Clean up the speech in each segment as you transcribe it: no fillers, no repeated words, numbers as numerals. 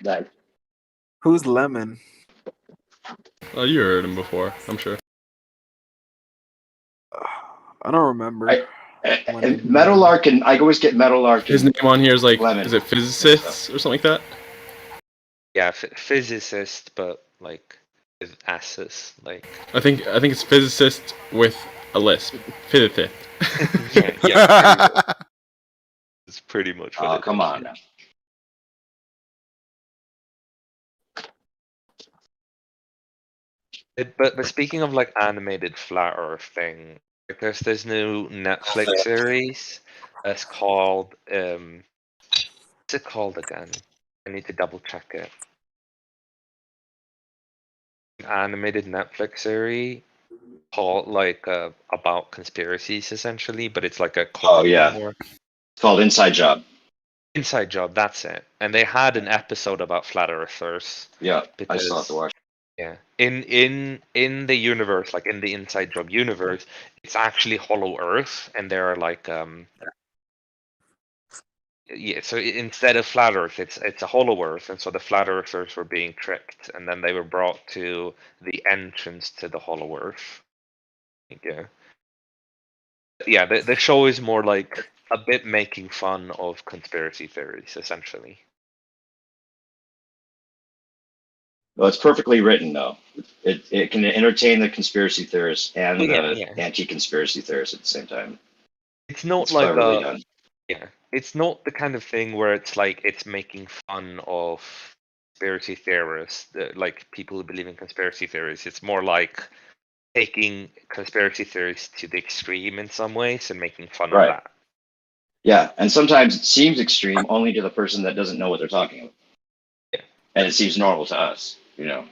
That Who's Lemon? Oh, you heard him before, I'm sure. I don't remember. and Meadowlark, and I always get Meadowlark. His name on here is like, Lemon. is it physicists or something like that? Yeah, physicist, but like with asses, like. I think it's physicist with a lisp. Physicist. Yeah, it's pretty much what Oh, it come is. on now. But speaking of like animated flat Earth thing, like there's this new Netflix series. It's called what's it called again? I need to double check it. An animated Netflix series called like about conspiracies essentially, but it's like a comedy more. It's called Inside Job. Inside Job, that's it. And they had an episode about flat earthers. Yeah, because, I still have to watch. Yeah, in the universe, like in the Inside Job universe, it's actually Hollow Earth, and there are like yeah. So instead of flat Earth, it's a Hollow Earth, and so the flat Earthers were being tricked, and then they were brought to the entrance to the Hollow Earth. Yeah. Yeah, the show is more like a bit making fun of conspiracy theories, essentially. Well, it's perfectly written, though. It can entertain the conspiracy theorists and the anti-conspiracy theorists at the same time. It's not It's like cleverly done. Yeah, it's not the kind of thing where it's like it's making fun of conspiracy theorists, like people who believe in conspiracy theories. It's more like taking conspiracy theories to the extreme in some ways and making fun of that. Yeah, and sometimes it seems extreme only to the person that doesn't know what they're talking about. Yeah. And it seems normal to us, you know.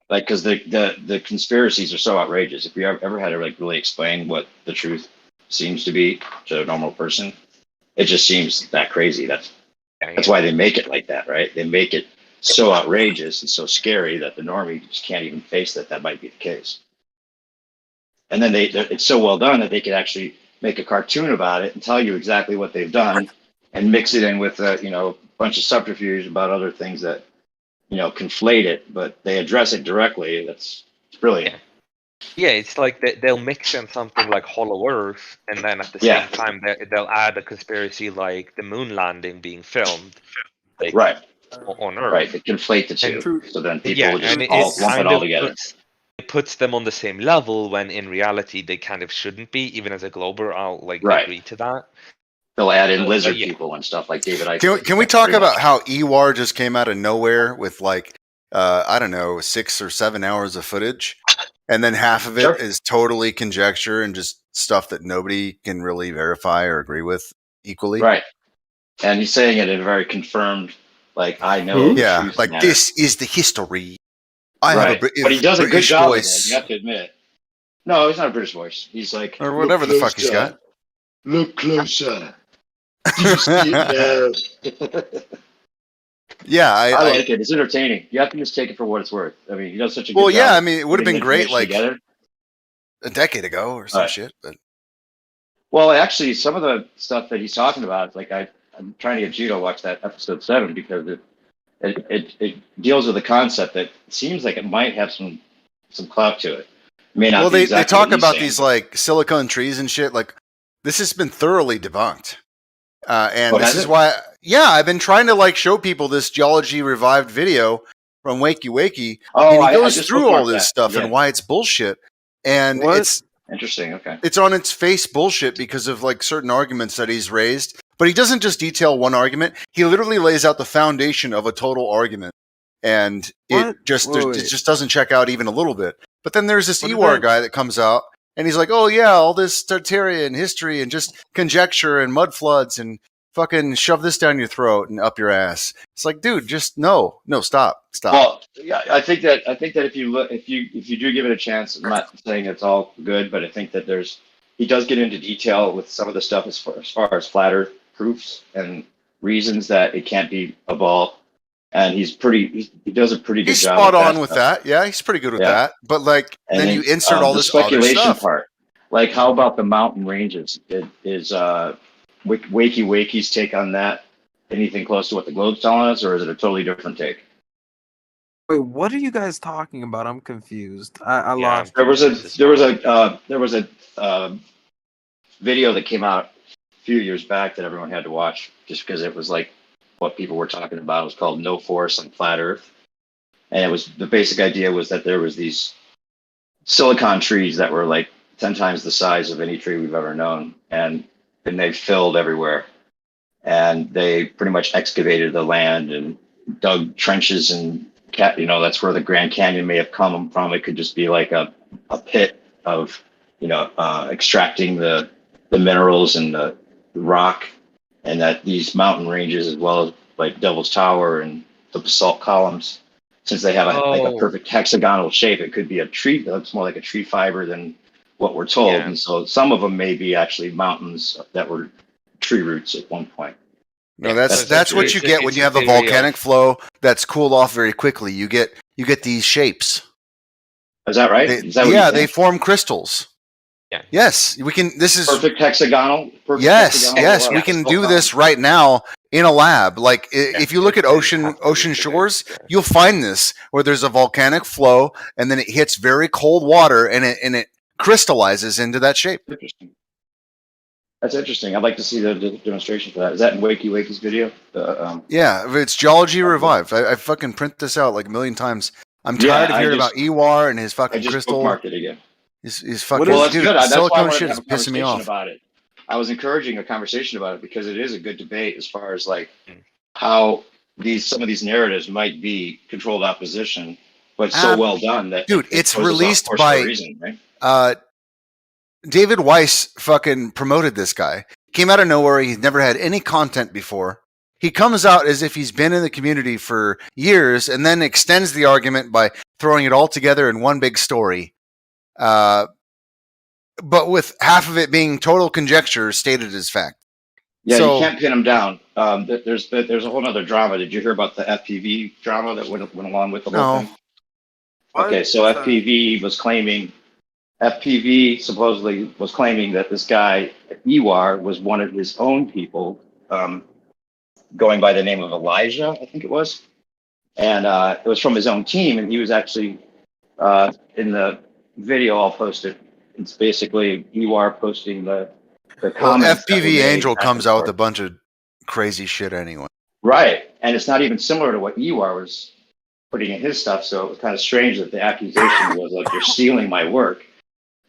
Like, because the conspiracies are so outrageous. If you ever had to like really explain what the truth seems to be to a normal person, it just seems that crazy. That's why they make it like that, right? They make it so outrageous and so scary that the normie just can't even face that might be the case. And then it's so well done that they could actually make a cartoon about it and tell you exactly what they've done and mix it in with a bunch of subterfuge about other things that conflate it, but they address it directly. It's brilliant. Yeah, it's like they'll mix in something like Hollow Earth, and then at the same time they'll add a conspiracy like the moon landing being filmed, like, on Earth. Right, they conflate the two, so then people just lump it all together. It puts them on the same level when in reality they kind of shouldn't be. Even as a glober, I'll agree to that. They'll add in lizard people and stuff like David Icke. Can we talk about how Ewar just came out of nowhere with like, I don't know, 6 or 7 hours of footage? And then half of it is totally conjecture and just stuff that nobody can really verify or agree with equally. Right. And he's saying it in a very confirmed, like, I know. Yeah, like this is the history. I have but he does a good job with it, you have to admit. No, he's not a British voice. He's like, or whatever the fuck he's got. Look closer. Do you see it now? Yeah, I like it. It's entertaining. You have to just take it for what it's worth. I mean, he does such a good job. Well, yeah, I mean, it would have been great like together. A decade ago or some shit. But well, actually, some of the stuff that he's talking about, like I'm trying to get you to watch that episode 7 because it deals with a concept that seems like it might have some clout to it. May not. Well, they talk about these like silicone trees and shit. Like this has been thoroughly debunked. And this is why, I've been trying to like show people this Geology Revived video from Wakey Wakey. And he goes through all this stuff and why it's bullshit. And it's interesting. Okay. It's on its face bullshit because of like certain arguments that he's raised. But he doesn't just detail one argument. He literally lays out the foundation of a total argument. And it just doesn't check out even a little bit. But then there's this Ewar guy that comes out. And he's like, oh, yeah, all this Tartarian history and just conjecture and mud floods and fucking shove this down your throat and up your ass. It's like, dude, just no, stop. Well, yeah, I think that if you do give it a chance, I'm not saying it's all good, but I think that he does get into detail with some of the stuff as far as flat Earth proofs and reasons that it can't be a ball. And he does a pretty good job. He's spot on with that. Yeah, he's pretty good with that. But like, and then you insert all this speculation other stuff. part. Like, how about the mountain ranges? It is Wakey's take on that anything close to what the Globe's telling us, or is it a totally different take? Wait, what are you guys talking about? I'm confused. I Yeah, lost. There was you. a video that came out a few years back that everyone had to watch just because it was like what people were talking about. It was called No Force on Flat Earth, and it was the basic idea was that there was these silicon trees that were like 10 times the size of any tree we've ever known, and they filled everywhere, and they pretty much excavated the land and dug trenches, and that's where the Grand Canyon may have come from. It could just be like a pit of extracting the minerals and the rock, and that these mountain ranges, as well as like Devil's Tower and the basalt columns, since they have like a perfect hexagonal shape, it could be a tree. That's more like a tree fiber than what we're told. Yeah. And so some of them may be actually mountains that were tree roots at one point. No, that's what you get when you have a volcanic flow that's cooled off very quickly. You get these shapes. Is that right? They form crystals. Yeah. Yes, we can. This is perfect hexagonal. Yes, we can do this right now in a lab. Like if you look at ocean shores, you'll find this where there's a volcanic flow, and then it hits very cold water, and it crystallizes into that shape. Interesting. That's interesting. I'd like to see the demonstration for that. Is that in Wakey's video? Yeah, it's Geology Revived. I fucking print this out like a million times. I'm tired of hearing about Ewar and his fucking crystal. I just bookmarked it again. He's fucking silicone shit is pissing me off. About it. I was encouraging a conversation about it because it is a good debate as far as like how some of these narratives might be controlled opposition, but so well done that it's released by reason, right? David Weiss fucking promoted this guy. Came out of nowhere. He's never had any content before. He comes out as if he's been in the community for years and then extends the argument by throwing it all together in one big story. But with half of it being total conjecture stated as fact. Yeah, so, you can't pin him down. There's a whole other drama. Did you hear about the FPV drama that went along with the whole thing? Okay, so FPV supposedly was claiming that this guy, Ewar, was one of his own people, going by the name of Elijah, I think it was. And it was from his own team, and he was actually in the video I'll post it. It's basically Ewar posting the comments. FPV Angel comes out with a bunch of crazy shit anyway. Right, and it's not even similar to what Ewar was putting in his stuff, so it was kind of strange that the accusation was like, you're stealing my work.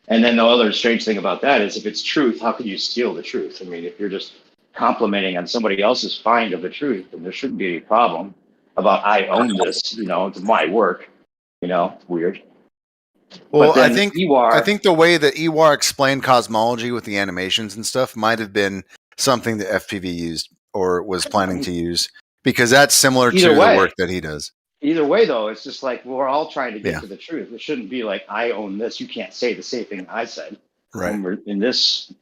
And then the other strange thing about that is if it's truth, how could you steal the truth? I mean, if you're just complimenting on somebody else's find of the truth, then there shouldn't be any problem about I own this, it's my work, it's weird. Well, I think the way that Ewar explained cosmology with the animations and stuff might have been something that FPV used or was planning to use, because that's similar to the work that he does. Either way, though, it's just like we're all trying to get to the truth. It shouldn't be like I own this. You can't say the same thing I said. Right. When we're in this,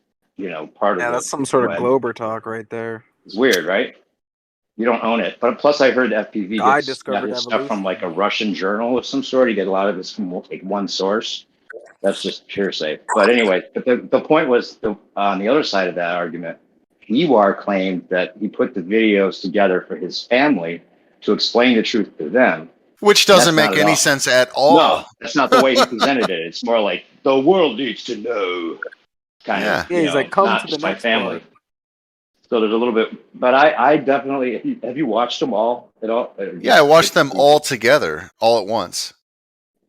part of that's some sort of Glober talk right there. It's weird, right? You don't own it. But plus, I heard FPV got his stuff from like a Russian journal of some sort. You get a lot of this from like one source. That's just hearsay. But anyway, the point was on the other side of that argument, Ewar claimed that he put the videos together for his family to explain the truth to them. Which doesn't make any sense at all. No, that's not the way he presented it. It's more like the world needs to know. Kind of. Yeah, he's like, come not to just the my next family. part. So there's a little bit, but I definitely, have you watched them all at all? Yeah, I watched them all together, all at once.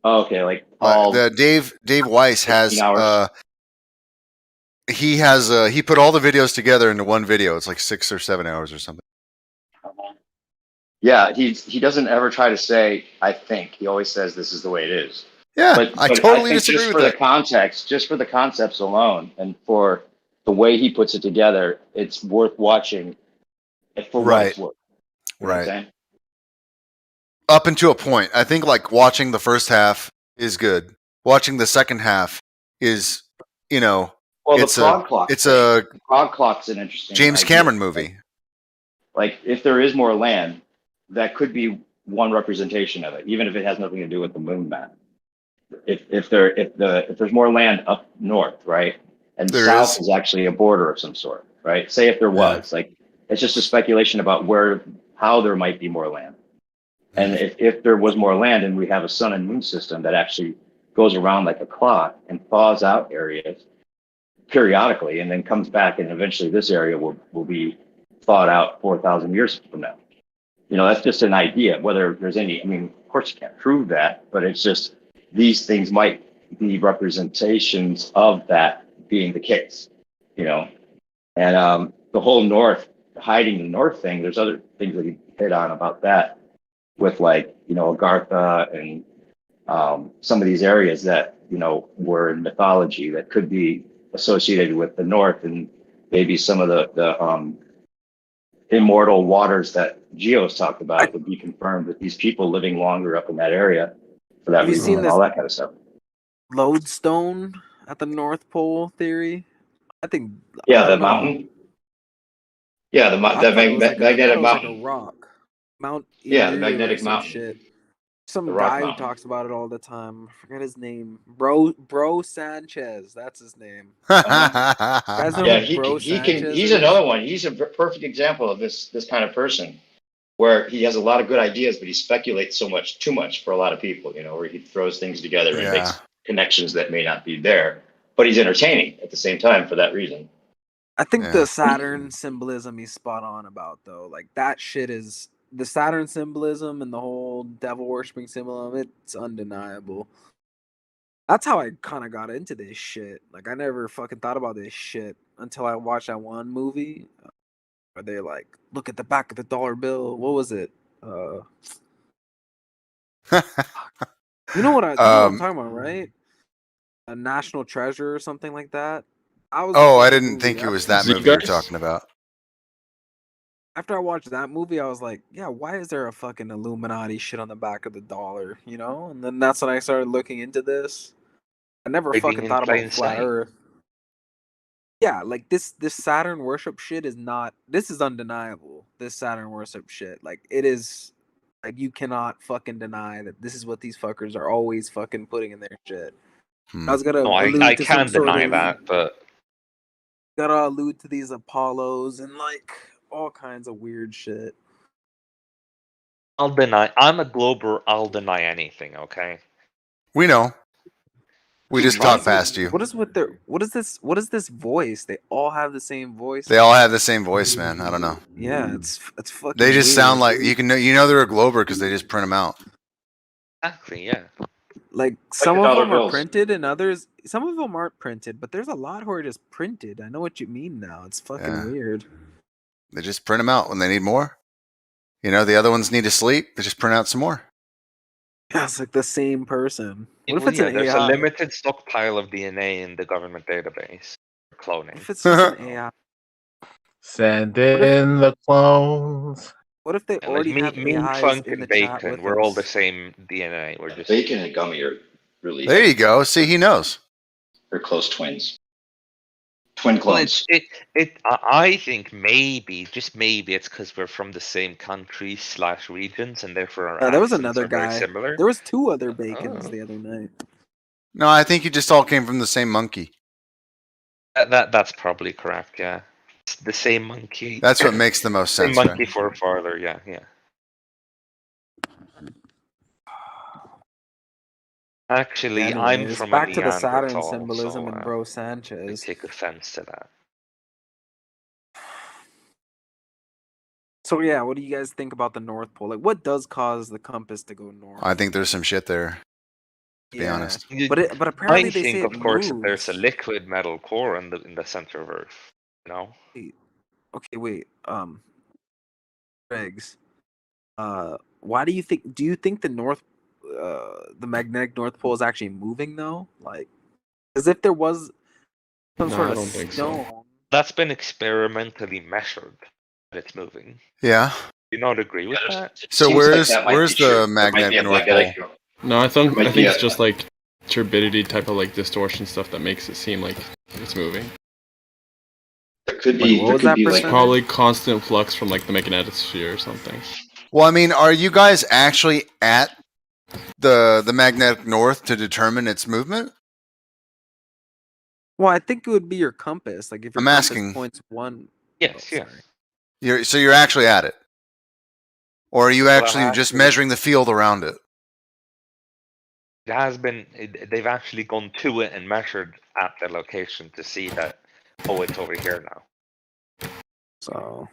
Oh, okay, like all. Dave Weiss has, he put all the videos together into one video. It's like 6 or 7 hours or something. Yeah, he doesn't ever try to say, I think. He always says this is the way it is. Yeah, but I totally disagree just with for that. the context, just for the concepts alone, and for the way he puts it together, it's worth watching. For what it's worth. Right. Up until a point, I think like watching the first half is good. Watching the second half is, well, it's the Frog Clock's an interesting James Cameron movie. Like if there is more land, that could be one representation of it, even if it has nothing to do with the moon map. If there's more land up north, right, and south is actually a border of some sort. right? Say if there was, like, it's just a speculation about how there might be more land. And if there was more land and we have a sun and moon system that actually goes around like a clock and thaws out areas periodically and then comes back, and eventually this area will be thawed out 4,000 years from now. You know, that's just an idea. Whether there's any, I mean, of course you can't prove that, but it's just these things might be representations of that being the case, you know. And the whole North, hiding the North thing, there's other things that you hit on about that with, like, you know, Agartha and some of these areas that, you know, were in mythology that could be associated with the North, and maybe some of the immortal waters that Geo's talked about would be confirmed with these people living longer up in that area for that Have you reason seen and this all that kind of stuff. lodestone at the North Pole theory? I think. Yeah, I the don't know. mountain. Yeah, the I thought it was magnetic like mountain. a rock. Mount Yeah, the Ymir or magnetic some mountain. shit. Some The rock guy who mountain. talks about it all the time. I forget his name. Bro Sanchez. That's his name. Guys know Yeah, who Bro he can. Sanchez He's is? another one. He's a perfect example of this kind of person, where he has a lot of good ideas, but he speculates too much for a lot of people. You know, where he throws things together and makes connections that may not be there. But he's entertaining at the same time for that reason. I think the Saturn symbolism he's spot on about, though. Like, that shit is the Saturn symbolism and the whole devil worshipping symbolism. It's undeniable. That's how I kind of got into this shit. Like, I never fucking thought about this shit until I watched that one movie where they like, look at the back of the dollar bill. What was it? You know what I'm talking about, right? A National Treasure or something like that. I didn't think it was that movie you're talking about. After I watched that movie, I was like, yeah, why is there a fucking Illuminati shit on the back of the dollar, you know? And then that's when I started looking into this. I never fucking thought about flat Earth. Yeah, like this Saturn worship shit is undeniable. This Saturn worship shit. Like, it is, like, you cannot fucking deny that this is what these fuckers are always fucking putting in their shit. I was gonna I can't deny that, but gotta allude to these Apollos and like all kinds of weird shit. I'll deny. I'm a glober. I'll deny anything. Okay. We know. We just talk past you. What is this voice? They all have the same voice. They all have the same voice, man. I don't know. Yeah, it's fucking. They just weird. sound like you know they're a glober because they just print them out. Exactly. Yeah. Like some of them are printed and others, some of them aren't printed, but there's a lot who are just printed. I know what you mean now. It's fucking weird. They just print them out when they need more. You know, the other ones need to sleep. They just print out some more. Yeah, it's like the same person. What if it's an there's AI? a limited stockpile of DNA in the government database for cloning. If it's just an AI. Send in the clones. What if they already have AIs Funk, in the and Bacon, chat with we're us? all the same DNA. We're just Bacon and Gummy are really. There you go. See, he knows. They're close twins. Twin clones. Well, I think maybe, just maybe, it's because we're from the same country / regions, and therefore our there was accents another are very guy. similar. There was 2 other Bacons the other night. No, I think you just all came from the same monkey. That's probably correct. Yeah, it's the same monkey. That's what makes the most sense. Same monkey forefather. Yeah. Actually, I'm from back to the Neanderthal, Saturn symbolism and Bro I Sanchez. take offense to that. So yeah, what do you guys think about the North Pole? Like, what does cause the compass to go north? I think there's some shit there. To be honest, but apparently I they think, say of course, that moves. there's a liquid metal core in the center of Earth. You know. Okay, wait. Regs. Why do you think? Do you think the magnetic North Pole is actually moving though? Like, as if there was some sort of stone. So. That's been experimentally measured. That it's moving. Yeah. Do you not agree with that? So where's the magnetic North Pole? No, I think it's just like turbidity type of like distortion stuff that makes it seem like it's moving. It could be. What was that like probably constant flux from like the magnetosphere or something. Well, I mean, are you guys actually at the magnetic north to determine its movement? Well, I think it would be your compass. Like if your I'm compass asking. points one. Yes, yes. You're actually at it, or are you actually just measuring the field around it? It has been. They've actually gone to it and measured at the location to see that. Oh, it's over here now. So.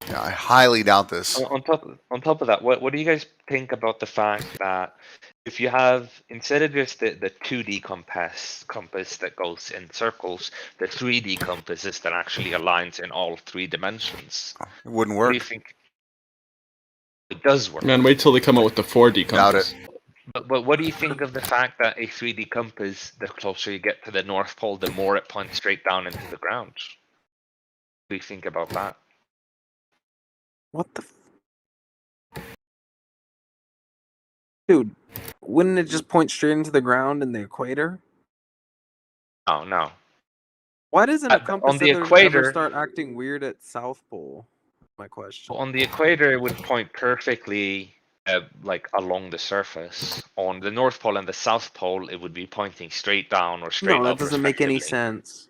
Yeah, I highly doubt this. On top of that, what do you guys think about the fact that if you have, instead of just the 2D compass that goes in circles, the 3D compass is that actually aligns in all 3 dimensions? It wouldn't What work. do you think? It does work. Man, wait till they come out with the 4D Doubt compass. it. But what do you think of the fact that a 3D compass, the closer you get to the North Pole, the more it points straight down into the ground? What do you think about that? What the? Dude, wouldn't it just point straight into the ground in the equator? Oh, no. Why doesn't a compass on the ever equator start acting weird at South Pole? My question. On the equator, it would point perfectly, like along the surface. On the North Pole and the South Pole, it would be pointing straight down or straight up. No, that doesn't make any sense.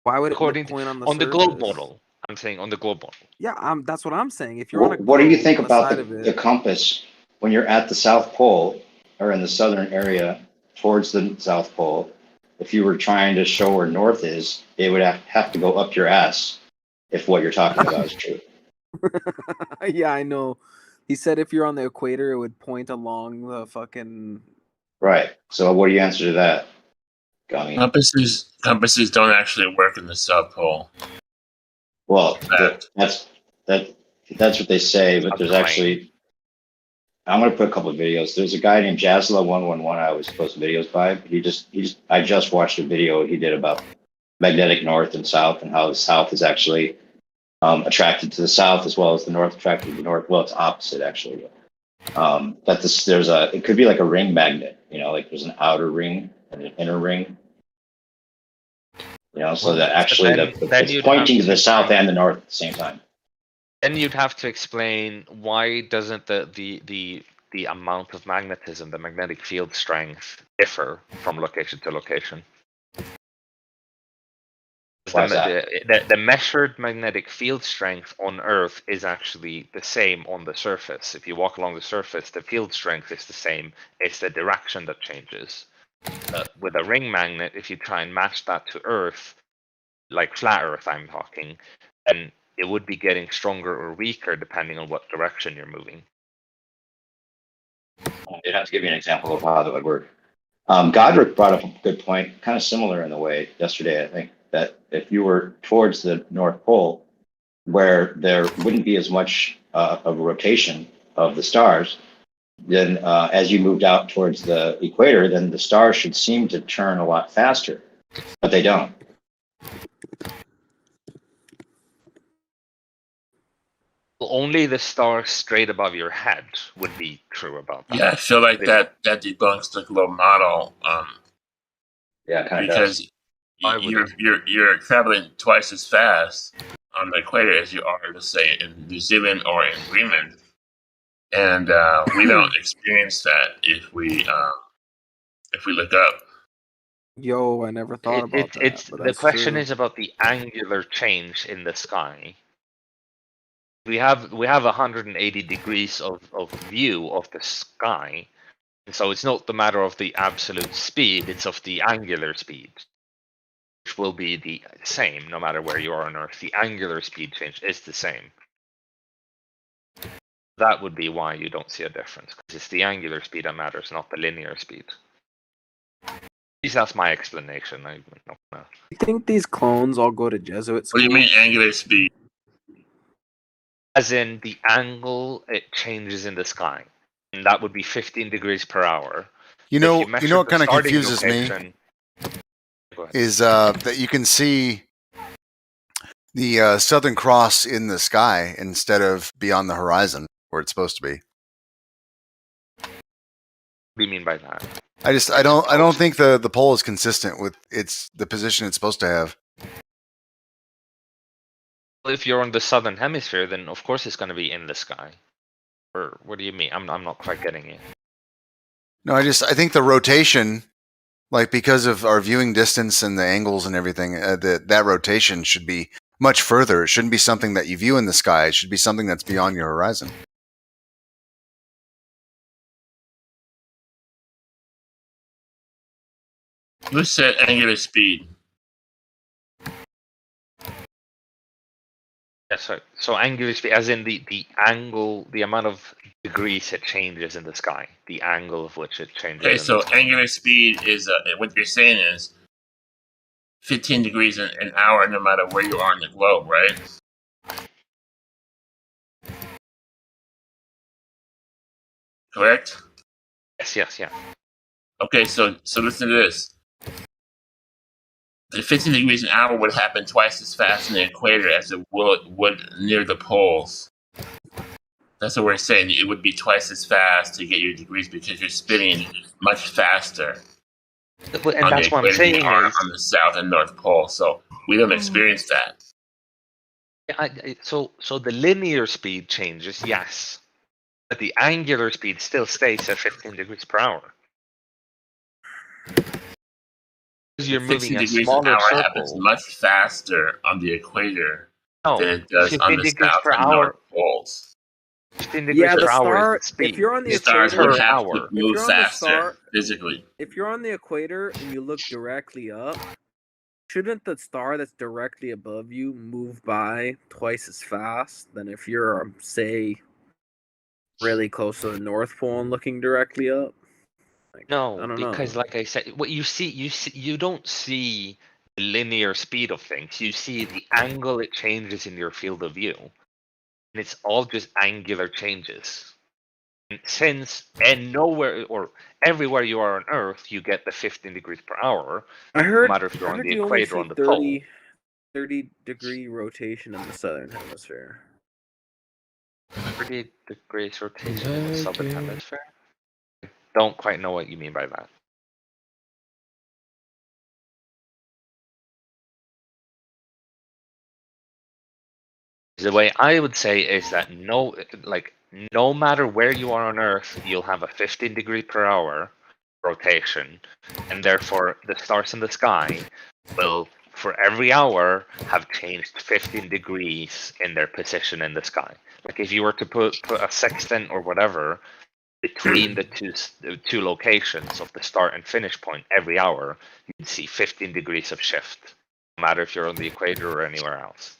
Why would it point on the surface? The globe model? I'm saying on the globe model. Yeah, that's what I'm saying. If you're on a globe, what do you think on about side of the it, compass when you're at the South Pole or in the southern area towards the South Pole? If you were trying to show where north is, it would have to go up your ass if what you're talking about is true. Yeah, I know. He said if you're on the equator, it would point along the fucking. Right. So what do you answer to that, Gummy? Compasses don't actually work in the South Pole. Well, that's what they say, but there's actually. I'm gonna put a couple of videos. There's a guy named Jazla111 I always post videos by. I just watched a video he did about magnetic north and south and how the south is actually attracted to the south as well as the north attracted to the north. Well, it's opposite actually. But it could be like a ring magnet. Like there's an outer ring and an inner ring. So that actually it's pointing to the south and the north at the same time. Then you'd have to explain why doesn't the amount of magnetism, the magnetic field strength, differ from location to location? The measured magnetic field strength on Earth is actually the same on the surface. If you walk along the surface, the field strength is the same. It's the direction that changes. With a ring magnet, if you try and match that to Earth, like flat Earth I'm talking, then it would be getting stronger or weaker depending on what direction you're moving. You'd have to give me an example of how that would work. Godric brought up a good point, kind of similar in a way yesterday, I think, that if you were towards the North Pole, where there wouldn't be as much of a rotation of the stars, then as you moved out towards the equator, then the stars should seem to turn a lot faster, but they don't. Only the stars straight above your head would be true about that. Yeah, I feel like that debunks the globe model. Yeah, kind of because you're traveling twice as fast on the equator as you are, let's say, in New Zealand or in Greenland, and we don't experience that if we look up. Yo, I never thought about that. The question is about the angular change in the sky. We have 180 degrees of view of the sky, and so it's not the matter of the absolute speed; it's of the angular speed, which will be the same no matter where you are on Earth. The angular speed change is the same. That would be why you don't see a difference, because it's the angular speed that matters, not the linear speed. At least that's my explanation. I don't know. You think these clones all go to Jesuit school? What do you mean angular speed? As in the angle it changes in the sky, and that would be 15 degrees per hour. You know what kind of confuses me is that you can see the Southern Cross in the sky instead of beyond the horizon where it's supposed to be. What do you mean by that? I don't think the pole is consistent with the position it's supposed to have. If you're on the southern hemisphere, then of course it's going to be in the sky. Or what do you mean? I'm not quite getting it. No, I think the rotation Like, because of our viewing distance and the angles and everything, that rotation should be much further. It shouldn't be something that you view in the sky. It should be something that's beyond your horizon. Who said angular speed? Yes, so angular speed, as in the angle, the amount of degrees it changes in the sky, the angle of which it changes. Okay, so angular speed is what you're saying is 15 degrees an hour, no matter where you are in the globe, right? Correct? Yes, yeah. Okay, so listen to this. The 15 degrees an hour would happen twice as fast in the equator as it would near the poles. That's what we're saying. It would be twice as fast to get your degrees because you're spinning much faster. And that's what I'm saying on the south and north pole, so we don't experience that. So the linear speed changes, yes, but the angular speed still stays at 15 degrees per hour. You're moving a smaller circle. Happens much faster on the equator than it does on the south and north poles. 15 degrees per hour is the speed. If you're on the stars equator, would have to move faster physically. If you're on the equator and you look directly up, shouldn't the star that's directly above you move by twice as fast than if you're, say, really close to the North Pole and looking directly up? No, because like I said, what you don't see the linear speed of things. You see the angle it changes in your field of view, and it's all just angular changes. And nowhere or everywhere you are on Earth, you get the 15 degrees per hour. I heard. No matter if you're on the equator or on the 30-degree rotation in the southern hemisphere. 30 degrees rotation in the southern hemisphere. Don't quite know what you mean by that. The way I would say is that no matter where you are on Earth, you'll have a 15 degree per hour rotation, and therefore the stars in the sky will, for every hour, have changed 15 degrees in their position in the sky. Like if you were to put a sextant or whatever between the two locations of the start and finish point every hour, you'd see 15 degrees of shift, no matter if you're on the equator or anywhere else.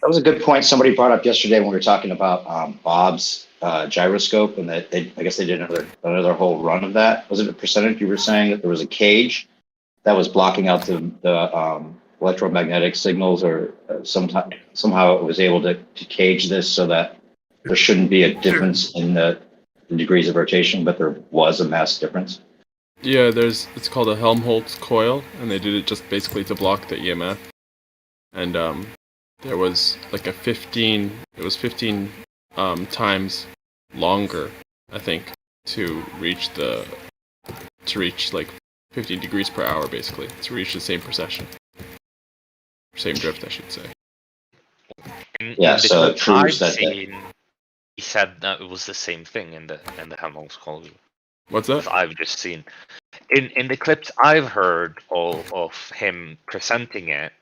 That was a good point somebody brought up yesterday when we were talking about Bob's gyroscope, and that I guess they did another whole run of that. Was it a percentage you were saying that there was a cage that was blocking out the electromagnetic signals, or somehow it was able to cage this so that there shouldn't be a difference in the degrees of rotation, but there was a mass difference? Yeah, it's called a Helmholtz coil, and they did it just basically to block the EMF. And there was like it was 15 times longer, I think, to reach like 15 degrees per hour, basically, to reach the same precession. Same drift, I should say. Yeah, so it proves that he said that it was the same thing in the Helmholtz coil. What's that? I've just seen in the clips I've heard of him presenting it.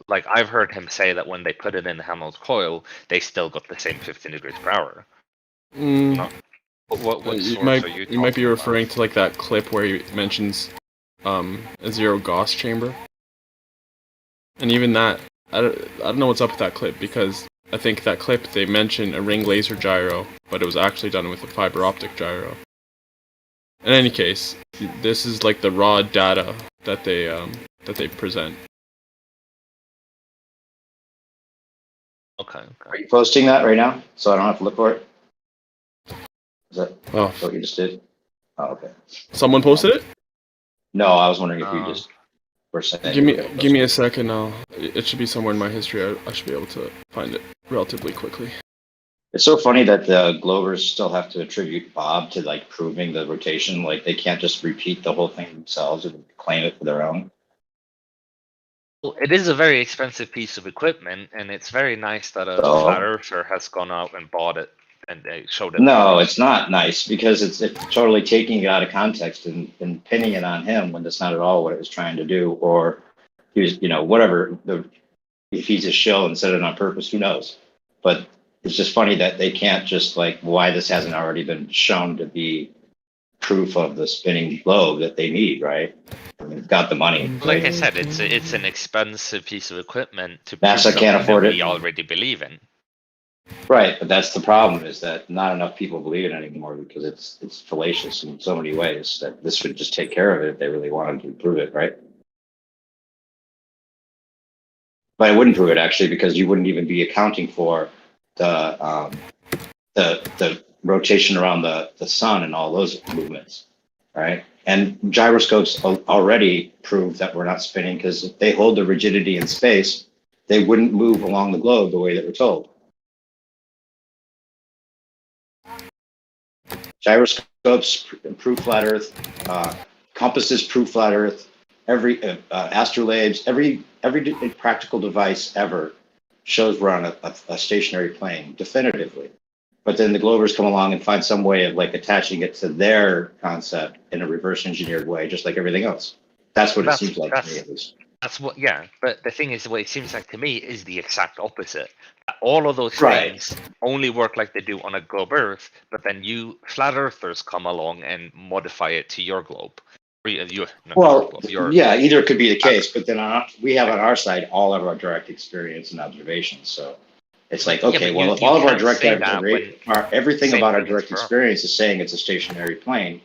Like I've heard him say that when they put it in the Helmholtz coil, they still got the same 15 degrees per hour. What you might be referring to like that clip where he mentions a zero Gauss chamber, and even that I don't know what's up with that clip, because I think that clip they mention a ring laser gyro, but it was actually done with a fiber optic gyro. In any case, this is like the raw data that they present. Okay. Are you posting that right now, so I don't have to look for it? Is that what you just did? Oh, okay. Someone posted it? No, I was wondering if you just were saying. Give me a second. It should be somewhere in my history. I should be able to find it relatively quickly. It's so funny that the Glovers still have to attribute Bob to like proving the rotation. Like they can't just repeat the whole thing themselves and claim it for their own. Well, it is a very expensive piece of equipment, and it's very nice that a flat earther has gone out and bought it and showed it. No, it's not nice because it's totally taking it out of context and pinning it on him when that's not at all what it was trying to do. Or he was, whatever. If he's a shill and said it on purpose, who knows? But it's just funny that they can't just like why this hasn't already been shown to be proof of the spinning globe that they need, right? I mean, they've got the money. Like I said, it's an expensive piece of equipment to NASA can't afford it. We already believe in. Right, but that's the problem is that not enough people believe it anymore because it's fallacious in so many ways that this would just take care of it if they really wanted to prove it, right? But it wouldn't prove it actually because you wouldn't even be accounting for the rotation around the sun and all those movements, right? And gyroscopes already prove that we're not spinning because if they hold the rigidity in space, they wouldn't move along the globe the way that we're told. Gyroscopes prove flat Earth, compasses prove flat Earth. Every astrolabes, every practical device ever shows we're on a stationary plane definitively. But then the Glovers come along and find some way of like attaching it to their concept in a reverse engineered way, just like everything else. That's what it seems like to me, at least. That's what, yeah. But the thing is, what it seems like to me is the exact opposite. All of those things only work like they do on a globe Earth, but then you flat earthers come along and modify it to your globe. Either could be the case, but then we have on our side all of our direct experience and observations. So it's like, okay, if all of our direct everything about our direct experience is saying it's a stationary plane,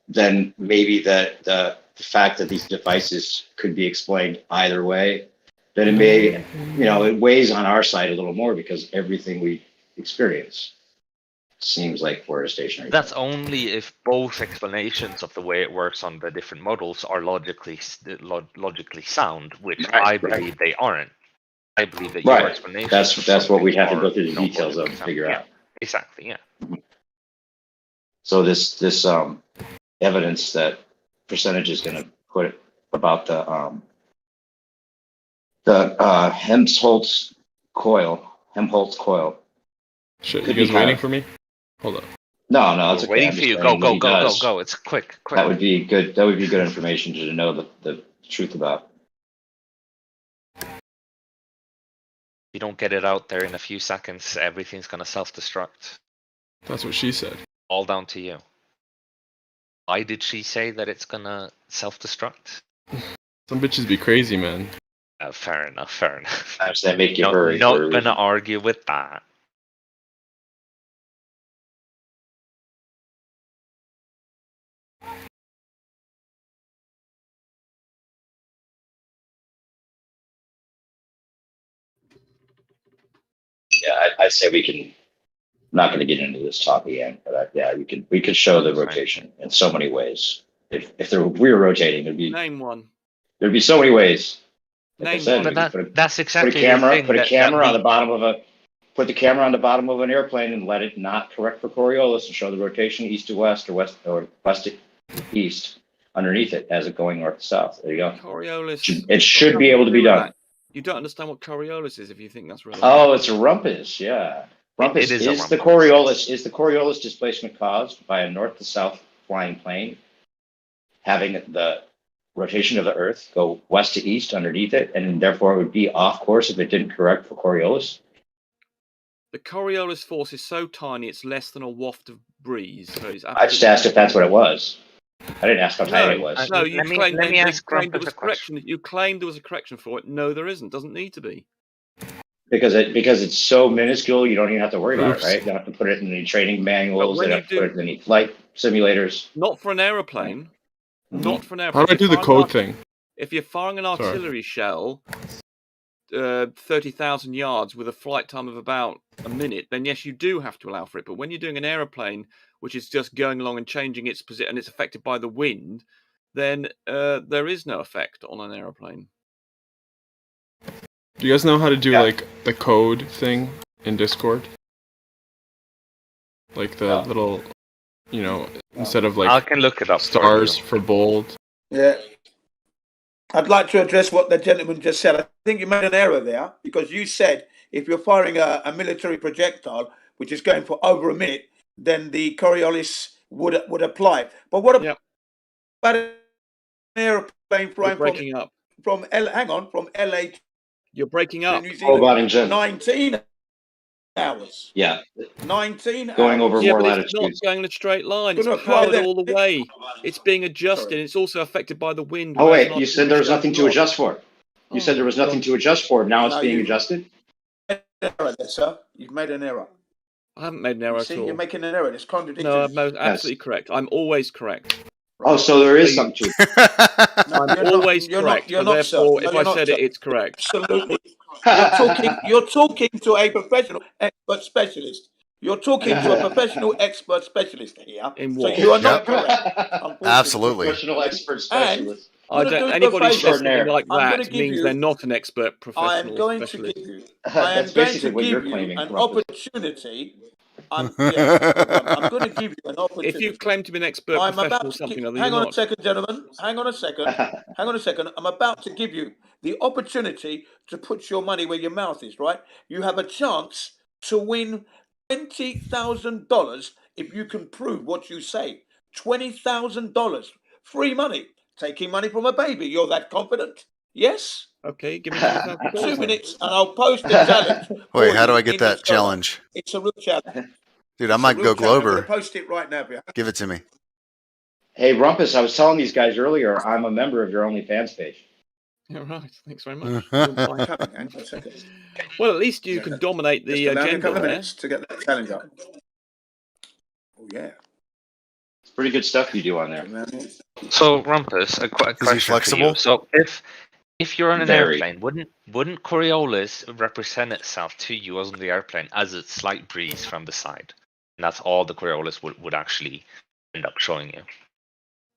then maybe the fact that these devices could be explained either way, then it may, it weighs on our side a little more because everything we experience seems like we're a stationary plane. That's only if both explanations of the way it works on the different models are logically sound, which I believe they aren't. I believe that your explanation. That's what we'd have to go through the details of to figure out. Exactly. Yeah. So this evidence that percentage is going to put about the Helmholtz coil. Shit, you guys waiting for me? Hold up. No, it's waiting for you. Go. It's quick. That would be good. That would be good information to know the truth about. If you don't get it out there in a few seconds, everything's gonna self-destruct. That's what she said. All down to you. Why did she say that it's gonna self-destruct? Some bitches be crazy, man. Fair enough. Perhaps they make you hurry. Not gonna argue with that. Yeah, I'd say we can. I'm not going to get into this topic again, but we could show the rotation in so many ways. If we were rotating, it'd be name one. There'd be so many ways. Like name one. But that's exactly put a camera on the bottom of an airplane and let it not correct for Coriolis and show the rotation east to west or west to east underneath it as it going north to south. There you go. Coriolis. It should be able to be done. You don't understand what Coriolis is if you think that's relevant. Oh, it's a rumpus, yeah. Rumpus is the Coriolis. Is the Coriolis displacement caused by a north to south flying plane having the rotation of the Earth go west to east underneath it, and therefore it would be off course if it didn't correct for Coriolis? The Coriolis force is so tiny it's less than a waft of breeze. So it's I just asked if that's what it was. I didn't ask how tiny it was. No, you claimed there was a correction. You claimed there was a correction for it. No, there isn't. Doesn't need to be. Because it's so minuscule, you don't even have to worry about it, right? You don't have to put it in any training manuals. You don't have to put it in any flight simulators. Not for an aeroplane. Not for an airplane. How do I do the code thing? If you're firing an artillery shell 30,000 yards with a flight time of about a minute, then yes, you do have to allow for it. But when you're doing an aeroplane, which is just going along and changing its position, and it's affected by the wind, then there is no effect on an aeroplane. Do you guys know how to do like the code thing in Discord? like the little, you know, instead of like I can look it up. stars for bold. Yeah. I'd like to address what the gentleman just said. I think you made an error there because you said if you're firing a military projectile, which is going for over a minute, then the Coriolis would apply. But what about an aeroplane flying from LA? You're breaking up. New Zealand, 19 hours. Yeah. 19 hours. Going over more but latitudes. it's not going in a straight line. It's It's gonna apply powered then. all the way. It's being adjusted. It's also affected by the wind. Oh whereas wait, an you said there was nothing to adjust for. You said there was nothing to adjust for. Now it's being adjusted. Error there, sir. You've made an error. I haven't made an error at all. You're making an error. It's contradictory. No, I'm absolutely correct. I'm always correct. Oh, so there is something to it. I'm always correct. Therefore, if I said it, it's correct. Absolutely. You're talking to a professional expert specialist. You're talking to a professional expert specialist here. In what? So you are not correct. Absolutely. Professional expert specialist. Anybody who says something like that means they're not an expert professional specialist. I am going to give you an opportunity. I'm going to give you an opportunity. If you claim to be an expert professional or something, hang on a second, gentlemen. Hang on a second. Hang on a second. I'm about to give you the opportunity to put your money where your mouth is, right? You have a chance to win $20,000 if you can prove what you say. $20,000. Free money. Taking money from a baby. You're that confident? Yes? Okay, give me $20,000. 2 minutes and I'll post the challenge. Wait, how do I get that challenge? It's a real challenge. Dude, I might go Glober. I'm going to post it right now. Give it to me. Hey, Rumpus, I was telling these guys earlier, I'm a member of your OnlyFans page. All right, thanks very much. Well, at least you can dominate the agenda there. To get that challenge up. Oh, yeah. It's pretty good stuff you do on there. So, Rumpus, a question for you. So, if you're on an airplane, wouldn't Coriolis represent itself to you as on the airplane as a slight breeze from the side? And that's all the Coriolis would actually end up showing you.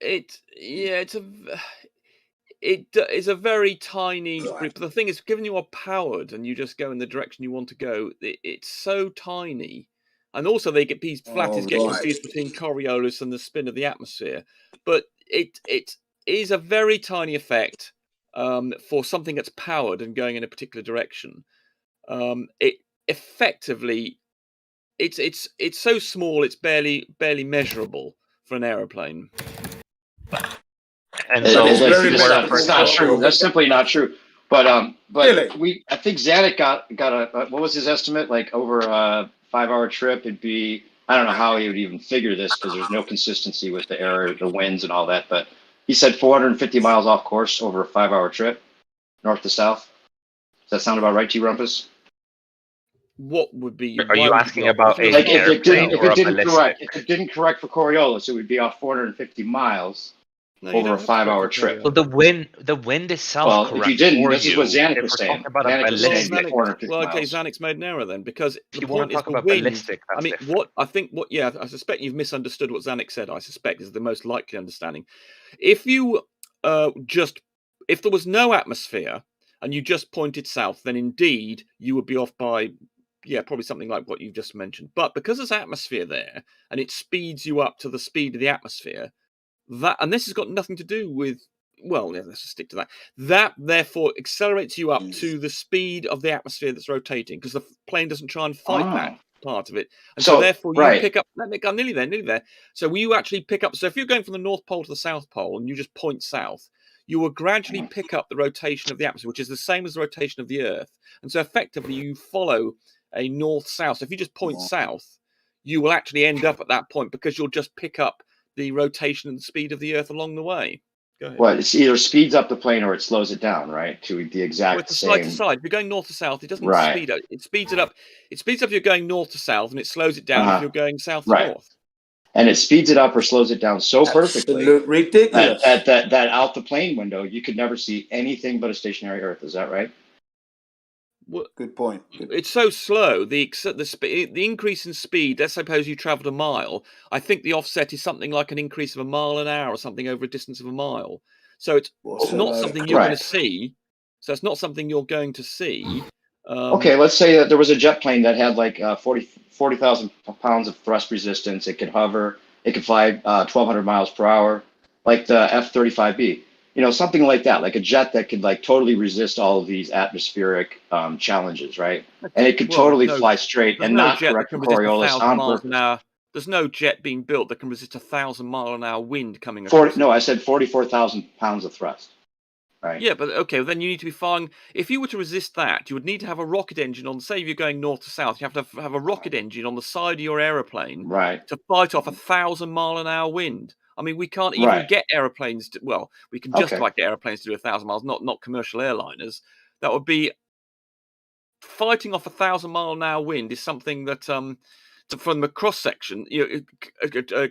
It is a very tiny group. The thing is, given you are powered and you just go in the direction you want to go, it's so tiny. And also, they get these flatties get confused between Coriolis and the spin of the atmosphere. But it is a very tiny effect for something that's powered and going in a particular direction. It effectively, it's so small, it's barely measurable for an aeroplane. And so it's not true. That's simply not true. But really? I think Zanuck got a what was his estimate? Like over a 5-hour trip, it'd be, I don't know how he would even figure this because there's no consistency with the air, the winds, and all that. But he said 450 miles off course over a 5-hour trip, north to south. Does that sound about right to you, Rumpus? What would be? Are you asking about a like if it didn't correct for Coriolis, it would be off 450 miles over a 5-hour trip. Well, the wind itself. Well, if you didn't, this is what Zanuck was saying. Zanuck's made an error then, because the point is the wind. Ballistic, I mean, I suspect you've misunderstood what Zanuck said. I suspect is the most likely understanding. If you if there was no atmosphere and you just pointed south, then indeed you would be off by probably something like what you've just mentioned. But because there's atmosphere there and it speeds you up to the speed of the atmosphere, and this has got nothing to do with, let's just stick to that. That therefore accelerates you up to the speed of the atmosphere that's rotating, because the plane doesn't try and fight that part of it. And so therefore you pick up, I'm nearly there. So you actually pick up, so if you're going from the North Pole to the South Pole and you just point south, you will gradually pick up the rotation of the atmosphere, which is the same as the rotation of the Earth. And so effectively you follow a north-south. So if you just point south, you will actually end up at that point because you'll just pick up the rotation and the speed of the Earth along the way. Go ahead. Well, it's either speeds up the plane or it slows it down, right? To the exact same. Side to side. If you're going north to south, it doesn't speed up. It speeds it up. It speeds up if you're going north to south, and it slows it down if you're going south to north. And it speeds it up or slows it down so perfectly ridiculous that out the plane window, you could never see anything but a stationary Earth. Is that right? Good point. It's so slow. The increase in speed. Let's suppose you travelled a mile. I think the offset is something like an increase of a mile an hour or something over a distance of a mile. So it's not something you're going to see. So it's not something you're going to see. Okay, let's say that there was a jet plane that had like 40,000 pounds of thrust resistance. It could hover. It could fly 1,200 miles per hour, like the F-35B. You know, something like that, like a jet that could like totally resist all of these atmospheric challenges, right? And it could totally fly straight and not correct the Coriolis on purpose. There's no jet being built that can resist 1,000-mile-an-hour wind coming across. No, I said 44,000 pounds of thrust. Right. Yeah, but okay, well, then you need to be flying. If you were to resist that, you would need to have a rocket engine on. Say, if you're going north to south, you have to have a rocket engine on the side of your aeroplane, right, to fight off 1,000-mile-an-hour wind. I mean, we can't even get airplanes to. Well, we can just about get airplanes to do 1,000 miles, not commercial airliners. That would be fighting off 1,000-mile-an-hour wind is something that from the cross section,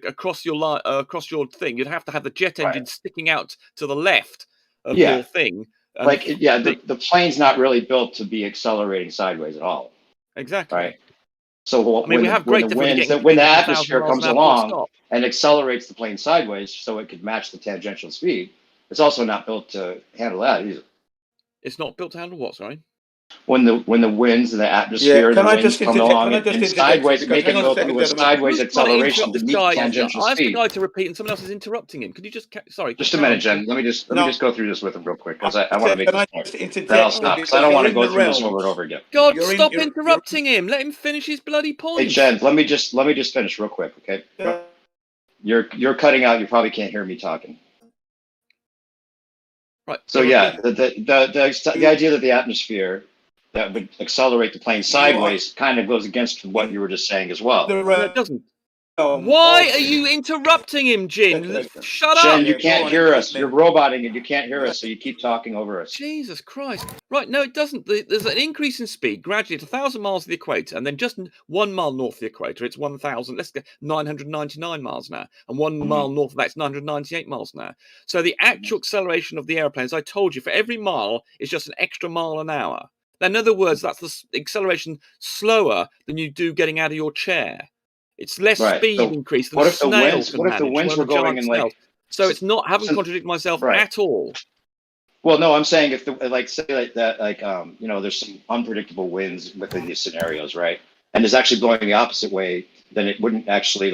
across your thing, you'd have to have the jet engine sticking out to the left of your thing. Like, the plane's not really built to be accelerating sideways at all. Exactly. Right. So I mean, when the atmosphere comes along and accelerates the plane sideways so it could match the tangential speed, it's also not built to handle that either. It's not built to handle what, sorry? When the winds and the atmosphere and the winds come along and sideways, make it go through a sideways acceleration to meet tangential speed. I asked the guy to repeat, and someone else is interrupting him. Could you just sorry? Just a minute, Jen. Let me just go through this with him real quick because I want to make this point. Then I'll stop because I don't want to go through this over and over again. God, stop interrupting him. Let him finish his bloody point. Hey, Jen, let me just finish real quick, okay? You're cutting out. You probably can't hear me talking. Right. So yeah, the idea that the atmosphere that would accelerate the plane sideways kind of goes against what you were just saying as well. It doesn't. Why are you interrupting him, Jin? Shut up. Jen, you can't hear us. You're roboting and you can't hear us, so you keep talking over us. Jesus Christ. Right, no, it doesn't. There's an increase in speed gradually to 1,000 miles of the equator, and then just 1 mile north of the equator, it's 1,000, let's go 999 miles an hour. And 1 mile north of that, it's 998 miles an hour. So the actual acceleration of the airplane, as I told you, for every mile, is just an extra mile an hour. Now, in other words, that's the acceleration slower than you do getting out of your chair. It's less speed increase than a snail can manage. What if the winds were going in like... So it's not, haven't contradicted myself at all. Well, no, I'm saying if there's some unpredictable winds within these scenarios, right? And it's actually blowing the opposite way, then it wouldn't actually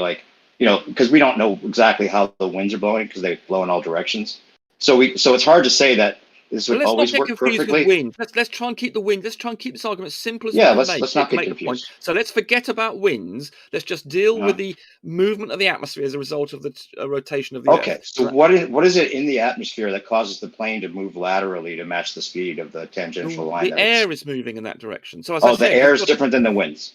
because we don't know exactly how the winds are blowing because they blow in all directions. So it's hard to say that this would always work perfectly. Wind. Let's try and keep the wind. Let's try and keep this argument as simple as we can make. Let's not get confused. So let's forget about winds. Let's just deal with the movement of the atmosphere as a result of the rotation of the Earth. Okay. So what is it in the atmosphere that causes the plane to move laterally to match the speed of the tangential line? The air is moving in that direction. So the air is different than the winds.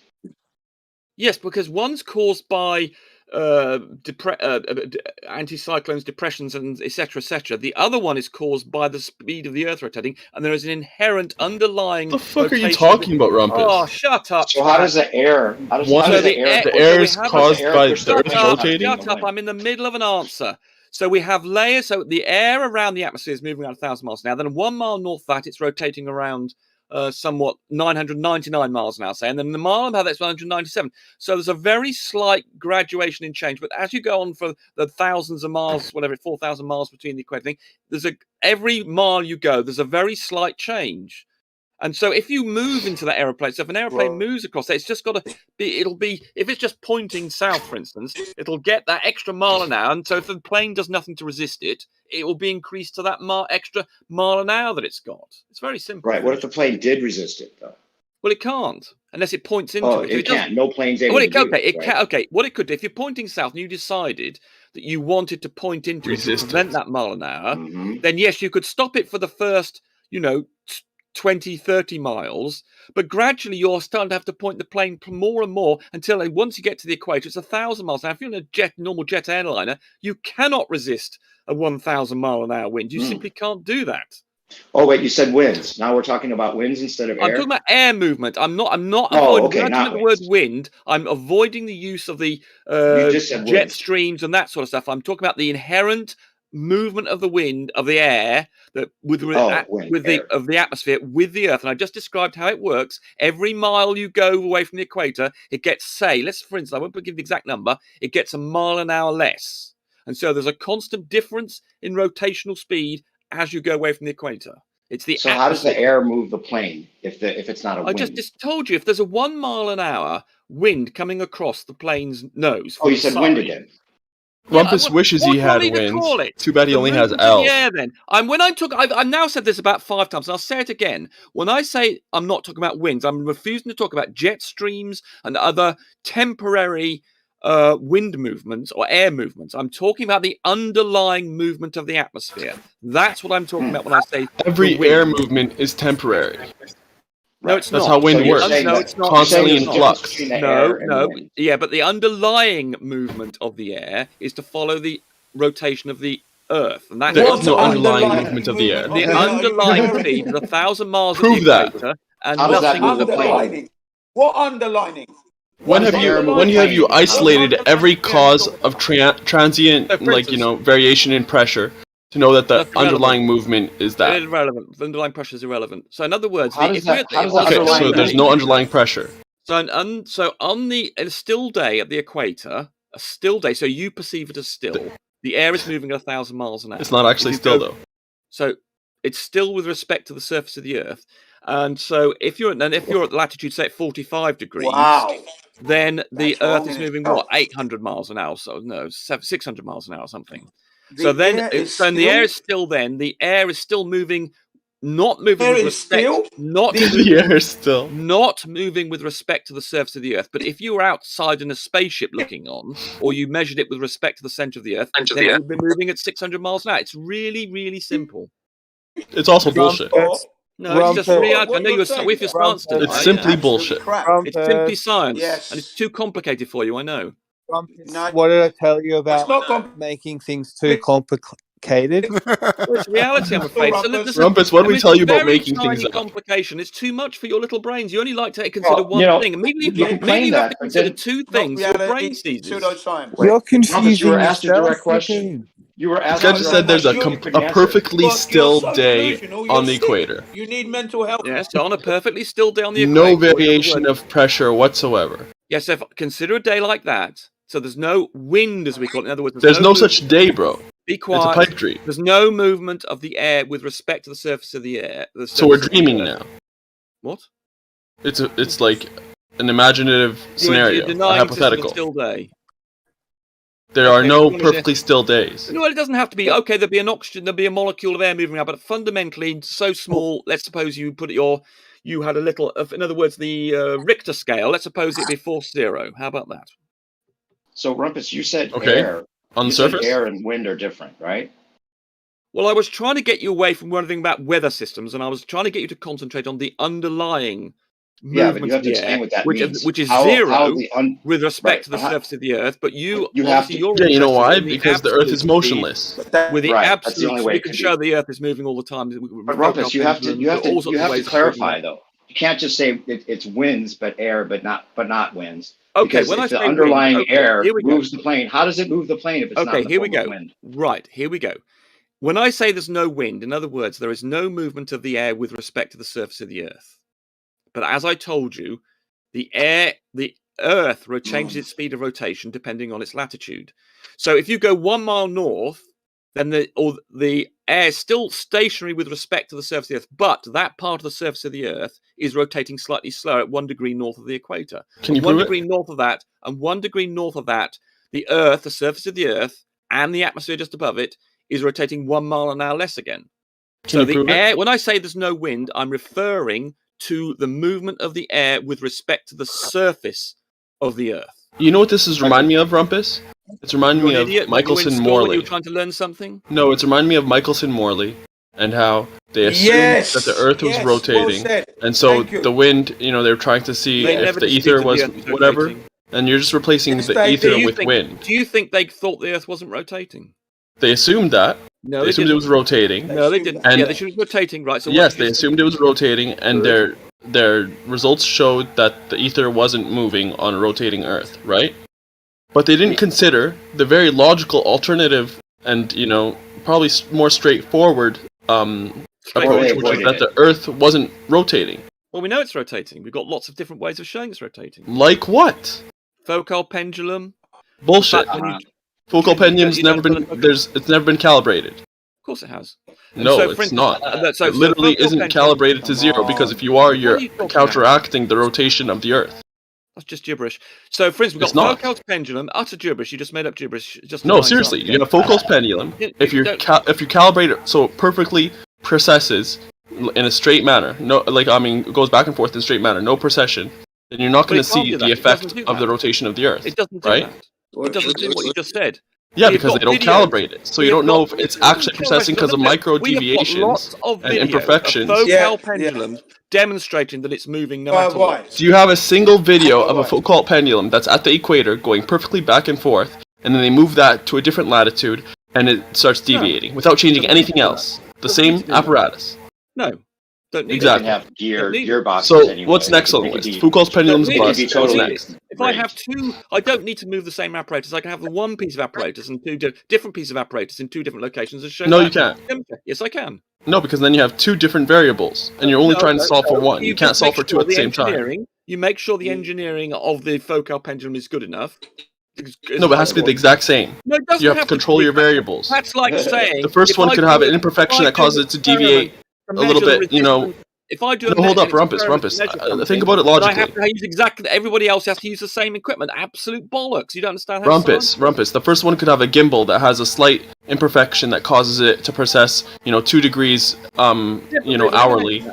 Yes, because one's caused by anticyclones, depressions, and etc., etc. The other one is caused by the speed of the Earth rotating, and there is an inherent underlying. What the fuck are you talking about, Rumpus? Oh, shut up! So how does the air? The air is caused by the Earth rotating. Shut up! I'm in the middle of an answer. So we have layers. So the air around the atmosphere is moving around 1,000 miles an hour. Then 1 mile north of that, it's rotating around somewhat 999 miles an hour, say, and then the mile above that's 197. So there's a very slight graduation in change. But as you go on for the thousands of miles, whatever, 4,000 miles between the equator thing, every mile you go, there's a very slight change. And so if you move into that aeroplane, so if an aeroplane moves across it, it's just got to be, if it's just pointing south, for instance, it'll get that extra mile an hour. And so if the plane does nothing to resist it, it will be increased to that extra mile an hour that it's got. It's very simple. Right. What if the plane did resist it, though? Well, it can't, unless it points into it. It can't. No plane's able to do it. Okay, what it could do, if you're pointing south and you decided that you wanted to point into it to prevent that mile an hour, then yes, you could stop it for the first, 20, 30 miles, but gradually you're starting to have to point the plane more and more until once you get to the equator, it's 1,000 miles. Now, if you're in a normal jet airliner, you cannot resist a 1,000 mile an hour wind. You simply can't do that. Oh wait, you said winds. Now we're talking about winds instead of air. I'm talking about air movement. I'm not avoiding the word wind. I'm avoiding the use of the jet streams and that sort of stuff. I'm talking about the inherent movement of the wind of the air that of the atmosphere with the Earth. And I just described how it works. Every mile you go away from the equator, it gets, for instance, I won't give the exact number, it gets a mile an hour less. And so there's a constant difference in rotational speed as you go away from the equator. It's the So how does the atmosphere. air move the plane if it's not a wind? I just told you, if there's a 1 mile an hour wind coming across the plane's nose. Oh, you said wind again. Rumpus wishes he had winds. Too bad he only has L's. Yeah, then. I've now said this about 5 times, and I'll say it again. When I say I'm not talking about winds, I'm refusing to talk about jet streams and other temporary wind movements or air movements. I'm talking about the underlying movement of the atmosphere. That's what I'm talking about when I say every air movement is temporary. No, it's not. That's how wind works. No, it's not. Constantly in flux. No. Yeah, but the underlying movement of the air is to follow the rotation of the Earth, and there is no underlying movement of the air. The underlying speed is 1,000 miles Prove at the equator, and how does that nothing move the plane? What underlining? When have you isolated every cause of transient, variation in pressure to know that the underlying movement is that? It's irrelevant. The underlying pressure is irrelevant. So in other words, so there's no underlying pressure. So on a still day at the equator, a still day, so you perceive it as still, the air is moving at 1,000 miles an hour. It's not actually still though. So it's still with respect to the surface of the Earth. And so if you're at latitude, say at 45 degrees, then the Earth is moving 800 miles an hour, so no, 600 miles an hour or something. So then, the air is still. Then the air is still moving, not moving with respect. Not moving with respect to the surface of the Earth. But if you were outside in a spaceship looking on, or you measured it with respect to the center of the Earth, then it would be moving at 600 miles an hour. It's really, really simple. It's also bullshit. No, it's just reality. I know you're with your stance tonight. It's simply bullshit. It's simply science, and it's too complicated for you. I know. What did I tell you about making things too complicated? Well, it's reality, I'm afraid. Rumpus, what did we tell you about making things complication? It's too much for your little brains. You only like to consider one thing. And maybe you have to consider two things. Your brain sees You're confusing. You were asked a direct question. You were asked. You just said there's a perfectly still day on the equator. You need mental health. Yes, on a perfectly still day on the equator. No variation of pressure whatsoever. Yes, consider a day like that. So there's no wind, as we call it. In other words, there's no such day, bro. Be quiet. It's a pipe dream. There's no movement of the air with respect to the surface of the air. So we're dreaming now. What? It's like an imaginative scenario, a hypothetical. Still day. There are no perfectly still days. No, it doesn't have to be. Okay, there'll be an oxygen, there'll be a molecule of air moving around, but fundamentally, so small. Let's suppose you put you had a little. In other words, the Richter scale. Let's suppose it be 4.0. How about that? So, Rumpus, you said air. On the surface? Air and wind are different, right? Well, I was trying to get you away from one thing about weather systems, and I was trying to get you to concentrate on the underlying movement of the air, which is zero with respect to the surface of the Earth. But you have to. You know why? Because the Earth is motionless. With the absolute, we can show the Earth is moving all the time. But Rumpus, you have to clarify though. You can't just say it's winds, but air, but not winds. Okay, because if the underlying air moves the plane, how does it move the plane if it's not in the form of wind? Right, here we go. When I say there's no wind, in other words, there is no movement of the air with respect to the surface of the Earth. But as I told you, the Earth changes its speed of rotation depending on its latitude. So if you go 1 mile north, then the air is still stationary with respect to the surface of the Earth, but that part of the surface of the Earth is rotating slightly slower at 1 degree north of the equator. Can you prove 1 degree north of that, and 1 degree north of that, the Earth, the surface of the Earth, and the atmosphere just above it is rotating 1 mile an hour less again. So the air, when I say there's no wind, I'm referring to the movement of the air with respect to the surface of the Earth. You know what this is reminding me of, Rumpus? It's reminding me of Michelson Morley. You were trying to learn something? No, it's reminding me of Michelson Morley and how they assumed that the Earth was rotating, and so the wind. They're trying to see if the ether was whatever, and you're just replacing the ether with wind. Do you think they thought the Earth wasn't rotating? They assumed that. No, they assumed it was rotating. No, they didn't. And they should be rotating, right? So yes, they assumed it was rotating, and their results showed that the ether wasn't moving on a rotating Earth, right? But they didn't consider the very logical alternative and, probably more straightforward approach, which is that the Earth wasn't rotating. Well, we know it's rotating. We've got lots of different ways of showing it's rotating. Like what? Focal pendulum. Bullshit. Focal pendulum's never been. It's never been calibrated. course it has. And No, so, for it's instance, not. so It literally focal isn't pendulum- calibrated to zero, because if you are, you're What are you talking counteracting the rotation of the Earth. That's just gibberish. So, for instance, we've It's got not. Foucault's pendulum. Utter gibberish. You just made up gibberish. Just No, seriously, you have Foucault's pendulum. If you calibrate it so it perfectly precesses in a straight manner, no, like I mean, it goes back and forth in a straight manner, no precession, then you're not But going it to can't see do the that. It effect doesn't do of the that. rotation of the Earth. It doesn't do right? that. It doesn't do what you just said. Yeah, We've because got they don't videos. calibrate it, so We you have don't know if got- it's actually processing because of micro We have got deviations lots of and videos imperfections. of Foucault pendulums demonstrating that it's moving no matter what. Do you have a single video of a Foucault pendulum that's at the equator going perfectly back and forth, and then they move that to a different latitude, and it starts deviating without changing anything else? The same apparatus. No. Don't need Exactly. it. Have gearboxes. So anyway. what's next on the It could list? be- Foucault's pendulum's it could bust. be What's totally next? If I have two, I don't need to move the same apparatus. I can have the one piece of apparatus and two different pieces of apparatus in two different locations and show. No, that. you can't. Yes, I can. No, because then you have two different variables, and you're only trying to solve for one. You can't just solve make for two sure at the same time. engineering- You make sure the engineering of the Foucault pendulum is good enough. No, but it has to be the exact same. No, it doesn't You have to have control be your exact. variables. That's like saying The first if one I could do have an if imperfection I that do causes an it to deviate experiment to a little measure bit, the you know. resistance- If I do No, hold up, Rumpus. Think about it I logically. have to use exactly. Everybody else has to use the same equipment. Absolute bollocks. You don't understand how science- Rumpus. The first one could have a gimbal that has a slight imperfection that causes it to process, 2 degrees, hourly,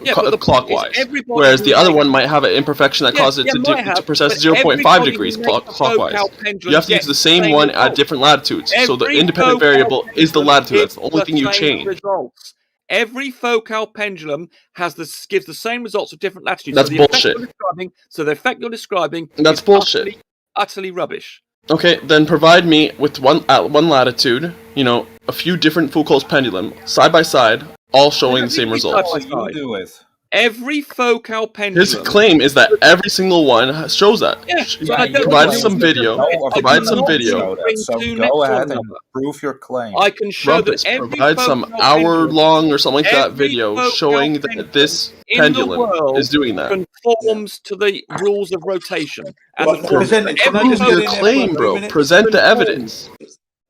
Yeah, but the point is clockwise. everybody Whereas the who other makes- one might have an imperfection that causes it might have, to process but 0.5 everybody degrees who makes a clockwise. Foucault pendulum You have to use gets the same same one at result. different latitudes. So the Every independent Foucault variable is the pendulum latitude. That's the gives only thing you same change. Results. Every Foucault pendulum gives the same results of different latitudes. That's so the effect bullshit. the effect you're describing That's is bullshit. utterly rubbish. Okay, then provide me with at one latitude, a few different Foucault's pendulum, side by side, all showing the same results. Every Foucault pendulum. His claim is that every single one shows that. Yeah, so I don't Provide know. some video. I Provide some cannot video. So go next to ahead one and prove your claim. I can show Rumpus, that every provide some Foucault hour-long or something like that every video Foucault showing that pendulum this in the pendulum world is doing that. conforms to the rules of rotation. And Right, the force present of it. Can I every just Prove get your in there for a claim, few bro. minutes? Present the evidence.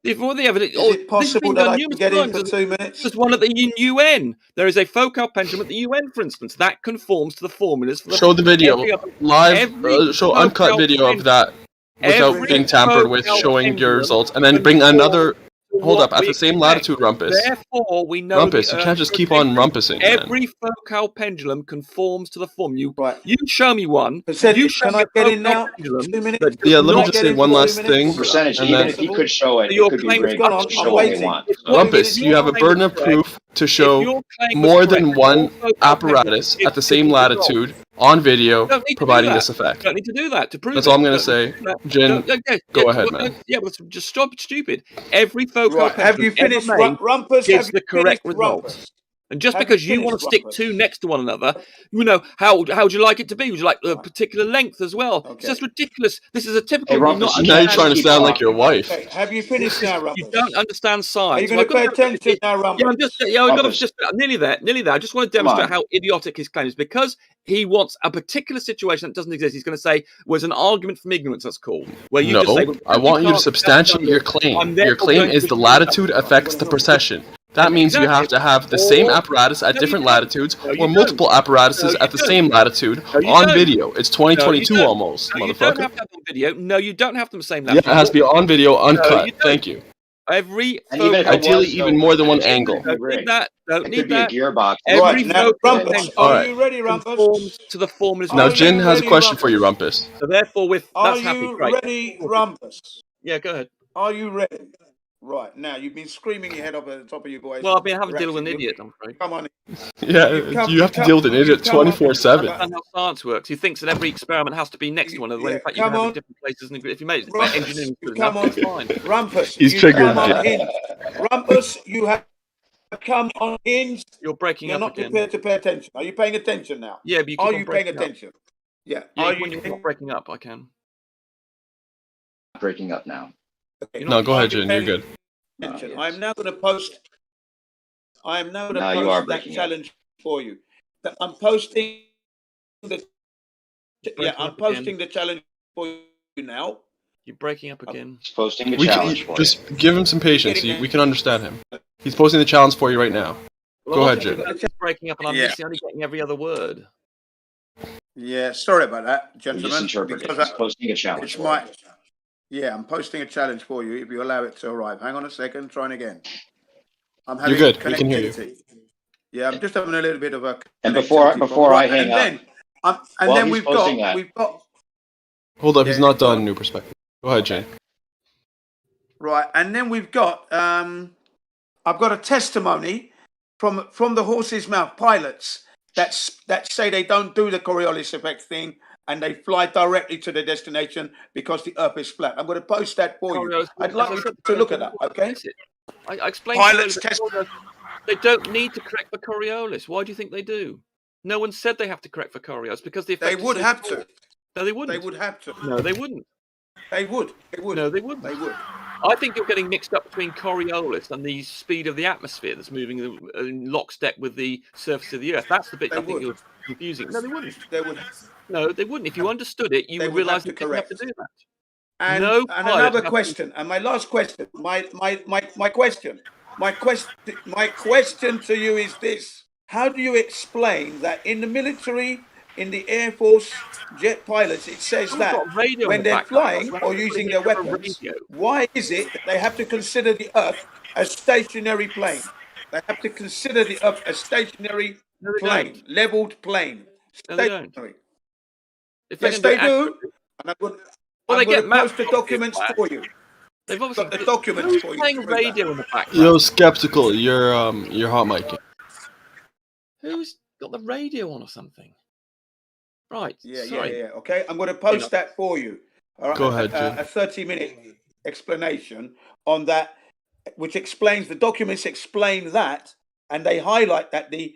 If all the evidence, Is it possible that I can get in for 2 minutes? There's one at the UN. There is a Foucault pendulum at the UN, for instance, that conforms to the formulas for the Show the video, every other- live, every show uncut Foucault video of pendulum- that without every being tampered with, Foucault showing your pendulum results, and then bring another. Hold what up, at we the same expect. latitude, Rumpus. Therefore, we know Rumpus, the you can't Earth just keep on rotates. rumpusing, man. Every Foucault pendulum conforms to the form. You Right. you show me one. Percentage, You show can me I a get in Foucault now? pendulum 2 minutes? that Yeah, does let me not just get say in one for 2 last minutes? thing, Percentage, and even then if he could show it, Your it could be claim is rigged gone on. to I'm show what they waiting. want. If So- what- Rumpus, if you have a your claim burden is of correct- proof to if show your claim was more than correct, one all Foucault apparatus pendulums at the give same different results. latitude on video, You don't need to do providing that. this effect. You don't need to do that to prove That's it. all I'm gonna Don't say. need to do that. Jin, go ahead, well, man. Yeah, but just stop stupid. Every Foucault Right, have pendulum you finished, ever made Rumpus? gives Have you the correct finished, results. Rumpus? And just Have because you you want to finished, stick Rumpus? two next to one another, how would you like it to be? Would you like a particular length as well? It's Okay. just ridiculous. This is a typical. Hey, Rumpus, not Now you're understand trying to people. sound like your wife. Okay, have you finished now, Rumpus? You don't understand Are you science. going to pay attention now, Rumpus? Yeah, I'm just. Yeah, I've got to Rumpus. just nearly there. Nearly there. I just want to Come demonstrate on. how idiotic his claim is because he wants a particular situation that doesn't exist. He's going to say was an argument from ignorance. That's called. Where you No, just say, well, I want you to can't- substantiate your I'm claim. therefore Your claim going is to the assume- latitude affects the precession. That means you have to have the same apparatus at No, you different don't. latitudes, No, you or multiple don't. apparatuses No, at the you same latitude No, you on don't. video. It's 2022 don't. almost, No, you don't motherfucker. have to have them on video. No, you don't have them the same Yeah, latitude. it has to be on video, uncut. you don't. Thank you. Every And even if it Foucault- Ideally, was, even though, more than one it angle. could be Don't need that. Don't It need could be a that. gearbox. Every Right, now, Foucault Rumpus, pendulum are Alright. you ready, Rumpus? conforms to the formulas. Now, Are Jin you has a ready, question for you, Rumpus? Rumpus. So therefore, Are that's happy. you Great. ready, Rumpus? Yeah, go ahead. Are you ready? Right, now, you've been screaming your head up at the top of your voice. Well, I've been having to deal with an Relaxing. idiot, I'm afraid. Come on. Yeah, you have to deal with an idiot come on. 24/7. That's how science works. He thinks that every experiment has to be next to one another. When in fact, you come can have it on. in different places. And if you made it, Rumpus, engineering you good come enough, it's on. fine. Rumpus, He's you triggered, come on Jin. Hinge. Rumpus, you have come on Hinge. You're breaking You're up not again. prepared to pay attention. Are you paying attention now? Yeah, but you keep Are on you paying breaking up. attention? Yeah. Yeah, Are when you you're not breaking up, I can. Breaking up now. Okay. No, go Are ahead, you Jin. You're paying good. attention? Yes. I'm now going to post. I am now going to Now you are post that breaking up. challenge for you. I'm posting the. Yeah, Breaking I'm up again. posting the challenge for you now. You're breaking up again. He's posting a We challenge can for you. just give him some patience. We can understand him. He's posing the challenge for you right now. Well, Go ahead, Jim. It's breaking up, and I'm only getting every other word. Yeah, sorry about that, gentlemen. Misinterpreted. Because He's posting a challenge. Yeah, I'm posting a challenge for you if you allow it to arrive. Hang on a second, trying again. I'm having You're good. We can hear you. Yeah, I'm just having a little bit of a. And before I hang up, then we've got. Hold up, he's not done. New perspective. Go ahead, Jane. Right, and then we've got. I've got a testimony from the horse's mouth pilots that say they don't do the Coriolis effect thing and they fly directly to the destination because the Earth is flat. I'm going to post that for you. I'd like you to look at that. Okay. I explained. Pilots they don't need to correct for Coriolis. Why do you think they do? No one said they have to correct for Coriolis because the effect. They would have to. No, they wouldn't. They would have to. No, they wouldn't. They would. They would. No, they wouldn't. They would. I think you're getting mixed up between Coriolis and the speed of the atmosphere that's moving in lockstep with the surface of the Earth. That's the bit I think you're confusing. No, they wouldn't. They would. No, they wouldn't. If you understood it, you would realise they didn't have to do that. And, no and another question, and my last question, my question to you is this: how do you explain that in the military, in the Air Force, jet pilots, it says that when they're flying or using their weapons, why is it that they have to consider the Earth a stationary plane? They have to consider the Earth a stationary plane, leveled plane. Stationary. Yes, they do. And I'm going to post the documents for you. They've obviously got the documents for you. Playing radio in the background. Yo, skeptical. You're hot micing. Who's got the radio on or something? Right. Yeah. Okay, I'm going to post that for you. All right. Go ahead, Jim. A 30-minute explanation on that, which explains the documents explain that, and they highlight that the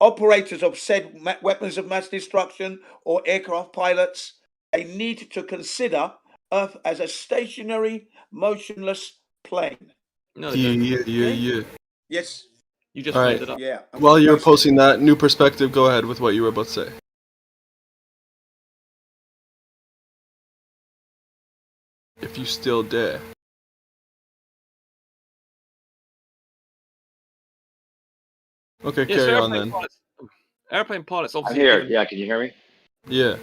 operators of said weapons of mass destruction or aircraft pilots, they need to consider Earth as a stationary, motionless plane. No, yeah. Yes. You just made it up. Yeah. While you're posting that new perspective, go ahead with what you were about to say. If you still dare. Okay, carry on then. Airplane pilots, obviously. I'm here. Yeah, can you hear me? Yeah.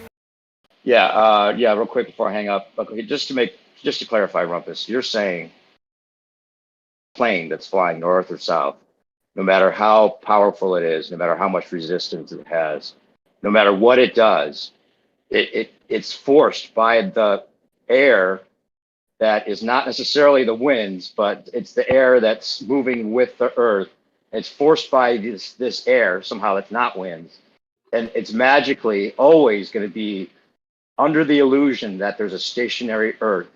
Yeah. Real quick before I hang up, okay, just to clarify, Rumpus, you're saying plane that's flying north or south, no matter how powerful it is, no matter how much resistance it has, no matter what it does, it's forced by the air that is not necessarily the winds, but it's the air that's moving with the Earth. It's forced by this air somehow that's not winds, and it's magically always going to be under the illusion that there's a stationary Earth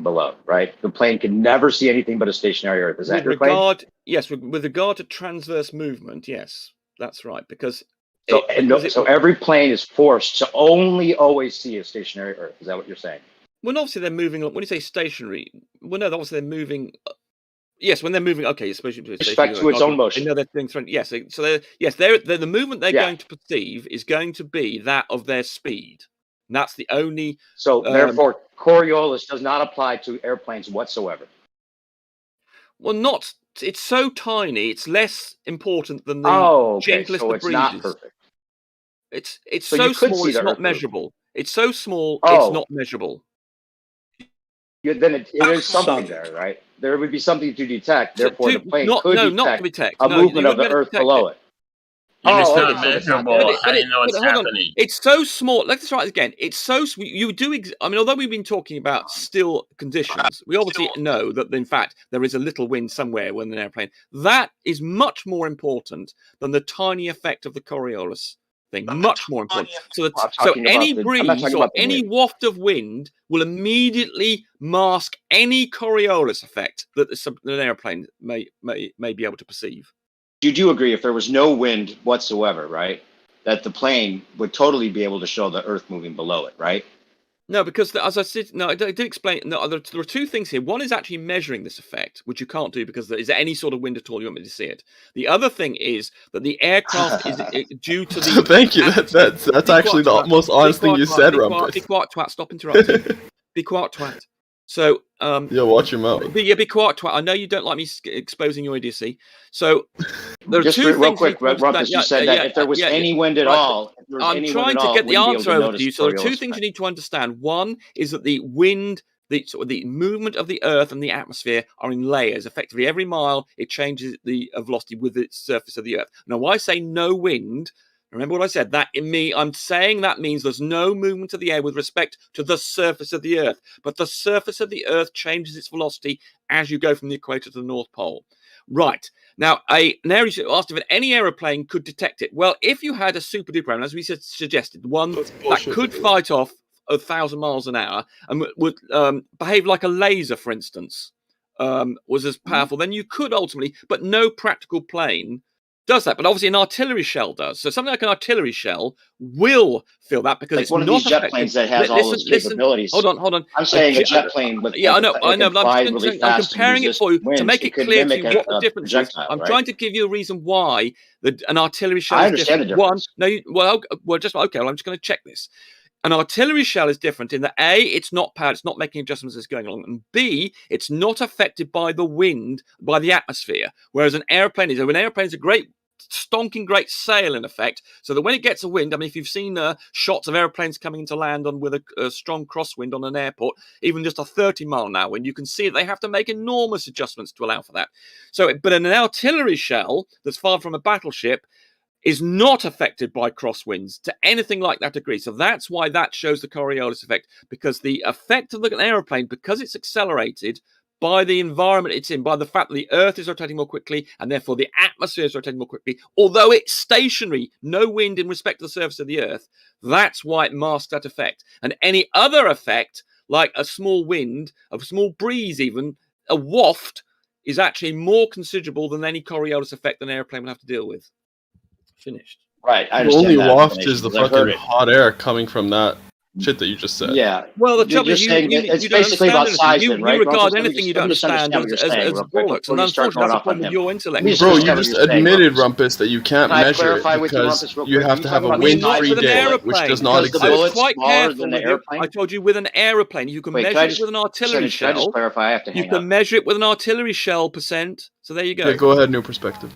below, right? The plane can never see anything but a stationary Earth. Is that your claim? Yes, with regard to transverse movement, yes, that's right. Because so every plane is forced to only always see a stationary Earth. Is that what you're saying? Well, obviously they're moving. When you say stationary, well, no, obviously they're moving. Yes, when they're moving, okay, especially with respect to its own motion. They know they're doing something. Yes, the movement they're going to perceive is going to be that of their speed. And that's the only. So therefore, Coriolis does not apply to airplanes whatsoever. Well, not. It's so tiny. It's less important than the gentlest of breezes. Not perfect. It's so small. It's not measurable. It's so small. It's not measurable. Then it is something there, right? There would be something to detect. Therefore, the plane could detect a movement of the Earth below it. It's not measurable. I didn't know what's happening. It's so small. Let's try it again. It's so you do. I mean, although we've been talking about still conditions, we obviously know that in fact there is a little wind somewhere when an airplane. That is much more important than the tiny effect of the Coriolis thing. Much more important. So any breeze or any waft of wind will immediately mask any Coriolis effect that an airplane may be able to perceive. You do agree if there was no wind whatsoever, right, that the plane would totally be able to show the Earth moving below it, right? No, because as I said, I did explain. No, there are two things here. One is actually measuring this effect, which you can't do because there is any sort of wind at all. You want me to see it. The other thing is that the aircraft is due to the. Thank you. That's actually the most honest thing you said, Rumpus. Be quiet, twat. Stop interrupting. Be quiet, twat. So, yeah, watch your mouth. Be quiet, twat. I know you don't like me exposing your idiocy. So, there are Just two real things. quick, Rumpus, you said that if there was any wind at all, I'm trying to get the answer over to you. So, there are two things you need to understand. One is that the wind, the movement of the Earth and the atmosphere are in layers. Effectively, every mile it changes the velocity with its surface of the Earth. Now, why I say no wind? Remember what I said? I'm saying that means there's no movement of the air with respect to the surface of the Earth. But the surface of the Earth changes its velocity as you go from the equator to the North Pole. Right. Now, an airman asked if any aeroplane could detect it. Well, if you had a super duper, as we suggested, one that could fight off 1,000 miles an hour and would behave like a laser, for instance, was as powerful, then you could ultimately, but no practical plane does that. But obviously an artillery shell does. So something like an artillery shell will feel that because like it's one of these jet planes that has all those capabilities. Hold on. I'm saying a jet plane with I know. But I'm comparing it for you to make it clear to you what the difference is. I'm trying to give you a reason why an artillery shell is different. The difference. I'm just going to check this. An artillery shell is different in that A, it's not powered, it's not making adjustments as going along, and B, it's not affected by the wind, by the atmosphere, whereas an airplane is. An airplane is a great, stonking great sail in effect, so that when it gets a wind, I mean, if you've seen shots of airplanes coming into land with a strong crosswind on an airport, even just a 30-mile-an-hour wind, you can see they have to make enormous adjustments to allow for that. So, but an artillery shell that's far from a battleship is not affected by crosswinds to anything like that degree. So that's why that shows the Coriolis effect, because the effect of an aeroplane, because it's accelerated by the environment it's in, by the fact that the Earth is rotating more quickly, and therefore the atmosphere is rotating more quickly, although it's stationary, no wind in respect to the surface of the Earth, that's why it masks that effect. And any other effect, like a small wind, a small breeze even, a waft, is actually more considerable than any Coriolis effect an airplane will have to deal with. Finished. Right. I understand. The only that waft is the fucking hot air coming from that shit that you just said. Yeah. Well, the trouble is, it's basically about size, you right? regard anything you don't understand as bollocks, and unfortunately, that's a problem with your intellect. Bro, you just admitted, Rumpus, that you can't measure it because you have to have a wind-free day, which does not exist. I was quite careful with you. I told you with an aeroplane, you can measure it with an artillery shell. Can I just clarify? I have to hang up. You can measure it with an artillery shell percent. So there you go. Okay, go ahead, new perspective.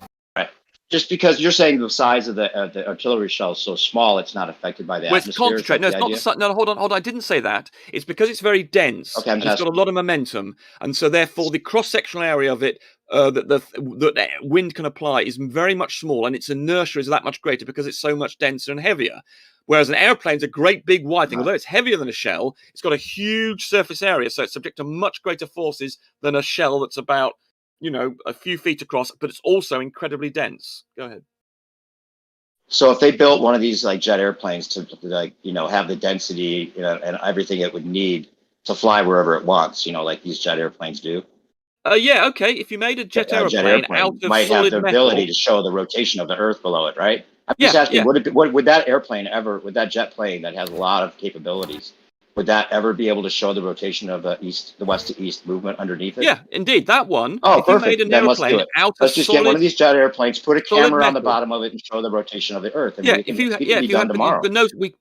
Just because you're saying the size of the artillery shell is so small, it's not affected by the atmosphere. It's concentrated. No, it's not. No, hold on. I didn't say that. It's because it's very dense. Okay, it's got a lot of momentum, and so therefore the cross-sectional area of it that the wind can apply is very much small, and its inertia is that much greater because it's so much denser and heavier. Whereas an airplane's a great big wide thing. Although it's heavier than a shell, it's got a huge surface area, so it's subject to much greater forces than a shell that's about, a few feet across, but it's also incredibly dense. Go ahead. So if they built one of these like jet airplanes to have the density and everything it would need to fly wherever it wants, like these jet airplanes do. Yeah, okay. If you made a jet airplane out of might solid have the metal, ability to show the rotation of the Earth below it, right? I'm just asking, would that airplane ever, would that jet plane that has a lot of capabilities, would that ever be able to show the rotation of the west to east movement underneath it? Yeah, indeed, that one. Oh, if perfect. You made an airplane out let's just get one of these jet airplanes, put a camera on the bottom of it, and show the rotation of the Earth. And if you had tomorrow.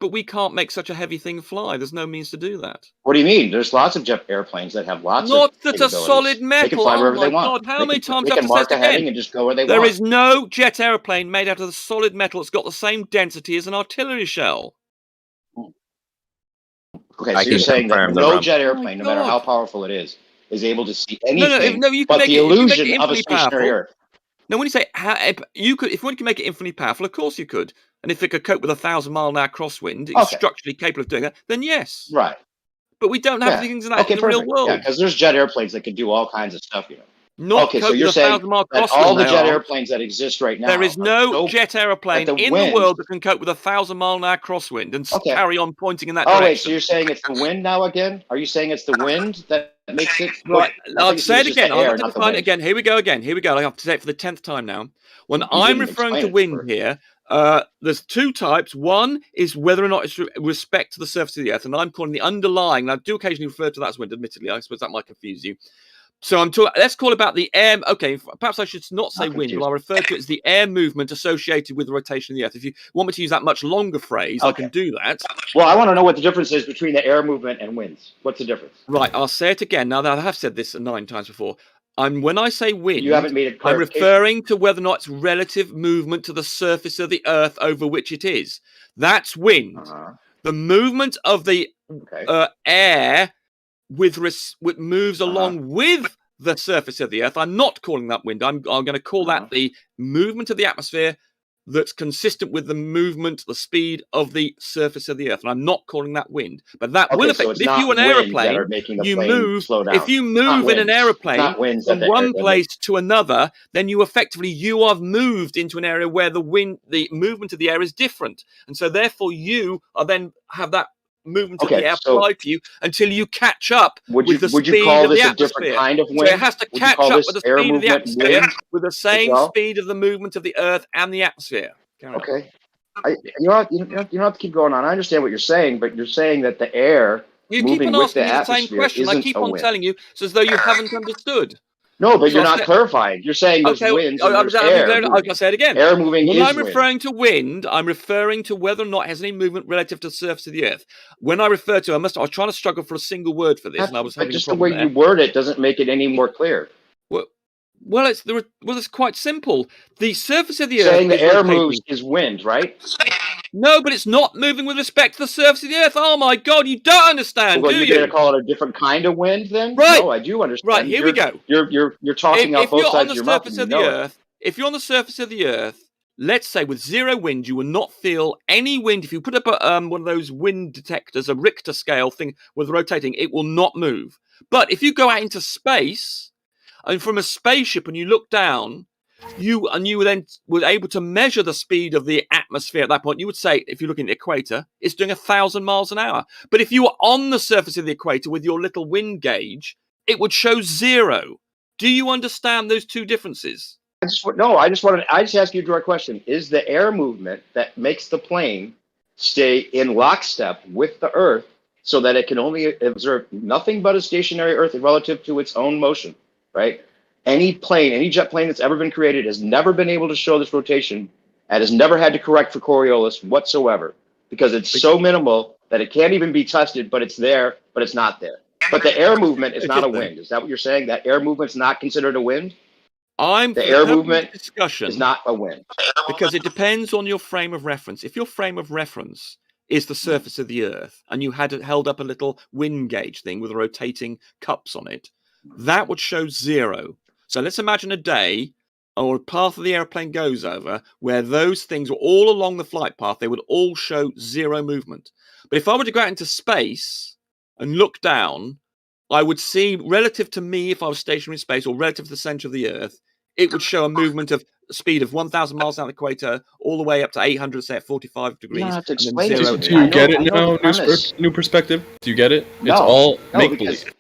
But we can't make such a heavy thing fly. There's no means to do that. What do you mean? There's lots of jet airplanes that have lots of capabilities. Not that's a solid metal. They can fly wherever they want. God, how many times they can mark a heading and just go where they want. There is no jet airplane made out of the solid metal that's got the same density as an artillery shell. Okay, so you're saying that no jet airplane, no matter how powerful it is able to see anything but the illusion of a stationary Earth. No, when you say if one can make it infinitely powerful, of course you could. And if it could cope with 1,000-mile-an-hour crosswind, it's structurally capable of doing that, then yes. Right. But we don't have things like that in the real world. Yeah, because there's jet airplanes that can do all kinds of stuff, Not so you're saying that all the jet airplanes that exist right now. There is no jet airplane in the world that can cope with 1,000-mile-an-hour crosswind and carry on pointing in that direction. Oh, wait, so you're saying it's the wind now again? Are you saying it's the wind that makes it? Right, I'll say it again. I'll define it again. Here we go again. I have to say it for the 10th time now. When I'm referring to wind here, there's two types. One is whether or not it's with respect to the surface of the Earth, and I'm calling the underlying, and I do occasionally refer to that as wind, admittedly. I suppose that might confuse you. So I'm talking. Let's call about the air. Okay, perhaps I should not say wind, confused. but I'll refer to it as the air movement associated with the rotation of the Earth. If you want me to use that much longer phrase, I can do that. Well, I want to know what the difference is between the air movement and winds. What's the difference? Right, I'll say it again. Now that I have said this 9 times before. When I say wind, You haven't made it. I'm referring to whether or not it's relative movement to the surface of the Earth over which it is. That's wind. The movement of the air moves along with the surface of the Earth. I'm not calling that wind. I'm going to call that the movement of the atmosphere that's consistent with the movement, the speed of the surface of the Earth. And I'm not calling that wind. But that will affect. If you're an aeroplane, you move. If you move in an aeroplane from one place to another, then you have moved into an area where the movement of the air is different. And so therefore you are then have that movement of the air applied to you until you catch up with the speed of the atmosphere. Kind of wind? So it has to catch up with the speed of the atmosphere with the same speed of the movement of the Earth and the atmosphere. Okay. You don't have to keep going on. I understand what you're saying, but you're saying that the air moving with the atmosphere isn't a wind. You keep on asking me the same question. I keep on telling you, it's as though you haven't understood. No, but you're not clarifying. You're saying there's winds and there's air. I'll say it again. Air moving when is I'm referring to wind, I'm referring to whether or not it has any movement relative to the surface of the Earth. When I refer to, I was trying to struggle for a single word for this, and I was having just the way you word it doesn't make it any more clear. Well, it's quite simple. The surface of the Earth. Saying the air moves is wind, right? No, but it's not moving with respect to the surface of the Earth. Oh my God, you don't understand, do you? You're going to call it a different kind of wind, then? Right. No, I do understand. Right, here we go. You're talking out both sides of your mouth. If you're on the surface of the Earth, let's say with zero wind, you will not feel any wind. If you put up one of those wind detectors, a Richter scale thing with rotating, it will not move. But if you go out into space, and from a spaceship, and you look down, you then were able to measure the speed of the atmosphere at that point. You would say, if you're looking at the equator, it's doing 1,000 miles an hour. But if you were on the surface of the equator with your little wind gauge, it would show 0. Do you understand those two differences? I just ask you a direct question. Is the air movement that makes the plane stay in lockstep with the Earth so that it can only observe nothing but a stationary Earth relative to its own motion, right? Any jet plane that's ever been created has never been able to show this rotation and has never had to correct for Coriolis whatsoever because it's so minimal that it can't even be tested, but it's there, but it's not there. But the air movement is not a wind. Is that what you're saying? That air movement's not considered a wind? The air movement discussion is not a wind. Because it depends on your frame of reference. If your frame of reference is the surface of the Earth and you had held up a little wind gauge thing with rotating cups on it, that would show 0. So let's imagine a day or a path of the airplane goes over where those things were all along the flight path. They would all show 0 movement. But if I were to go out into space and look down, I would see, relative to me, if I was stationary in space or relative to the center of the Earth, it would show a movement of speed of 1,000 miles down the equator all the way up to 800, say, at 45 degrees. You don't have to explain Do you get it now? New perspective? Do you get it? No, it's all make-believe.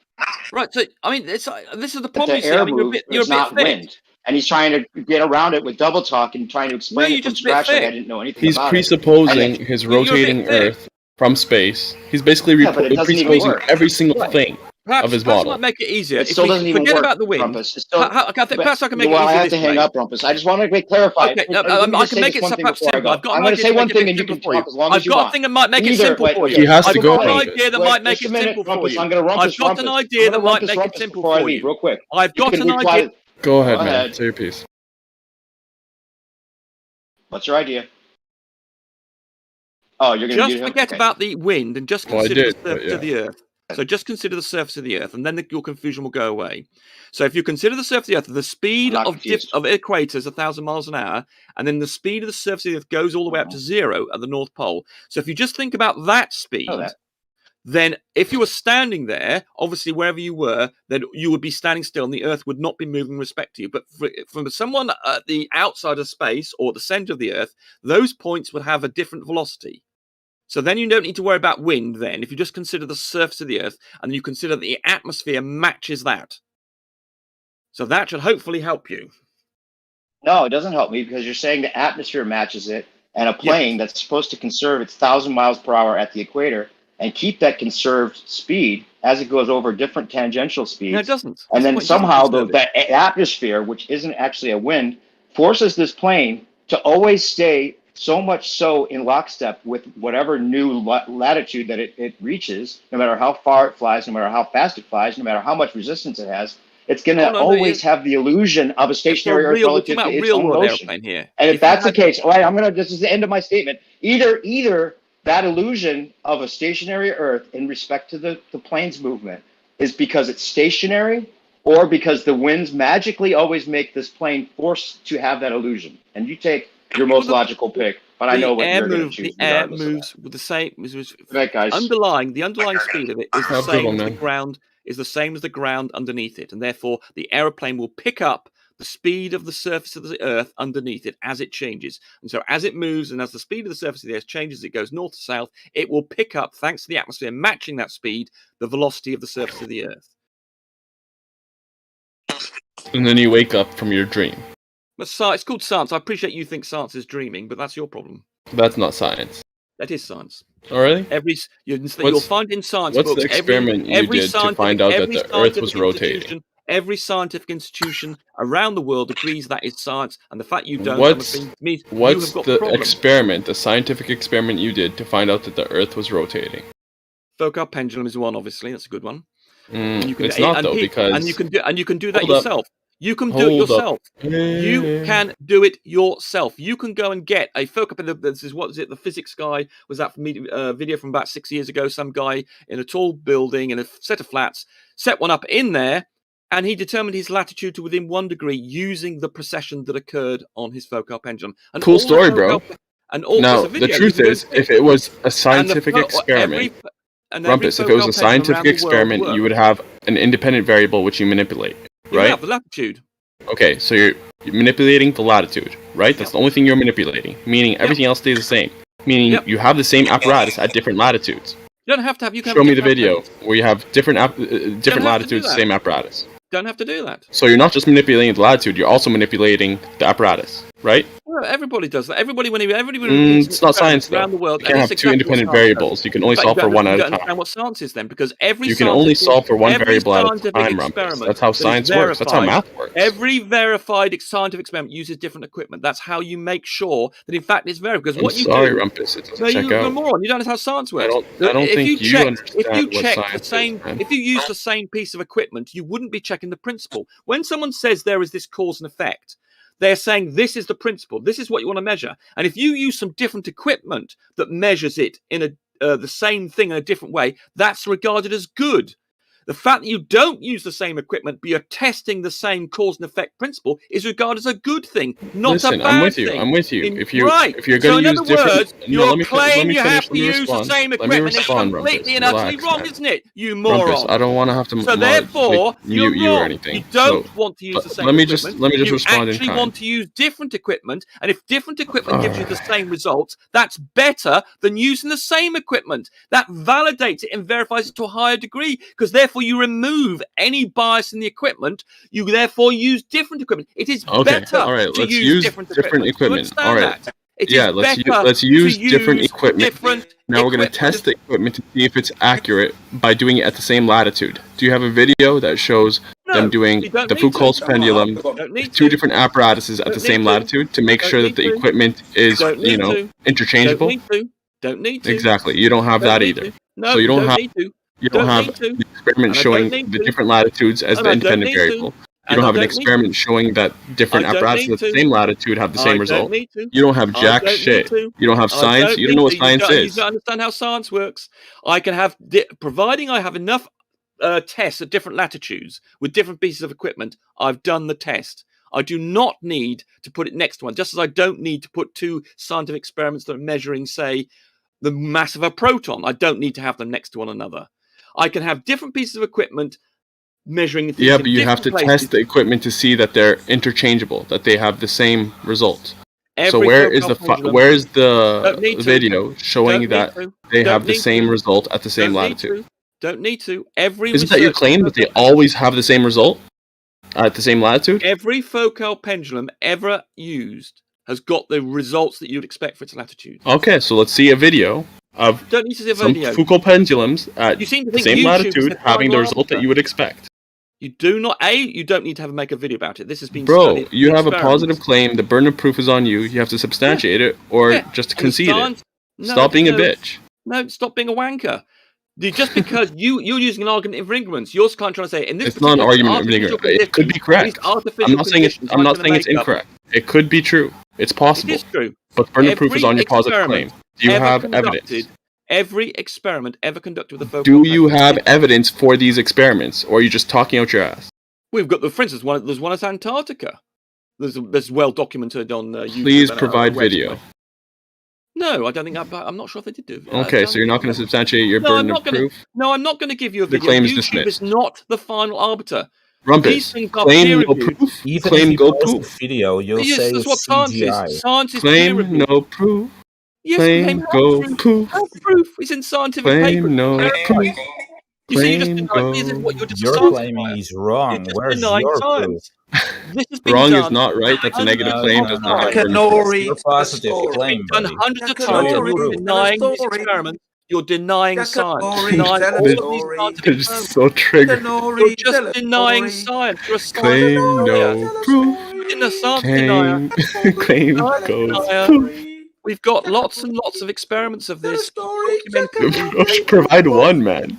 Right, so I mean, this is the problem. The air move is not wind, and he's trying to get around it with double talk and trying to explain it from scratch. Like I didn't know anything about it. He's presupposing his rotating Earth from space. He's basically presupposing every single thing of his model. Might make it easier. It still doesn't even work. About the wind. Perhaps I can make it easier. Well, I have to hang up, Rumpus. I just want to clarify. Okay, I can make it perhaps simple. I'm going to say one thing, and you can talk as long as you want. I've got a thing that might make it simple for you. He has to go. I've got an idea that might make it simple for you. I've got an idea that might make it simple for you. Real quick. I've got an idea. Go ahead, man. Say your piece. What's your idea? Oh, you're going to just forget about the wind and just consider the surface of the Earth. So just consider the surface of the Earth, and then your confusion will go away. So if you consider the surface of the Earth, the speed of equator is 1,000 miles an hour, and then the speed of the surface of the Earth goes all the way up to 0 at the North Pole. So if you just think about that speed, then if you were standing there, obviously wherever you were, then you would be standing still, and the Earth would not be moving with respect to you. But from someone at the outside of space or the center of the Earth, those points would have a different velocity. So then you don't need to worry about wind then, if you just consider the surface of the Earth and you consider that the atmosphere matches that. So that should hopefully help you. No, it doesn't help me because you're saying the atmosphere matches it, and a plane that's supposed to conserve its 1,000 miles per hour at the equator and keep that conserved speed as it goes over different tangential speeds. No, it doesn't. And then That's the point, it somehow doesn't the atmosphere, which isn't actually a wind, forces this plane to always stay so much so in lockstep with whatever new latitude that it reaches, no matter how far it flies, no matter how fast it flies, no matter how much resistance it has. It's going to always have the illusion of a stationary Earth relative to its own motion. Here. And if that's the case, this is the end of my statement. Either that illusion of a stationary Earth in respect to the plane's movement is because it's stationary, or because the winds magically always make this plane forced to have that illusion. And you take your most logical pick, but I know what you're going to choose. The air moves with the same. Right, guys. The underlying speed of it is the same as the ground. Is the same as the ground underneath it, and therefore the aeroplane will pick up the speed of the surface of the Earth underneath it as it changes. And so as it moves and as the speed of the surface of the Earth changes, it goes north to south, it will pick up, thanks to the atmosphere matching that speed, the velocity of the surface of the Earth. And then you wake up from your dream. But it's called science. I appreciate you think science is dreaming, but that's your problem. That's not science. That is science. Oh, really? You'll find in science books. What's the experiment you did to find out that the Earth was rotating? Every scientific institution around the world agrees that is science, and the fact you don't What's the experiment, the scientific experiment you did to find out that the Earth was rotating? Focal pendulum is one, obviously. That's a good one. It's not though, because you can do that yourself. You can do it yourself. You can do it yourself. You can go and get a focal. This is the physics guy was that video from about 6 years ago. Some guy in a tall building in a set of flats set one up in there, and he determined his latitude to within 1 degree using the precession that occurred on his focal pendulum. And cool story, bro. Now the truth is, if it was a scientific experiment, Rumpus, if it was a scientific experiment, you would have an independent variable which you manipulate. Right? Yeah, the latitude. Okay, so you're manipulating the latitude, right? That's the only thing you're manipulating. Meaning everything else stays the same. Meaning you have the same apparatus at different latitudes. You don't have to have. Show me the video where you have different latitudes, same apparatus. Don't have to do that. So you're not just manipulating the latitude; you're also manipulating the apparatus, right? Well, everybody does that. Everybody it's not science though. Around the world, you can't have two independent variables. You can only solve for one at a time. Understand what science is then, because you can only solve for one variable at a time. Rumpus. That's how science works. That's how math works. Every verified scientific experiment uses different equipment. That's how you make sure that in fact it's verified. Because what you do, Rumpus. It doesn't check out. You're a moron. You don't know how science works. I don't think you understand what science is. If you use the same piece of equipment, you wouldn't be checking the principle. When someone says there is this cause and effect, they're saying this is the principle. This is what you want to measure. And if you use some different equipment that measures it in the same thing in a different way, that's regarded as good. The fact that you don't use the same equipment, but you're testing the same cause and effect principle, is regarded as a good thing, not a bad thing. I'm with you. If you're going to use different, your claim you have to use the same equipment is completely and utterly wrong, isn't it? You moron. Rumpus, I don't want to have to. So therefore, you or anything. You don't want to use the same equipment. Let me just respond in kind. You actually want to use different equipment, and if different equipment gives you the same results, that's better than using the same equipment. That validates it and verifies it to a higher degree, because therefore you remove any bias in the equipment. You therefore use different equipment. It is better to use different equipment. All right. Let's use different equipment. Now we're going to test the equipment to see if it's accurate by doing it at the same latitude. Do you have a video that shows them doing the Foucault's pendulum, two different apparatuses at the same latitude to make sure that the equipment is, interchangeable? Don't need to. Exactly. You don't have that either. No, so you don't have. Need to. You don't have the experiment showing the different latitudes as the independent variable. You don't have an experiment showing that different apparatuses at the same latitude have the same result. You don't have jack shit. You don't have science. You don't know what science is. You don't understand how science works. I can have, providing I have enough tests at different latitudes with different pieces of equipment, I've done the test. I do not need to put it next to one, just as I don't need to put two scientific experiments that are measuring, say, the mass of a proton. I don't need to have them next to one another. I can have different pieces of equipment measuring things. Yeah, but you have to test the equipment to see that they're interchangeable, that they have the same results. So where is the video showing that they have the same result at the same latitude? Don't need to. Isn't that your claim that they always have the same result at the same latitude? Every focal pendulum ever used has got the results that you'd expect for its latitude. Okay, so let's see a video of You don't need to see a some video. Foucault pendulums at You seem to the think same YouTube is latitude the having the final result that arbiter. you would expect. You do not. You don't need to make a video about it. This has been Bro, studied. you have a experiments. positive claim. The burden of proof is on you. You have to substantiate it or just concede it. Stop being a bitch. No, stop being a wanker. Just because you're using an argument of ignorance, you're kind of trying to say in this. It's not an argument of ignorance. It could be correct. I'm not saying it's incorrect. It could be true. It's possible. It is true. But burden of proof is on your positive claim. Do you have evidence? Every experiment ever conducted with the focal Do you have evidence for these experiments, or are you just talking out your ass? We've got for instance, there's one at Antarctica. There's well documented on YouTube. Please provide video. No, I don't think. I'm not sure if they did do it. Okay, so you're not going to substantiate your burden of proof? No, I'm not going to give you a video. The claim is YouTube dismissed. is not the final arbiter. Rumpus, claim no proof. Even Claim if you go post proof. a video, you'll say that's what it's science CGI. is. Science is peer Claim review. no proof. Yes, Claim go proof. Proof. It's in scientific papers. Claim no proof. You see, you just Claim denied. This is what you're just You're science claiming denier. he's wrong. You're just Where's denying your science. This has been Wrong done is not right. That's a negative No, claim. no, Does no. not have burden of proof. Your positive claim, done buddy. hundreds of Show times. your You're proof. denying these experiments. You're denying science. Denying all of these scientific It's experiments. so triggered. You're just denying science. You're a science Claim denier. no proof. In a science denier. Claim Science goes denier. proof. We've got lots and lots of experiments of this. documented. Provide one, man.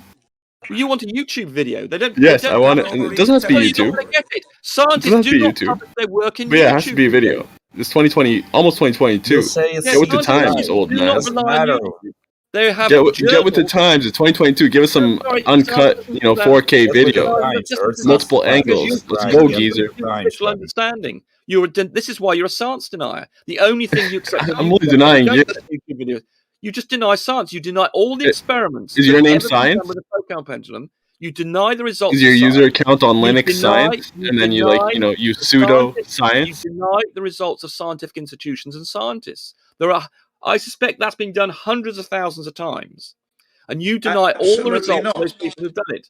You want a YouTube video? They don't. Yes, they I don't want it. It doesn't have to be Well, you're YouTube. not gonna get it. It doesn't Scientists have to do be not YouTube. publish their work in But yeah, it has to YouTube be a video. It's 2020, almost 2022. You'll say it's Get with the scientists times, old do man. not Doesn't rely on matter. YouTube. They have Get with the journals. times. It's 2022. Give us some Sorry, uncut, sorry, 4K Get with the video. times, or it's Multiple not angles. because Let's you're go, trying to get geezer. with the times, Superficial buddy. understanding. This is why you're a science denier. The only thing you accept. I'm only denying don't you. accept YouTube videos. You just deny science. You deny all the experiments. Is your that name ever been done Science? With a focal pendulum. You deny the results. Is your of user science. account on You Linux deny- Science? you And then you deny you the pseudo scientists- science? You deny the results of scientific institutions and scientists. I suspect that's been done hundreds of thousands of times, and you deny all the Absolutely results not. of those people who've done it.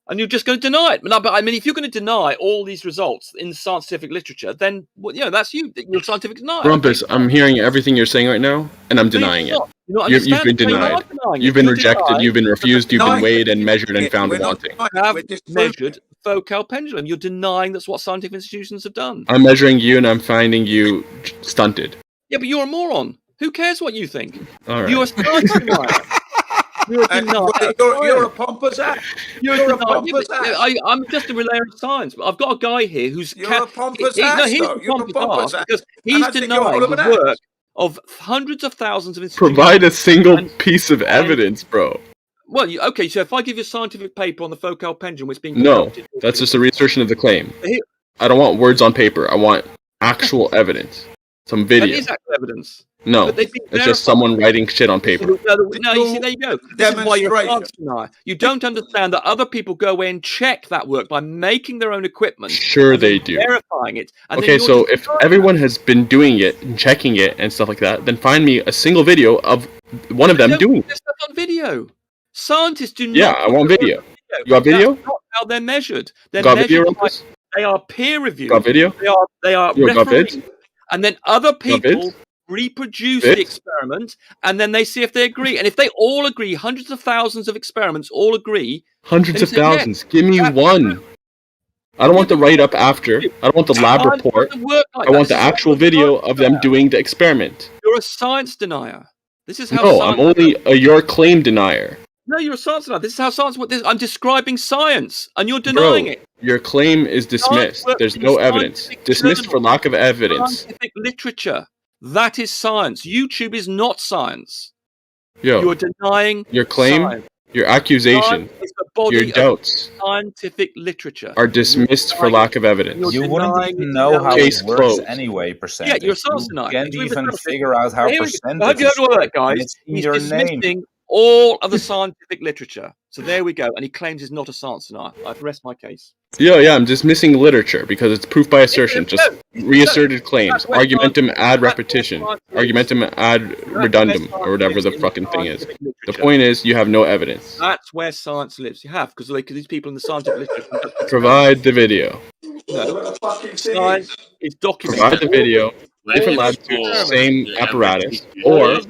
And you're just going to deny it. No, but I mean, if you're going to deny all these results in scientific literature, then that's you. You're a scientific denier. Rumpus, I'm hearing everything you're saying right now, and I'm No, denying you're it. not. You're not You've been understanding. No, denied. you're not denying You've it. been You rejected. deny- You've been refused. You've been Denying weighed and measured and found We're not wanting. denying, have we're just measured focal pendulum. You're denying that's what scientific institutions have done. I'm measuring you, and I'm finding you stunted. Yeah, but you're a moron. Who cares what you think? All right. You're a science denier. You're a denier. You're a pompous ass. You're You're a a denier. pompous Yeah, ass. but I'm just a relayer of science. But I've got a guy here who's You're a pompous no, ass, he's though. a You're a pompous pompous ass ass. because And he's I think you're denying all of the an ass. work of hundreds of thousands of institutions. Provide a single And- piece of evidence, bro. Well, okay, so if I give you a scientific paper on the focal pendulum, it's being No, conducted- that's just a reassertion of the claim. Here- I don't want words on paper. I want actual evidence. Some That video. is actual evidence. No, But they've been it's just verified. someone writing shit on paper. No, you see, there you go. This is why you're a Demonstration. science denier. You don't understand that other people go away and check that work by making their own equipment. Sure and they then do. verifying it. And then Okay, you're so just if denying everyone has been doing it and checking it and stuff like that, then find me a single video of one of it. them Don't doing put it. stuff on video. Scientists do not. Yeah, I put want their video. work on You got video? That's not how they're measured. They're Got video, measured by, Rumpus? they are peer reviewed. Got video? They are You got vids? refereed. And then other people vids? reproduce Vids? the experiment, and then they see if they agree. And if they all agree, hundreds of thousands of experiments all agree. Hundreds Then of you say, yeah, thousands. Give me that's one. I don't want the write up after. I don't want the lab Science report. doesn't work like I that. want This the is actual what video science of them denier. doing the experiment. You're a science denier. This is how No, science I'm only a your claim denier. No, you're a science denier. This is how science works. I'm describing science, and you're denying Bro, it. your claim is dismissed. works There's in no evidence. scientific Dismissed for journals. lack of evidence. Scientific literature. That is science. YouTube is not science. Yo, You're denying your claim, science. your accusation, Science is the body your of doubts scientific literature. are dismissed for lack of evidence. You wouldn't denying even it know now. how Case it works closed. anyway, percentage. you're a science You denier. can't It's really even percentage. figure out how Here we go. I percentage hope you heard all that, guys. It's in He's your name. dismissing all of the scientific literature. So there we go. And he claims he's not a science denier. I rest my case. Yeah, I'm dismissing literature because it's proof by assertion. Just No, reasserted claims. That's where Argumentum science- ad that's where repetition. science is. Argumentum ad That's where redundum, science or whatever lives the in fucking thing is. scientific The literature. point is, you have no evidence. That's where science lives. You have, because these people in the scientific literature. Provide the video. No. Science is documented. Provide the video. different latitude, same apparatus, or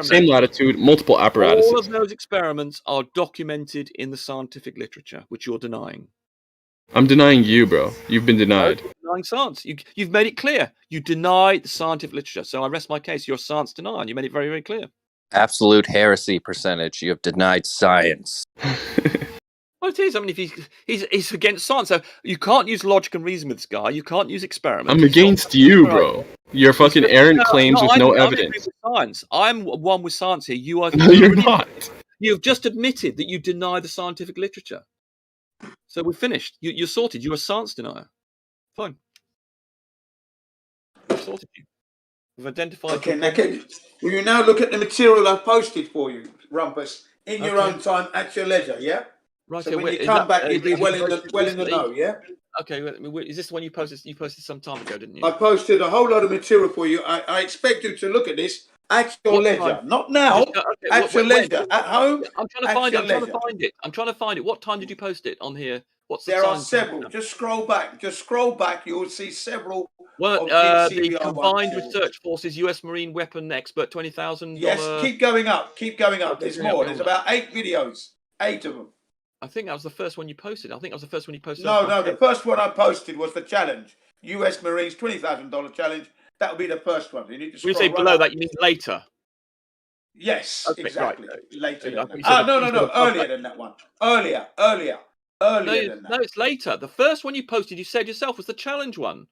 same latitude, multiple apparatuses. All of those experiments are documented in the scientific literature, which you're denying. I'm denying you, bro. You've been denied. You're denying science. You've made it clear. You deny the scientific literature. So I rest my case. You're a science denier. You made it very, very clear. Absolute heresy percentage. You have denied science. Well, it is. I mean, if he's against science, so you can't use logic and reason with this guy. You can't use experiments. I'm against you, bro. Your fucking errant claims with no evidence. I'm science. I'm one with science here. You are. No, you're not. You've just admitted that you deny the scientific literature. So we're finished. You're sorted. You're a science denier. Fine. We've sorted you. We've identified. Okay, now will you now look at the material I've posted for you, Rumpus, in your own time at your leisure, yeah? Right. So when you come back, you'll be well in the know, yeah? Okay. Is this the one you posted? You posted some time ago, didn't you? I posted a whole lot of material for you. I expect you to look at this at your leisure, not now. At your leisure, at home. I'm trying to find it. I'm trying to find it. What time did you post it on here? What's the There time? are several. Just scroll back. You will see several. Well, the Combined Research Forces U.S. Marine Weapon Expert, $20,000. Yes, keep going up. There's more. There's about 8 videos. 8 of them. I think that was the first one you posted. No, the first one I posted was the challenge. U.S. Marines $20,000 challenge. That would be the first one. You need to scroll. When you say below that, you mean later? Yes, okay, exactly. Right. Later. No. Earlier than that one. Earlier than that. No, it's later. The first one you posted, you said yourself, was the challenge one.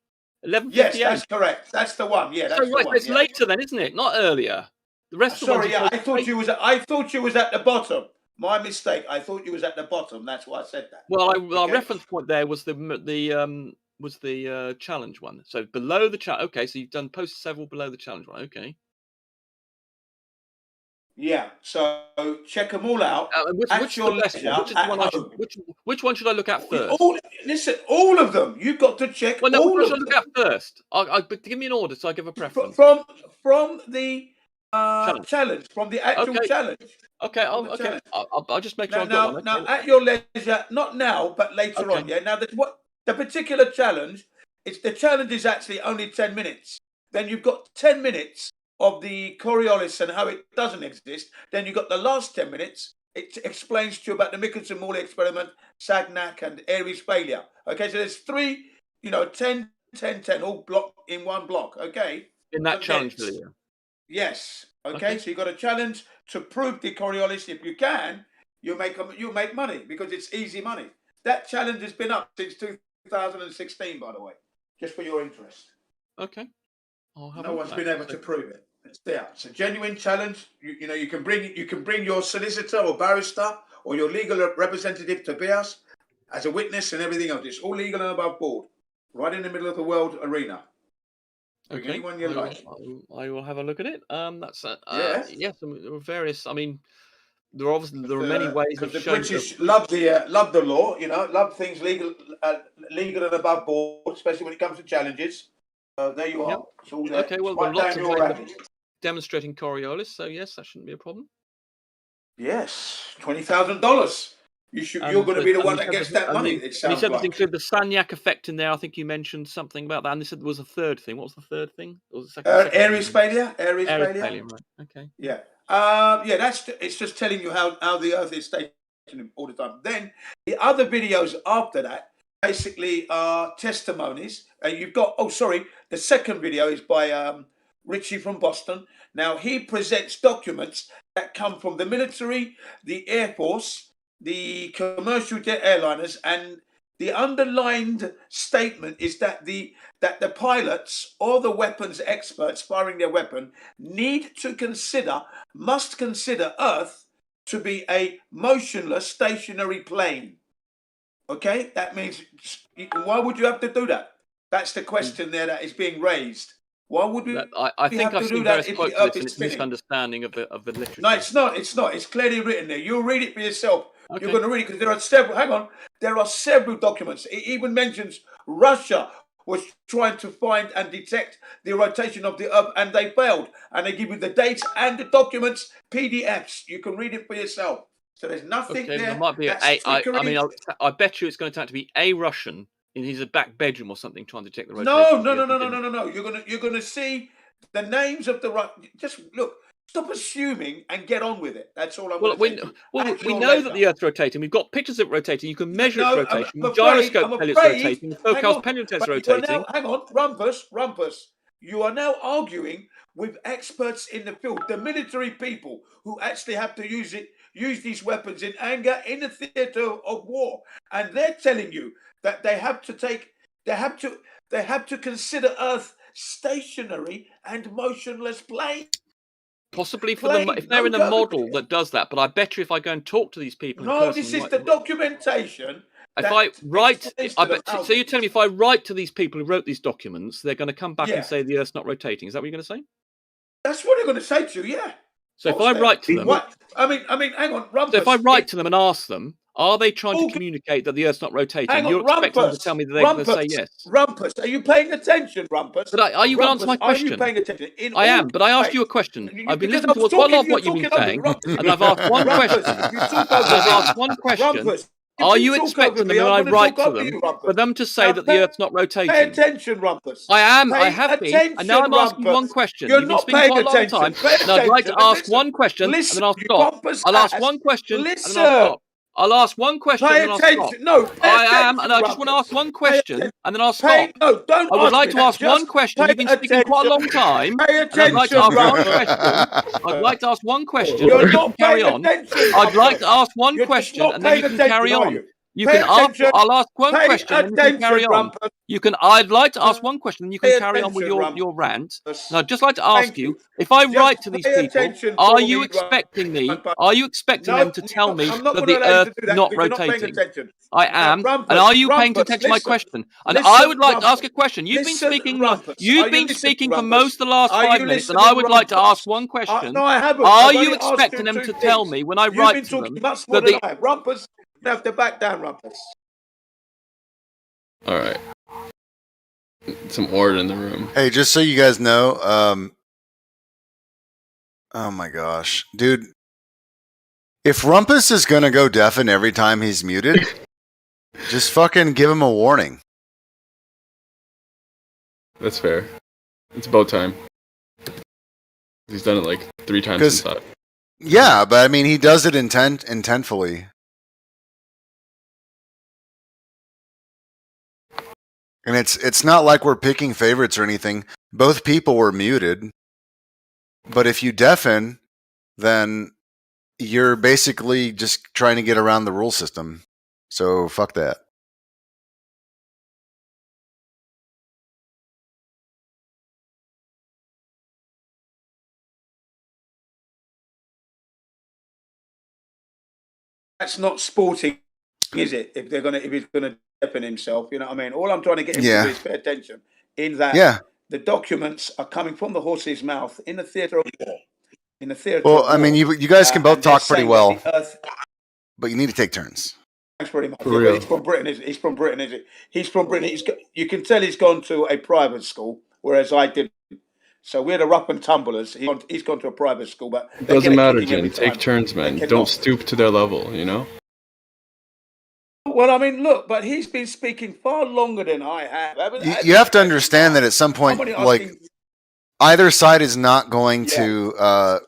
11:58. Yes, that's correct. That's the one. Yeah, that's the one. It's later then, isn't it? Not earlier. The rest of the ones. I thought you was at the bottom. My mistake. I thought you was at the bottom. That's why I said that. Well, our reference point there was the challenge one. So below the challenge. Okay, so you've done post several below the challenge one. Okay. Yeah. So check them all out. Which one should I look at first? All of them. You've got to check. Well, no, which should I look at first? Give me an order so I give a preference. From the challenge, from the actual challenge. Okay, I'll just make sure I've got one. Now, at your leisure, not now, but later on. Yeah. Now, the particular challenge, the challenge is actually only 10 minutes. Then you've got 10 minutes of the Coriolis and how it doesn't exist. Then you've got the last 10 minutes. It explains to you about the Michelson-Morley experiment, Sagnac, and Aries failure. Okay, so there's 3, 10, 10, 10, all blocked in one block. Okay. In that challenge video. Yes. Okay, so you've got a challenge to prove the Coriolis. If you can, you'll make money because it's easy money. That challenge has been up since 2016, by the way, just for your interest. Okay. No one's been able to prove it. It's there. It's a genuine challenge. You can bring your solicitor or barrister or your legal representative to Tobias as a witness and everything else. It's all legal and above board, right in the middle of the world arena. Okay. Anyone you like. I will have a look at it. That's yes. There are various. I mean, there are many ways of the showing. British love the law. love things legal and above board, especially when it comes to challenges. There you are. Yep. Okay. Well, there are lots of ways of demonstrating Coriolis. So yes, that shouldn't be a problem. Yes, $20,000. You're going to be the one that gets that money. You said this included the Sagnac effect in there. I think you mentioned something about that. And they said there was a third thing. What was the third thing? Or was the second Aries failure. Aries failure. Right. Okay. Yeah. It's just telling you how the Earth is stationary all the time. Then the other videos after that basically are testimonies. You've got. The second video is by Richie from Boston. Now he presents documents that come from the military, the Air Force, the commercial jet airliners, and the underlined statement is that the pilots or the weapons experts firing their weapon must consider Earth to be a motionless stationary plane. Okay, that means why would you have to do that? That's the question there that is being raised. Why would we? I think I've seen various quotes of this, and it's a misunderstanding of the literature. No, it's not. It's clearly written there. You'll read it for yourself. Okay. You're going to read it because there are several. Hang on, there are several documents. It even mentions Russia was trying to find and detect the rotation of the Earth, and they failed. And they give you the dates and the documents, PDFs. You can read it for yourself. So there's nothing there. There might be I bet you it's going to turn out to be a Russian in his back bedroom or something, trying to check the rotation. No. You're gonna see the names of the just look. Stop assuming and get on with it. That's all I'm going to say. We know that the Earth's rotating. We've got pictures of it rotating. You can measure its rotation. The gyroscope tells it's rotating. The forecast pendulum tells it's rotating. Hang on, Rumpus. You are now arguing with experts in the field, the military people who actually have to use these weapons in anger in the theater of war, and they're telling you that they have to consider Earth stationary and motionless plane. Possibly if they're in a model that does that, but I bet you if I go and talk to these people, this is the documentation. If I write, so you're telling me if I write to these people who wrote these documents, they're going to come back and say the Earth's not rotating? Is that what you're going to say? That's what they're going to say to you, yeah. So if I write to them, I mean, hang on, Rumpus. So if I write to them and ask them, are they trying to communicate that the Earth's not rotating? You're expecting them to tell me that they're going to say yes. Rumpus, are you paying attention, Rumpus? But are you going to answer my question? Are you paying attention? I am, but I asked you a question. I've been listening to quite a lot of what you've been saying, and I've asked one question. I've asked one question. Are you expecting them when I write to them for them to say that the Earth's not rotating? Pay attention, Rumpus. I am. I have been. And now I'm asking one question. You've been speaking quite a long time. And I'd like to ask one question, and then I'll stop. I'll ask one question, and then I'll stop. I'll ask one question, and then I'll stop. No, I am, and I just want to ask one question, and then I'll stop. No, don't. I would like to ask one question. You've been speaking quite a long time. And I'd like to ask one question. I'd like to ask one question, and then you can carry on. I'd like to ask one question, and then you can carry on. You can ask. I'll ask one question, and you can carry on. You can. I'd like to ask one question, and you can carry on with your rant. And I'd just like to ask you, if I write to these people, are you expecting me? Are you expecting them to tell me that the Earth is not rotating? I am. And are you paying attention to my question? And I would like to ask a question. You've been speaking. You've been speaking for most of the last 5 minutes, and I would like to ask one question. No, I haven't. Are you expecting them to tell me when I write to them that the Rumpus? You have to back down, Rumpus. All right. Some order in the room. Hey, just so you guys know, oh my gosh, dude, if Rumpus is gonna go deafen every time he's muted, just fucking give him a warning. That's fair. It's about time. He's done it like 3 times since that. Yeah, but I mean, he does it intentfully. And it's not like we're picking favorites or anything. Both people were muted. But if you deafen, then you're basically just trying to get around the rule system. So fuck that. That's not sporting, is it? If he's gonna deafen himself, you know what I mean? All I'm trying to get him to do is pay attention. In that the documents are coming from the horse's mouth in the theater of war. In the theater. Well, I mean, you guys can both talk pretty well, but you need to take turns. Thanks very much. Yeah, he's from Britain, is it? He's from Britain, is it? He's from Britain. You can tell he's gone to a private school, whereas I didn't. So we're the rough and tumblers. He's gone to a private school, but it doesn't matter, Jim. Take turns, man. Don't stoop to their level, you know? Well, I mean, look, but he's been speaking far longer than I have. You have to understand that at some point, like, either side is not going to,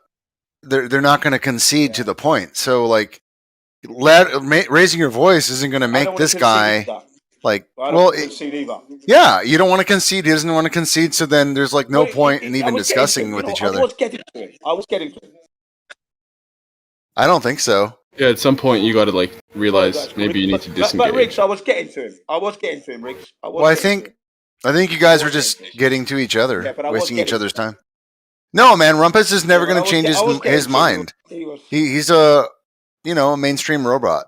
they're not going to concede to the point. So, like, raising your voice isn't going to make this guy, like, well, yeah, you don't want to concede. He doesn't want to concede. So then there's, like, no point in even discussing with each other. I was getting to it. I don't think so. Yeah, at some point you got to like realize maybe you need to disengage. But Riggs, I was getting to him. Riggs. Well, I think you guys were just getting to each other, wasting each other's time. No, man, Rumpus is never going to change his mind. He's a mainstream robot.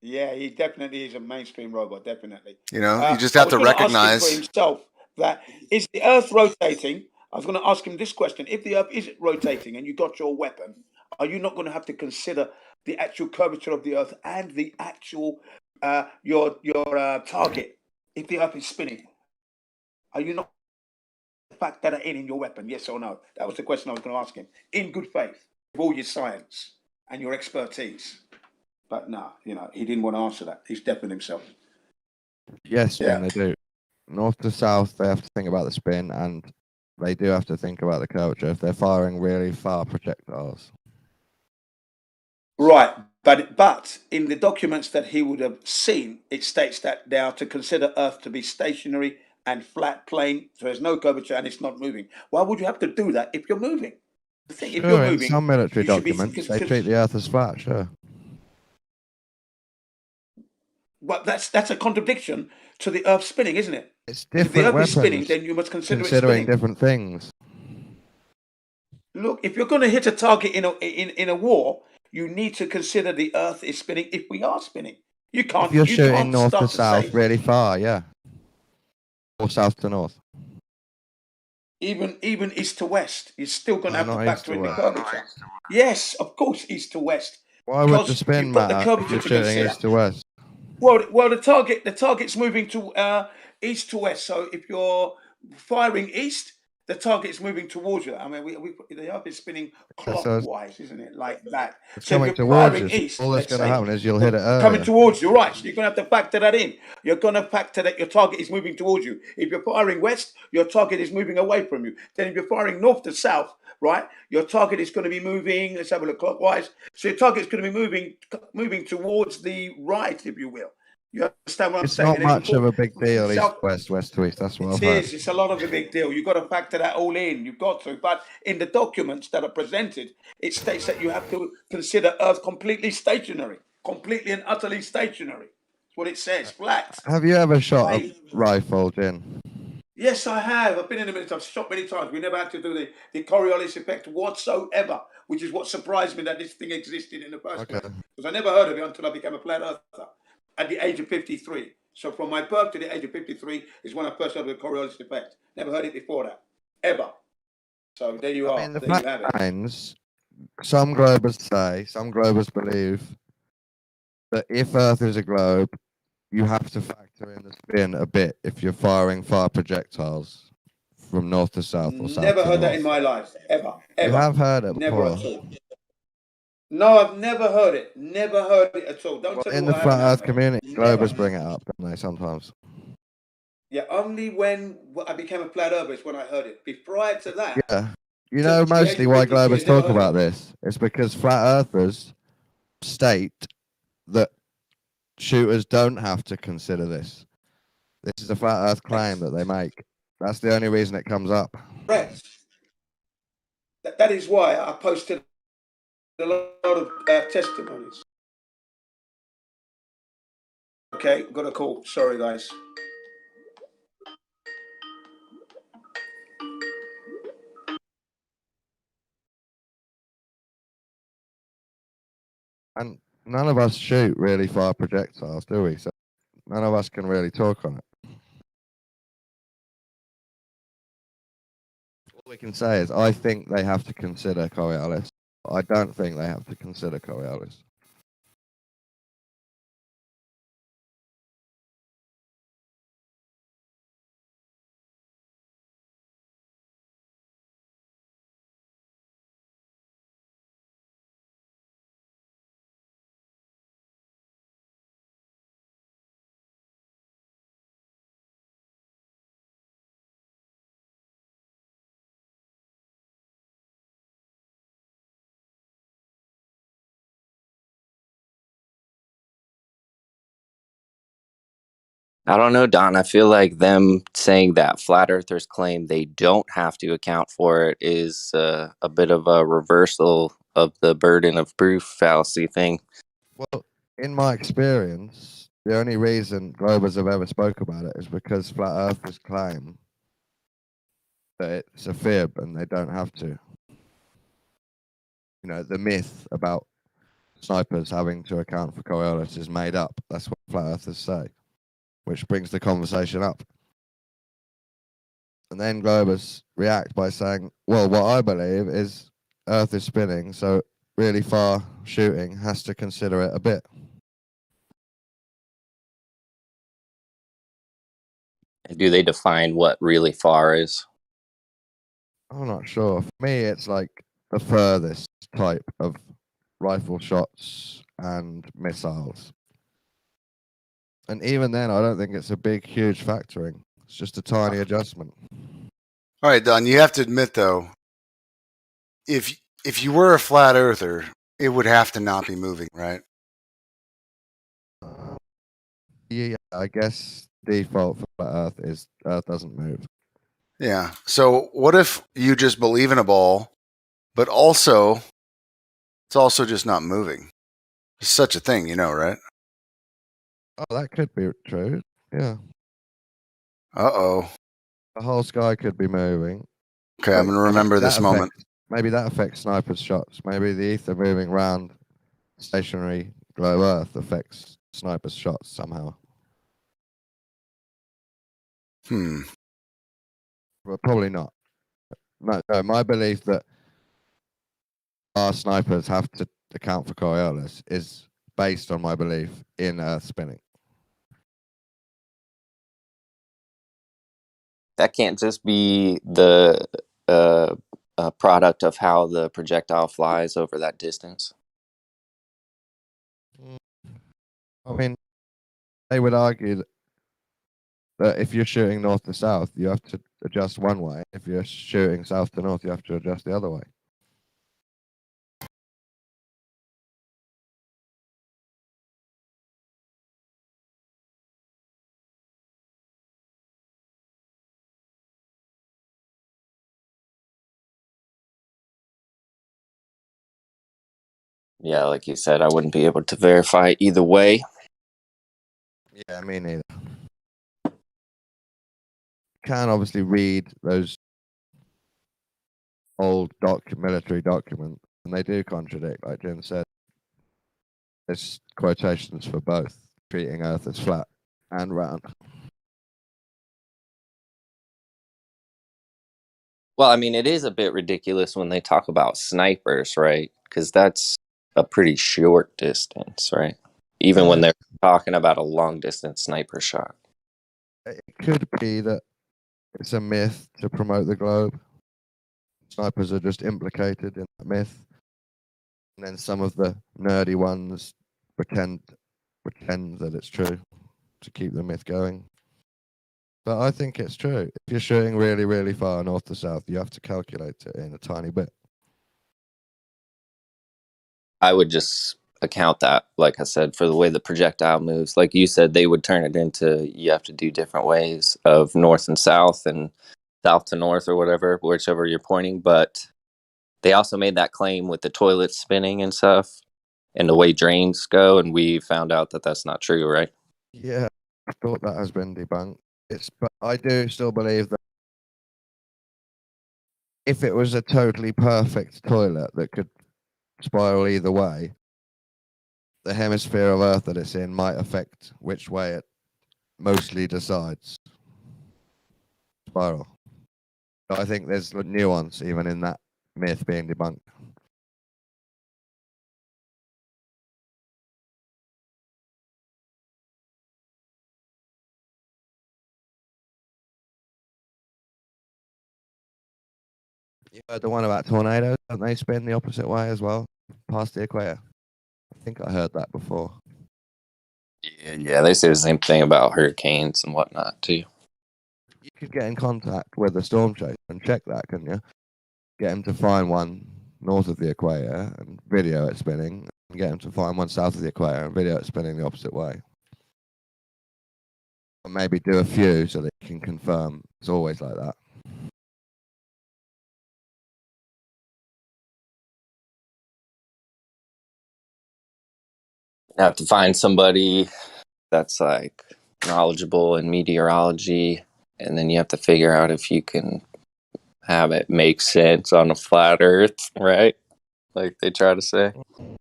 Yeah, he definitely is a mainstream robot. Definitely. You just have to recognize for himself that is the Earth rotating. I was going to ask him this question. If the Earth isn't rotating and you got your weapon, are you not going to have to consider the actual curvature of the Earth and the actual your target? If the Earth is spinning, are you not factor that in your weapon? Yes or no? That was the question I was going to ask him. In good faith, with all your science and your expertise. But no, he didn't want to answer that. He's deafened himself. Yes, they do. North to south, they have to think about the spin, and they do have to think about the curvature if they're firing really far projectiles. Right, but in the documents that he would have seen, it states that they are to consider Earth to be stationary and flat plane, so there's no curvature and it's not moving. Why would you have to do that if you're moving? The thing, if you're moving, in some military you should be- documents, they treat the Earth as flat, sure. But that's a contradiction to the Earth spinning, isn't it? It's If the different Earth is spinning, weapons, then you must consider it considering spinning. different things. Look, if you're going to hit a target in a war, you need to consider the Earth is spinning. If we are spinning, you can't. If you're you shooting can't north start to south say, really far, yeah. Or south to north. even east to west, you're still going to have to not factor east in to the west. curvature. Yes, of course, east to west. Why would the Because spin you've got the matter if curvature you're to shooting consider. east to west? Well, the target's moving to east to west. So if you're firing east, the target's moving towards you. I mean, the Earth is spinning clockwise, isn't it? Like that. It's So coming if you're towards firing you. east, All that's let's going to say, happen is you'll hit it coming earlier. towards you, right? So you're going to have to factor that in. You're going to factor that your target is moving towards you. If you're firing west, your target is moving away from you. Then if you're firing north to south, right, your target is going to be moving. Let's have a look clockwise. So your target is going to be moving towards the right, if you will. You understand what I'm It's saying? not much of a big deal, east to west, west to east. That's what I've It heard. is. It's a lot of a big deal. You've got to factor that all in. You've got to. But in the documents that are presented, it states that you have to consider Earth completely stationary, completely and utterly stationary. That's what it says. Flat. Have you ever shot a rifle, Jin? Yes, I have. I've been in the military. I've shot many times. We never had to do the Coriolis effect whatsoever, which is what surprised me that this thing existed in the first place. Because I never heard of it until I became a flat earther at the age of 53. So from my birth to the age of 53 is when I first heard of the Coriolis effect. Never heard it before that, ever. So there you are. In the there you have it. lines, some globers say, some globers believe that if Earth is a globe, you have to factor in the spin a bit if you're firing far projectiles from north to south or south Never to heard that north. in my life, ever. You have heard it Never before. at all. No, I've never heard it. Never heard it at all. Don't tell me In the what flat happened, Earth mate. community, Never. globers bring it up, don't they, sometimes? Yeah, only when I became a flat earther is when I heard it. Prior to that, Yeah. You know mostly why globers talk about this? It's because flat earthers state that shooters don't have to consider this. This is a flat earth claim that they make. That's the only reason it comes up. correct. That is why I posted a lot of testimonies. Okay, got a call. Sorry, guys. And none of us shoot really far projectiles, do we? So none of us can really talk on it. All we can say is, I think they have to consider Coriolis. I don't think they have to consider Coriolis. I don't know, Don. I feel like them saying that flat earthers claim they don't have to account for it is a bit of a reversal of the burden of proof fallacy thing. Well, in my experience, the only reason globers have ever spoke about it is because flat earthers claim that it's a fib and they don't have to. You know, the myth about snipers having to account for Coriolis is made up. That's what flat earthers say, which brings the conversation up. And then globers react by saying, well, what I believe is Earth is spinning, so really far shooting has to consider it a bit. Do they define what really far is? I'm not sure. For me, it's like the furthest type of rifle shots and missiles. And even then, I don't think it's a big, huge factoring. It's just a tiny adjustment. All right, Don, you have to admit, though, if you were a flat earther, it would have to not be moving, right? Yeah, I guess default for flat Earth is Earth doesn't move. Yeah. So what if you just believe in a ball, but also it's also just not moving? There's such a thing, you know, right? Oh, that could be true. Yeah. Uh-oh. The whole sky could be moving. Okay, I'm going to remember this moment. Maybe that affects snipers' shots. Maybe the ether moving around stationary globe Earth affects snipers' shots somehow. Well, probably not. No, my belief that our snipers have to account for Coriolis is based on my belief in Earth spinning. That can't just be the product of how the projectile flies over that distance. I mean, they would argue that if you're shooting north to south, you have to adjust one way. If you're shooting south to north, you have to adjust the other way. Yeah, like you said, I wouldn't be able to verify either way. Yeah, me neither. You can obviously read those old military documents, and they do contradict, like Jim said. There's quotations for both, treating Earth as flat and round. Well, I mean, it is a bit ridiculous when they talk about snipers, right? Because that's a pretty short distance, right? Even when they're talking about a long distance sniper shot. It could be that it's a myth to promote the globe. Snipers are just implicated in that myth. And then some of the nerdy ones pretend that it's true to keep the myth going. But I think it's true. If you're shooting really, really far north to south, you have to calculate it in a tiny bit. I would just account that, like I said, for the way the projectile moves. Like you said, they would turn it into, you have to do different ways of north and south to north or whatever, whichever you're pointing. But they also made that claim with the toilet spinning and stuff and the way drains go. And we found out that that's not true, right? Yeah, I thought that has been debunked. But I do still believe that if it was a totally perfect toilet that could spiral either way, the hemisphere of Earth that it's in might affect which way it mostly decides. Spiral. But I think there's nuance even in that myth being debunked. You heard the one about tornadoes? Don't they spin the opposite way as well, past the equator? I think I heard that before. Yeah, they say the same thing about hurricanes and whatnot too. You could get in contact with a storm chaser and check that, couldn't you? Get him to find one north of the equator and video it spinning, and get him to find one south of the equator and video it spinning the opposite way. Or maybe do a few so that you can confirm it's always like that. You have to find somebody that's like knowledgeable in meteorology, and then you have to figure out if you can have it make sense on a flat earth, right? Like they try to say. I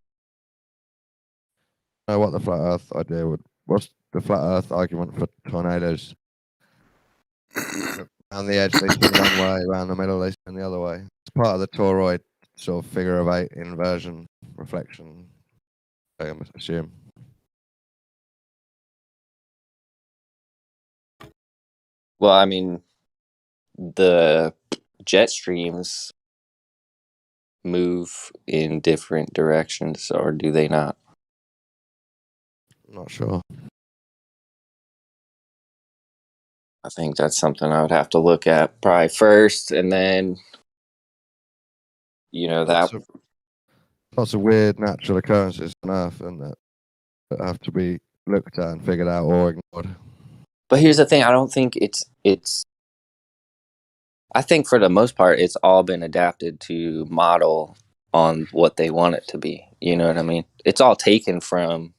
know what the flat earth idea would. What's the flat earth argument for tornadoes? Around the edge they spin one way, around the middle they spin the other way. It's part of the toroid sort of figure of eight inversion reflection, I assume. Well, I mean, the jet streams move in different directions, or do they not? I'm not sure. I think that's something I would have to look at probably first, and then, you know, that lots of weird natural occurrences on Earth, and that have to be looked at and figured out or ignored. But here's the thing: I don't think it's. I think for the most part, it's all been adapted to model on what they want it to be. You know what I mean? It's all taken from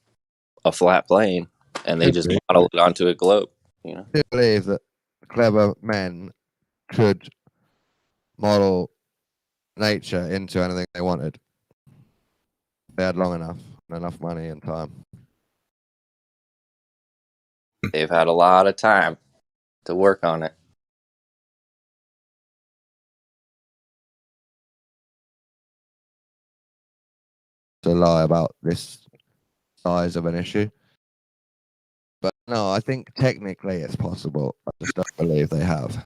a flat plane, and they just model it onto a globe. You know? I do believe that clever men could model nature into anything they wanted. They had long enough and enough money and time. They've had a lot of time to work on it. To lie about this size of an issue. But no, I think technically it's possible. I just don't believe they have.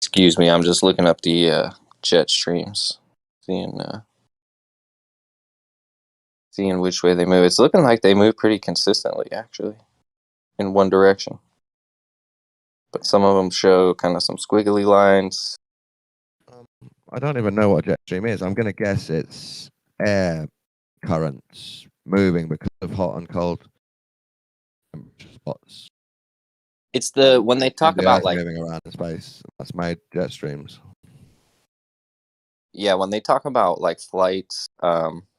Excuse me, I'm just looking up the jet streams, seeing which way they move. It's looking like they move pretty consistently, actually, in one direction. But some of them show kind of some squiggly lines. I don't even know what jet stream is. I'm going to guess it's air currents moving because of hot and cold spots. It's when they talk about like moving around in space. That's made jet streams. Yeah, when they talk about like flights,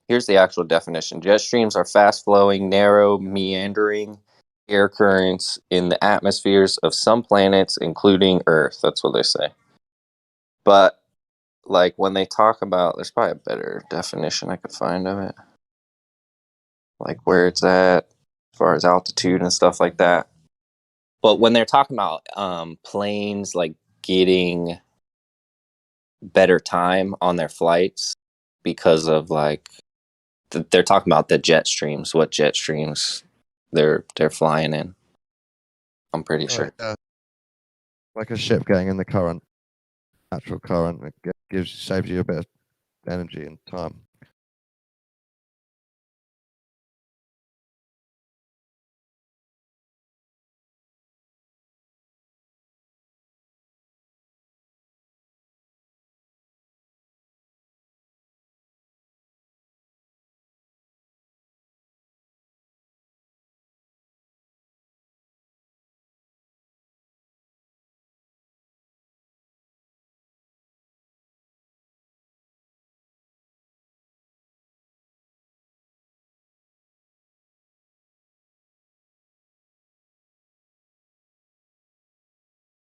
here's the actual definition. Jet streams are fast-flowing, narrow, meandering air currents in the atmospheres of some planets, including Earth. That's what they say. But like when they talk about, there's probably a better definition I could find of it. Like where it's at, as far as altitude and stuff like that. But when they're talking about planes like getting better time on their flights because of like they're talking about the jet streams, what jet streams they're flying in. I'm pretty sure. Like a ship going in the current, natural current, it saves you a bit of energy and time.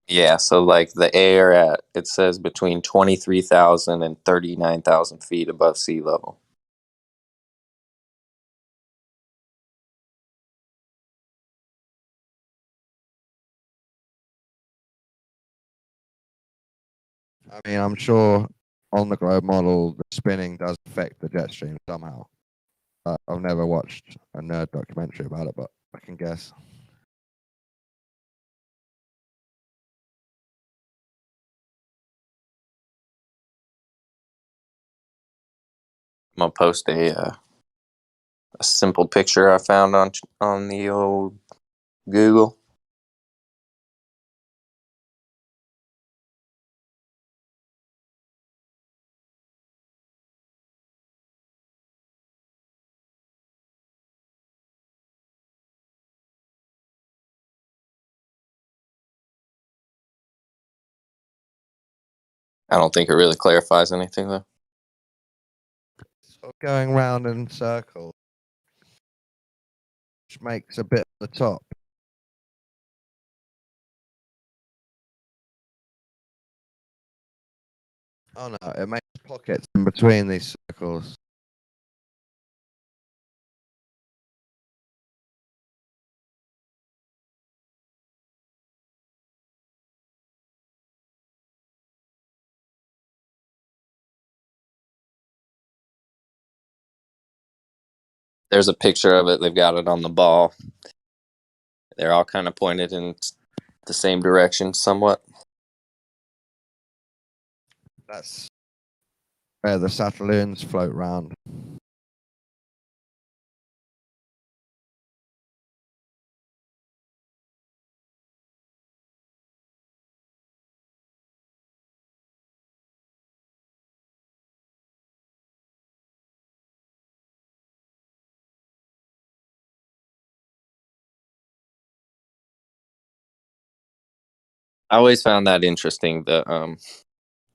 Yeah, so like the air at, it says between 23,000 and 39,000 feet above sea level. I mean, I'm sure on the globe model, the spinning does affect the jet stream somehow. I've never watched a nerd documentary about it, but I can guess. I'm gonna post a simple picture I found on the old Google. I don't think it really clarifies anything though. So going round in circles, which makes a bit at the top. Oh no, it makes pockets in between these circles. There's a picture of it. They've got it on the ball. They're all kind of pointed in the same direction, somewhat. That's where the Saturnians float round. I always found that interesting, the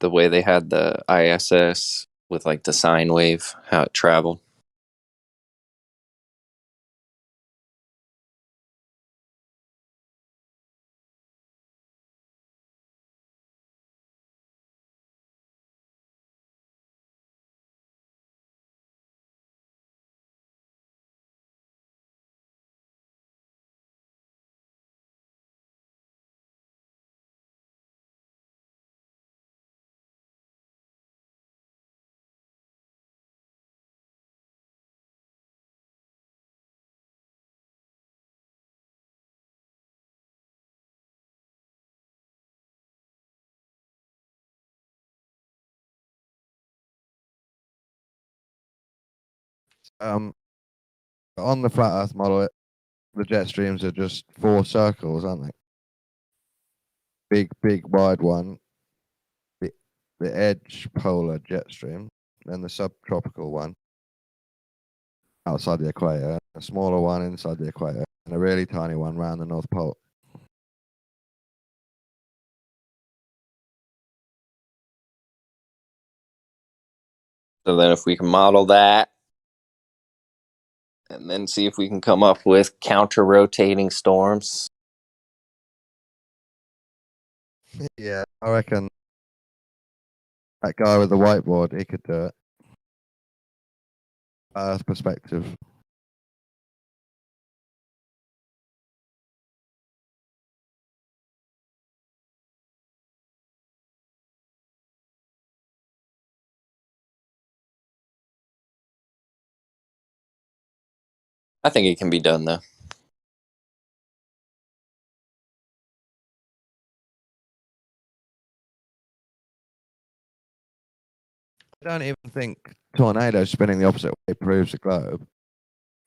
way they had the ISS with like the sine wave, how it traveled. On the flat Earth model, the jet streams are just 4 circles, aren't they? Big, wide one. The edge polar jet stream, then the subtropical one outside the equator, a smaller one inside the equator, and a really tiny one around the North Pole. So then if we can model that, and then see if we can come up with counter-rotating storms. Yeah, I reckon that guy with the whiteboard, he could do it. Earth perspective. I think it can be done, though. I don't even think tornadoes spinning the opposite way proves the globe.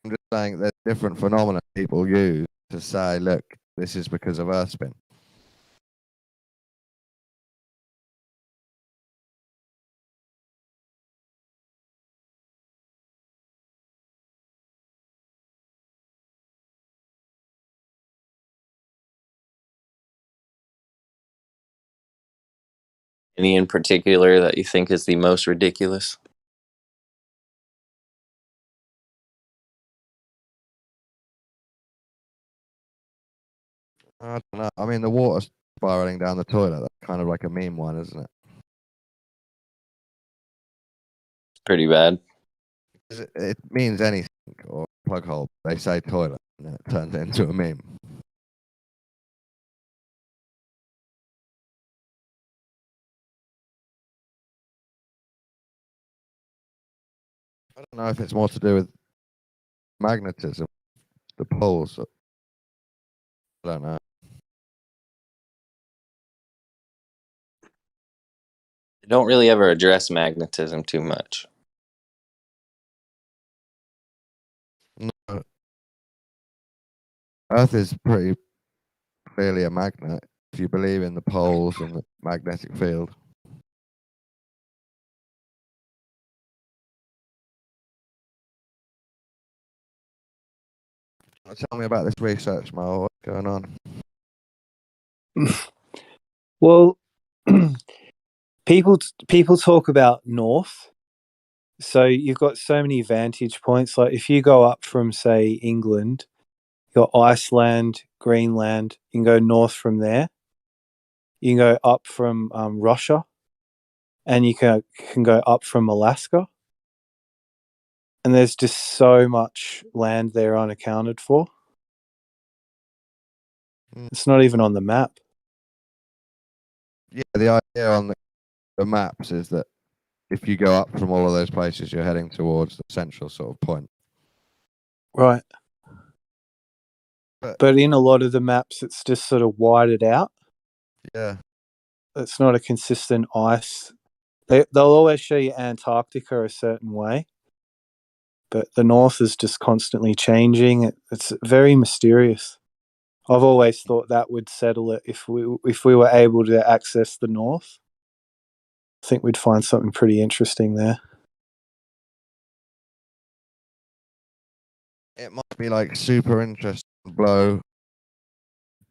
I'm just saying there's different phenomena people use to say, look, this is because of Earth spin. Any in particular that you think is the most ridiculous? I don't know. I mean, the water spiraling down the toilet, that's kind of like a meme one, isn't it? It's pretty bad. It means anything, or plug hole. They say toilet, and it turns into a meme. I don't know if it's more to do with magnetism, the poles. I don't know. They don't really ever address magnetism too much. No. Earth is pretty clearly a magnet if you believe in the poles and the magnetic field. Tell me about this research, Mo. What's going on? Well, people talk about north. So you've got so many vantage points. Like if you go up from, say, England, you've got Iceland, Greenland. You can go north from there. You can go up from Russia, and you can go up from Alaska. And there's just so much land there unaccounted for. It's not even on the map. Yeah, the idea on the maps is that if you go up from all of those places, you're heading towards the central sort of point. Right. But in a lot of the maps, it's just sort of whited out. Yeah. It's not a consistent ice. They'll always show you Antarctica a certain way, but the North is just constantly changing. It's very mysterious. I've always thought that would settle it if we were able to access the North. I think we'd find something pretty interesting there. It might be like super interesting, blow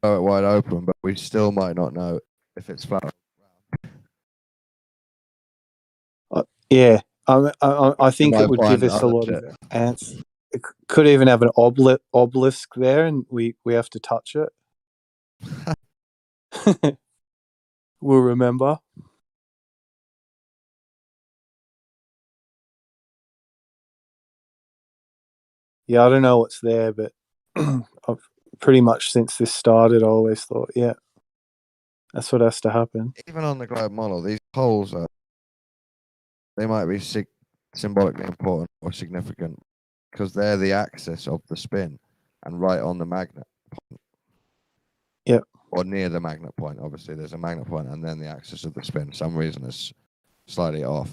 it wide open, but we still might not know if it's flat. Yeah, I think it would give us a lot of ants. It could even have an obelisk there, and we have to touch it. We'll remember. Yeah, I don't know what's there, but I've pretty much since this started, I always thought, yeah, that's what has to happen. Even on the globe model, these poles they might be symbolically important or significant because they're the axis of the spin and right on the magnet point. Yep. Or near the magnet point. Obviously, there's a magnet point and then the axis of the spin. Some reason is slightly off.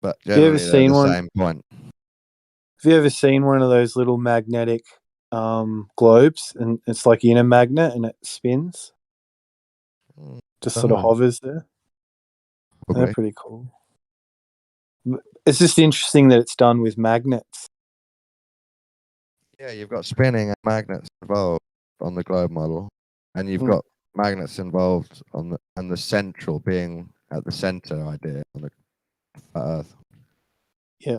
But generally, they're the same point. Have you ever seen one of those little magnetic globes, and it's like in a magnet and it spins? Just sort of hovers there. They're pretty cool. It's just interesting that it's done with magnets. Yeah, you've got spinning and magnets involved on the globe model, and you've got magnets involved on the central being at the center idea on the Earth. Yeah.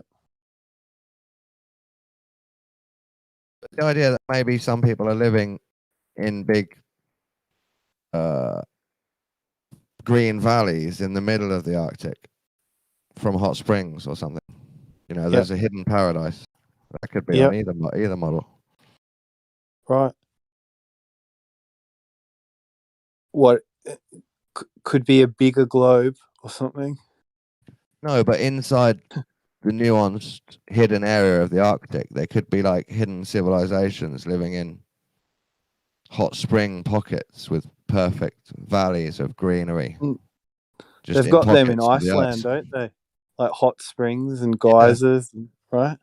But the idea that maybe some people are living in big green valleys in the middle of the Arctic from hot springs or something. You know, there's a hidden paradise. That could be on either model. Right. What could be a bigger globe or something? No, but inside the nuanced hidden area of the Arctic, there could be like hidden civilizations living in hot spring pockets with perfect valleys of greenery. They've got them in Iceland, don't they? Like hot springs and geysers, right?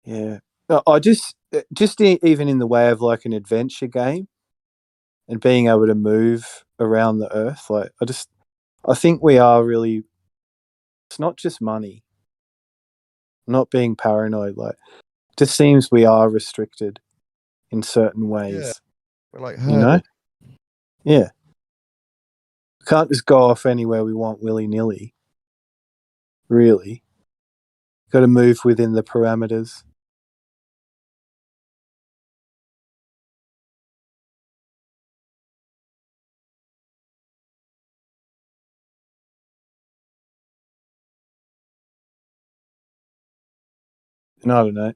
Yeah. I just even in the way of like an adventure game and being able to move around the Earth, like I think we are really, it's not just money. I'm not being paranoid, like it just seems we are restricted in certain ways. Yeah. We're like you know? Yeah. We can't just go off anywhere we want willy-nilly. Really. Got to move within the parameters. And I don't know,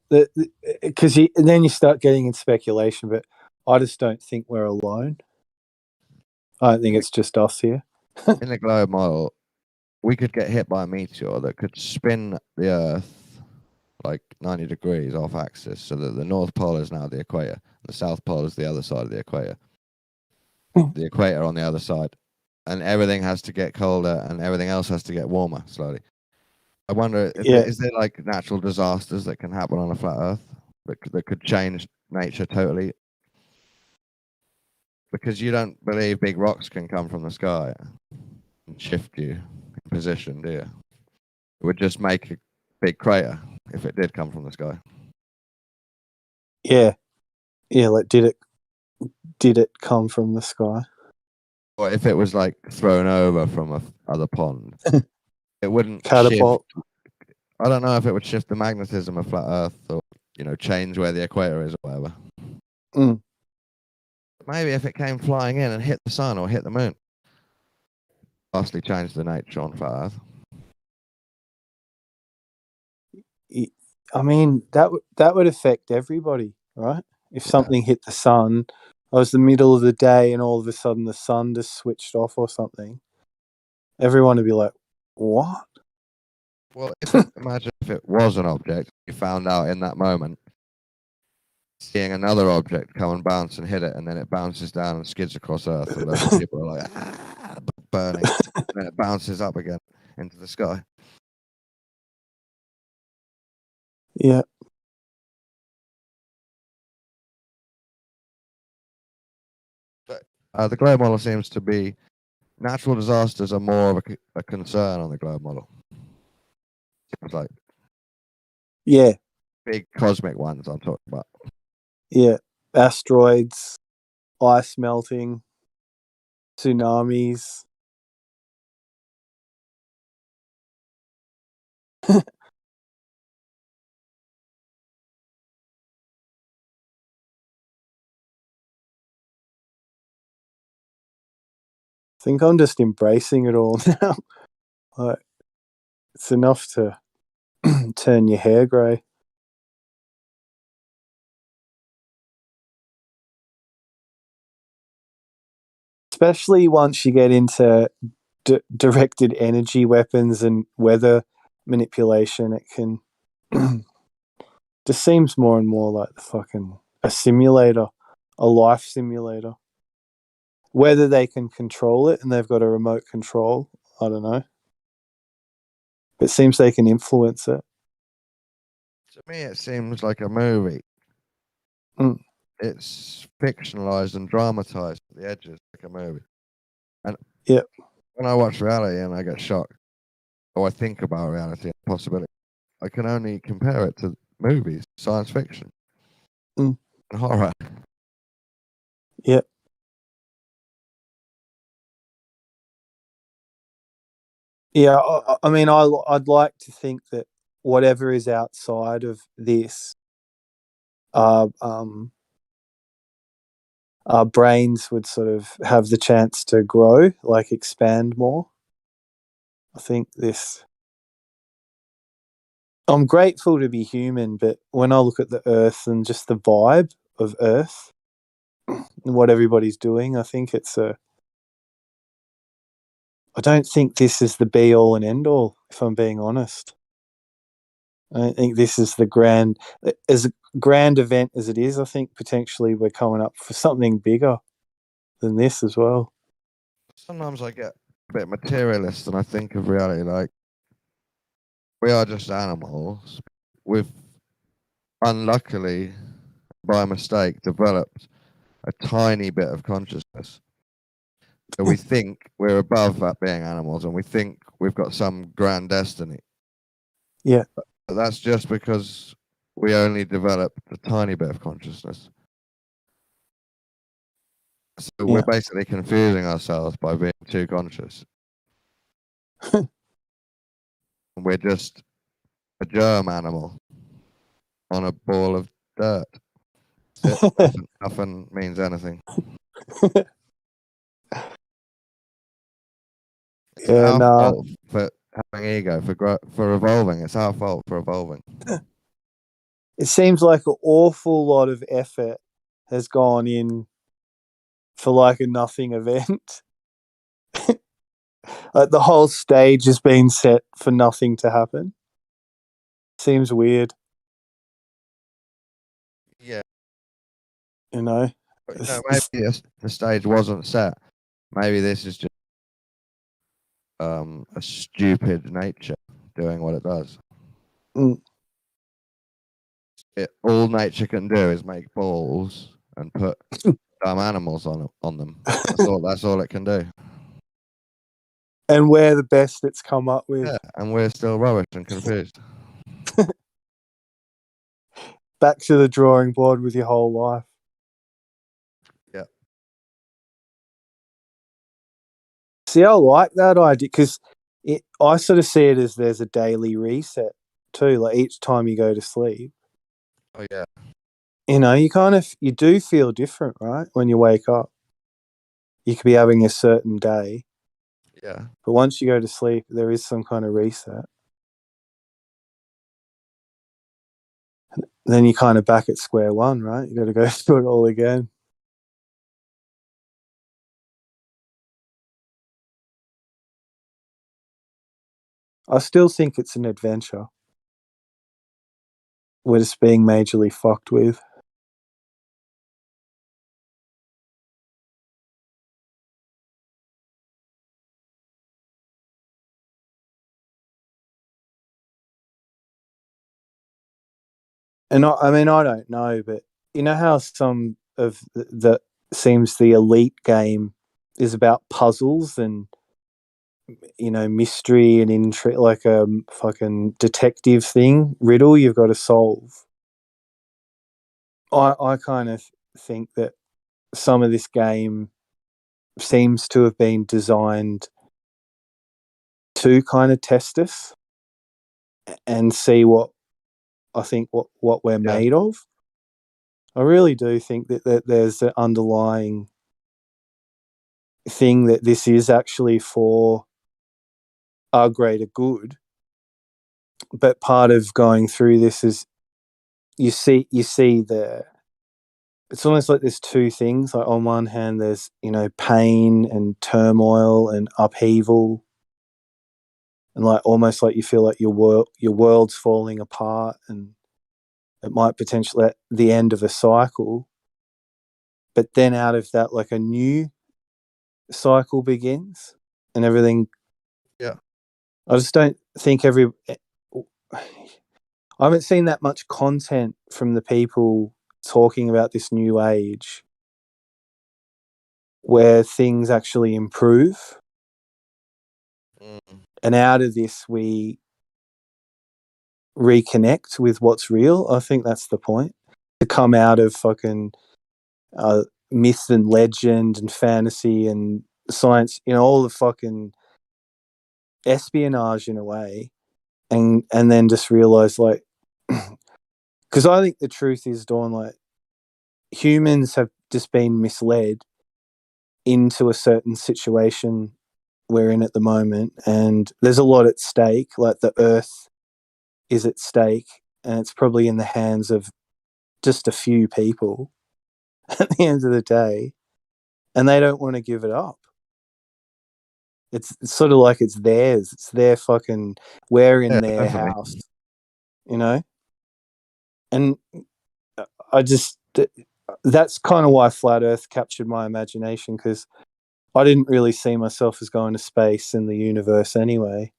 because then you start getting in speculation, but I just don't think we're alone. I don't think it's just us here. In the globe model, we could get hit by a meteor that could spin the Earth like 90 degrees off axis, so that the North Pole is now the equator, the South Pole is the other side of the equator. The equator on the other side, and everything has to get colder, and everything else has to get warmer slowly. I wonder, is there like natural disasters that can happen on a flat Earth that could change nature totally? Because you don't believe big rocks can come from the sky and shift you in position, do you? It would just make a big crater if it did come from the sky. Yeah. Yeah, like did it come from the sky? Or if it was like thrown over from a other pond, it wouldn't catapult. Shift. I don't know if it would shift the magnetism of flat Earth or, change where the equator is or whatever. Maybe if it came flying in and hit the sun or hit the moon, vastly change the nature on flat Earth. I mean, that would affect everybody, right? If something hit the sun, it was the middle of the day and all of a sudden the sun just switched off or something. Everyone would be like, what? Well, imagine if it was an object, you found out in that moment, seeing another object come and bounce and hit it, and then it bounces down and skids across Earth, and then people are like, burning, and then it bounces up again into the sky. Yeah. The globe model seems to be natural disasters are more of a concern on the globe model. It's like big cosmic ones I'm talking about. Yeah, asteroids, ice melting, tsunamis. I think I'm just embracing it all now. Like, it's enough to turn your hair grey. Especially once you get into directed energy weapons and weather manipulation, it can just seems more and more like a simulator, a life simulator. Whether they can control it and they've got a remote control, I don't know. It seems they can influence it. To me, it seems like a movie. Mm. It's fictionalized and dramatized at the edges, like a movie. And when I watch reality and I get shocked, or I think about reality and possibility, I can only compare it to movies, science fiction, and horror. Yeah. Yeah, I mean, I'd like to think that whatever is outside of this, our brains would sort of have the chance to grow, like expand more. I think I'm grateful to be human, but when I look at the Earth and just the vibe of Earth and what everybody's doing, I think I don't think this is the be all and end all, if I'm being honest. I don't think this is as grand event as it is. I think potentially we're coming up for something bigger than this as well. Sometimes I get a bit materialist and I think of reality like we are just animals. We've unluckily, by mistake, developed a tiny bit of consciousness. So we think we're above that being animals and we think we've got some grand destiny. Yeah. But that's just because we only developed a tiny bit of consciousness. So we're basically confusing ourselves by being too conscious. We're just a germ animal on a ball of dirt. Nothing means anything. It's our fault for having ego, for evolving. It's our fault for evolving. It seems like an awful lot of effort has gone in for like a nothing event. Like the whole stage has been set for nothing to happen. Seems weird. Yeah. You know? Maybe the stage wasn't set. Maybe this is just a stupid nature doing what it does. All nature can do is make balls and put dumb animals on them. That's all it can do. And we're the best it's come up with. Yeah, and we're still rubbish and confused. Back to the drawing board with your whole life. Yeah. See, I like that idea because I sort of see it as there's a daily reset too. Like each time you go to sleep. Oh yeah. You know, you do feel different, right? When you wake up, you could be having a certain day. Yeah. But once you go to sleep, there is some kind of reset. And then you're kind of back at square one, right? You got to go through it all again. I still think it's an adventure. We're just being majorly fucked with. And I mean, I don't know, but you know how some of the seems the elite game is about puzzles and, you know, mystery and intrigue, like a fucking detective thing, riddle you've got to solve. I kind of think that some of this game seems to have been designed to kind of test us and see what I think what we're made of. I really do think that there's an underlying thing that this is actually for our greater good. But part of going through this is you see it's almost like there's two things. Like on one hand, there's, you know, pain and turmoil and upheaval, and like almost like you feel like your world's falling apart, and it might potentially at the end of a cycle. But then out of that, like a new cycle begins, and everything. Yeah. I just don't think I haven't seen that much content from the people talking about this new age where things actually improve. And out of this, we reconnect with what's real. I think that's the point. To come out of fucking myth and legend and fantasy and science, you know, all the fucking espionage in a way, and then just realize, like, because I think the truth is, Dawn, like, humans have just been misled into a certain situation we're in at the moment, and there's a lot at stake. Like, the earth is at stake, and it's probably in the hands of just a few people at the end of the day, and they don't want to give it up. It's sort of like it's theirs. It's their fucking, we're in their definitely. house, you know? And I just, that's kind of why Flat Earth captured my imagination, because I didn't really see myself as going to space in the universe anyway.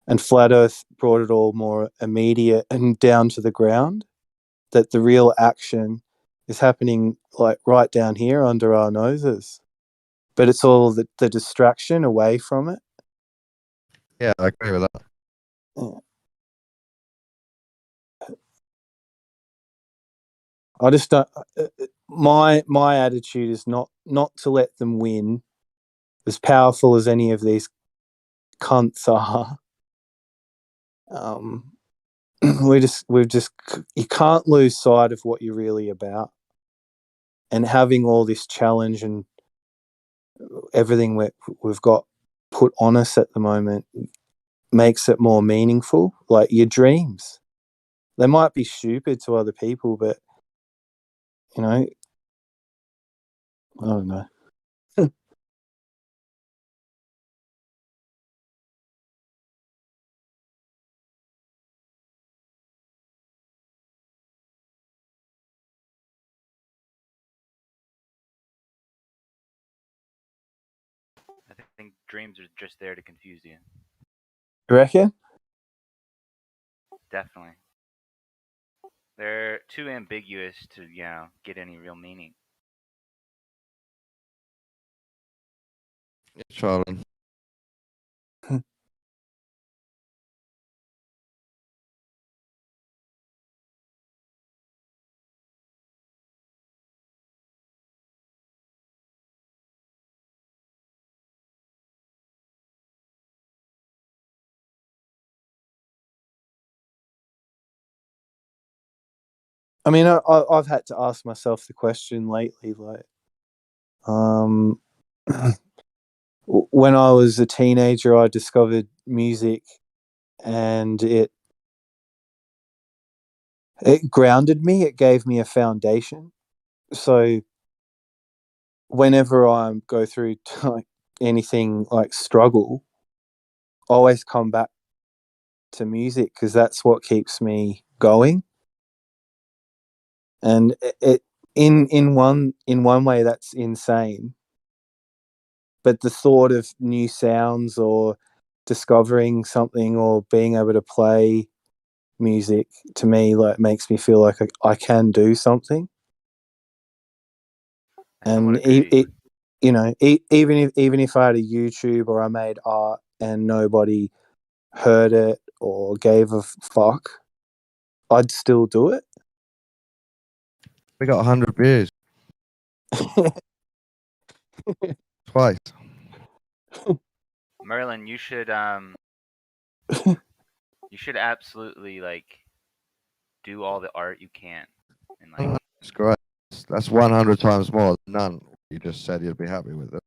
And Flat Earth brought it all more immediate and down to the ground, that the real action is happening like right down here under our noses. But it's all the distraction away from it. Yeah, I agree with that. Yeah. I just don't. My attitude is not to let them win. As powerful as any of these cunts are, we've just you can't lose sight of what you're really about. And having all this challenge and everything we've got put on us at the moment makes it more meaningful. Like your dreams, they might be stupid to other people, but, you know, I don't know. I think dreams are just there to confuse you. You reckon? Definitely. They're too ambiguous to, you know, get any real meaning. Yeah, Charlie. I mean, I've had to ask myself the question lately, like, when I was a teenager, I discovered music, and it grounded me. It gave me a foundation. So whenever I go through like anything like struggle, I always come back to music because that's what keeps me going. And it in one way that's insane. But the thought of new sounds or discovering something or being able to play music to me like makes me feel like I can do something. And you know, even if I had a YouTube or I made art and nobody heard it or gave a fuck, I'd still do it. We got 100 views. Twice. Merlin, you should absolutely like do all the art you can. And like That's great. That's 100 times more than none. You just said you'd be happy with it.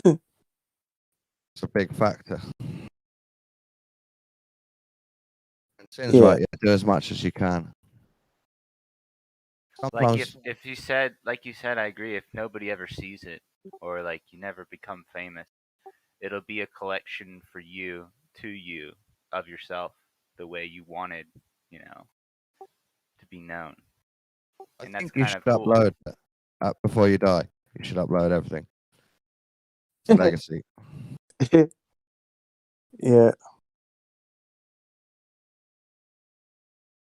It's a big factor. And Sin's right, do as much as you can. Sometimes, like if you said, like you said, I agree. If nobody ever sees it, or like you never become famous, it'll be a collection for you, to you, of yourself, the way you wanted, you know, to be known. And I that's think you kind should of cool. upload it before you die. You should upload everything. It's a legacy. Yeah.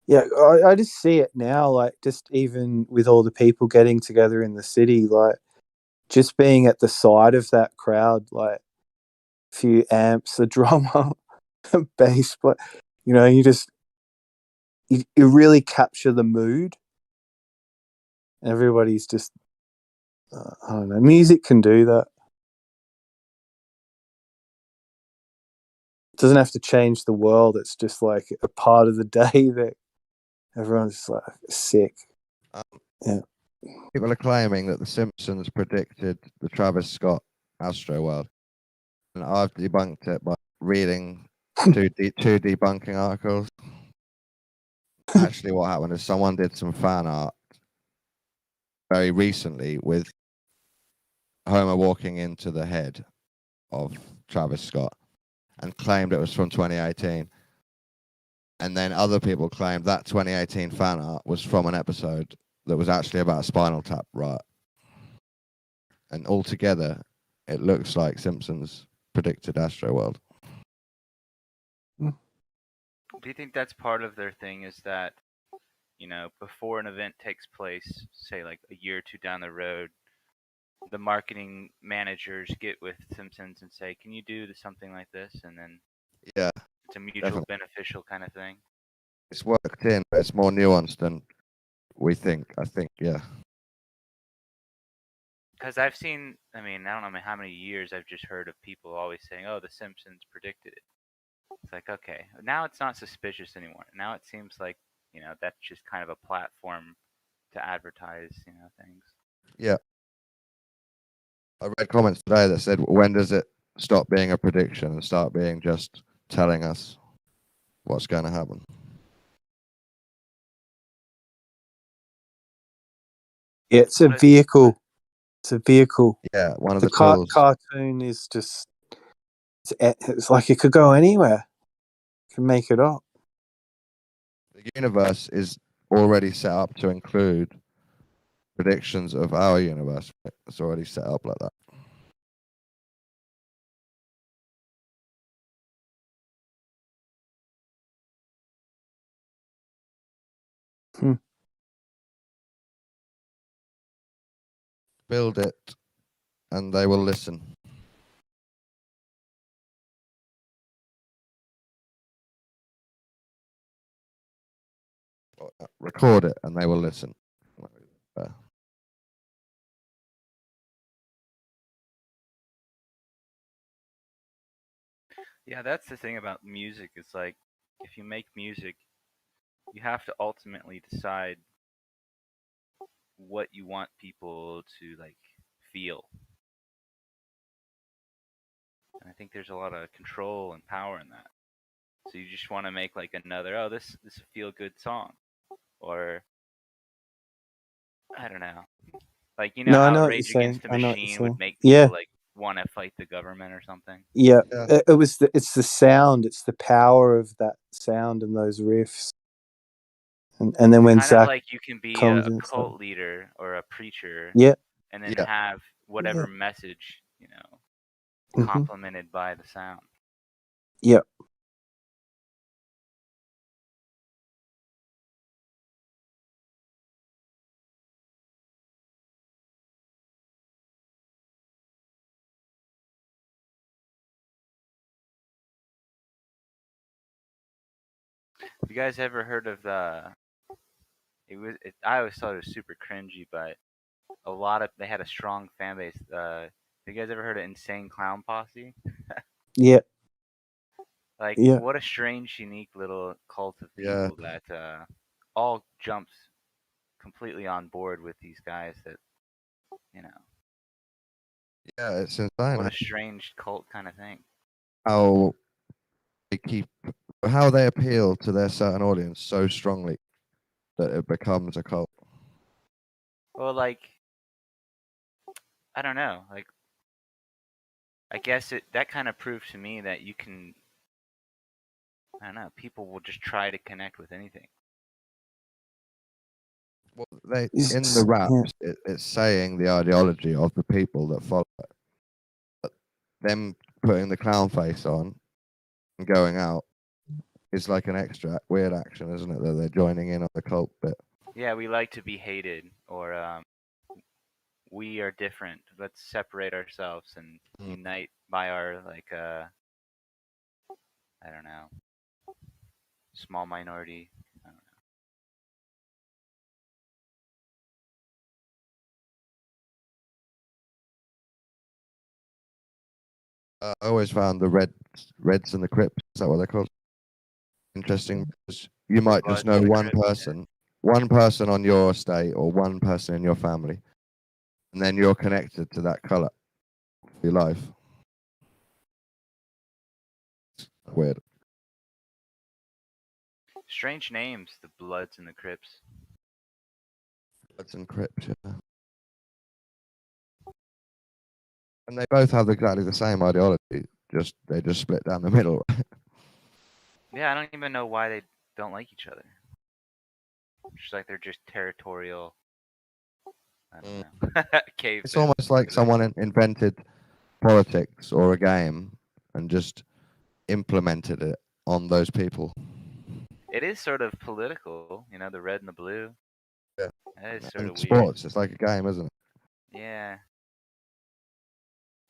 Yeah, I just see it now, like just even with all the people getting together in the city, like just being at the side of that crowd, like a few amps, a drummer, a bass, but you know, you really capture the mood. Everybody's just, I don't know, music can do that. It doesn't have to change the world. It's just like a part of the day that everyone's like sick. Yeah. People are claiming that The Simpsons predicted the Travis Scott Astro World. And I've debunked it by reading two debunking articles. Actually, what happened is someone did some fan art very recently with Homer walking into the head of Travis Scott and claimed it was from 2018. And then other people claimed that 2018 fan art was from an episode that was actually about a Spinal Tap riot. And altogether, it looks like Simpsons predicted Astro World. Do you think that's part of their thing? Is that, you know, before an event takes place, say like a year or two down the road, the marketing managers get with Simpsons and say, "Can you do something like this?" And then it's a mutual beneficial kind of thing. It's worked in, but it's more nuanced than we think. I think, yeah. Because I've seen, I mean, I don't know how many years I've just heard of people always saying, "Oh, The Simpsons predicted it." It's like, okay, now it's not suspicious anymore. Now it seems like, you know, that's just kind of a platform to advertise, you know, things. Yeah. I read comments today that said, when does it stop being a prediction and start being just telling us what's going to happen? Yeah, it's a vehicle. It's a vehicle. Yeah, one of the tools. Cartoon is just, it's like it could go anywhere. You can make it up. The universe is already set up to include predictions of our universe. It's already set up like that. Build it, and they will listen. Record it, and they will listen. Yeah, that's the thing about music. It's like, if you make music, you have to ultimately decide what you want people to like feel. And I think there's a lot of control and power in that. So you just want to make like another, oh, this is a feel good song, or I don't know, like, you know, how Rage Against the Machine would make people like want to fight the government or something. Yeah, it's the sound, it's the power of that sound and those riffs. And then when kind Zach of like you can be a comes cult leader or a preacher, yeah, and then have whatever message, complemented by the sound. Yeah. Have you guys ever heard of the? I always thought it was super cringy, but they had a strong fan base. Have you guys ever heard of Insane Clown Posse? Yeah. Like, what a strange, unique little cult of people that all jumps completely on board with these guys that, Yeah, it's insane. What a strange cult kind of thing. How they appeal to their certain audience so strongly that it becomes a cult. Well, like, I don't know. Like, I guess that kind of proved to me that you can. I don't know. People will just try to connect with anything. Well, in the raps, it's saying the ideology of the people that follow it. But them putting the clown face on and going out is like an extra weird action, isn't it? That they're joining in on the cult bit. Yeah, we like to be hated, or we are different. Let's separate ourselves and unite by our I don't know, small minority. I don't know. I always found the Reds and the Crips. Is that what they're called? Interesting, because you might just know one person on your estate or one person in your family, and then you're connected to that color for your life. It's weird. Strange names, the Bloods and the Crips. Bloods and Crips, yeah. And they both have exactly the same ideology. They just split down the middle. Yeah, I don't even know why they don't like each other. Just like they're just territorial. I don't know. Cave. It's almost like someone invented politics or a game and just implemented it on those people. It is sort of political, the red and the blue. Yeah. That is sort and of sports, weird. it's like a game, isn't it? Yeah.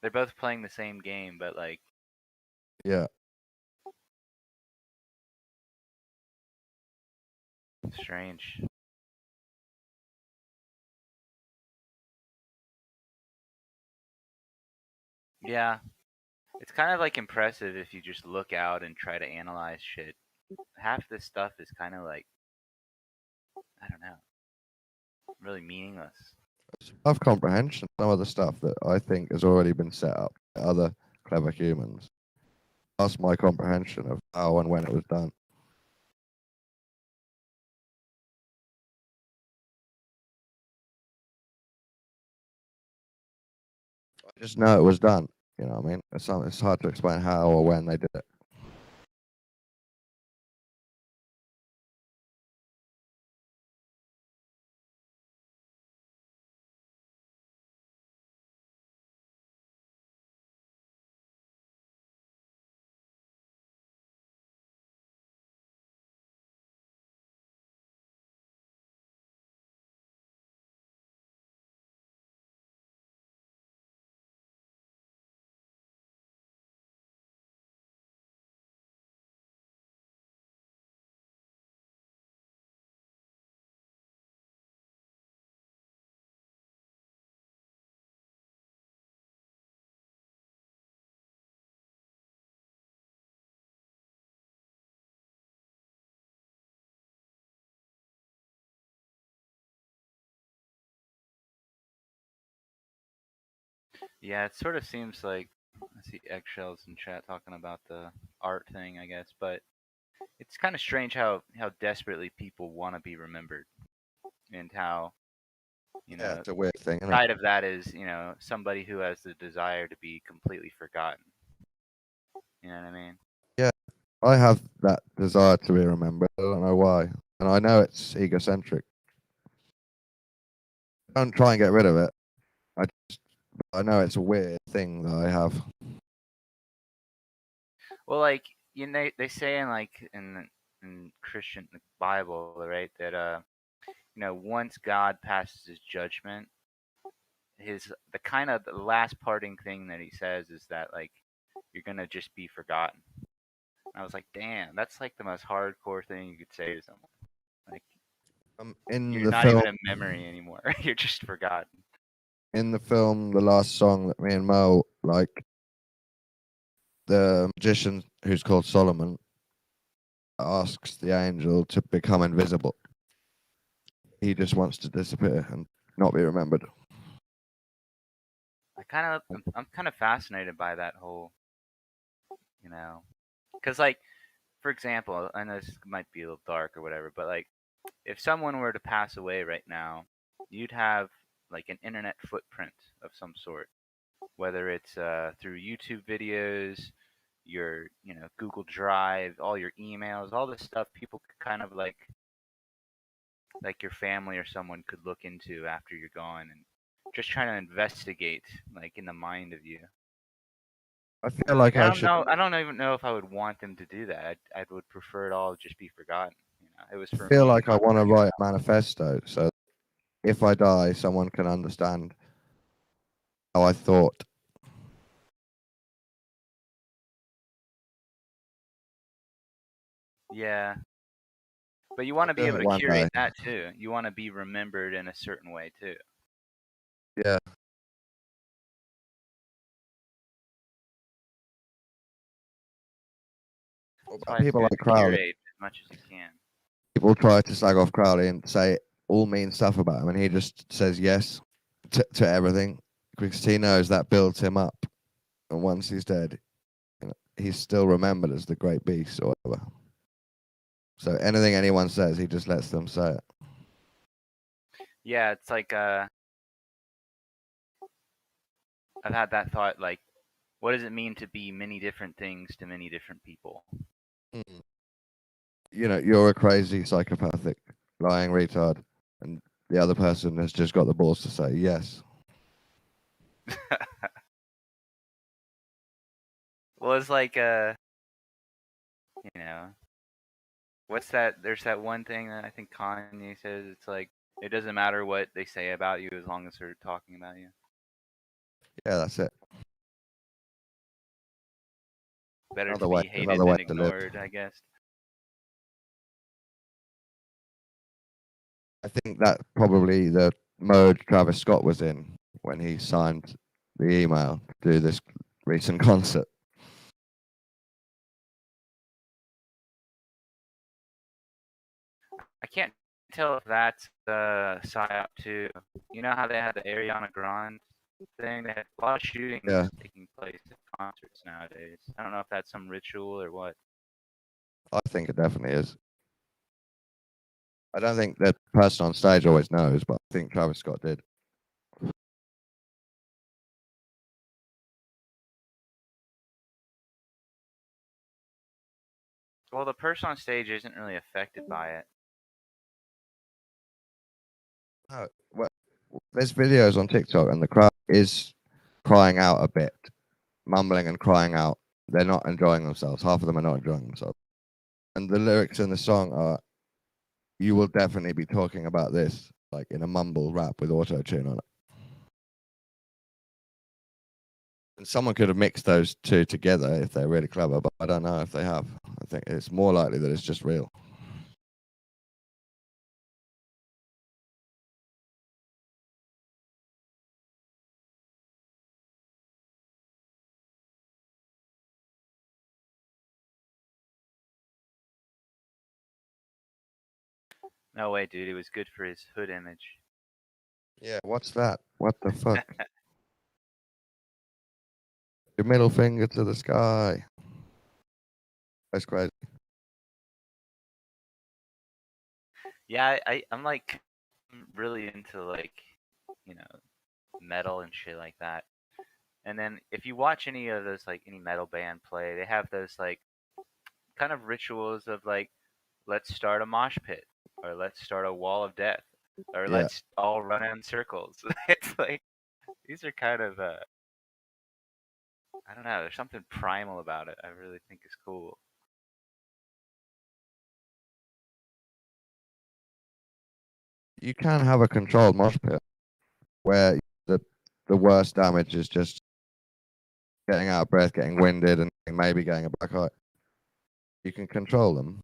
They're both playing the same game, but like. Yeah. Strange. Yeah. It's kind of like impressive if you just look out and try to analyze shit. Half this stuff is kind of like, I don't know, really meaningless. I've comprehension some of the stuff that I think has already been set up by other clever humans. That's my comprehension of how and when it was done. I just know it was done. You know what I mean? It's hard to explain how or when they did it. Yeah, it sort of seems like I see eggshells in chat talking about the art thing, I guess, but it's kind of strange how desperately people want to be remembered, and how You Yeah, know, it's a weird thing, isn't it? side of that is, you know, somebody who has the desire to be completely forgotten. You know what I mean? Yeah, I have that desire to be remembered. I don't know why, and I know it's egocentric. I don't try and get rid of it. I know it's a weird thing that I have. Well, like they say in like in Christian the Bible, right, that you know, once God passes His judgment, the kind of the last parting thing that He says is that like you're gonna just be forgotten. And I was like, damn, that's like the most hardcore thing you could say to someone. Like, In you're the not film, even a memory anymore. You're just forgotten. in the film, the last song that me and Mo like, the magician who's called Solomon asks the angel to become invisible. He just wants to disappear and not be remembered. I'm kind of fascinated by that whole, you know, because like, for example, I know this might be a little dark or whatever, but like, if someone were to pass away right now, you'd have like an internet footprint of some sort, whether it's through YouTube videos, your, you know, Google Drive, all your emails, all this stuff people could kind of like your family or someone could look into after you're gone and just trying to investigate like in the mind of you. I feel like I I don't should. know. I don't even know if I would want them to do that. I would prefer it all just be forgotten. You know, it was I for feel me, like I not want for to anyone write a manifesto, so if I die, someone can understand how I thought. Yeah, but you want to be Doing able it to one curate day. that too. You want to be remembered in a certain way too. Yeah. That's why it's People good like to Crowley. curate as much as you can. People try to slag off Crowley and say all mean stuff about him, and he just says yes to everything because he knows that builds him up. And once he's dead, you know, he's still remembered as the great beast or whatever. So anything anyone says, he just lets them say it. Yeah, it's like I've had that thought like, what does it mean to be many different things to many different people? You know, you're a crazy, psychopathic, lying retard, and the other person has just got the balls to say yes. Well, it's like you know, what's that? There's that one thing that I think Kanye says. It's like it doesn't matter what they say about you as long as they're talking about you. Yeah, that's it. Better Another to way, be hated another way than to live. ignored, I guess. I think that probably the mode Travis Scott was in when he signed the email to do this recent concert. I can't tell if that's the psyop too. You know how they had the Ariana Grande thing? They had a lot of shootings Yeah. taking place at concerts nowadays. I don't know if that's some ritual or what. I think it definitely is. I don't think the person on stage always knows, but I think Travis Scott did. Well, the person on stage isn't really affected by it. No, well, there's videos on TikTok, and the crowd is crying out a bit, mumbling and crying out. They're not enjoying themselves. Half of them are not enjoying themselves. And the lyrics in the song are, "You will definitely be talking about this," like in a mumble rap with auto tune on it. And someone could have mixed those two together if they're really clever, but I don't know if they have. I think it's more likely that it's just real. No way, dude. It was good for his hood image. Yeah, what's that? What the fuck? Your middle finger to the sky. That's crazy. Yeah, I'm like really into like you know, metal and shit like that. And then if you watch any of those, like any metal band play, they have those like kind of rituals of like, let's start a mosh pit, or let's start a wall of death, or Yeah. let's all run in circles. It's like these are kind of I don't know, there's something primal about it. I really think is cool. You can have a controlled mosh pit where the worst damage is just getting out of breath, getting winded, and maybe getting a black eye. You can control them.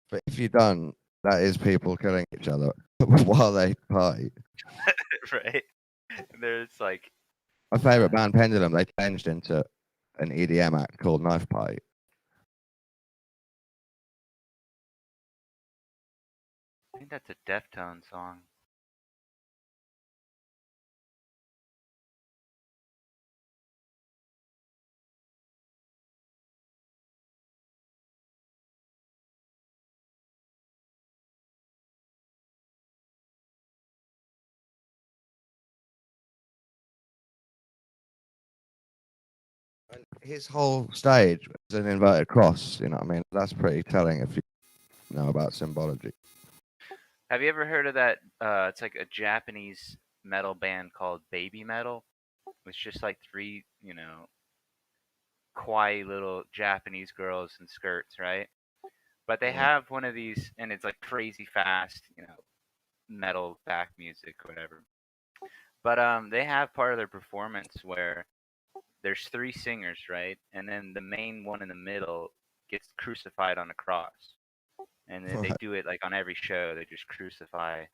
But if you don't, that is people killing each other while they party. Right? There's like My favorite band, Pendulum, they changed into an EDM act called Knife Party. I think that's a Deftones song. His whole stage was an inverted cross, you know what I mean? That's pretty telling if you know about symbology. Have you ever heard of that? It's like a Japanese metal band called Baby Metal. It's just like three, you know, kawaii little Japanese girls in skirts, right? But they have one of these, and it's like crazy fast, you know, metal back music, whatever. But they have part of their performance where there's three singers, right? And then the main one in the middle gets crucified on a cross. And then they do it like on every show. They just crucify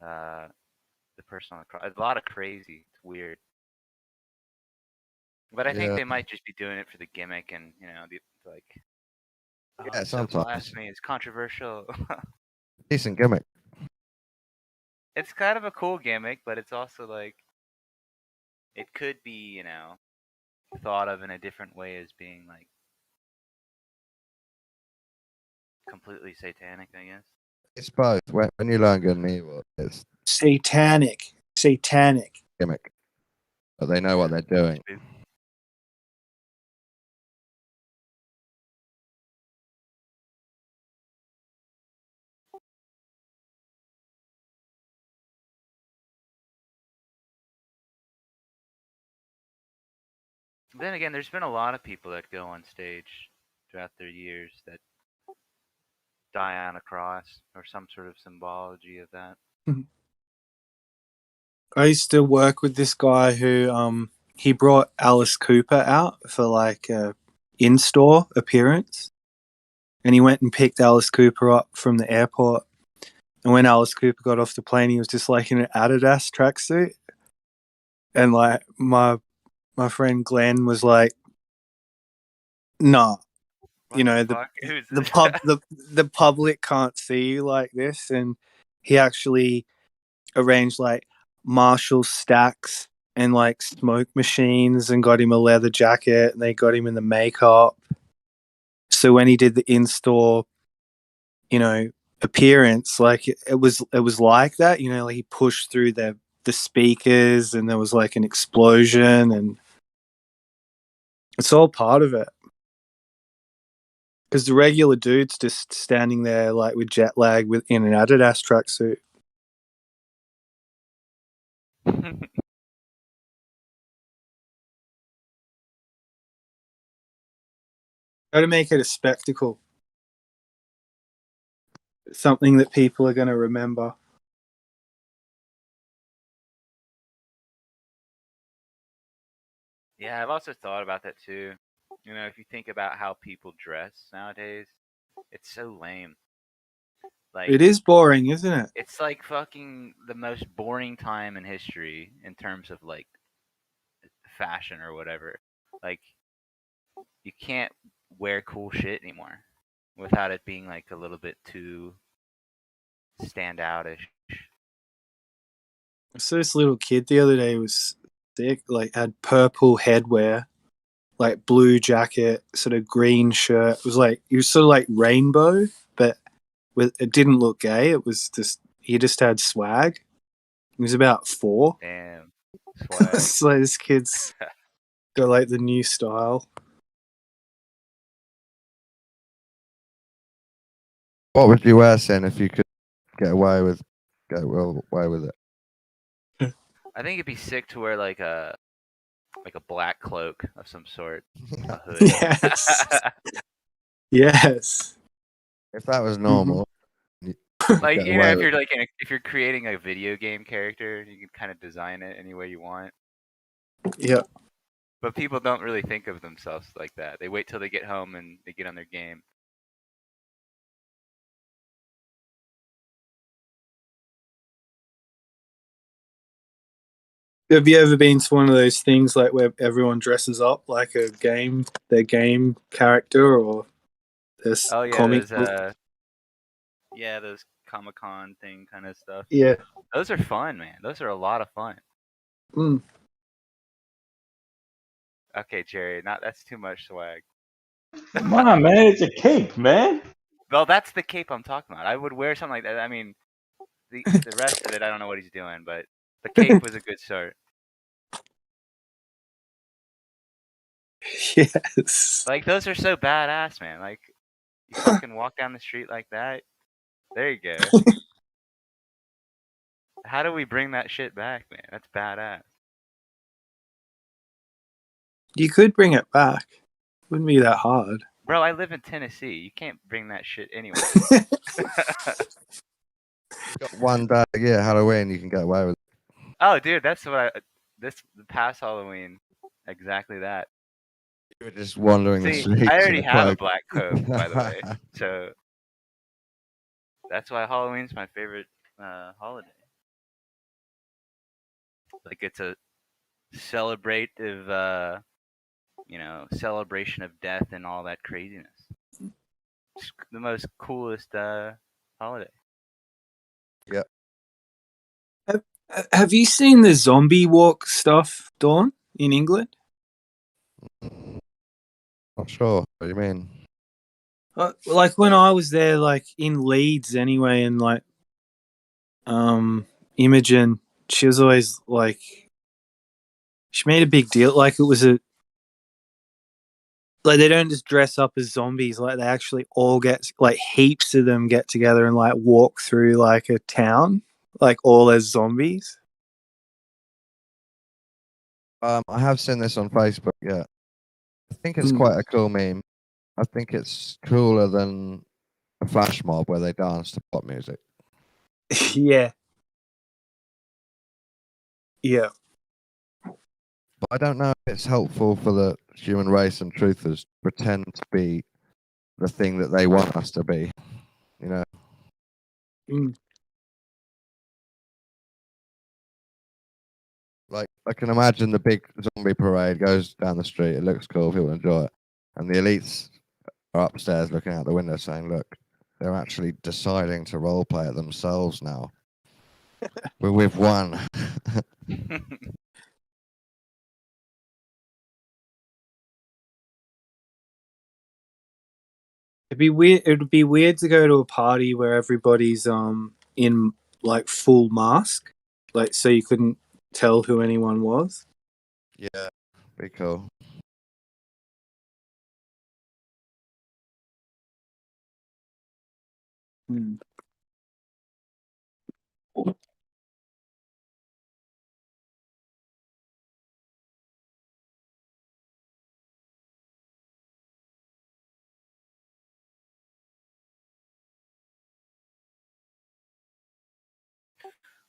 the person on the cross. A lot of crazy. It's weird. But I think they might just be doing it for the gimmick and, you know, like, oh, Yeah, it's so sometimes. blasphemy. It's controversial. Decent gimmick. It's kind of a cool gimmick, but it's also like, it could be, you know, thought of in a different way as being like completely satanic, I guess. It's both. When you learn good and evil, it's satanic. Gimmick. But they know what they're doing. Then again, there's been a lot of people that go on stage throughout their years that die on a cross or some sort of symbology of that. I used to work with this guy who he brought Alice Cooper out for like a in-store appearance, and he went and picked Alice Cooper up from the airport. And when Alice Cooper got off the plane, he was just like in an Adidas tracksuit, and like my friend Glenn was like, "Nah, you know the public can't see you like this," and he actually arranged like Marshall stacks and like smoke machines and got him a leather jacket, and they got him in the makeup. So when he did the in-store, you know, appearance, like it was like that, you know, like he pushed through the speakers and there was like an explosion, and it's all part of it. Because the regular dude's just standing there like with jet lag in an Adidas tracksuit. Got to make it a spectacle. Something that people are going to remember. Yeah, I've also thought about that too. You know, if you think about how people dress nowadays, it's so lame. Like, it is boring, isn't it? It's like fucking the most boring time in history in terms of like fashion or whatever. Like, you can't wear cool shit anymore without it being like a little bit too standoutish. I saw this little kid the other day was sick, like had purple headwear, like blue jacket, sort of green shirt. It was sort of like rainbow, but it didn't look gay. It was just he just had swag. He was about 4. Damn, swag. It's like this kid's got like the new style. What would you wear, Sin, if you could get away with it? I think it'd be sick to wear like a black cloak of some sort, a hood. Yes. Yes. If that was normal, like get you know, away if with you're like if you're creating a video game character, you can kind of design it any way you want. Yeah. But people don't really think of themselves like that. They wait till they get home and they get on their game. Have you ever been to one of those things like where everyone dresses up like their game character or this Oh yeah, comic those book? those Comic-Con thing kind of stuff. Yeah. Those are fun, man. Those are a lot of fun. Mm. Okay, Jerry, that's too much swag. Come on, man, it's a cape, man. Well, that's the cape I'm talking about. I would wear something like that. I mean, the rest of it, I don't know what he's doing, but the cape was a good start. Yes. Like those are so badass, man. Like you fucking walk down the street like that. There you go. How do we bring that shit back, man? That's badass. You could bring it back. Wouldn't be that hard. Bro, I live in Tennessee. You can't bring that shit anywhere. got one day a year, Halloween, you can get away with it. Oh, dude, that's what the past Halloween, exactly that. You were just wandering the See, streets. I already in a have a cloak. black coat, by the way. So that's why Halloween's my favorite holiday. Like it's a celebrative, celebration of death and all that craziness. It's the most coolest holiday. Yep. Have you seen the zombie walk stuff, Dawn, in England? Not sure. What do you mean? Like when I was there, like in Leeds anyway, and like Imogen, she was always like, she made a big deal. Like it was like they don't just dress up as zombies. Like they actually all like heaps of them get together and like walk through like a town, like all as zombies. I have seen this on Facebook. Yeah, I think it's quite a cool meme. I think it's cooler than a flash mob where they dance to pop music. Yeah. Yeah. But I don't know if it's helpful for the human race and truthers to pretend to be the thing that they want us to be. You know? Mm. Like, I can imagine the big zombie parade goes down the street. It looks cool. People enjoy it. And the elites are upstairs looking out the window saying, look, they're actually deciding to roleplay it themselves now. We've won. It'd be weird. It would be weird to go to a party where everybody's in like full mask, like so you couldn't tell who anyone was. Yeah, be cool. Hmm.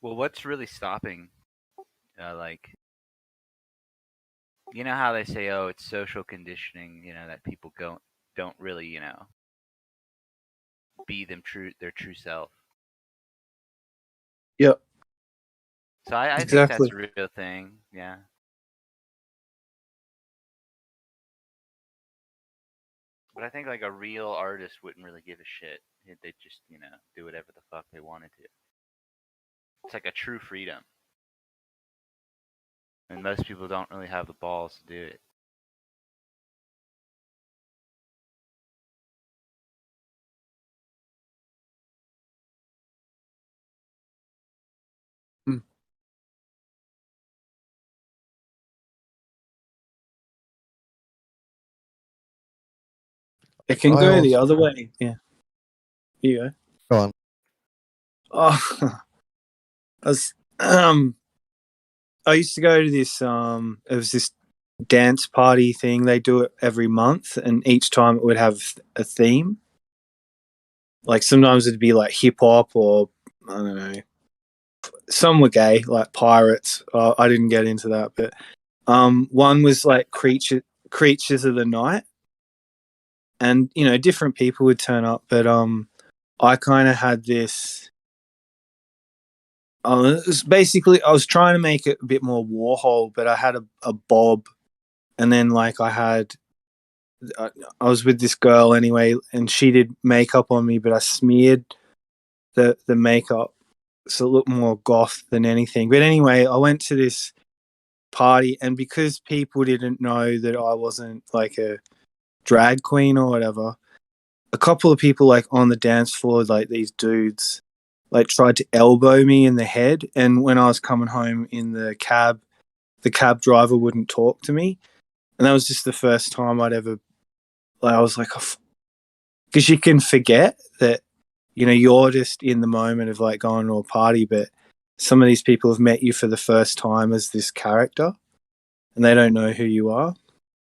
Well, what's really stopping, like, you know how they say, oh, it's social conditioning, that people don't really, be their true self. Yep. So I think Exactly. that's a real thing. Yeah. But I think like a real artist wouldn't really give a shit. They'd just, do whatever the fuck they wanted to. It's like a true freedom. And most people don't really have the balls to do it. It can go the other way. Yeah. Here you go. Go on. Oh, I used to go to this. It was this dance party thing. They do it every month, and each time it would have a theme. Like sometimes it'd be like hip hop, or I don't know. Some were gay, like pirates. I didn't get into that, but one was like creatures of the night, and different people would turn up. But I kind of had this. It was basically, I was trying to make it a bit more Warhol, but I had a bob, and then like I was with this girl anyway, and she did makeup on me, but I smeared the makeup so it looked more goth than anything. But anyway, I went to this party, and because people didn't know that I wasn't like a drag queen or whatever, a couple of people like on the dance floor, like these dudes, like tried to elbow me in the head. And when I was coming home in the cab driver wouldn't talk to me, and that was just the first time I'd ever. Like, I was like, because you can forget that, you're just in the moment of like going to a party, but some of these people have met you for the first time as this character, and they don't know who you are.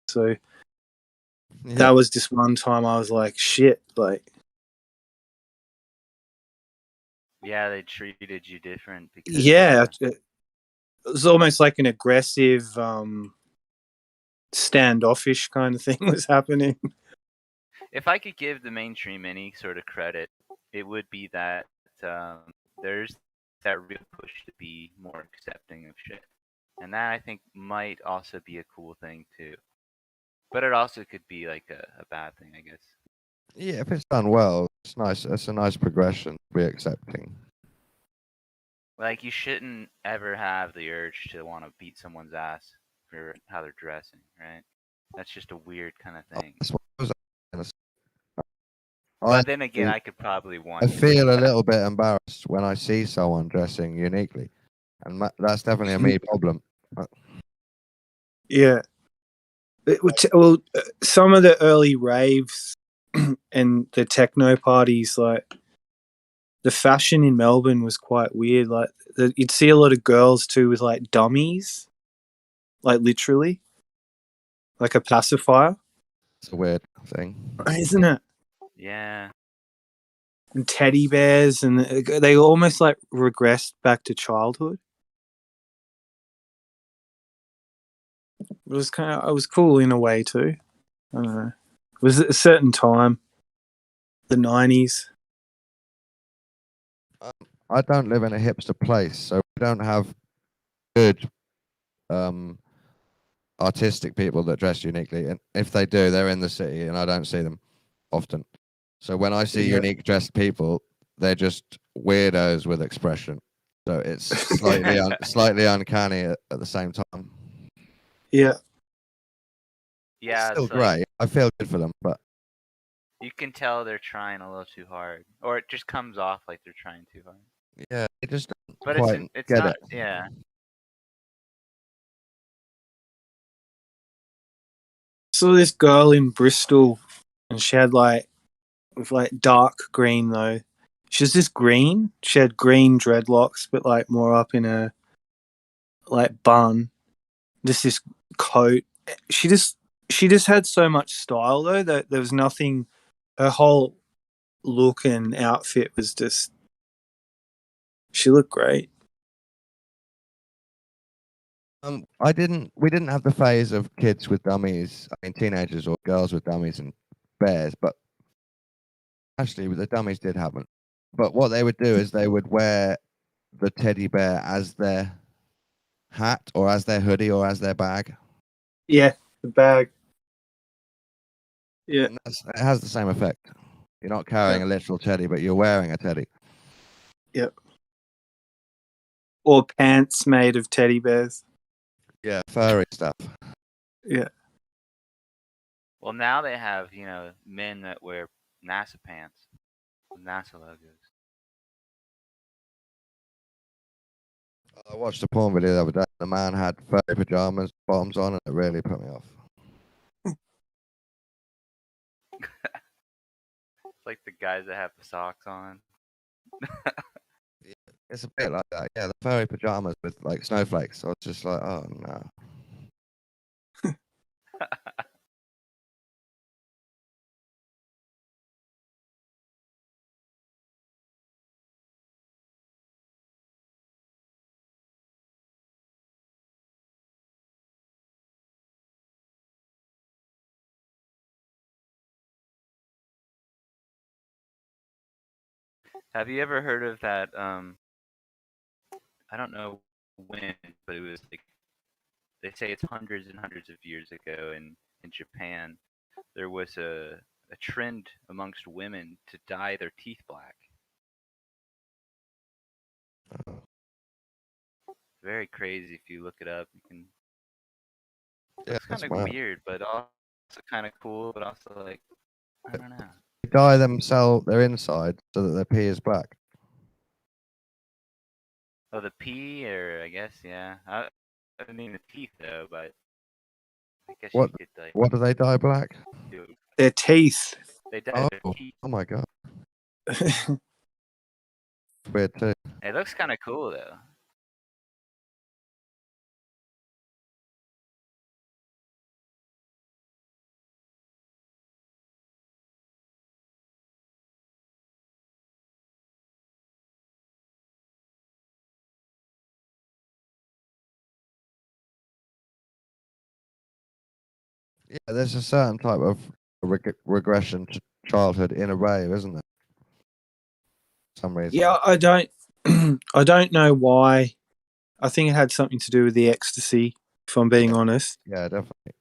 So that was just one time I was like, shit, like. Yeah, they treated you different. Because, yeah, it was almost like an aggressive, standoffish kind of thing was happening. If I could give the mainstream any sort of credit, it would be that there's that real push to be more accepting of shit. And that, I think, might also be a cool thing, too. But it also could be like a bad thing, I guess. Yeah, if it's done well, it's nice. It's a nice progression to be accepting. Like, you shouldn't ever have the urge to want to beat someone's ass for how they're dressing, right? That's just a weird kind of thing. That's what I was gonna say. But then again, I could probably want. I feel a little bit embarrassed when I see someone dressing uniquely, and that's definitely a me problem. Yeah. Well, some of the early raves and the techno parties, like the fashion in Melbourne was quite weird. Like you'd see a lot of girls too with like dummies, like literally, like a pacifier. It's a weird thing, isn't it? Yeah. And teddy bears, and they almost like regressed back to childhood. It was cool in a way too. I don't know. It was at a certain time, the 90s. I don't live in a hipster place, so we don't have good artistic people that dress uniquely. And if they do, they're in the city, and I don't see them often. So when I see unique dressed people, they're just weirdos with expression. So it's slightly uncanny at the same time. Yeah. Yeah, it's still great. I feel good for them, but you can tell they're trying a little too hard, or it just comes off like they're trying too hard. Yeah, it just doesn't but quite it's get not. it. Yeah. Saw this girl in Bristol, and she had like dark green though. She was just green. She had green dreadlocks, but like more up in her like bun. Just this coat. She just had so much style though that there was nothing. Her whole look and outfit was just. She looked great. We didn't have the phase of kids with dummies. I mean, teenagers or girls with dummies and bears, but actually, the dummies did happen. But what they would do is they would wear the teddy bear as their hat, or as their hoodie, or as their bag. Yeah, the bag. Yeah, it has the same effect. You're not carrying a literal teddy, but you're wearing a teddy. Yep. Or pants made of teddy bears. Yeah, furry stuff. Yeah. Well, now they have, men that wear NASA pants with NASA logos. I watched a porn video the other day. The man had furry pajamas, bottoms on, and it really put me off. like the guys that have the socks on. It's a bit like that. Yeah, the furry pajamas with like snowflakes. I was just like, oh no. Have you ever heard of that? I don't know when, but it was like they say it's hundreds and hundreds of years ago in Japan. There was a trend amongst women to dye their teeth black. Very crazy. If you look it up, you can. Yeah, It's kind of weird, but also kind of cool, but also like I don't know. They dye themselves their inside so that their pee is black. Oh, the pee, or I guess yeah. I mean the teeth though, but I guess What? you could like. What do they dye black? Their teeth. They dye their teeth. Oh my god. Weird too. It looks kind of cool though. Yeah, there's a certain type of regression to childhood in a rave, isn't there? For some reason. Yeah, I don't, I don't know why. I think it had something to do with the ecstasy, if I'm being honest. Yeah, definitely.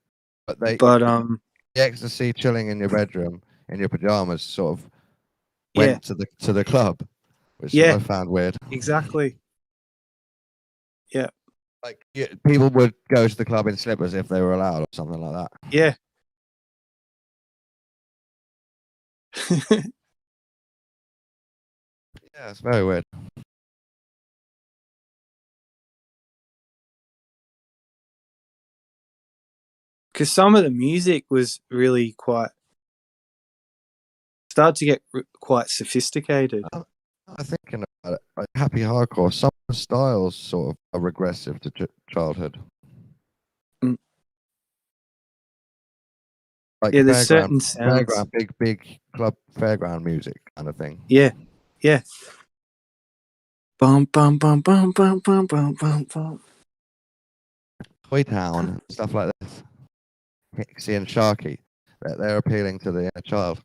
But the ecstasy chilling in your bedroom in your pajamas sort of went to the club, which I found weird. Exactly. Yeah. Like people would go to the club in slippers if they were allowed, or something like that. Yeah. Yeah, it's very weird. Because some of the music was really started to get quite sophisticated. I'm thinking about it. Like happy hardcore, some of the styles sort of are regressive to childhood. Like yeah, there's certain sounds. Fairground, big club fairground music kind of thing. Yeah, yeah. Bum bum bum bum bum bum bum bum bum. Toy Town, stuff like this. Pixie and Sharky, they're appealing to the inner child.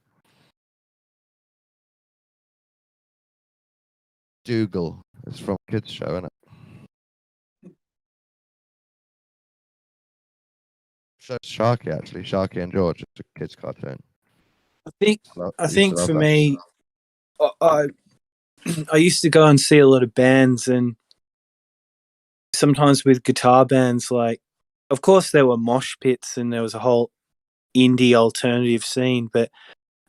Dougal is from a kids show, isn't it? Shows Sharky actually. Sharky and George. It's a kids cartoon. I think for me, I used to go and see a lot of bands, and sometimes with guitar bands, like, of course there were mosh pits and there was a whole indie alternative scene, but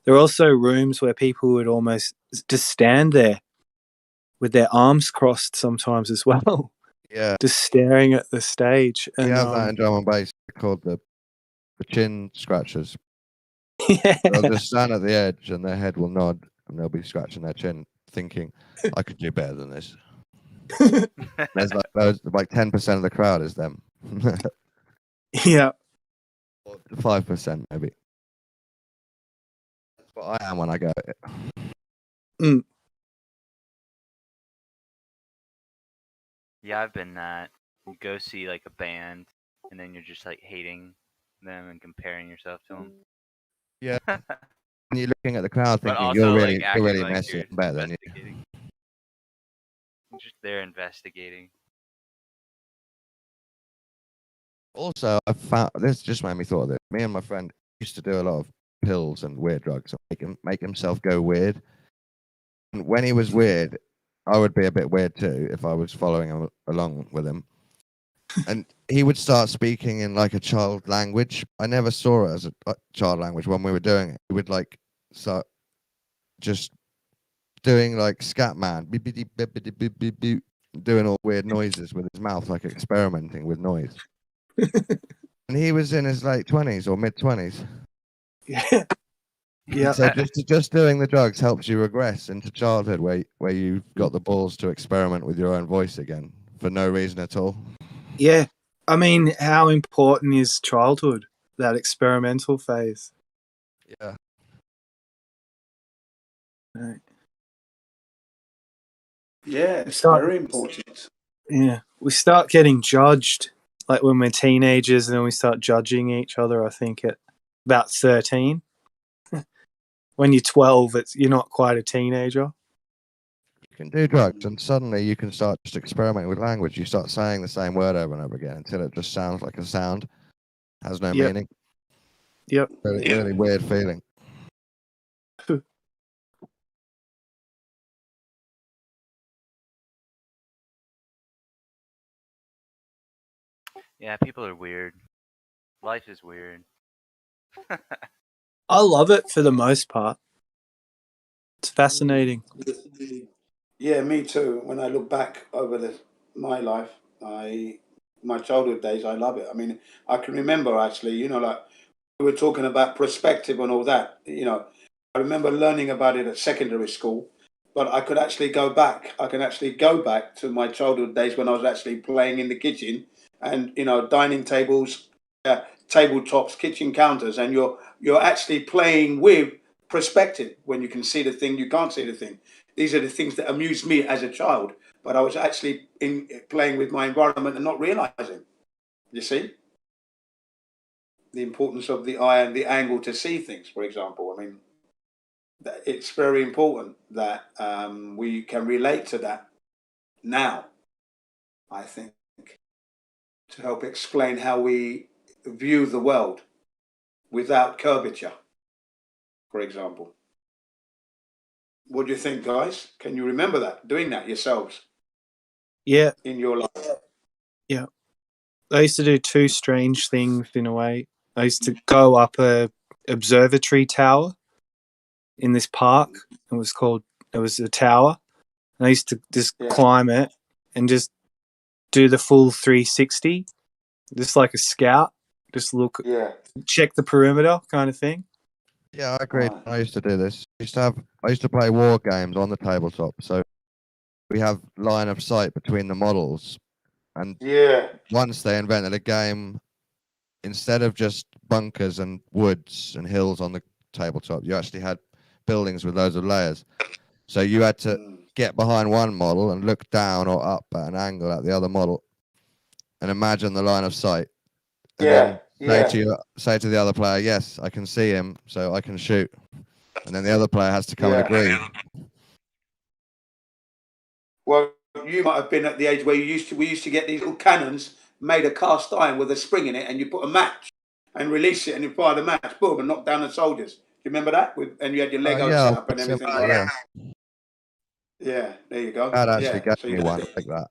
there were also rooms where people would almost just stand there with their arms crossed sometimes as well. Yeah. Just staring at the stage. And you have that in drum and bass called the chin scratchers. Yeah. They'll just stand at the edge and their head will nod and they'll be scratching their chin, thinking, I could do better than this. There's like 10% of the crowd is them. Yeah. Or 5% maybe. That's what I am when I go. Yeah, I've been that. You go see like a band, and then you're just like hating them and comparing yourself to them. Yeah. And you're looking at the crowd But thinking also, you're like, acting really like messy you're and better than you. You're just there investigating. Also, I found this just made me thought of this. Me and my friend used to do a lot of pills and weird drugs and make himself go weird. And when he was weird, I would be a bit weird too if I was following him along with him. And he would start speaking in like a child language. I never saw it as a child language when we were doing it. He would like start just doing like scat man, doing all weird noises with his mouth, like experimenting with noise. And he was in his late 20s or mid 20s. Yeah. Yeah. So just doing the drugs helps you regress into childhood, where you've got the balls to experiment with your own voice again for no reason at all. Yeah, I mean, how important is childhood? That experimental phase. Yeah. Right. Yeah, it's very important. Yeah, we start getting judged like when we're teenagers, and then we start judging each other. I think at about 13. When you're 12, you're not quite a teenager. You can do drugs, and suddenly you can start just experimenting with language. You start saying the same word over and over again until it just sounds like a sound, has no meaning. Yep. Really weird feeling. Yeah, people are weird. Life is weird. I love it for the most part. It's fascinating. Yeah, me too. When I look back over my life, my childhood days, I love it. I mean, I can remember actually, like we were talking about perspective and all that. I remember learning about it at secondary school, but I could actually go back. I can actually go back to my childhood days when I was actually playing in the kitchen, and dining tables, tabletops, kitchen counters, and you're actually playing with perspective when you can see the thing, you can't see the thing. These are the things that amused me as a child, but I was actually playing with my environment and not realizing. You see? The importance of the eye and the angle to see things, for example. I mean, it's very important that we can relate to that now, I think, to help explain how we view the world without curvature, for example. What do you think, guys? Can you remember that, doing that yourselves? Yeah. In your life? Yeah. I used to do two strange things in a way. I used to go up a observatory tower in this park. It was a tower. And I used to just climb it and just do the full 360, just like a scout. Just look, check the perimeter kind of thing. Yeah, I agree. I used to do this. I used to play war games on the tabletop, so we have line of sight between the models. And once they invented a game, instead of just bunkers and woods and hills on the tabletop, you actually had buildings with loads of layers. So you had to get behind one model and look down or up at an angle at the other model and imagine the line of sight. And then say to the other player, yes, I can see him, so I can shoot. And then the other player has to come and agree. Well, you might have been at the age where we used to get these little cannons made of cast iron with a spring in it, and you put a match and release it, and you fire the match, boom, and knock down the soldiers. Do you remember that? And you had your Lego set up and everything like that. Yeah, there you go. That actually gave me one like that.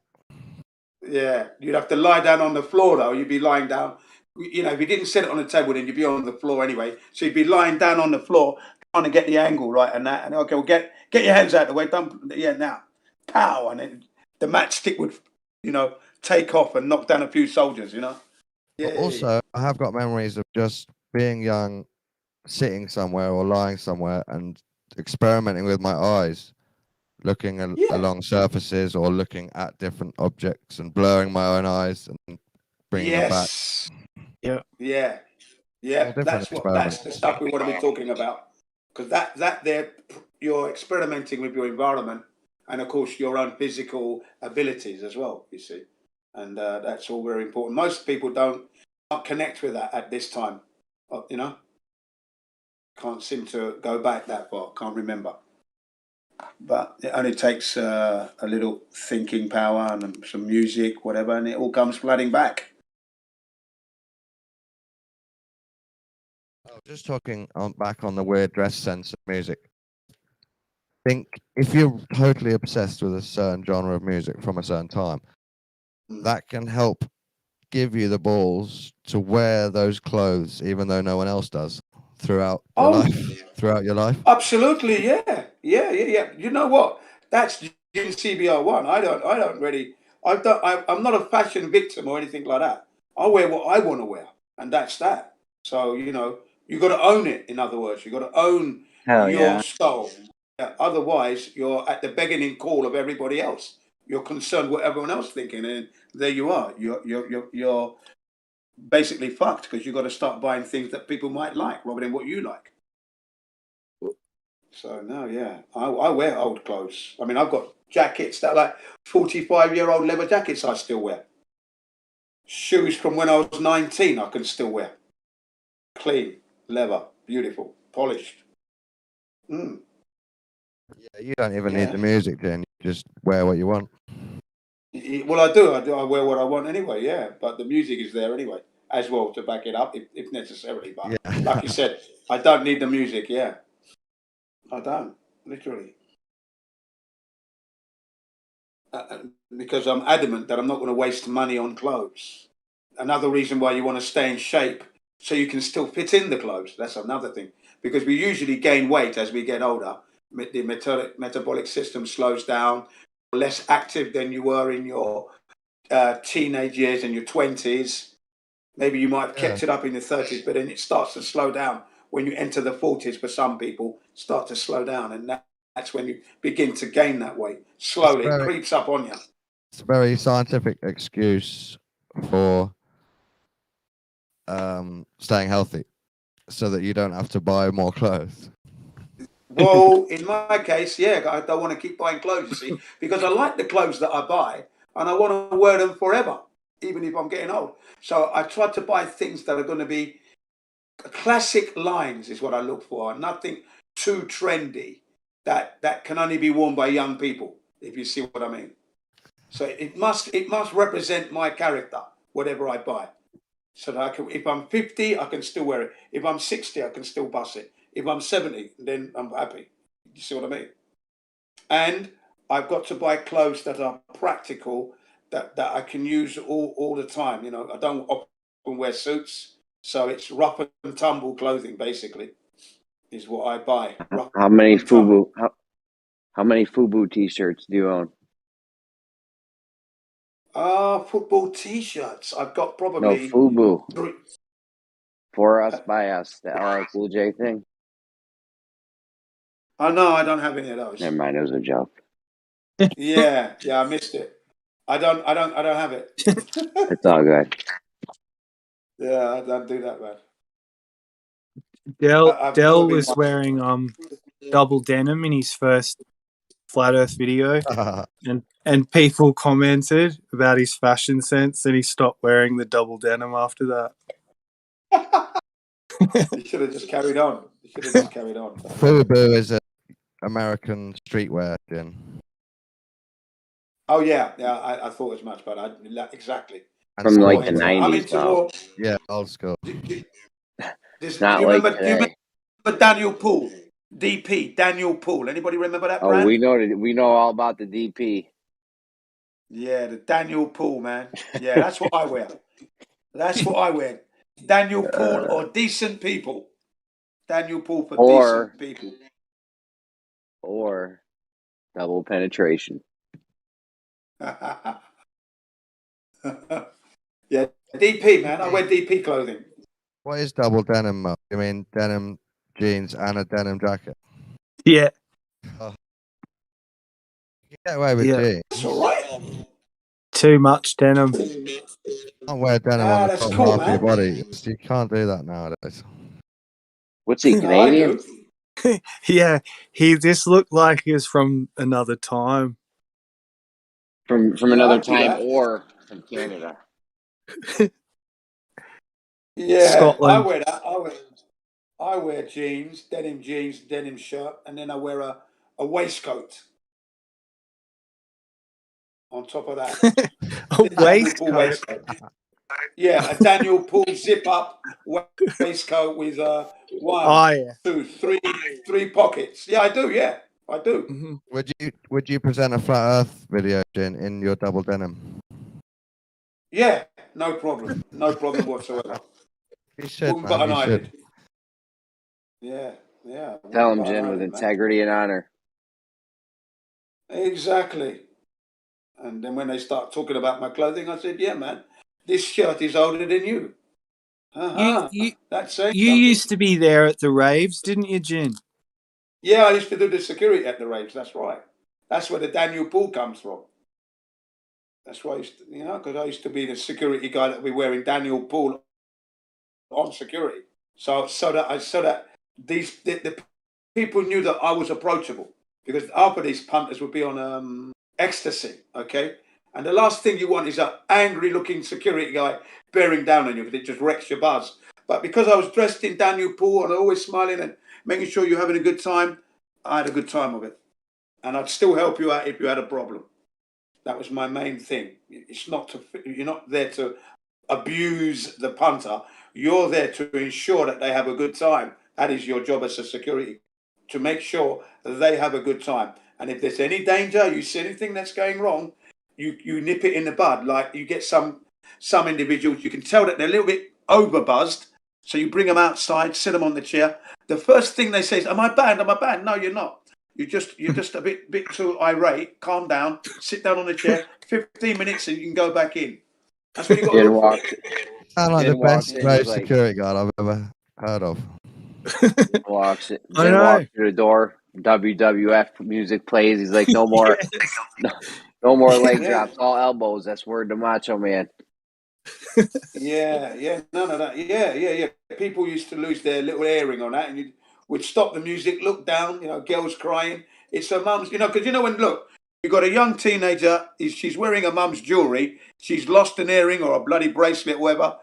Yeah, you'd have to lie down on the floor though. You'd be lying down. If you didn't set it on the table, then you'd be on the floor anyway. So you'd be lying down on the floor trying to get the angle right and that. And okay, well, get your hands out of the way. Don't now. Pow, and then the matchstick would, take off and knock down a few soldiers. Yeah. But also, I have got memories of just being young, sitting somewhere or lying somewhere and experimenting with my eyes, looking along surfaces or looking at different objects and blurring my own eyes and bringing them back. Yeah. That's the stuff we want to be talking about, because that there you're experimenting with your environment and of course your own physical abilities as well. You see, and that's all very important. Most people don't connect with that at this time. Can't seem to go back that far. Can't remember. But it only takes a little thinking power and some music, whatever, and it all comes flooding back. Just talking back on the weird dress sense of music. I think if you're totally obsessed with a certain genre of music from a certain time, that can help give you the balls to wear those clothes, even though no one else does, throughout your life. Throughout your life. Absolutely, yeah. You know what? That's CBR1. I'm not a fashion victim or anything like that. I wear what I want to wear, and that's that. So you got to own it. In other words, you got to own your soul. Yeah, otherwise, you're at the begging call of everybody else. You're concerned with everyone else thinking, and there you are. You're basically fucked because you've got to start buying things that people might like rather than what you like. So no, yeah, I wear old clothes. I mean, I've got jackets that are like 45-year-old leather jackets I still wear. Shoes from when I was 19 I can still wear. Clean, leather, beautiful, polished. Yeah, you don't even need the music, then. You just wear what you want. Well, I do. I wear what I want anyway, yeah. But the music is there anyway, as well, to back it up if necessary. But like you said, I don't need the music, yeah. I don't, literally. Because I'm adamant that I'm not going to waste money on clothes. Another reason why you want to stay in shape so you can still fit in the clothes. That's another thing. Because we usually gain weight as we get older. The metabolic system slows down. Less active than you were in your teenage years and your 20s. Maybe you might have kept it up in your 30s, but then it starts to slow down when you enter the 40s. For some people, start to slow down, and that's when you begin to gain that weight slowly. It creeps up on you. It's a very scientific excuse for staying healthy, so that you don't have to buy more clothes. Well, in my case, yeah, I don't want to keep buying clothes, you see, because I like the clothes that I buy, and I want to wear them forever, even if I'm getting old. So I try to buy things that are going to be classic lines is what I look for. Nothing too trendy that can only be worn by young people, if you see what I mean. So it must represent my character, whatever I buy. So that I can, if I'm 50, I can still wear it. If I'm 60, I can still bust it. If I'm 70, then I'm happy. You see what I mean? And I've got to buy clothes that are practical, that I can use all the time. You know, I don't often wear suits. So it's rough and tumble clothing, basically, is what I buy. How many FUBU? How many FUBU T-shirts do you own? Football T-shirts. I've got probably No, FUBU. 3. For us, by us, the LL Cool J thing. Oh no, I don't have any of those. Never mind, it was a joke. Yeah, I missed it. I don't have it. It's all good. Yeah, I don't do that, man. Dell was wearing double denim in his first Flat Earth video, and people commented about his fashion sense, and he stopped wearing the double denim after that. You should have just carried on. FUBU is an American streetwear, Jen. Oh yeah, I thought as much, but exactly. From like the 90s, though. Yeah, old school. Not like today. Do you remember Daniel Poole? DP, Daniel Poole. Anybody remember that brand? Oh, we know all about the DP. Yeah, the Daniel Poole, man. Yeah, that's what I wear. That's what I wear. Daniel Poole or Decent People. Daniel Poole for Decent People. Or Double Penetration. Yeah, DP, man. I wear DP clothing. What is double denim, Mo? You mean denim jeans and a denim jacket? Yeah. Oh. You get away with jeans. That's all right. Too much denim. You can't wear denim on the top half of your body. You can't do that nowadays. What's he, Canadian? Yeah, he just looked like he was from another time. From another time, or from Canada. Yeah, Scotland. I wear that. I wear jeans, denim shirt, and then I wear a waistcoat on top of that. A waistcoat. Yeah, a Daniel Poole zip up waistcoat with one, two, three pockets. Yeah, I do. Yeah, I do. Mm-hmm. Would you present a flat Earth video, Jen, in your double denim? Yeah, no problem. No problem whatsoever. You should, man. You should. Yeah. Tell him, Jen, with integrity and honor. Exactly. And then when they start talking about my clothing, I said, yeah, man, this shirt is older than you. You That's it. You used to be there at the raves, didn't you, Jin? Yeah, I used to do the security at the raves. That's right. That's where the Daniel Pool comes from. That's why I used to, because I used to be the security guy that we wearing Daniel Pool on security. So that the people knew that I was approachable, because after these punters would be on ecstasy, okay? And the last thing you want is an angry-looking security guy bearing down on you, because it just wrecks your buzz. But because I was dressed in Daniel Pool and always smiling and making sure you're having a good time, I had a good time of it. And I'd still help you out if you had a problem. That was my main thing. You're not there to abuse the punter. You're there to ensure that they have a good time. That is your job as a security, to make sure that they have a good time. And if there's any danger, you see anything that's going wrong, you nip it in the bud. Like, you get some individuals, you can tell that they're a little bit overbuzzed, so you bring them outside, sit them on the chair. The first thing they say is, "Am I banned? Am I banned?" No, you're not. You're just a bit too irate. Calm down. Sit down on the chair. 15 minutes and you can go back in. That's what you got to look for. Sound like the best rave security guard I've ever heard of. Walks through the door. WWF music plays. He's like, no more, no more leg drops. All elbows. That's word to Macho Man. Yeah, none of that. Yeah. People used to lose their little earring on that, and you would stop the music, look down. Girls crying. It's her mum's. Because when you've got a young teenager, she's wearing her mum's jewelry. She's lost an earring or a bloody bracelet, or whatever.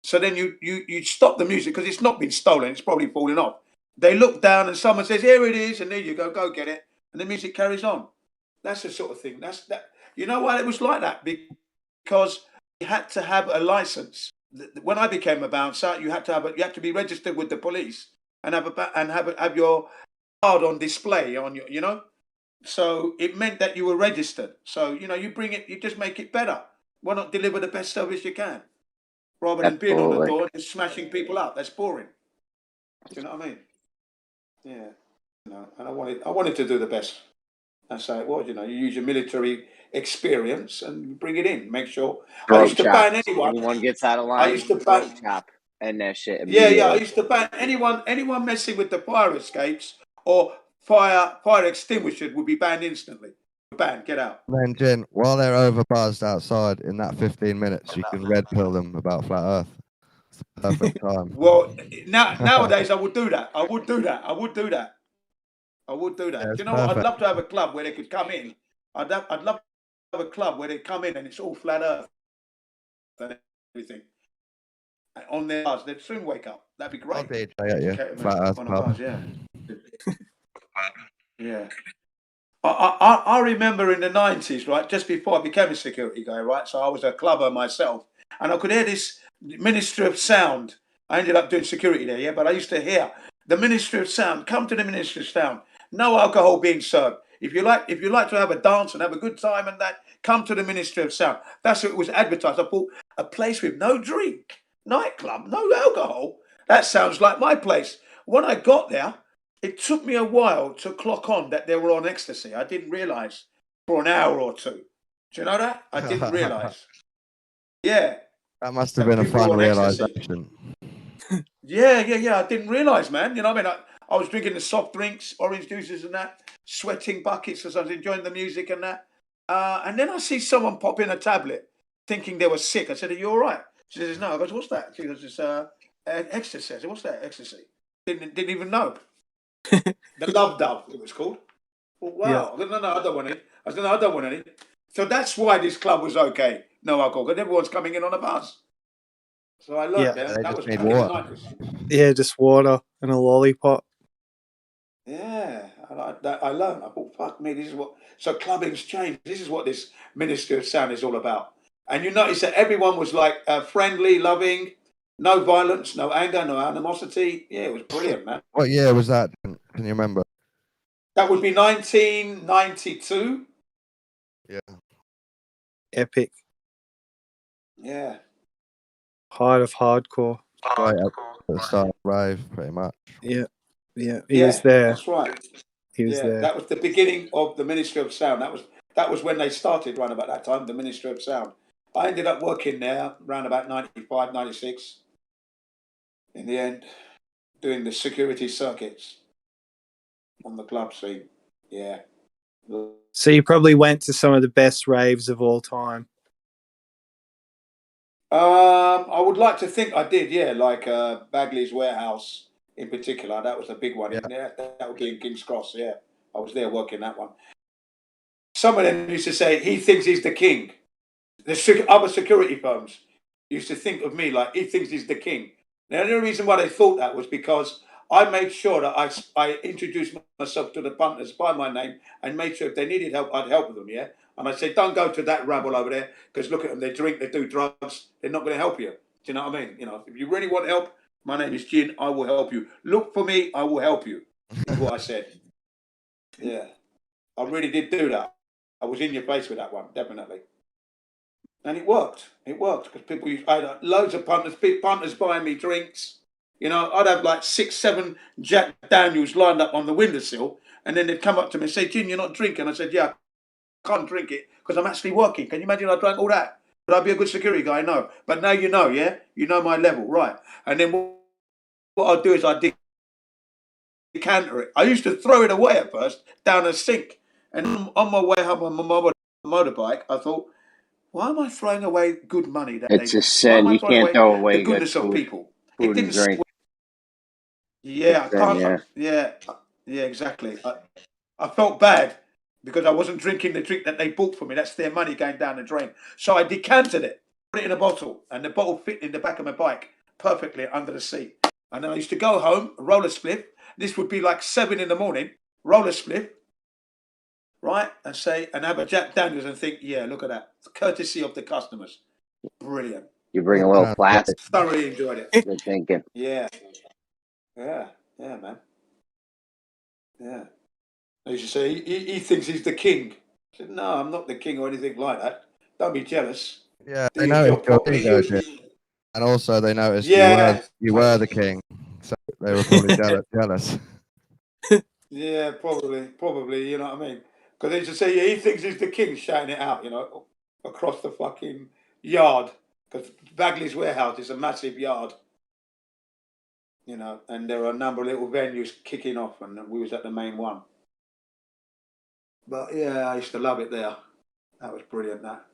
So then you stop the music because it's not been stolen. It's probably falling off. They look down and someone says, "Here it is," and there you go get it, and the music carries on. That's the sort of thing. That's that. You know why it was like that? Because you had to have a license. When I became a bouncer, you had to be registered with the police and have your card on display on your. So it meant that you were registered. So you bring it, you just make it better. Why not deliver the best service you can, rather than being on the door and smashing people up? That's boring. Do you know what I mean? Yeah. And I wanted to do the best. That's how it was. You use your military experience and bring it in. Make sure. I used to ban anyone. Anyone gets out of line, I used to ban chop and that shit. Yeah. I used to ban anyone messing with the fire escapes or fire extinguishers would be banned instantly. Banned. Get out. Then, Jin, while they're overbuzzed outside in that 15 minutes, you can red pill them about flat Earth. It's the perfect time. Well, nowadays I would do that. I would do that. Yeah, Do you know what? I'd love to have a club where they could come in. I'd love to have a club where they come in and it's all flat Earth and everything. And on their bars, they'd soon wake up. That'd be great. Flat Earth pub. Yeah. I remember in the 90s, right, just before I became a security guy, right, so I was a clubber myself, and I could hear this Ministry of Sound. I ended up doing security there, yeah, but I used to hear the Ministry of Sound, come to the Ministry of Sound, no alcohol being served. If you like to have a dance and have a good time and that, come to the Ministry of Sound. That's what it was advertised. I thought, a place with no drink, nightclub, no alcohol. That sounds like my place. When I got there, it took me a while to clock on that they were on ecstasy. I didn't realise for an hour or two. Do you know that? I didn't realise. Yeah. That must have been a fun realisation. Yeah. I didn't realise, man. You know what I mean? I was drinking the soft drinks, orange juices and that, sweating buckets as I was enjoying the music and that. And then I see someone pop in a tablet thinking they were sick. I said, "Are you all right?" She says, "No." I goes, "What's that?" She goes, "It's ecstasy." I said, "What's that? Ecstasy?" Didn't even know. The Love Dove, it was called. Well, wow. Yeah. No, I don't want any. I said, "No, I don't want any." So that's why this club was okay. No alcohol, because everyone's coming in on a bus. So I learned that was back in the 90s. Yeah, just water and a lollipop. Yeah, I like that. I learned. I thought, fuck me, this is what. So clubbing's changed. This is what this Ministry of Sound is all about. And you notice that everyone was like friendly, loving, no violence, no anger, no animosity. Yeah, it was brilliant, man. What year was that? Can you remember? That would be 1992. Yeah. Epic. Yeah. Height of hardcore. Right at the start of rave, pretty much. Yeah. He was there. That's right. He was there. That was the beginning of the Ministry of Sound. That was when they started around about that time, the Ministry of Sound. I ended up working there around about 95, 96. In the end, doing the security circuits. on the club scene. Yeah. So you probably went to some of the best raves of all time. I would like to think I did, yeah, like Bagley's Warehouse in particular. That was a big one. Yeah. That would be in King's Cross, yeah. I was there working that one. Some of them used to say, he thinks he's the king. The other security firms used to think of me like, he thinks he's the king. Now, the only reason why they thought that was because I made sure that I introduced myself to the punters by my name and made sure if they needed help, I'd help them, yeah? And I said, don't go to that rabble over there because look at them, they drink, they do drugs, they're not going to help you. Do you know what I mean? You know, if you really want help, my name is Jin, I will help you. Look for me, I will help you, is what I said. Yeah, I really did do that. I was in your face with that one, definitely. And it worked. It worked because people I had loads of punters, big punters buying me drinks. You know, I'd have like 6, 7 Jack Daniels lined up on the windowsill, and then they'd come up to me and say, Jin, you're not drinking. I said, yeah, I can't drink it because I'm actually working. Can you imagine I drank all that? Would I be a good security guy? No. But now you know, yeah? You know my level, right? And then what I'd do is I'd decanter it. I used to throw it away at first down a sink. And on my way home on my motorbike, I thought, why am I throwing away good money? It's a sin. You can't throw away the goodness good of people? food and drink. Yeah, I can't. Yeah, exactly. I felt bad because I wasn't drinking the drink that they bought for me. That's their money going down the drain. So I decanted it, put it in a bottle, and the bottle fit in the back of my bike perfectly under the seat. And then I used to go home, roll a spliff. This would be like 7 in.the morning, roll a spliff, right? And have a Jack Daniels and think, yeah, look at that. It's courtesy of the customers. Brilliant. You bring a little plastic. Thoroughly enjoyed it. Good thinking. Yeah, man. Yeah. They used to say, he thinks he's the king. I said, no, I'm not the king or anything like that. Don't be jealous. Yeah, Do they your noticed job your properly. ego, Jim. And also they noticed you were the king. So they were probably jealous. Yeah, probably, you know what I mean? Because they used to say, yeah, he thinks he's the king, shouting it out, you know, across the fucking yard. Because Bagley's Warehouse is a massive yard. You know, and there are a number of little venues kicking off, and we was at the main one. But yeah, I used to love it there. That was brilliant, that.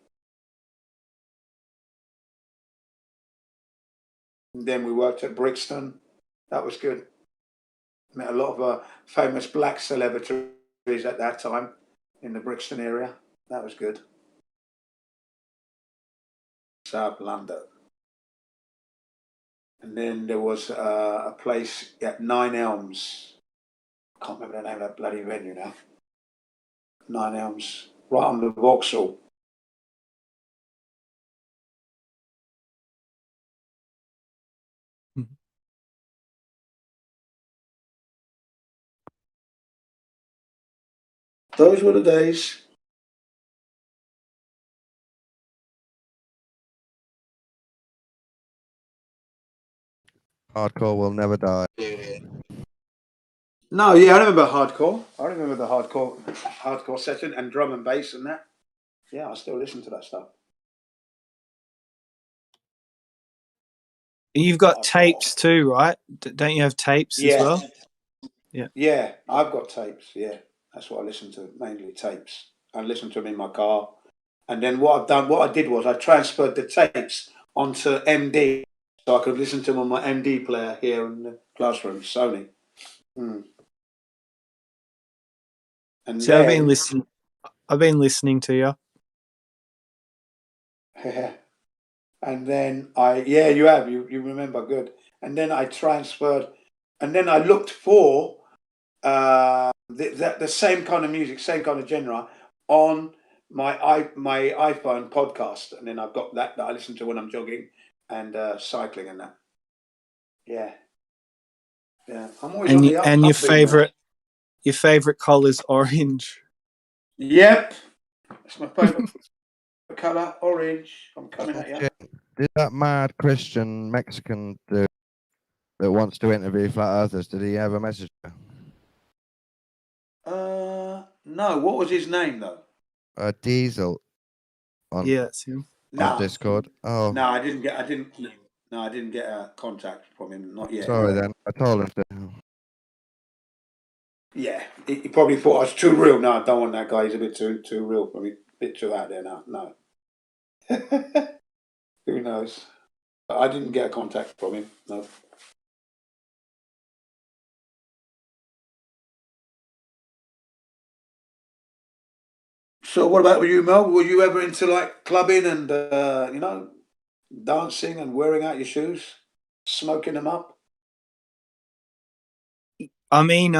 And then we worked at Brixton. That was good. Met a lot of famous black celebrities at that time in the Brixton area. That was good. South London. And then there was a place at 9 Elms. I can't remember the name of that bloody venue now. 9 Elms, right on the Vauxhall. Those were the days. Hardcore will never die. No, yeah, I remember hardcore. I remember the hardcore session and drum and bass and that. Yeah, I still listen to that stuff. You've got tapes too, right? Don't you have tapes as well? Yeah. Yeah, I've got tapes. Yeah, that's what I listen to, mainly tapes. I listen to them in my car. And then what I did was I transferred the tapes onto MD so I could listen to them on my MD player here in the classroom, Sony. And so I've been listening to you. And then you have, you remember, good. And then I transferred, and then I looked for the same kind of music, same kind of genre on my iPhone podcast, and then I've got that I listen to when I'm jogging and cycling and that. Yeah. I'm always and your favorite color is orange. Yep, it's my favorite color, orange. I'm coming at you. Did that mad Christian Mexican dude that wants to interview flat earthers, did he have a message? No. What was his name though? Diesel. It's him. On Discord. Oh. No, I didn't get a contact from him. Not yet. Sorry then. I told him to. Yeah, he probably thought I was too real. No, I don't want that guy. He's a bit too real for me. A bit too out there now. No. Who knows? But I didn't get a contact from him. No. So what about you, Mel? Were you ever into like clubbing and dancing and wearing out your shoes, smoking them up? I mean,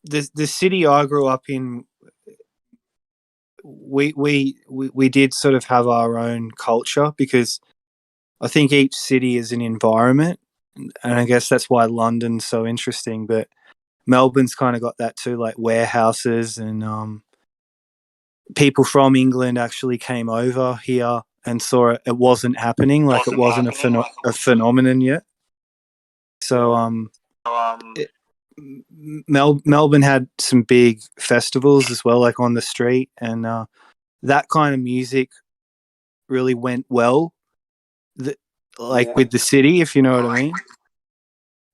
the city I grew up in, we did sort of have our own culture because I think each city is an environment, and I guess that's why London's so interesting. But Melbourne's kind of got that too, like warehouses and people from England actually came over here and saw it wasn't happening, like it wasn't a phenomenon yet. So Melbourne had some big festivals as well, like on the street, and that kind of music really went well, with the city, if you know what I mean.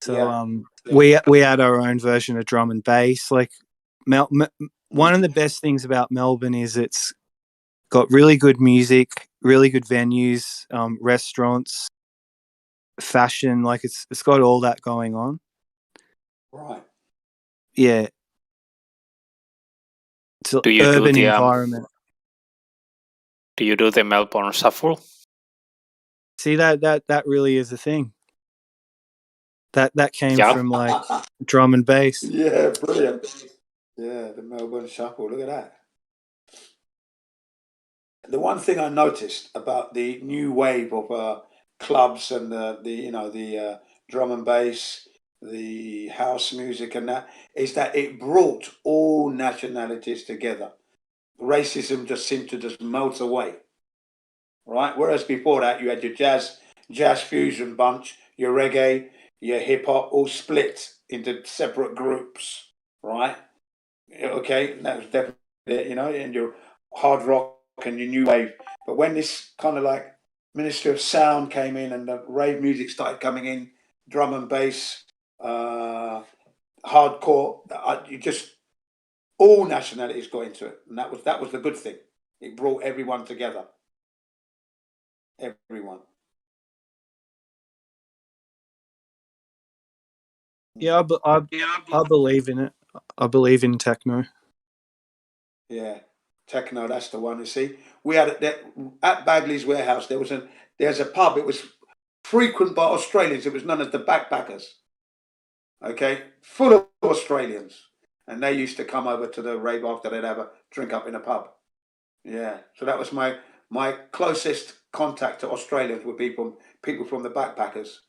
So we had our own version of drum and bass. Like one of the best things about Melbourne is it's got really good music, really good venues, restaurants, fashion. Like it's got all that going on. Right. Yeah. It's an urban environment. Do you do the Melbourne Shuffle? See, that really is a thing. That came from like drum and bass. Yeah, brilliant. Yeah, the Melbourne Shuffle. Look at that. The one thing I noticed about the new wave of clubs and the drum and bass, the house music and that, is that it brought all nationalities together. Racism just seemed to just melt away, right? Whereas before that, you had your jazz fusion bunch, your reggae, your hip hop, all split into separate groups, right? Okay, that was definitely, and your hard rock and your new wave. But when this kind of like Ministry of Sound came in and the rave music started coming in, drum and bass, hardcore, all nationalities got into it, and that was the good thing. It brought everyone together. Everyone. Yeah, but I believe in it. I believe in techno. Yeah, techno. That's the one. You see, we had at Bagley's warehouse. There's a pub. It was frequented by Australians. It was known as the Backpackers. Okay, full of Australians, and they used to come over to the rave after they'd have a drink up in a pub. Yeah, so that was my closest contact to Australians would be from people from the Backpackers.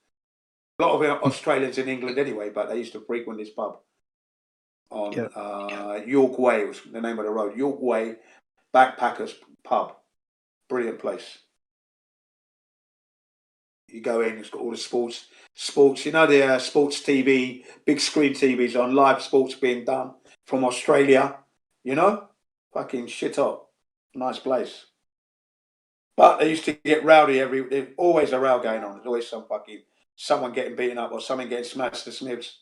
A lot of Australians in England anyway, but they used to frequent this pub on York Way, was the name of the road. York Way Backpackers Pub. Brilliant place. You go in, it's got all the sports, the sports TV, big screen TVs on, live sports being done from Australia, fucking shit up. Nice place. But they used to get rowdy there's always a row going on. There's always someone getting beaten up or something getting smashed to smithereens.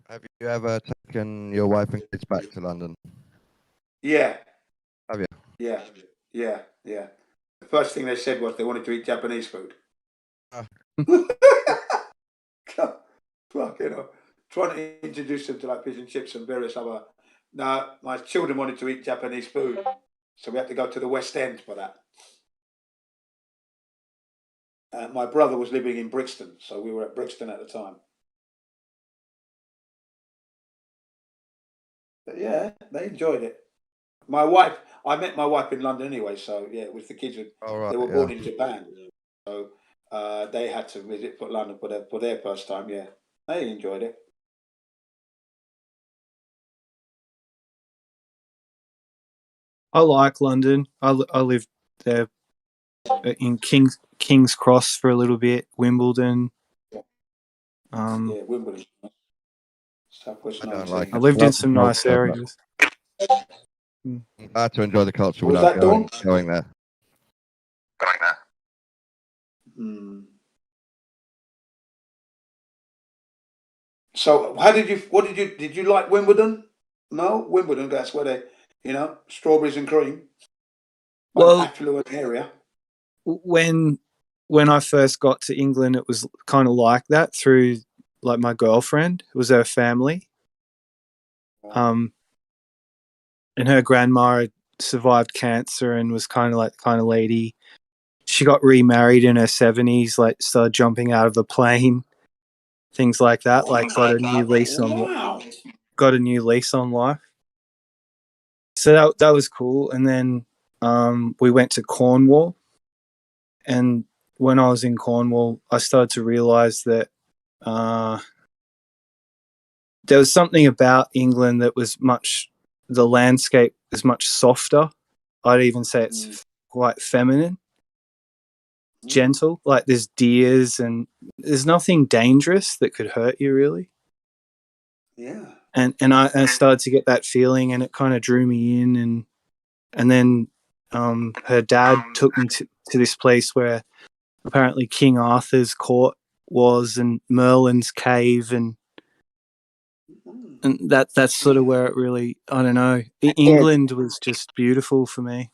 Have you ever taken your wife and kids back to London? Yeah. Have you? Yeah. The first thing they said was they wanted to eat Japanese food. Fucking hell. Trying to introduce them to like fish and chips and various other. No, my children wanted to eat Japanese food, so we had to go to the West End for that. My brother was living in Brixton, so we were at Brixton at the time. But yeah, they enjoyed it. I met my wife in London anyway, so yeah, it was the kids. They were born in Japan, so they had to visit London for their first time. Yeah, they enjoyed it. I like London. I lived there in King's Cross for a little bit, Wimbledon. Yeah, Wimbledon. Southwest 19. I lived in some nice areas. I had to enjoy the culture without going there. So did you like Wimbledon? No, Wimbledon, that's where they, strawberries and cream. Well, an affluent area. When I first got to England, it was kind of like that through like my girlfriend. It was her family. And her grandma had survived cancer and was kind of like the kind of lady. She got remarried in her 70s, like started jumping out of a plane, things like that. Like got a new lease on life. So that was cool. And then we went to Cornwall, and when I was in Cornwall, I started to realize that there was something about England that was the landscape is much softer. I'd even say it's quite feminine, gentle. Like there's deers and there's nothing dangerous that could hurt you really. Yeah. And I started to get that feeling, and it kind of drew me in. And then her dad took me to this place where apparently King Arthur's court was, and Merlin's cave, and that's sort of where it really, I don't know. England was just beautiful for me.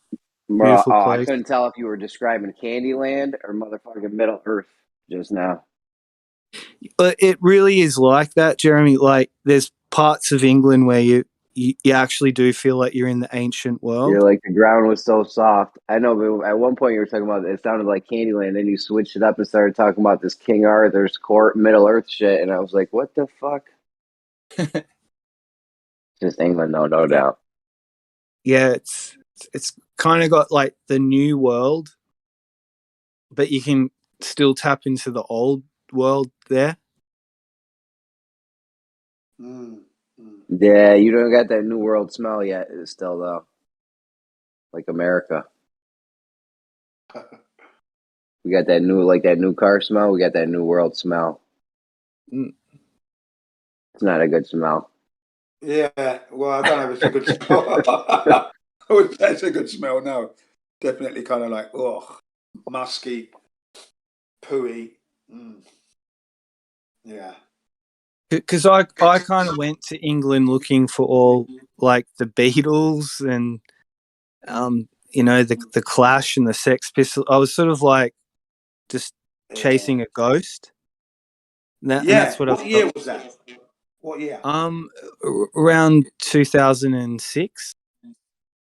Bro, Beautiful I place. couldn't tell if you were describing Candyland or motherfucking Middle Earth just now. But it really is like that, Jeremy. Like there's parts of England where you actually do feel like you're in the ancient world. You're like, the ground was so soft. I know, but at one point you were talking about it sounded like Candyland. Then you switched it up and started talking about this King Arthur's court, Middle Earth shit, and I was like, what the fuck? Just England, no doubt. Yeah, it's kind of got like the new world, but you can still tap into the old world there. Yeah, you don't got that new world smell yet. Still though, like America. We got that new car smell. We got that new world smell. It's not a good smell. Yeah, well, I don't know if it's a good smell. I would say it's a good smell. No, definitely kind of like, musky, pooey. Yeah. Because I kind of went to England looking for all like the Beatles and the Clash and the Sex Pistols. I was sort of like just chasing a ghost. And that's what What year was that? What year? Around 2006.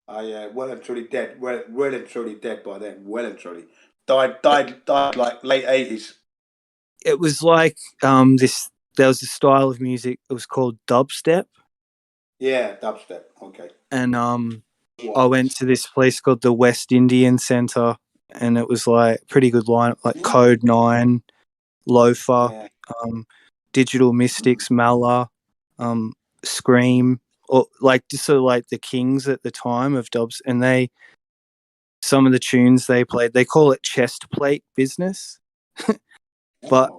Oh yeah, well and truly dead. Well and truly dead by then. Well and truly died like late 80s. It was like there was a style of music. It was called dubstep. Yeah, dubstep. Okay. And I went to this place called the West Indian Centre, and it was like pretty good lineup, like Code 9, Loafer, Digital Mystics, Mala, Scream, or like just sort of like the kings at the time of dubs. And some of the tunes they played, they call it chest plate business. But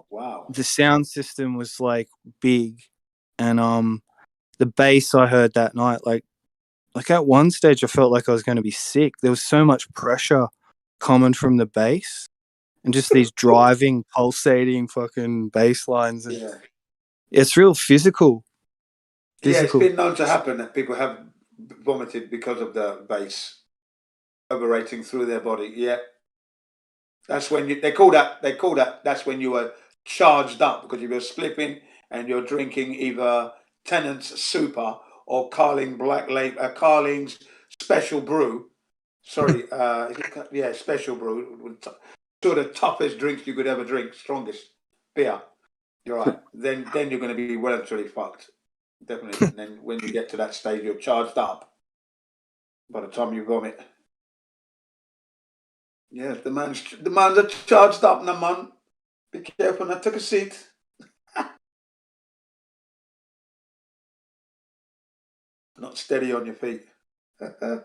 the sound system was like big, and the bass I heard that night, like at one stage I felt like I was going to be sick. There was so much pressure coming from the bass, and just these driving, pulsating fucking bass lines. And it's real physical. Yeah, it's been known to happen that people have vomited because of the bass reverberating through their body. Yeah. That's when they call that that's when you were charged up, because you were spliffing and you're drinking either Tennant's Super or Carling's Special Brew. Sorry, Special Brew. Two of the toughest drinks you could ever drink, strongest beer. You're right. Then you're going to be well and truly fucked. Definitely. And then when you get to that stage, you're charged up. By the time you vomit. Yes, the man's are charged up now, man. Be careful, now take a seat. Not steady on your feet. I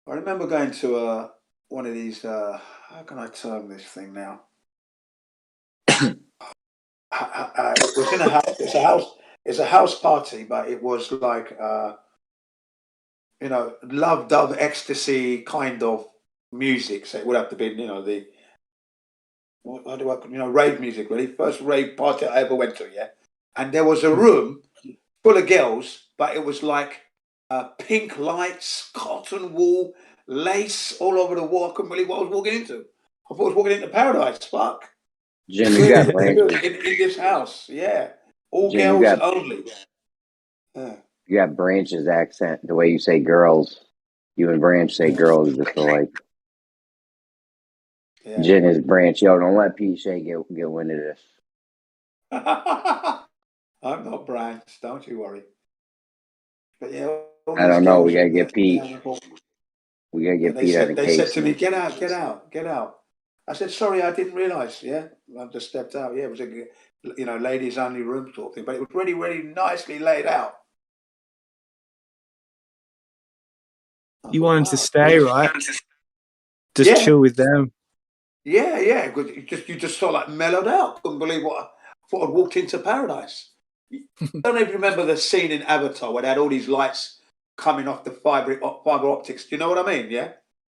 remember going to one of these, how can I term this thing now? It was in a house. It's a house party, but it was like you know, love, dove, ecstasy kind of music. So it would have to be, you know, the what do I, you know, rave music. Really, first rave party I ever went to. Yeah, and there was a room full of girls, but it was like pink lights, cotton wool, lace all over the wall. I couldn't believe what I was walking into. I thought I was walking into paradise. Fuck. Jim, you got branches. In this house, yeah. All Jim, girls only. Yeah. You got Branch's accent, the way you say girls. You and Branch say girls just alike. Yeah. Jen is Branch. Yo, don't let Pete Shea get wind of this. I'm not Branch, don't you worry. But yeah, I don't know. We gotta get Pete. We gotta get Pete on the They case. said to me, "Get out, get out, get out." I said, "Sorry, I didn't realise." Yeah, I just stepped out. Yeah, it was a, you know, ladies only room sort of thing, but it was really, really nicely laid out. You wanted to stay, right? Just chill with them. Yeah, yeah. Because you just sort of like mellowed out. Couldn't believe what I thought I'd walked into paradise. I don't even remember the scene in Avatar where they had all these lights coming off the fiber optics. Do you know what I mean? Yeah.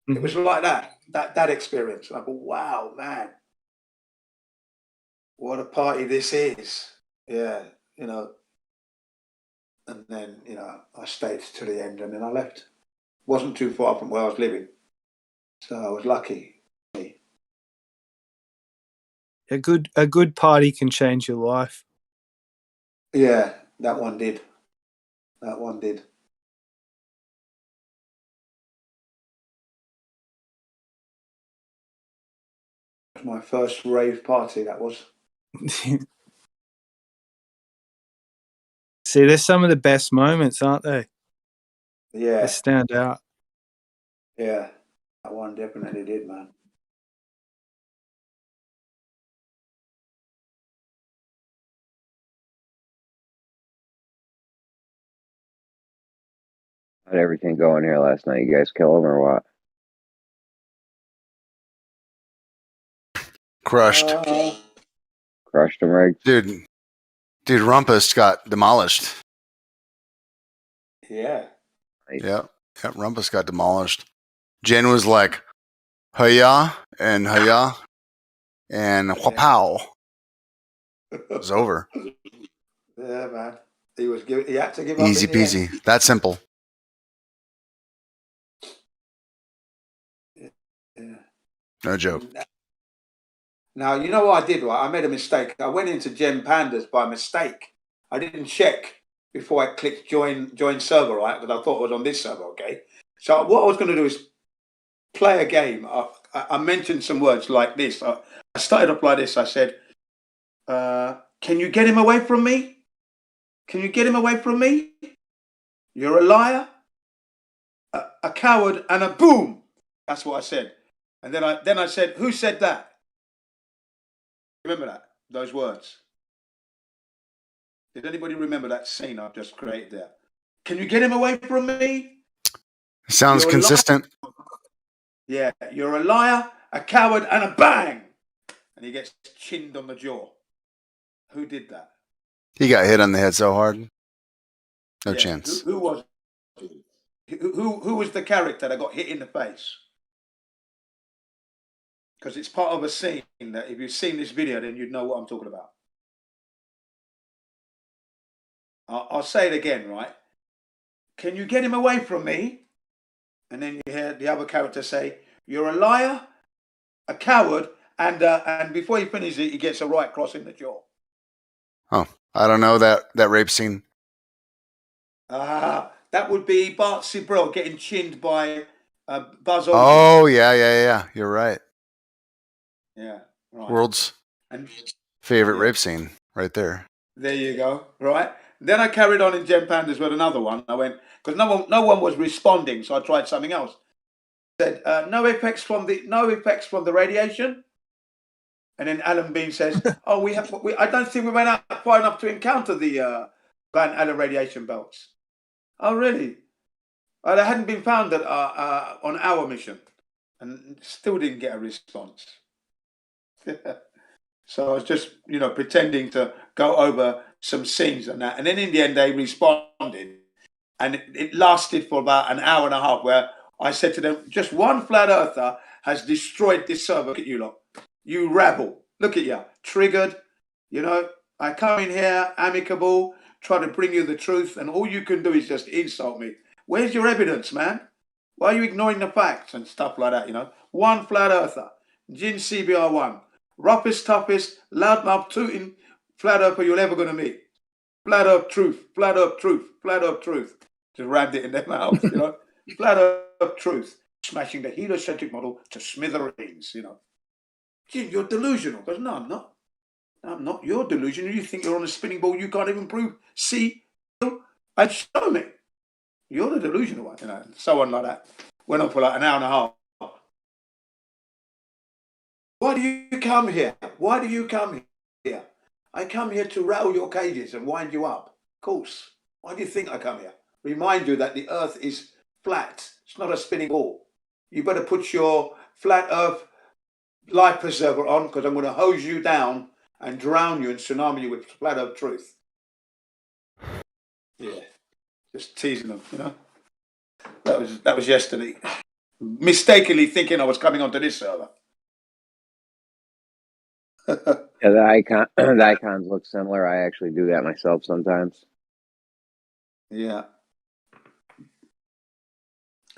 Mm-hmm. It was like that experience. I go, wow, man, what a party this is. Yeah, you know. And then, you know, I stayed to the end and then I left. Wasn't too far from where I was living. So I was lucky. A good party can change your life. Yeah, that one did. That one did. It was my first rave party, that was. See, there's some of the best moments, aren't they? Yeah. They stand out. Yeah, that one definitely did, man. How'd everything go in here last night? You guys kill him or what? Crushed. Crushed him, right? Dude, Rumpus got demolished. Yeah. Yep, Rumpus got demolished. Jen was like, "Hiya," and whapow. It was over. Yeah, man. He had to give Easy up. Easy peasy. That simple. Yeah. No joke. Now, you know what I did, right? I made a mistake. I went into Gem Pandas by mistake. I didn't check before I clicked join server, right? Because I thought it was on this server, okay? So what I was going to do is play a game. I mentioned some words like this. I started up like this. I said, can you get him away from me? Can you get him away from me? You're a liar, a coward, and a boom. That's what I said. And then I said, who said that? Remember that? Those words. Did anybody remember that scene I've just created there? Can you get him away from me? Sounds consistent. Yeah, you're a liar, a coward, and a bang. And he gets chinned on the jaw. Who did that? He got hit on the head so hard. No chance. Who was who was the character that got hit in the face? Because it's part of a scene that if you've seen this video, then you'd know what I'm talking about. I'll say it again, right? Can you get him away from me? And then you hear the other character say, you're a liar, a coward, and before he finishes it, he gets a right cross in the jaw. Oh, I don't know that rape scene. That would be Bart Sibrel getting chinned by Buzz Aldrin. Oh, yeah. You're right. Yeah. Right. World's favorite rape scene right there. There you go. Right. Then I carried on in Gem Pandas with another one. I went, because no one was responding, so I tried something else. I said, no effects from the radiation. And then Alan Bean says, oh, I don't think we went out far enough to encounter the Van Allen radiation belts. Oh, really? They hadn't been found on our mission, and still didn't get a response. So I was just, pretending to go over some scenes and that. And then in the end, they responded. and it lasted for about an hour and a half, where I said to them, just one flat earther has destroyed this server. Look at you lot. You rabble. Look at you. Triggered. You know, I come in here, amicable, try to bring you the truth, and all you can do is just insult me. Where's your evidence, man? Why are you ignoring the facts and stuff like that, you know? One flat earther. Jin CBR1. Roughest, toughest, loudmouth, tooting flat earther you're ever going to meet. Flat earth truth. Flat earth truth. Flat earth truth. Just rammed it in their mouth, you know? Flat earth truth. Smashing the heliocentric model to smithereens, you know? Jim, you're delusional. Because no, I'm not. I'm not. You're delusional. You think you're on a spinning ball you can't even prove. See, I'd show me. You're the delusional one, you know, and so on like that. Went on for like an hour and a half. Why do you come here? Why do you come here? I come here to rattle your cages and wind you up. Of course. Why do you think I come here? Remind you that the earth is flat. It's not a spinning ball. You better put your flat earth life preserver on, because I'm going to hose you down and drown you and tsunami you with flat earth truth. Yeah. Just teasing them, you know. That was yesterday. Mistakenly thinking I was coming onto this server. Yeah, the icons look similar. I actually do that myself sometimes. Yeah.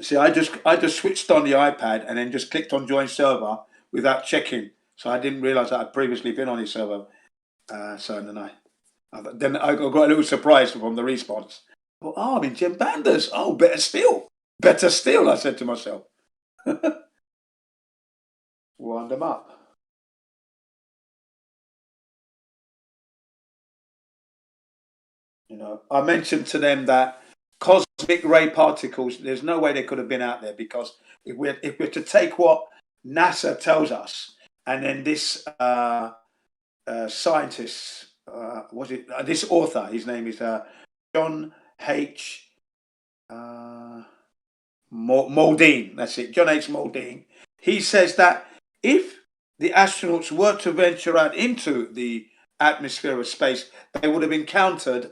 See, I just switched on the iPad and then just clicked on join server without checking. So I didn't realize that I'd previously been on his server. So then I got a little surprise from the response. Oh, I'm in Jim Banders. Oh, better still. Better still, I said to myself. Wind them up. You know, I mentioned to them that cosmic ray particles, there's no way they could have been out there, because if we're to take what NASA tells us, and then this scientist, this author, his name is John H. Muldean, that's it, John H. Muldean. He says that if the astronauts were to venture out into the atmosphere of space, they would have encountered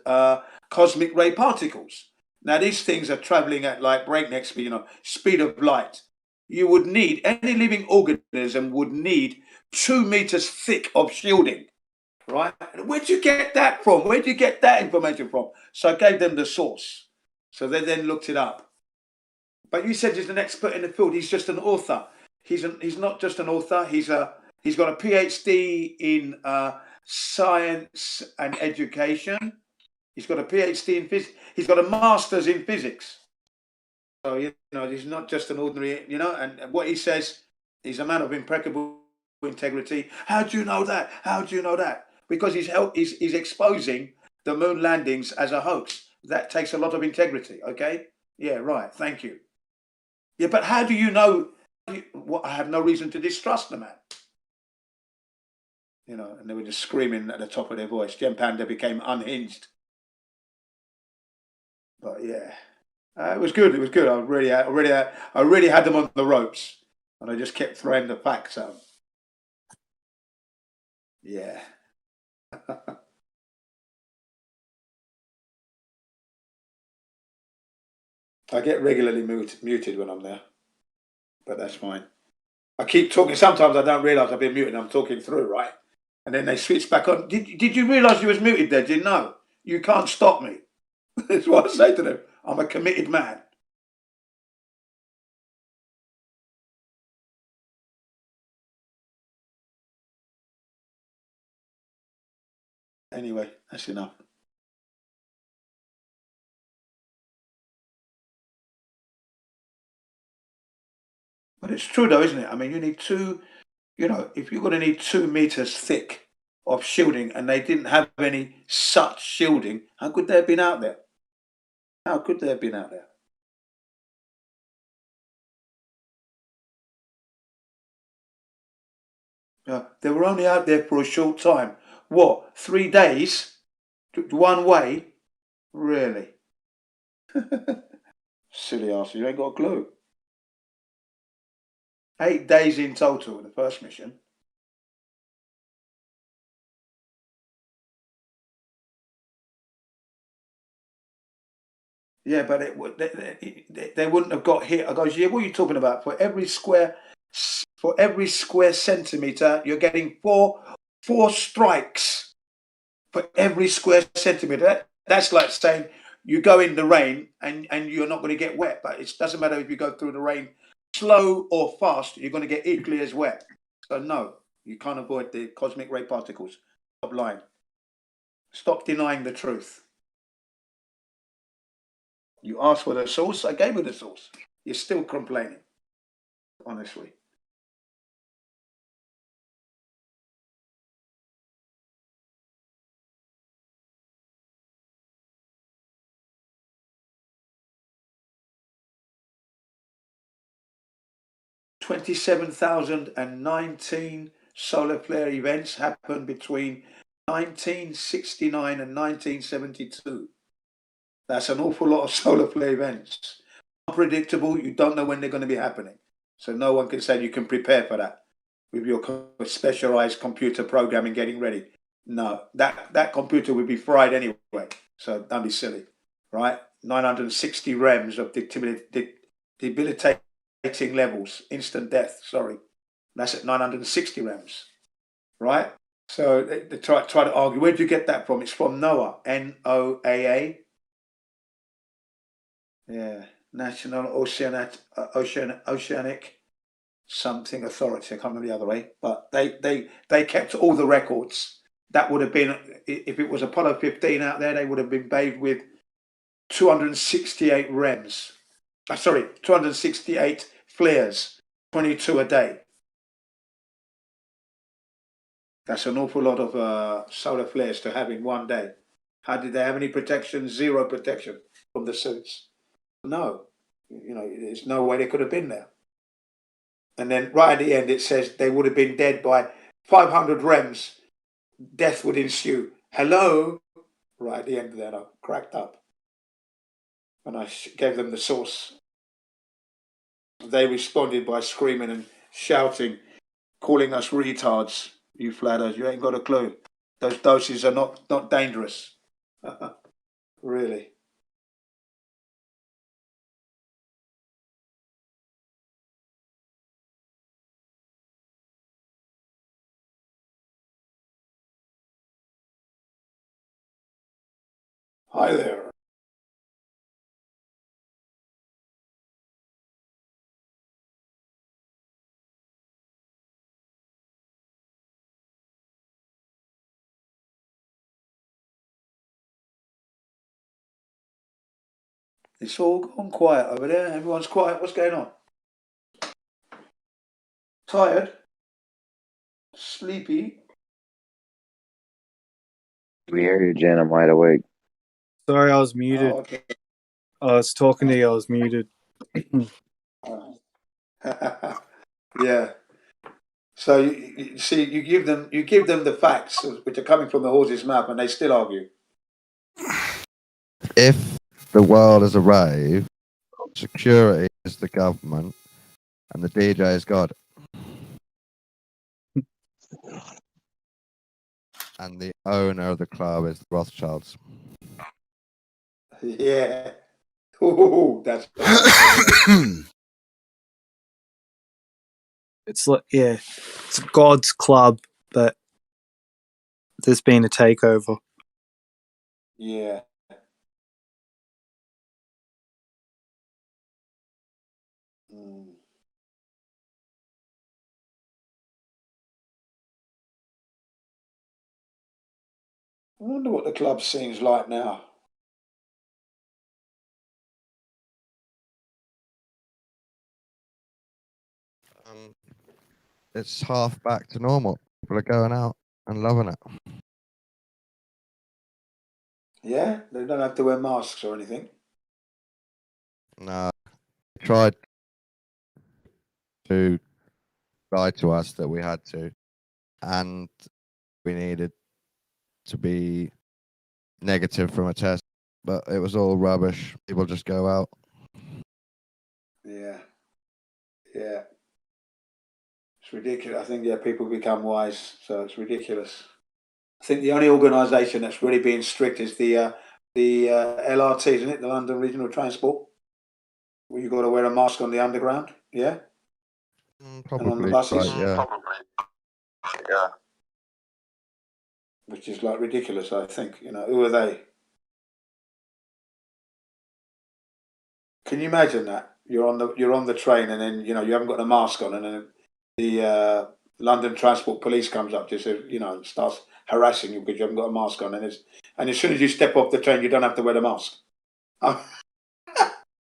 cosmic ray particles. Now, these things are traveling at like breakneck speed, you know, speed of light. You would need, any living organism would need 2 meters thick of shielding, right? Where'd you get that from? Where'd you get that information from? So I gave them the source. So they then looked it up. But you said he's an expert in the field. He's just an author. He's not just an author. He's got a PhD in science and education. He's got a PhD in physics. He's got a master's in physics. So, you know, he's not just an ordinary, you know, and what he says, he's a man of impeccable integrity. How do you know that? How do you know that? Because he's exposing the moon landings as a hoax. That takes a lot of integrity, okay? Yeah, right. Thank you. Yeah, but how do you know? I have no reason to distrust the man. You know, and they were just screaming at the top of their voice. Jem Panda became unhinged. But yeah, it was good. It was good. I really had them on the ropes, and I just kept throwing the facts out. Yeah. I get regularly muted when I'm there, but that's fine. I keep talking. Sometimes I don't realise I've been muted. I'm talking through, right? And then they switch back on. Did you realise you was muted there? Did you know? You can't stop me. That's what I say to them. I'm a committed man. Anyway, that's enough. But it's true though, isn't it? I mean, you need if you're going to need 2 meters thick of shielding, and they didn't have any such shielding, how could they have been out there? How could they have been out there? They were only out there for a short time. What, 3 days? One way? Really? Silly ass, you ain't got a clue. 8 days in total in the first mission. Yeah, but they wouldn't have got hit. I goes, yeah, what are you talking about? For every square centimeter, you're getting four strikes for every square centimeter. That's like saying you go in the rain and you're not going to get wet. But it doesn't matter if you go through the rain slow or fast, you're going to get equally as wet. So no, you can't avoid the cosmic ray particles. Stop lying. Stop denying the truth. You asked for the source, I gave you the source. You're still complaining, honestly. $27,019 solar flare events happened between 1969 and 1972. That's an awful lot of solar flare events. Unpredictable, you don't know when they're going to be happening. So no one can say you can prepare for that with your specialized computer programming getting ready. No, that computer would be fried anyway. So don't be silly, right? 960 REMs of debilitating levels, instant death, sorry. That's at 960 REMs, right? So they try to argue, where do you get that from? It's from NOAA, NOAA. Yeah, National Oceanic something authority. I can't remember the other way, but they kept all the records. That would have been, if it was Apollo 15 out there, they would have been bathed with 268 REMs. 268 flares, 22 a day. That's an awful lot of solar flares to have in one day. How did they have any protection? Zero protection from the suits. No, there's no way they could have been there. And then right at the end, it says they would have been dead by 500 REMs. Death would ensue. Hello? Right at the end of that, I cracked up. And I gave them the source. They responded by screaming and shouting, calling us retards. You flat earthers, you ain't got a clue. Those doses are not dangerous. Really. Hi there. It's all gone quiet over there. Everyone's quiet. What's going on? Tired? Sleepy? We hear you, Jen. I'm wide awake. Sorry, I was muted. Oh, okay. I was talking to you. I was muted. Yeah. So you see, you give them the facts which are coming from the horse's mouth, and they still argue. If the world is a rave, security is the government, and the DJ is God. And the owner of the club is the Rothschilds. Yeah. Ooh, that's. It's like, yeah, it's God's club, but there's been a takeover. Yeah. Mm. I wonder what the club scene's like now. It's half back to normal. People are going out and loving it. Yeah, they don't have to wear masks or anything. No, they tried to lie to us that we had to, and we needed to be negative from a test, but it was all rubbish. People just go out. Yeah. Yeah. It's ridiculous. I think, people become wise, so it's ridiculous. I think the only organisation that's really being strict is the the LRT, isn't it? The London Regional Transport, where you got to wear a mask on the underground, yeah, Probably, and on the buses, right, yeah. yeah. Which is like ridiculous. I think, you know, who are they? Can you imagine that you're on the train and then you know you haven't got a mask on and then the London Transport Police comes up just you know and starts harassing you because you haven't got a mask on and as soon as you step off the train you don't have to wear the mask.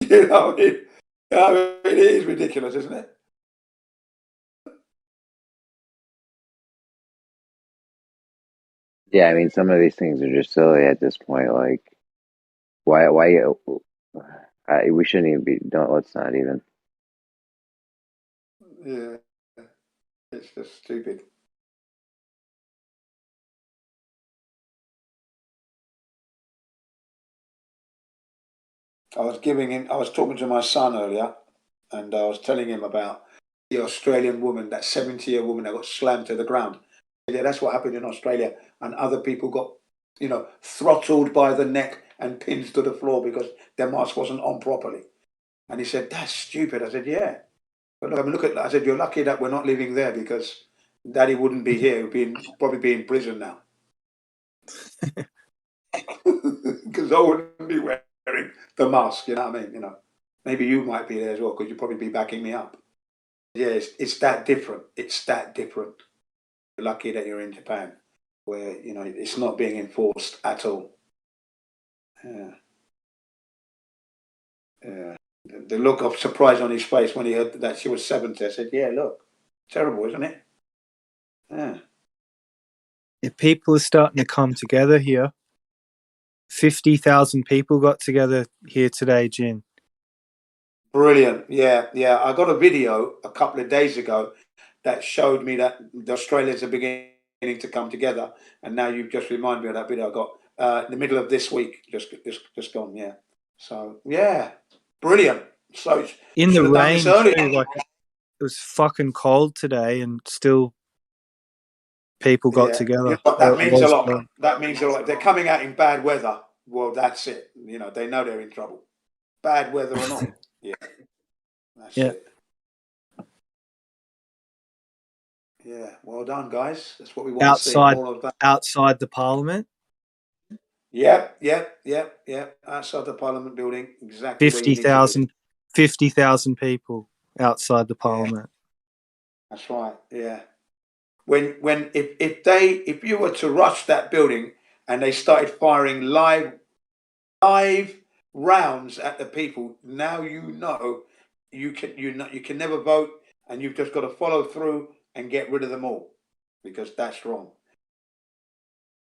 You know, it is ridiculous, isn't it? Yeah, I mean, some of these things are just silly at this point. Like, why, we shouldn't even be, let's not even. Yeah, it's just stupid. I was talking to my son earlier and I was telling him about the Australian woman, that 70-year woman that got slammed to the ground. Yeah, that's what happened in Australia, and other people got, you know, throttled by the neck and pinned to the floor because their mask wasn't on properly. And he said, "That's stupid." I said, "Yeah, but look, I mean, look at." I said, "You're lucky that we're not living there because Daddy wouldn't be here. He'd probably be in prison now." Because I wouldn't be wearing the mask. You know what I mean? You know, maybe you might be there as well because you'd probably be backing me up. Yeah, it's that different. It's that different. You're lucky that you're in Japan, where you know it's not being enforced at all. Yeah, yeah. The look of surprise on his face when he heard that she was 70, I said, "Yeah, look, terrible, isn't it?" Yeah. If people are starting to come together here, 50,000 people got together here today, Jin. Brilliant. Yeah, yeah. I got a video a couple of days ago that showed me that the Australians are beginning to come together, and now you've just reminded me of that video I got in the middle of this week, just gone. Yeah. So yeah, brilliant. So in the rain too, like it was fucking cold today, and still people got together. You know, that means a lot. That means a lot. If they're coming out in bad weather, well, that's it. You know, they know they're in trouble. Bad weather or not. Yeah. That's it. Yeah. Well done, guys. That's what we want to see. More of that. Outside the Parliament. Yep. Outside the Parliament building, exactly. 50,000 people outside the Parliament. That's right. Yeah. If you were to rush that building and they started firing live rounds at the people, now you know you can never vote, and you've just got to follow through and get rid of them all, because that's wrong.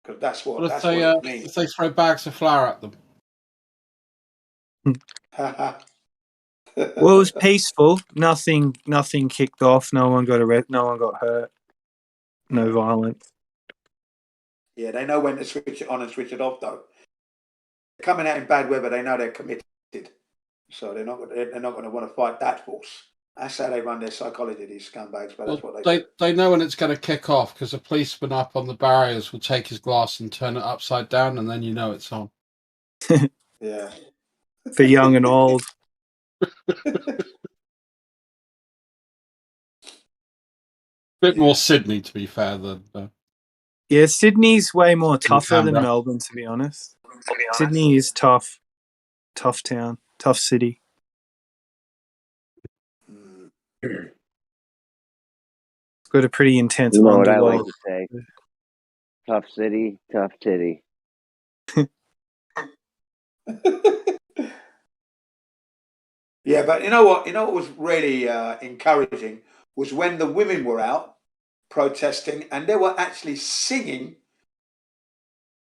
Because that's what it means. If they throw bags of flour at them. Well, it was peaceful. Nothing kicked off. No one got hurt. No violence. Yeah, they know when to switch it on and switch it off, though. Coming out in bad weather, they know they're committed, so they're not going to want to fight that force. That's how they run their psychology, these scumbags. But that's what they know when it's going to kick off, because a policeman up on the barriers will take his glass and turn it upside down, and then you know it's on. Yeah. For young and old. Bit more Sydney, to be fair, than. Yeah, Sydney's way more tougher than Melbourne, to be honest. Sydney is tough. Tough town. Tough city. It's got a pretty intense underworld. You know what I underworld. like to say? Tough city, tough titty. Yeah, but you know what? You know what was really encouraging was when the women were out protesting and they were actually singing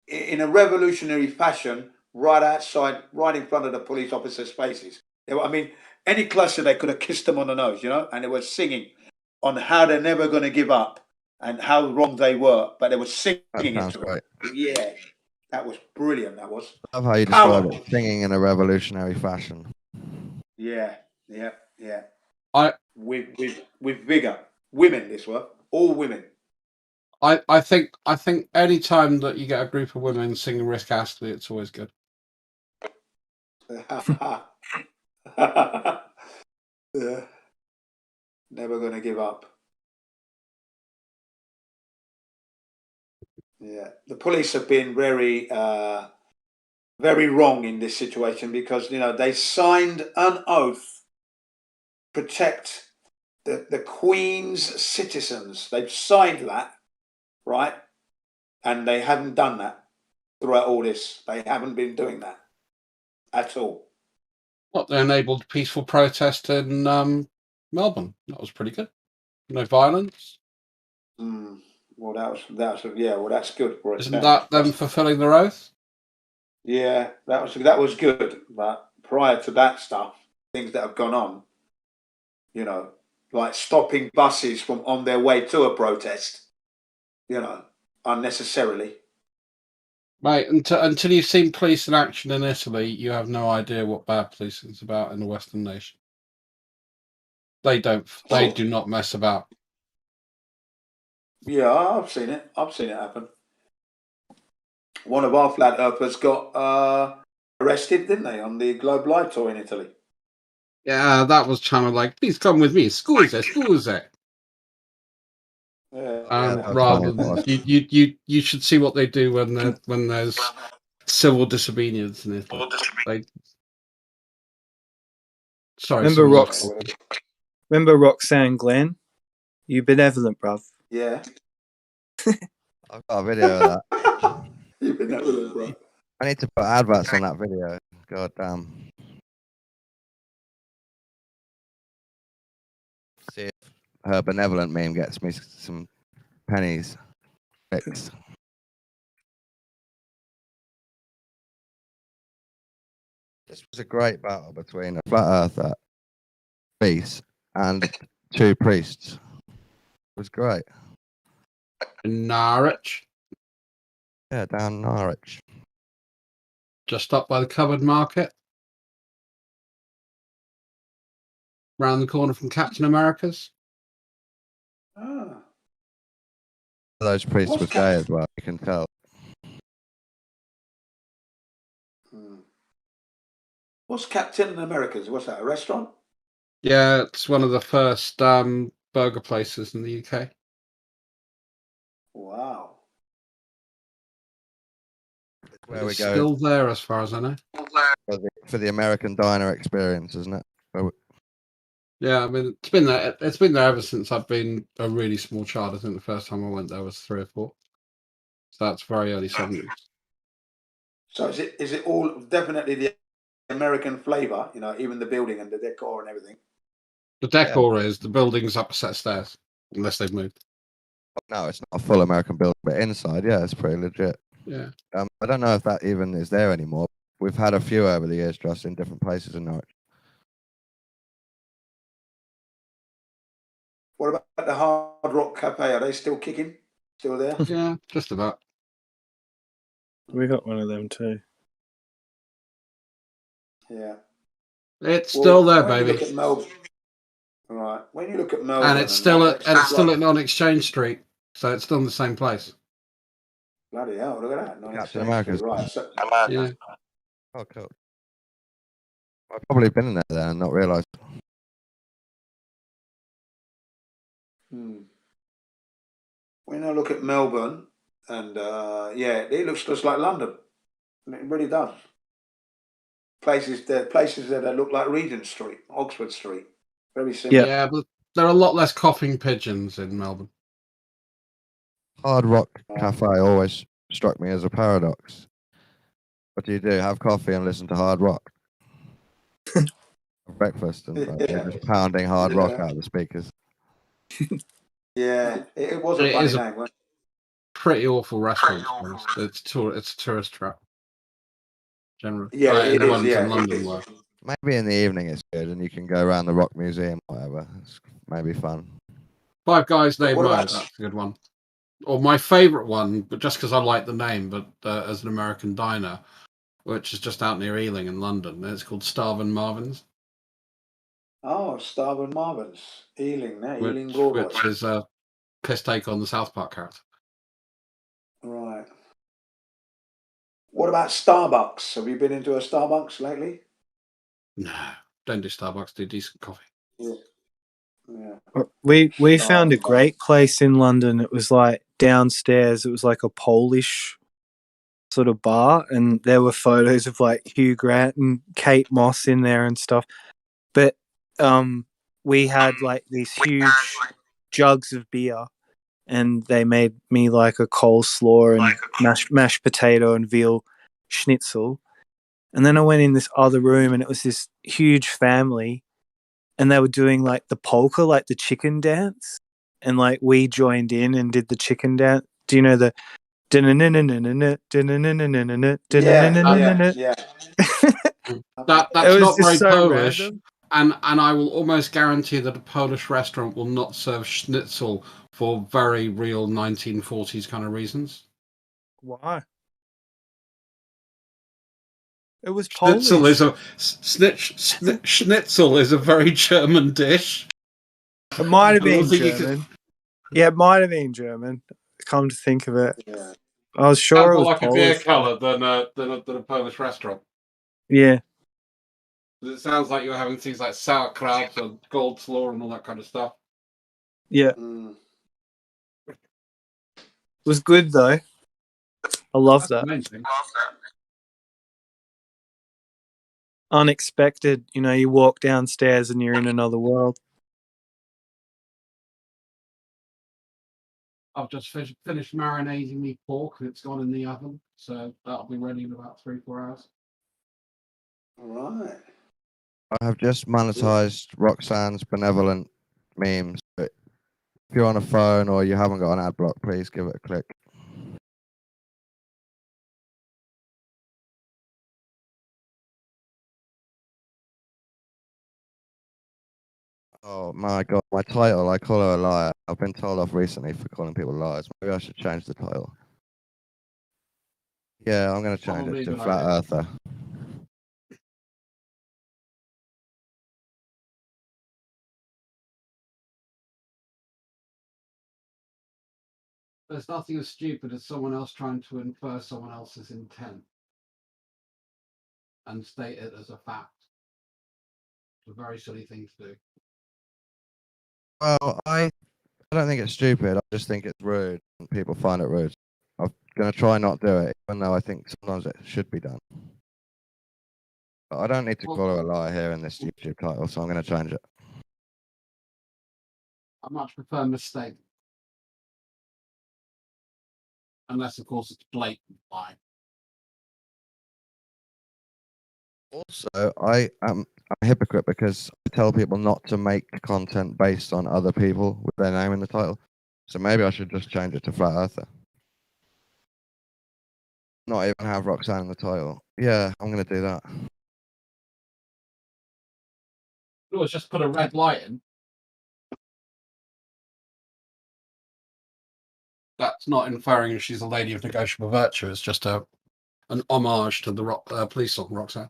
in a revolutionary fashion right outside, right in front of the police officers' faces. I mean, any cluster, they could have kissed them on the nose, you know, and they were singing on how they're never going to give up and how wrong they were, but they were singing it to them. Yeah, that was brilliant. That was. I love how you describe it, singing in a revolutionary fashion. Yeah. With vigor. Women, this were all women. I think any time that you get a group of women singing Risk Astley, it's always good. Yeah. Never gonna give up. Yeah, the police have been very, very wrong in this situation because they signed an oath to protect the Queen's citizens. They've signed that, right? And they haven't done that throughout all this. They haven't been doing that at all. What, they enabled peaceful protest in Melbourne. That was pretty good. No violence. Well, that's well, that's good for it. Isn't that them fulfilling their oath? Yeah, that was good. But prior to that stuff, things that have gone on, like stopping buses from on their way to a protest, unnecessarily. Mate, until you've seen police in action in Italy, you have no idea what bad policing is about in a Western nation. They do not mess about. Yeah, I've seen it. I've seen it happen. One of our flat earthers got arrested, didn't they, on the Globe Live tour in Italy? Yeah, that was kind of like, please come with me. Scusa. Rather than you should see what they do when there's civil disobedience in Italy. Sorry. Remember Roxanne Glenn? You benevolent, bruv. Yeah. I've got a video of that. You benevolent, bruv. I need to put adverts on that video. God damn. See if her benevolent meme gets me some pennies. Fix. This was a great battle between a flat earther, beast, and two priests. It was great. In Norwich. Yeah, down Norwich. Just up by the covered market. Round the corner from Captain America's. Ah. Those priests were gay as well, you can tell. What's Captain America's? What's that, a restaurant? Yeah, it's one of the first burger places in the UK. Wow. Where we It's go. still there as far as I know. For the American diner experience, isn't it? Yeah, I mean, it's been there. It's been there ever since I've been a really small child. I think the first time I went there was 3 or 4. So that's very early 70s. So is it all definitely the American flavour? Even the building and the decor and everything. The decor is the building's up a set of stairs, unless they've moved. No, it's not a full American building, but inside, yeah, it's pretty legit. Yeah. I don't know if that even is there anymore. We've had a few over the years, just in different places in Norwich. What about the Hard Rock Cafe? Are they still kicking? Still there? Yeah, just about. We got one of them too. Yeah. It's still there, when baby. You look at Melbourne, right. When you look at Melbourne, And it's still on Exchange Street, so it's still in the same place. Bloody hell! Look at that. Captain America's. Right. So, yeah. Oh, cool. I've probably been in there and not realised. When I look at Melbourne, and it looks just like London. It really does. Places there that look like Regent Street, Oxford Street. Very similar. Yeah, but there are a lot less coughing pigeons in Melbourne. Hard Rock Cafe always struck me as a paradox. What do? Have coffee and listen to hard rock? Breakfast and they're just pounding hard rock out of the speakers. Yeah, it was a funny name, wasn't it? Pretty awful restaurant. It's a tourist trap. Generally. Yeah, it is. In Yeah, London were. Maybe in the evening it's good and you can go around the Rock Museum or whatever. It's maybe fun. Five Guys Named Mo, that's a good one. Or my favourite one, but just because I like the name, but as an American diner, which is just out near Ealing in London. It's called Starvin' Marvin's. Oh, Starvin' Marvin's. Ealing, Ealing Broadway. Which is a piss take on the South Park character. Right. What about Starbucks? Have you been into a Starbucks lately? No, don't do Starbucks. Do decent coffee. Yeah. Yeah. We found a great place in London. It was like downstairs. It was like a Polish sort of bar, and there were photos of like Hugh Grant and Kate Moss in there and stuff. But we had like these huge jugs of beer, and they made me like a coleslaw and mashed potato and veal schnitzel. And then I went in this other room, and it was this huge family, and they were doing like the polka, like the chicken dance, and like we joined in and did the chicken dance. Do you know the? Yeah. That's not very Polish, and I will almost guarantee that a Polish restaurant will not serve schnitzel for very real 1940s kind of reasons. Why? It was Schnitzel Polish. Schnitzel is a very German dish. It might have been German. Yeah, it might have been German. Come to think of it, yeah. I was sure it was like Polish. a beer colour than a Polish restaurant. Yeah. It sounds like you're having things like sauerkraut and gold slaw and all that kind of stuff. Yeah. It was good though. I love that. Unexpected, you know, you walk downstairs and you're in another world. I've just finished marinating the pork and it's gone in the oven, so that'll be ready in about 3-4 hours. All right. I have just monetized Roxanne's benevolent memes. But if you're on a phone or you haven't got an ad block, please give it a click. Oh my god, my title, I call her a liar. I've been told off recently for calling people liars. Maybe I should change the title. Yeah, I'm going to change it to Flat Earther. There's nothing as stupid as someone else trying to infer someone else's intent and state it as a fact. It's a very silly thing to do. Well, I don't think it's stupid. I just think it's rude. And people find it rude. I'm going to try not do it, even though I think sometimes it should be done. But I don't need to call her a liar here in this YouTube title, so I'm going to change it. I much prefer mistake. Unless, of course, it's blatant lie. Also, I am a hypocrite because I tell people not to make content based on other people with their name in the title. So maybe I should just change it to Flat Earther. Not even have Roxanne in the title. Yeah, I'm going to do that. Let's just put a red light in. That's not inferring she's a lady of negotiable virtue. It's just an homage to the police song Roxanne.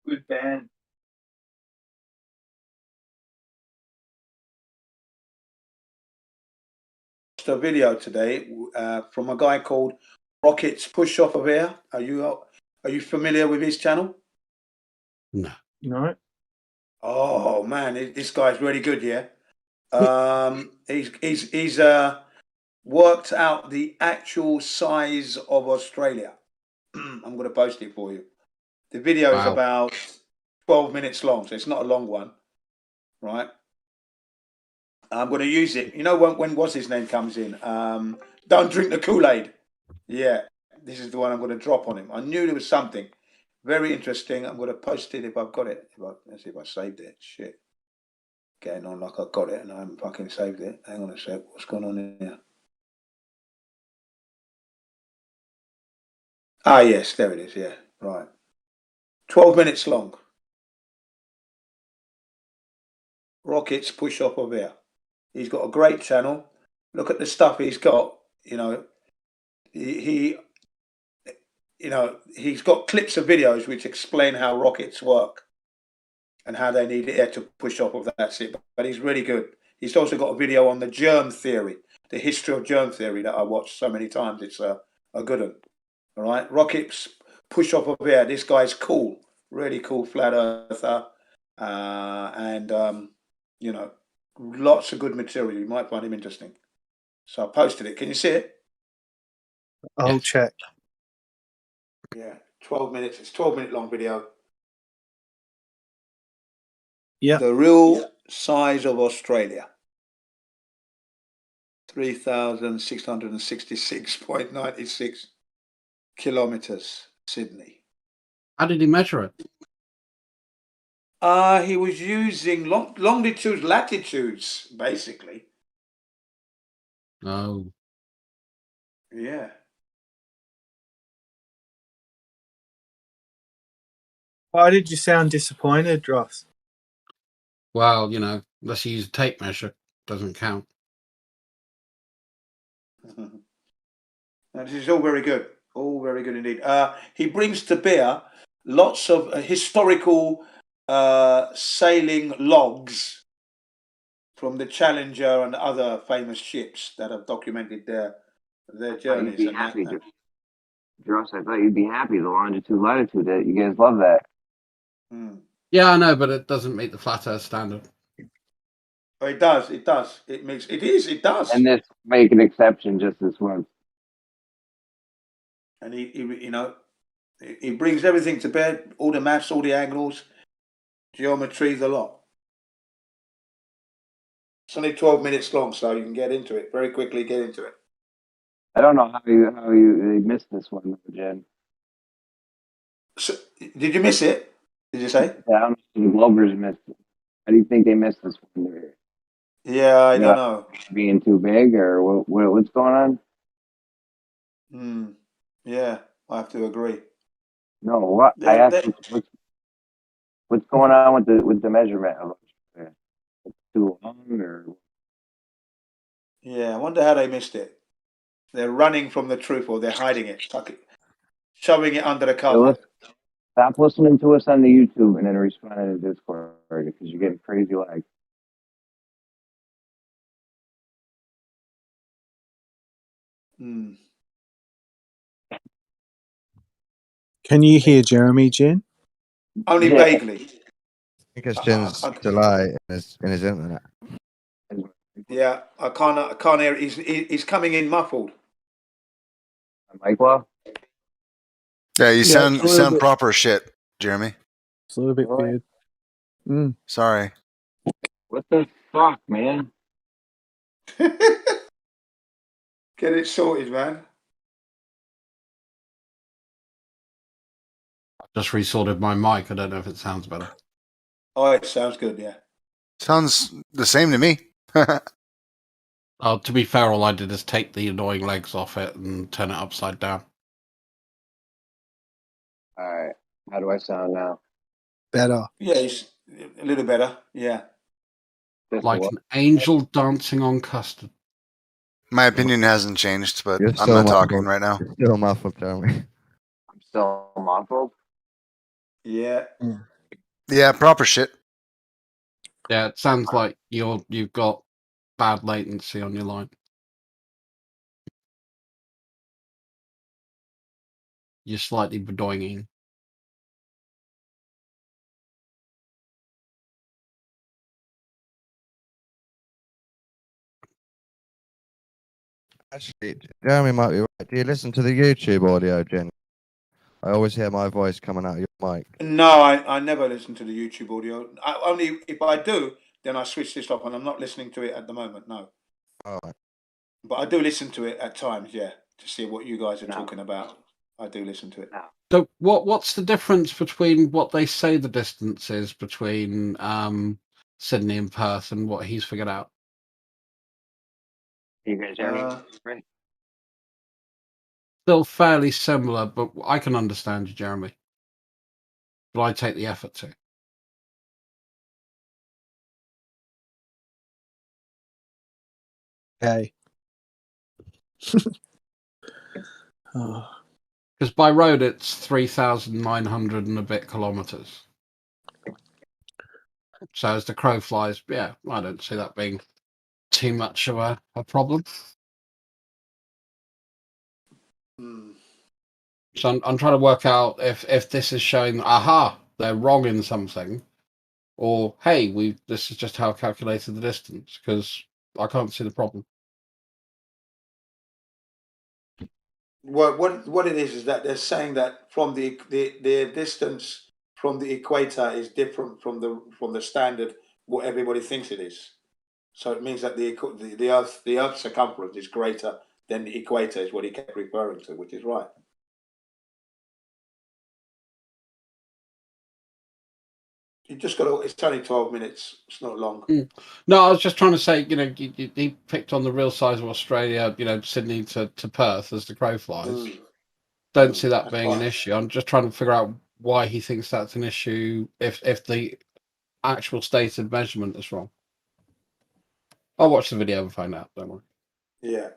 Good band. A video today from a guy called Rockets Push Off of Air. Are you familiar with his channel? No. No. Oh man, this guy's really good. Yeah. He's worked out the actual size of Australia. I'm going to post it for you. The video is about 12 minutes long, so it's not a long one, right? I'm going to use it. You know when what's his name comes in? Don't drink the Kool-Aid. Yeah, this is the one I'm going to drop on him. I knew there was something very interesting. I'm going to post it if I've got it. Let's see if I saved it. Shit. Getting on like I got it and I haven't fucking saved it. Hang on a sec. What's going on here? Ah, yes, there it is. Yeah, right. 12 minutes long. Rockets Push Up of Air. He's got a great channel. Look at the stuff he's got. You know, he's got clips of videos which explain how rockets work and how they need air to push off of that shit. But he's really good. He's also got a video on the germ theory, the history of germ theory that I watched so many times. It's a good one. All right, Rockets push off of here. This guy's cool, really cool flat earther, and you know, lots of good material. You might find him interesting. So I posted it. Can you see it? I'll check. Yeah, 12 minutes. It's 12-minute long video. Yeah. The real size of Australia. 3,666.96 kilometers, Sydney. How did he measure it? He was using longitudes, latitudes, basically. No. Yeah. Why did you sound disappointed, Ross? Well, you know, unless you use a tape measure, doesn't count. This is all very good. All very good indeed. He brings to bear lots of historical sailing logs from the Challenger and other famous ships that have documented their journeys. You'd be happy, Josh. I thought you'd be happy. The longitude, latitude. That you guys love that. Yeah, I know, but it doesn't meet the flat Earth standard. Oh, it does. It does. It does. And this make an exception just this once. And he brings everything to bear, all the maths, all the angles, geometry, the lot. It's only 12 minutes long, so you can get into it very quickly. Get into it. I don't know how you missed this one, Jen. So, did you miss it? Did you say? Yeah, I don't know. The Glovers missed it. How do you think they missed this one? Yeah, I don't know. Being too big, or what's going on? Yeah, I have to agree. No, what I asked, what's going on with the measurement of it? It's too long, or Yeah, I wonder how they missed it. They're running from the truth, or they're hiding it, shoving it under the cover. stop listening to us on the YouTube and then responding to Discord because you're getting crazy lag. Can you hear Jeremy, Jen? Only vaguely. I think it's Jen's delay in his internet. Yeah, I can't hear. He's coming in muffled. Mike, well. Yeah, you sound proper shit, Jeremy. It's a little bit weird. Sorry. What the fuck, man? Get it sorted, man. Just resorted my mic. I don't know if it sounds better. Oh, it sounds good, yeah. Sounds the same to me. To be fair, all I did is take the annoying legs off it and turn it upside down. All right. How do I sound now? Better. Yeah, it's a little better. Yeah. Like an angel dancing on custard. My opinion hasn't changed, but You're I'm still not muffled. talking right now. You're still muffled, Jeremy. I'm still muffled. Yeah. Yeah, proper shit. Yeah, it sounds like you've got bad latency on your line. You're slightly bedoinging. Actually, Jeremy might be right. Do you listen to the YouTube audio, Jen? I always hear my voice coming out of your mic. No, I never listen to the YouTube audio. Only if I do, then I switch this off, and I'm not listening to it at the moment. No. All right. But I do listen to it at times, yeah, to see what you guys are talking about. I do listen to it. So what's the difference between what they say the distance is between Sydney and Perth and what he's figured out? You guys hear me? Great. Still fairly similar, but I can understand you, Jeremy. But I take the effort to. Okay. Because by road it's 3,900 and a bit kilometers. So as the crow flies, yeah, I don't see that being too much of a problem. So I'm trying to work out if this is showing, aha, they're wrong in something, or hey, this is just how I calculated the distance, because I can't see the problem. What it is that they're saying that from the distance from the equator is different from the standard what everybody thinks it is. So it means that the Earth's circumference is greater than the equator, is what he kept referring to, which is right. You just got to. It's only 12 minutes. It's not long. No, I was just trying to say, he picked on the real size of Australia, Sydney to Perth as the crow flies. Don't see that being an issue. I'm just trying to figure out why he thinks that's an issue if the actual stated measurement is wrong. I'll watch the video and find out. Don't worry. Yeah.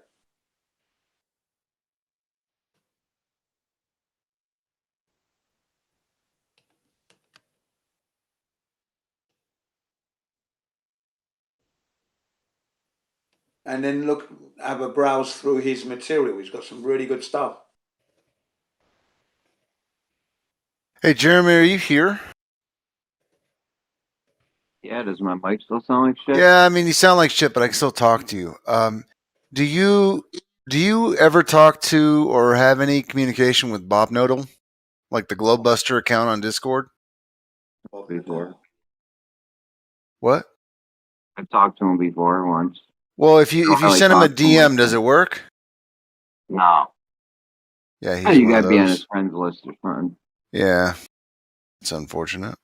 And then have a browse through his material. He's got some really good stuff. Hey, Jeremy, are you here? Yeah, does my mic still sound like shit? Yeah, I mean, you sound like shit, but I can still talk to you. Do you ever talk to or have any communication with Bob Nodal, like the Globebuster account on Discord? Before. What? I've talked to him before once. Well, if you send him a DM, does it work? No. Yeah, he's Hey, you one of gotta be on those. his friends list or something. Yeah, it's unfortunate.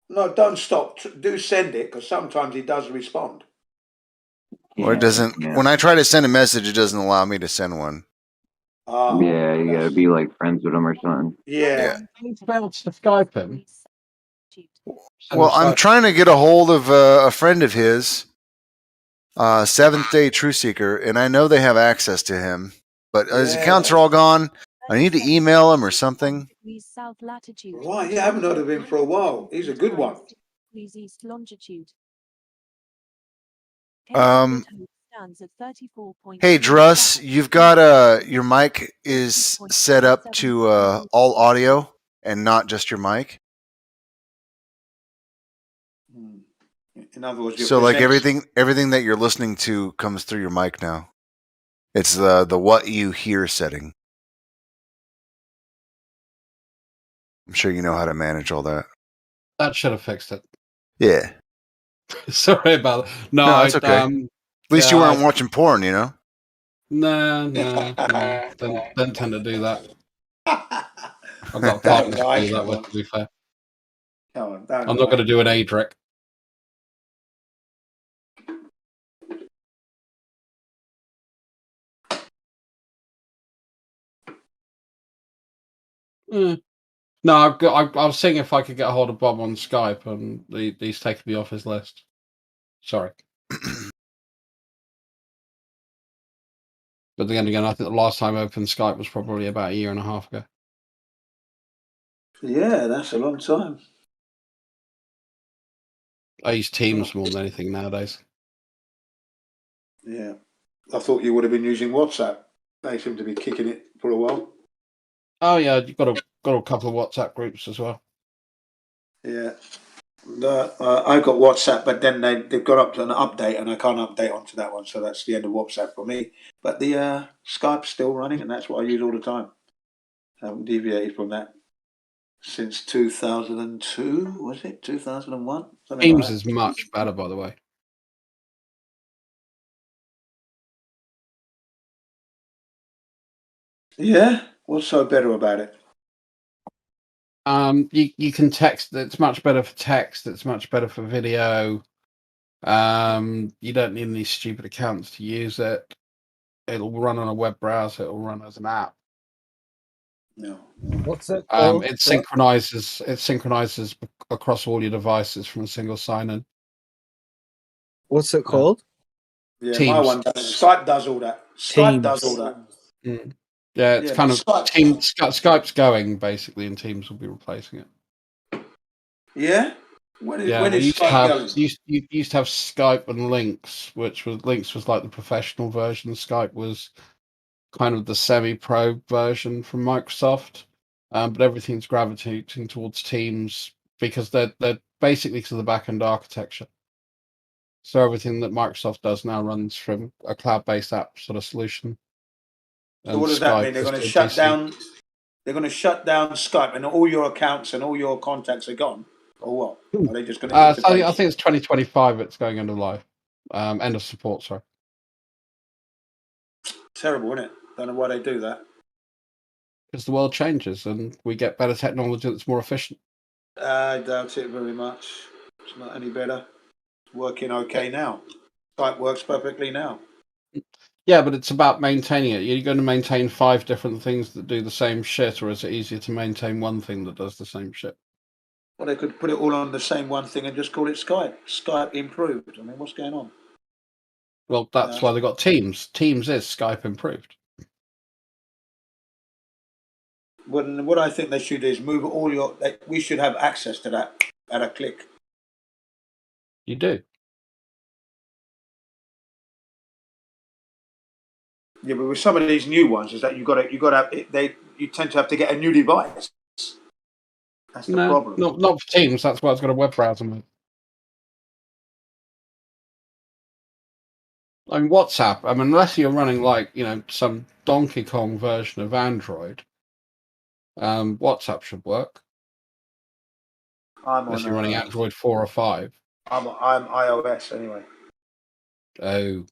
No, don't stop. Do send it, because sometimes he does respond. Or it doesn't. Yeah. When I try to send a message, it doesn't allow me to send one. Yeah, you gotta be like friends with him or something. Yeah. Can you spell to Skype him? Well, I'm trying to get a hold of a friend of his, Seventh Day True Seeker, and I know they have access to him, but his accounts are all gone. I need to email him or something. Right, yeah, I haven't heard of him for a while. He's a good one. Hey, Druss, you've got your mic is set up to all audio and not just your mic. In other words, So like everything that you're listening to comes through your mic now. It's the what you hear setting. I'm sure you know how to manage all that. That should have fixed it. Yeah. Sorry about that. No, it's okay. At least you weren't watching porn, you know? No. Don't tend to do that. I've got a partner to do that with, to be fair. I'm not going to do an Adric. No, I was seeing if I could get a hold of Bob on Skype, and he's taken me off his list. Sorry. But then again, I think the last time I opened Skype was probably about 1.5 years ago. Yeah, that's a long time. I use Teams more than anything nowadays. Yeah. I thought you would have been using WhatsApp. They seem to be kicking it for a while. Oh yeah, you've got a couple of WhatsApp groups as well. Yeah. I got WhatsApp, but then they've got up to an update, and I can't update onto that one, so that's the end of WhatsApp for me. But the Skype's still running, and that's what I use all the time. I haven't deviated from that since 2002, was it? 2001? Teams is much better, by the way. Yeah? What's so better about it? You can text. It's much better for text. It's much better for video. You don't need any stupid accounts to use it. It'll run on a web browser. It'll run as an app. No. What's it called? It synchronizes. It synchronizes across all your devices from a single sign-in. What's it called? Yeah, Teams. my one does. Skype does all that. Skype does all that. Mm. Yeah, it's kind of Skype's going basically, and Teams will be replacing it. Yeah. When is used Skype going? You used to have Skype and Links, which was like the professional version. Skype was kind of the semi-pro version from Microsoft, but everything's gravitating towards Teams because they're basically to the back-end architecture. So everything that Microsoft does now runs from a cloud-based app sort of solution. So what does that mean? They're going to shut down. They're going to shut down Skype, and all your accounts and all your contacts are gone, or what? Are they just going to? I think it's 2025. It's going end of life, end of support. Sorry. Terrible, isn't it? Don't know why they do that. Because the world changes and we get better technology that's more efficient. I doubt it very much. It's not any better. It's working okay now. Skype works perfectly now. Yeah, but it's about maintaining it. You're going to maintain 5 different things that do the same shit, or is it easier to maintain one thing that does the same shit? Well, they could put it all on the same one thing and just call it Skype. Skype improved. I mean, what's going on? Well, that's why they got Teams. Teams is Skype improved. What I think they should do is move all your. We should have access to that at a click. You do. Yeah, but with some of these new ones, is that you got to you tend to have to get a new device. That's the problem. Not for Teams. That's why it's got a web browser mode. I mean, WhatsApp. I mean, unless you're running like some Donkey Kong version of Android, WhatsApp should work. Unless you're running Android 4 or 5. I'm iOS anyway. Oh,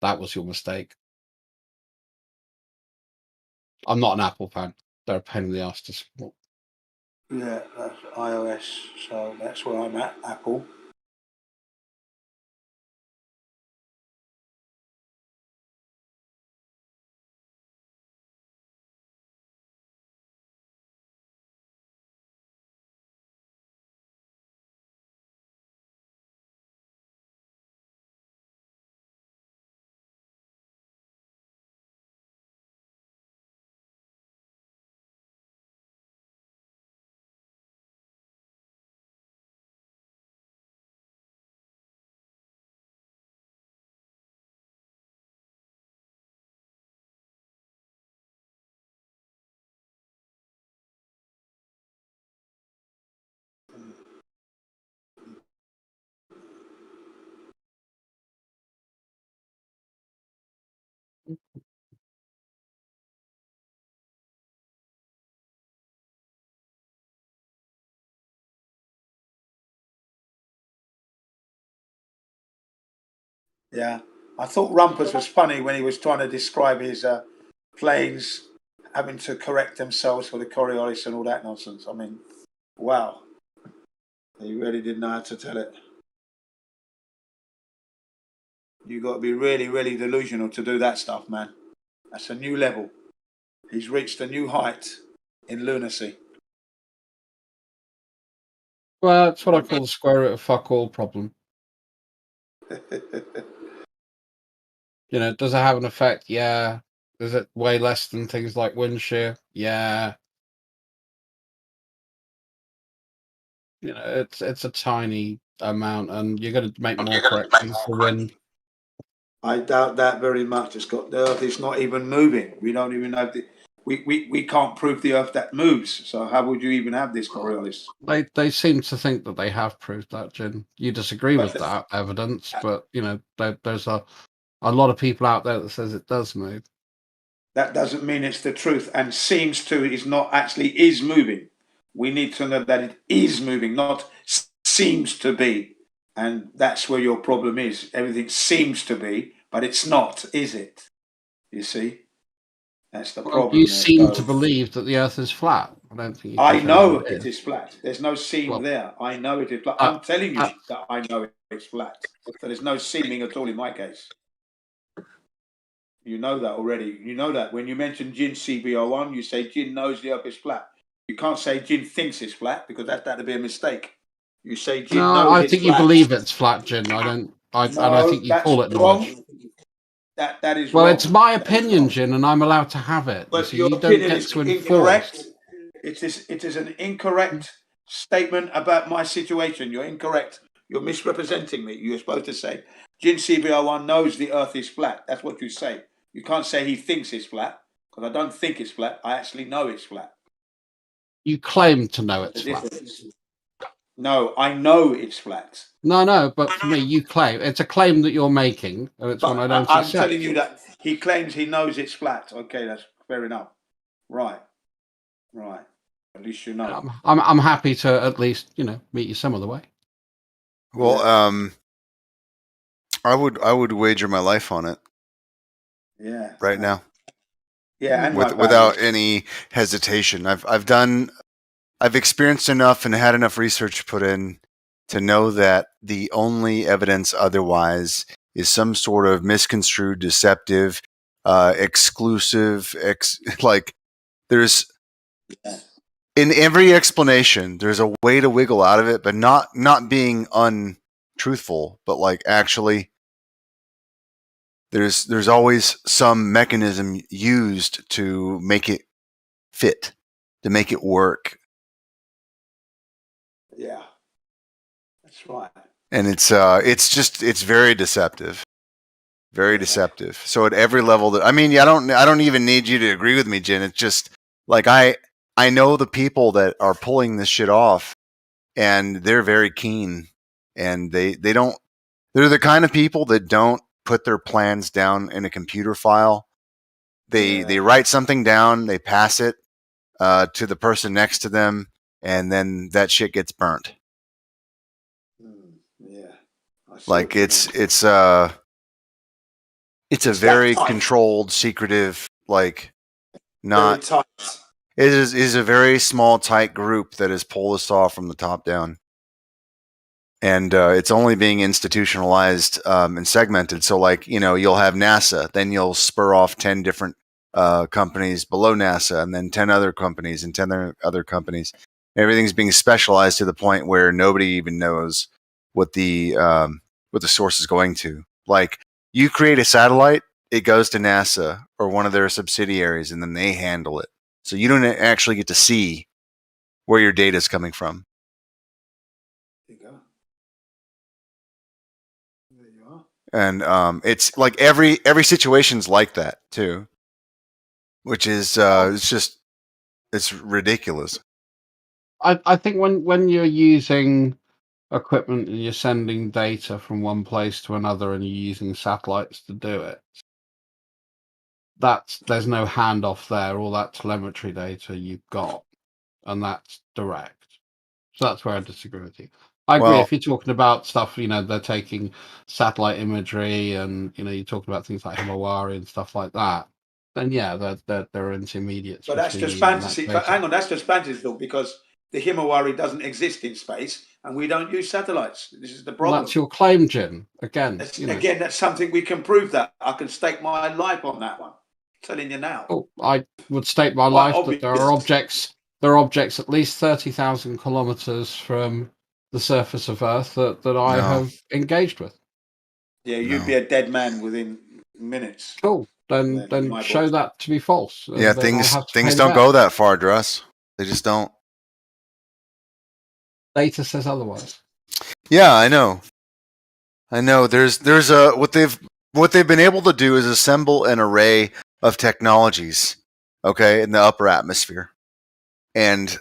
that was your mistake. I'm not an Apple fan. They're a pain in the ass to support. Yeah, that's iOS, so that's where I'm at, Apple. Yeah, I thought Rumpus was funny when he was trying to describe his planes having to correct themselves for the Coriolis and all that nonsense. I mean, wow. He really didn't know how to tell it. You got to be really, really delusional to do that stuff, man. That's a new level. He's reached a new height in lunacy. Well, that's what I call the square root of fuck all problem. Does it have an effect? Yeah. Is it way less than things like wind shear? Yeah. It's a tiny amount, and you're going to make more corrections for wind. I doubt that very much. The Earth is not even moving. We don't even know we can't prove the Earth that moves. So how would you even have this Coriolis? They seem to think that they have proved that, Jin. You disagree with that evidence, but there's a lot of people out there that says it does move. That doesn't mean it's the truth, and seems to is not actually is moving. We need to know that it is moving, not seems to be. And that's where your problem is. Everything seems to be, but it's not, is it? You see? That's the problem. You seem to believe that the Earth is flat. I don't think. I know it is flat. There's no seam there. I know it is flat. I'm telling you that I know it's flat. So there's no seaming at all in my case. You know that already. You know that when you mention Jin CBR1, you say Jin knows the Earth is flat. You can't say Jin thinks it's flat because that'd be a mistake. You say Jin knows it's flat. I think you believe it's flat, Jin. I don't. And I think you call it knowledge. That is well, wrong. It's my opinion, Jin, and I'm allowed to have it. But your opinion is incorrect. It is an incorrect statement about my situation. You're incorrect. You're misrepresenting me. You're supposed to say Jin CBR1 knows the Earth is flat. That's what you say. You can't say he thinks it's flat, because I don't think it's flat. I actually know it's flat. You claim to know it's The flat. difference. No, I know it's flat. No, but for me, you claim it's a claim that you're making, and it's one I don't I'm accept. telling you that he claims he knows it's flat. Okay, that's fair enough. Right. At least you know. I'm happy to at least meet you some of the way. Well, I would wager my life on it. Yeah. Right now. Yeah, and without any hesitation. I've experienced enough and had enough research put in to know that the only evidence otherwise is some sort of misconstrued, deceptive, exclusive, like there's in every explanation, there's a way to wiggle out of it, but not being untruthful, but like actually there's always some mechanism used to make it fit, to make it work. Yeah. That's right. And it's very deceptive. Very deceptive. So at every level I don't even need you to agree with me, Jen. It's just like I know the people that are pulling this shit off, and they're very keen, and they're the kind of people that don't put their plans down in a computer file. They write something down, they pass it to the person next to them, and then that shit gets burnt. Yeah. Like it's a very controlled, secretive, like not. It is a very small, tight group that has pulled this off from the top down, and it's only being institutionalized and segmented. So, like you'll have NASA, then you'll spur off 10 different companies below NASA, and then 10 other companies and 10 other companies. Everything's being specialized to the point where nobody even knows what the source is going to. Like you create a satellite, it goes to NASA or one of their subsidiaries, and then they handle it. So you don't actually get to see where your data is coming from. There you go. There you are. And it's like every situation's like that too, which is it's ridiculous. I think when you're using equipment and you're sending data from one place to another and you're using satellites to do it, there's no handoff there. All that telemetry data you've got, and that's direct. So that's where I disagree with you. I agree. If you're talking about stuff, they're taking satellite imagery, and you're talking about things like Himawari and stuff like that. Then yeah, they're intermediates. But that's just fantasy. Hang on, that's just fantasy, though, because the Himawari doesn't exist in space, and we don't use satellites. This is the problem. Well, that's your claim, Jim. Again, again, that's something we can prove. That I can stake my life on that one. I'm telling you now. Oh, I would stake my life that there are objects. There are objects at least 30,000 kilometers from the surface of Earth that I have engaged with. Yeah, you'd be a dead man within minutes. Cool. Then show that to be false. Yeah, things don't go that far, Druss. They just don't. Data says otherwise. Yeah, I know. There's what they've been able to do is assemble an array of technologies, okay, in the upper atmosphere. And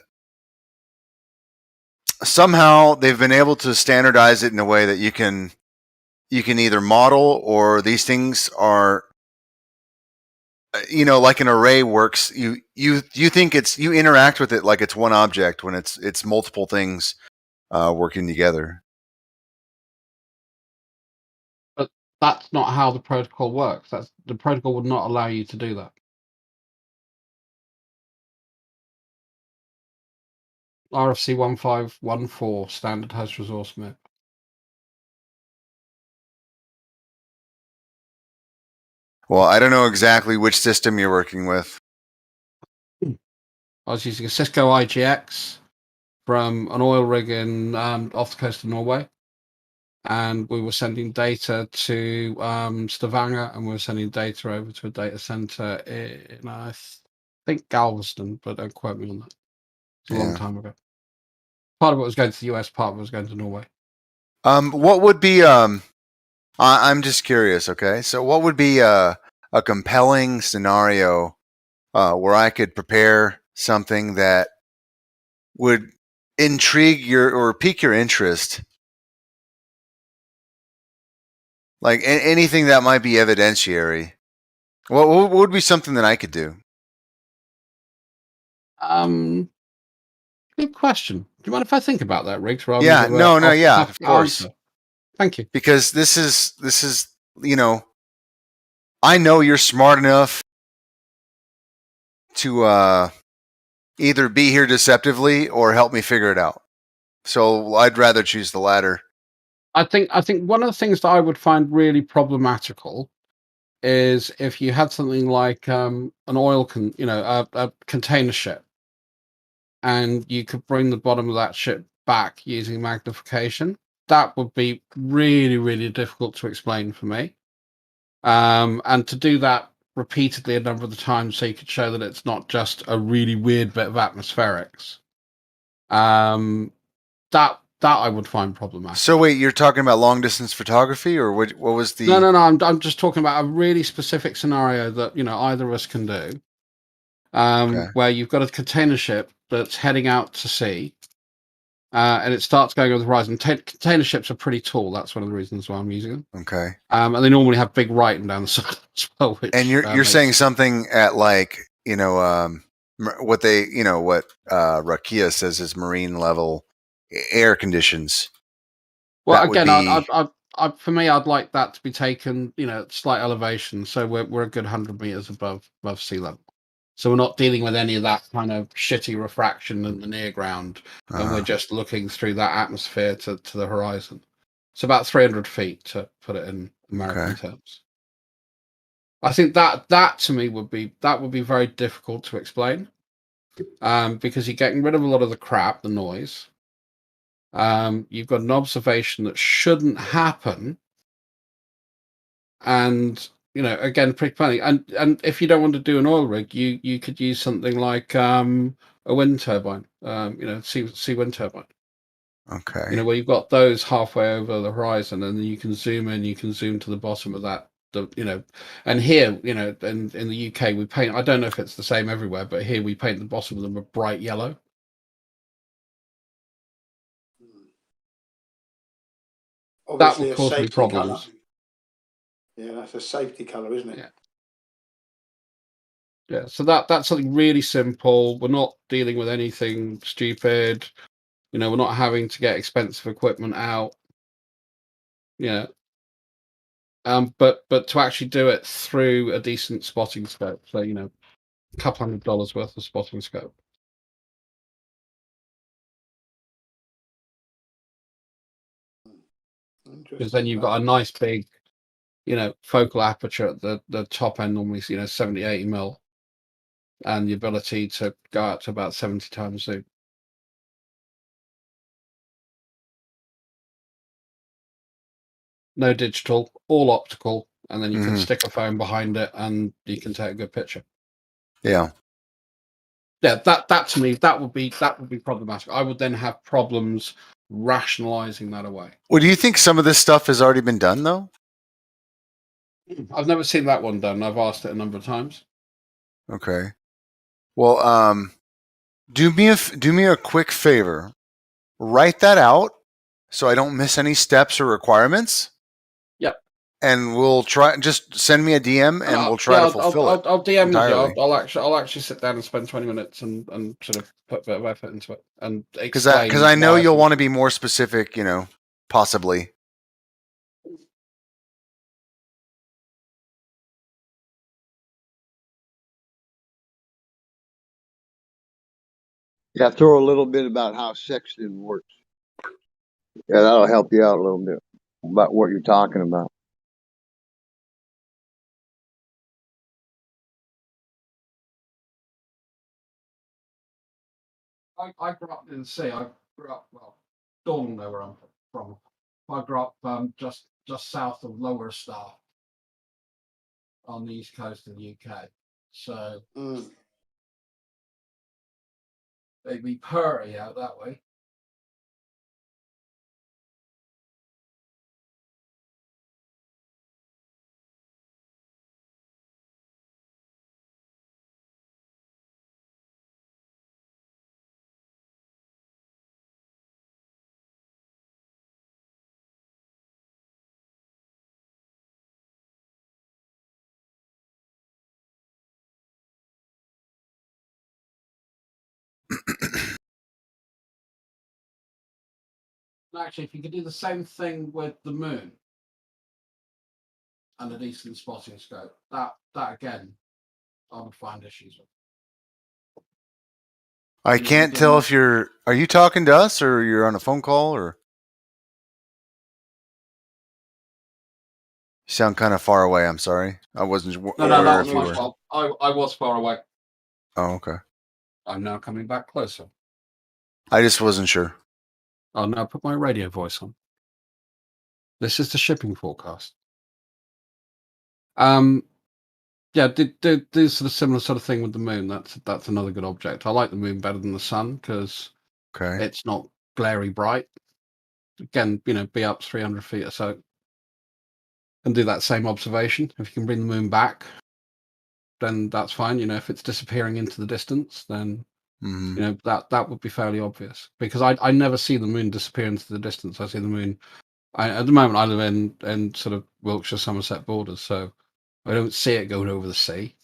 somehow they've been able to standardize it in a way that you can either model, or these things are, like an array works. You think you interact with it like it's one object when it's multiple things working together. But that's not how the protocol works. The protocol would not allow you to do that. RFC 1514 standard host resource map. Well, I don't know exactly which system you're working with. I was using a Cisco IGX from an oil rig in off the coast of Norway, and we were sending data to Stavanger, and we were sending data over to a data center in I think Galveston, but don't quote me on that. It's a long time ago. Part of it was going to the US, part of it was going to Norway. What would be I'm just curious, okay? So what would be a a compelling scenario where I could prepare something that would intrigue your or pique your interest, like anything that might be evidentiary. What would be something that I could do? Good question. Do you mind if I think about that, Riggs? Rather Yeah, than give no, off the yeah, cuff of course. answer? Thank you. Because this is I know you're smart enough to either be here deceptively or help me figure it out. So I'd rather choose the latter. I think one of the things that I would find really problematical is if you had something like an oil a container ship, and you could bring the bottom of that ship back using magnification. That would be really, really difficult to explain for me. And to do that repeatedly a number of the times so you could show that it's not just a really weird bit of atmospherics. That I would find problematic. So wait, you're talking about long distance photography, or what was the? No. I'm just talking about a really specific scenario that either of us can do, where you've got a container ship that's heading out to sea, and it starts going over the horizon. Container ships are pretty tall. That's one of the reasons why I'm using them. Okay. And they normally have big writing down the side as well. Which, and you're saying something at like what they what Rakia says is marine level air conditions. Well, again, I for me, I'd like that to be taken, slight elevation, so we're a good 100 meters above sea level. So we're not dealing with any of that kind of shitty refraction in the near ground, and we're just looking through that atmosphere to the horizon. It's about 300 feet to put it in American terms. I think that to me would be very difficult to explain, because you're getting rid of a lot of the crap, the noise. You've got an observation that shouldn't happen, and again, pretty funny. And if you don't want to do an oil rig, you could use something like a wind turbine, sea wind turbine. Okay. Where you've got those halfway over the horizon, and then you can zoom in, you can zoom to the bottom of that. And here, in the UK, we paint. I don't know if it's the same everywhere, but here we paint the bottom of them a bright yellow. Obviously, that would cause me problems. Colour. Yeah, that's a safety colour, isn't it? Yeah. So that's something really simple. We're not dealing with anything stupid. We're not having to get expensive equipment out. Yeah. But to actually do it through a decent spotting scope, so a couple $100 worth of spotting scope. Because then you've got a nice big, focal aperture at the top end, normally 70, 80 mil, and the ability to go out to about 70 times zoom. No digital, all optical, and then you can stick a phone behind it and you can take a good picture. Yeah. Yeah, that to me, that would be problematic. I would then have problems rationalizing that away. Well, do you think some of this stuff has already been done though? I've never seen that one done. I've asked it a number of times. Okay. Well, do me a quick favor. Write that out so I don't miss any steps or requirements. Yep. And we'll try. Just send me a DM, and we'll try to fulfill it. I'll DM entirely. you. I'll actually sit down and spend 20 minutes and sort of put a bit of effort into it and Because explain. I know you'll want to be more specific. Possibly. Yeah, throw a little bit about how sexting works. Yeah, that'll help you out a little bit about what you're talking about. I grew up in the sea. I grew up, Dawn will know where I'm from. I grew up just south of Lower Star on the east coast of the UK. So they'd be purry out that way. Actually, if you could do the same thing with the moon and a decent spotting scope, that again, I would find issues with. I can't tell if are you talking to us or you're on a phone call or? You sound kind of far away. I'm sorry. I wasn't No, aware that if was you my were. fault. I was far away. Oh, okay. I'm now coming back closer. I just wasn't sure. I'll now put my radio voice on. This is the shipping forecast. Yeah, do sort of similar sort of thing with the moon. That's another good object. I like the moon better than the sun because it's not glary bright. Again, be up 300 feet or so, and do that same observation. If you can bring the moon back, then that's fine. If it's disappearing into the distance, then that would be fairly obvious because I never see the moon disappear into the distance. I see the moon. At the moment, I live in sort of Wiltshire, Somerset borders, so I don't see it going over the sea.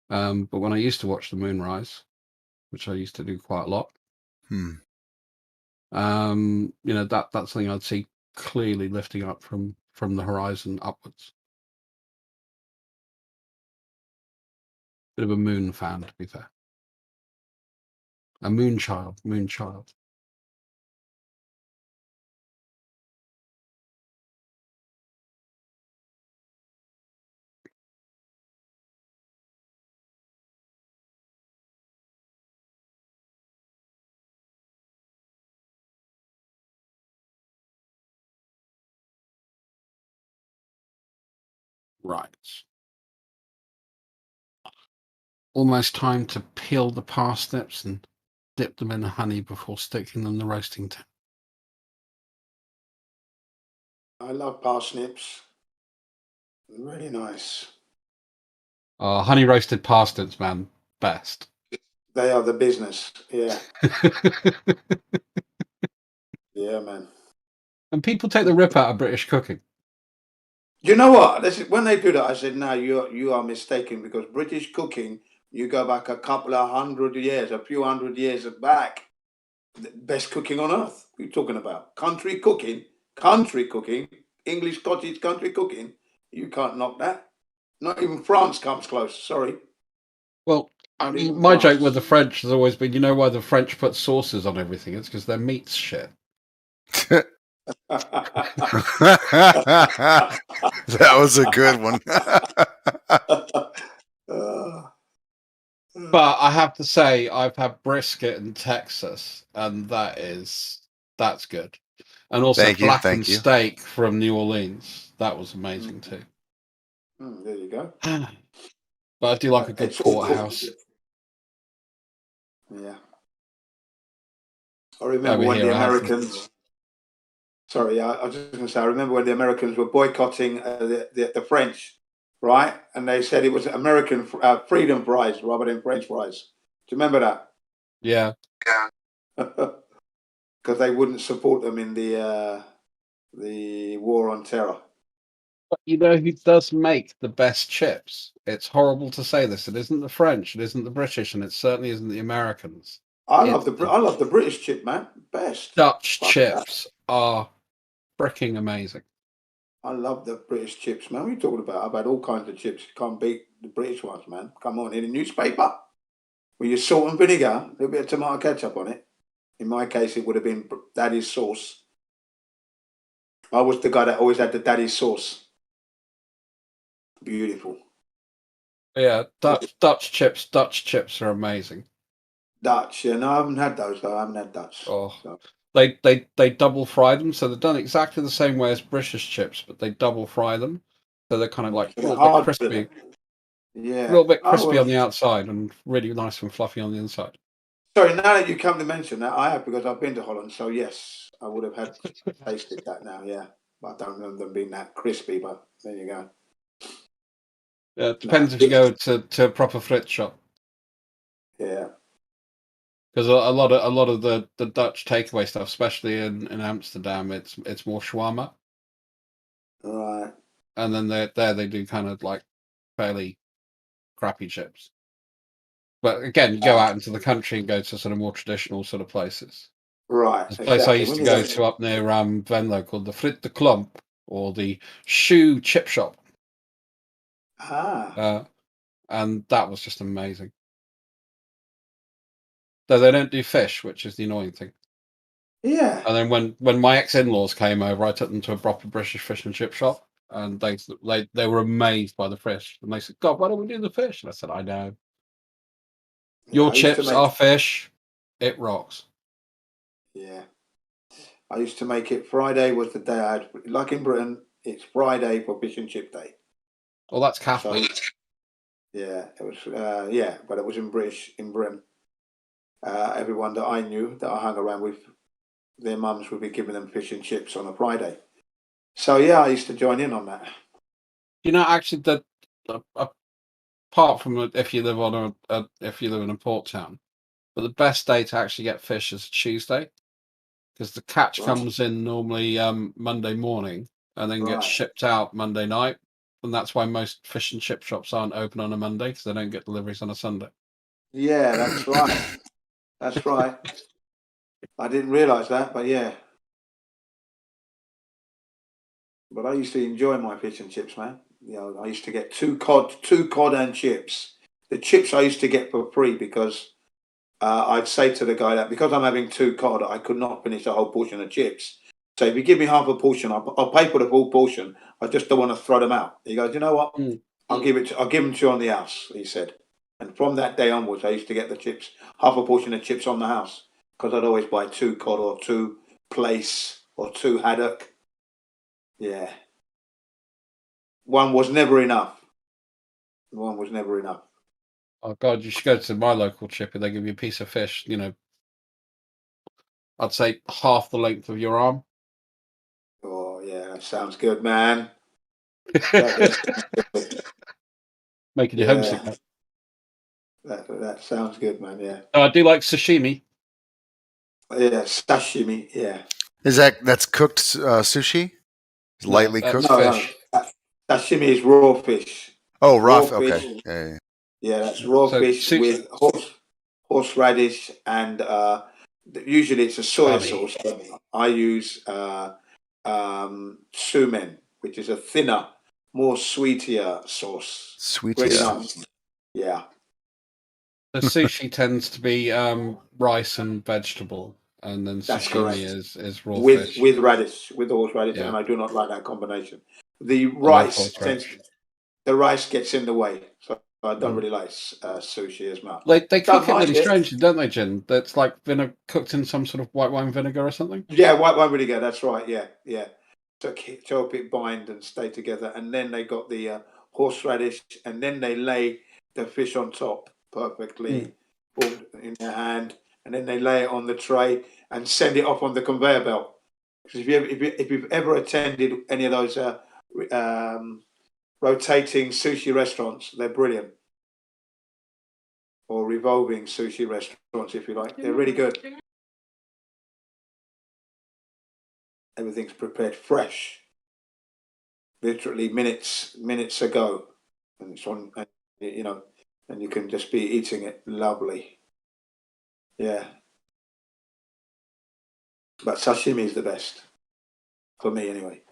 But when I used to watch the moon rise, which I used to do quite a lot, that's something I'd see clearly lifting up from the horizon upwards. Bit of a moon fan, to be fair. A moon child. Right. Almost time to peel the parsnips and dip them in the honey before sticking them in the roasting tin. I love parsnips. Really nice. Honey roasted parsnips, man, best. They are the business. Yeah. Yeah, man. And people take the rip out of British cooking. You know what? When they do that, I said, no, you are mistaken because British cooking, you go back a couple of hundred years, a few hundred years back, the best cooking on earth. What are you talking about? Country cooking, English cottage country cooking. You can't knock that. Not even France comes close. Sorry. Well, my joke with the French has always been, you know why the French put sauces on everything? It's because their meat's shit. That was a good one. But I have to say, I've had brisket in Texas, and that's good. And also blackened steak from New Orleans. That was amazing too. There you go. But I do like a good porterhouse. Yeah. I remember when the Americans. Sorry, I was just going to say, I remember when the Americans were boycotting the French, right? And they said it was American freedom fries rather than French fries. Do you remember that? Yeah. Because they wouldn't support them in the war on terror. But you know who does make the best chips? It's horrible to say this. It isn't the French, it isn't the British, and it certainly isn't the Americans. I love the British chip, man. Best. Dutch chips are freaking amazing. I love the British chips, man. What are you talking about? I've had all kinds of chips. Can't beat the British ones, man. Come on, in a newspaper with your salt and vinegar, a little bit of tomato ketchup on it. In my case, it would have been Daddy's sauce. I was the guy that always had the Daddy's sauce. Beautiful. Yeah, Dutch chips are amazing. Dutch, yeah. No, I haven't had those though. I haven't had Dutch. Oh, so. They double fry them, so they're done exactly the same way as British chips, but they double fry them, so they're kind of like a little bit crispy. Yeah, a little bit crispy on the outside and really nice and fluffy on the inside. Sorry, now that you come to mention that, I have because I've been to Holland. So yes, I would have tasted that now. Yeah, but I don't remember them being that crispy. But there you go. Yeah, it depends if you go to a proper frit shop. Yeah. Because a lot of the Dutch takeaway stuff, especially in Amsterdam, it's more shawarma. Right. And then they do kind of like fairly crappy chips. But again, you go out into the country and go to sort of more traditional sort of places. Right. There's a place I used to go to up near Venlo called the Frit de Klump, or the Shoe Chip Shop. And that was just amazing. Though they don't do fish, which is the annoying thing. Yeah. And then when my ex-in-laws came over, I took them to a proper British fish and chip shop, and they were amazed by the fish. And they said, "God, why don't we do the fish?" And I said, "I know. Your chips are fish. It rocks." Yeah. I used to make it. Friday was the day I had, like in Britain, it's Friday for fish and chip day. Well, that's Catholic. So, yeah, it was. But it was in Britain. Everyone that I knew that I hung around with, their mums would be giving them fish and chips on a Friday. So yeah, I used to join in on that. You know, actually, that apart from if you live on if you live in a port town, but the best day to actually get fish is Tuesday, because the catch comes in normally Monday morning and then gets shipped out Monday night, and that's why most fish and chip shops aren't open on a Monday, because they don't get deliveries on a Sunday. Yeah, that's right. That's right. I didn't realise that, but yeah. But I used to enjoy my fish and chips, man. You know, I used to get two cod and chips. The chips I used to get for free because I'd say to the guy that because I'm having 2 cod, I could not finish a whole portion of chips. So if you give me half a portion, I'll pay for the full portion. I just don't want to throw them out. He goes, you know what? I'll give them to you on the house. He said, and from that day onwards, I used to get the chips, half a portion of chips on the house, because I'd always buy 2 cod or 2 plaice or 2 haddock. Yeah. One was never enough. One was never enough. Oh God, you should go to my local chipper. They give you a piece of fish, you know, I'd say half the length of your arm. Oh yeah, that sounds good, man. Making you homesick, man. That sounds good, man. Yeah. Oh, I do like sashimi. Yeah, sashimi. Yeah. That's cooked sushi? Lightly cooked fish. No. Sashimi is raw fish. Oh, raw fish. Okay. Yeah, that's raw fish with horseradish and usually it's a soy sauce. But I use sumen, which is a thinner, more sweetier sauce. Sweetier. Really nice. Yeah. The sushi tends to be rice and vegetable, and then That's sashimi correct. is raw with fish. Radish, with horseradish, Yeah. and I do not like that combination. The rice gets in the way, so I don't really like sushi as much. They cook it really strangely, don't they, Jin? That's like cooked in some sort of white wine vinegar or something. Yeah, white wine vinegar. That's right. Yeah. To help it bind and stay together, and then they got the horseradish, and then they lay the fish on top perfectly formed in their hand, and then they lay it on the tray and send it off on the conveyor belt. Because if you've ever attended any of those rotating sushi restaurants, they're brilliant. Or revolving sushi restaurants, if you like, they're really good. Everything's prepared fresh, literally minutes ago, and it's on. And you can just be eating it. Lovely. Yeah. But sashimi is the best for me, anyway.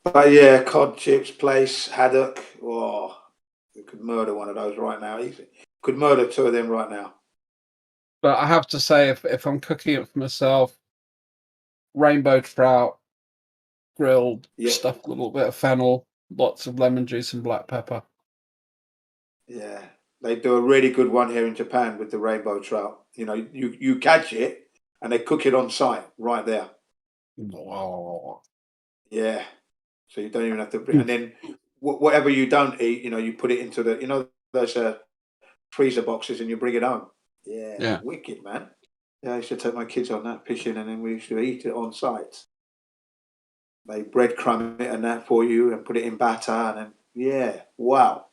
But yeah, cod chips, plaice, haddock. Oh, you could murder one of those right now. Easy. Could murder 2 of them right now. But I have to say, if I'm cooking it for myself, rainbow trout, grilled, stuffed with a little bit of fennel, lots of lemon juice and black pepper. Yeah, they do a really good one here in Japan with the rainbow trout. You know, you catch it and they cook it on site right there. Wow. Yeah, so you don't even have to. And then whatever you don't eat, you put it into those freezer boxes and you bring it home. Yeah, wicked, man. Yeah, I used to take my kids on that fishing, and then we used to eat it on site. They breadcrumb it and that for you, and put it in batter, and then wow.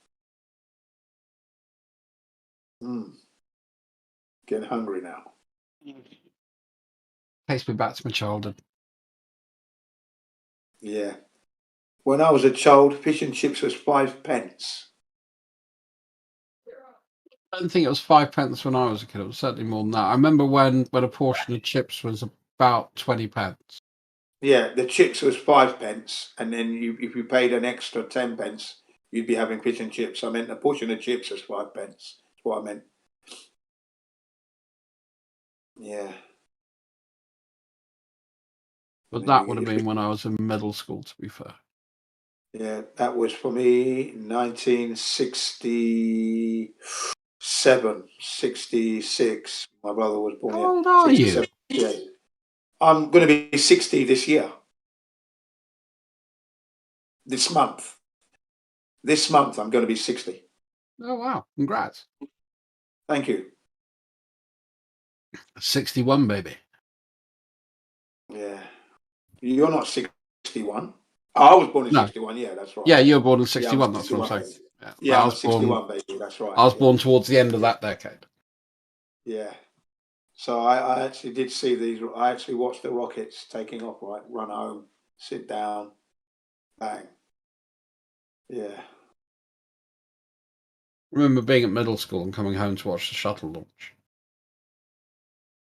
Getting hungry now. Takes me back to my childhood. Yeah. When I was a child, fish and chips was 5 pence. I don't think it was 5p when I was a kid. It was certainly more than that. I remember when a portion of chips was about 20p. Yeah, the chips was 5p, and then if you paid an extra 10p, you'd be having fish and chips. I meant a portion of chips was 5p. That's what I meant. Yeah. But that would have been when I was in middle school, to be fair. Yeah, that was for me 1967, 66. My brother was born How old are you? 68. I'm going to be 60 this year. This month. This month, I'm going to be 60. Oh, wow. Congrats. Thank you. 61, baby. Yeah. You're not 61. I was born in No. 61, yeah, that's right. Yeah, you were born in Yeah, 61, I'm that's what I'm 61, saying. baby. Yeah, Yeah, I I'm was born, 61, baby, that's right. I was yeah. born towards the end of that decade. Yeah. So I actually did see these. I actually watched the rockets taking off, right? Run home, sit down, bang. Yeah. I remember being at middle school and coming home to watch the shuttle launch.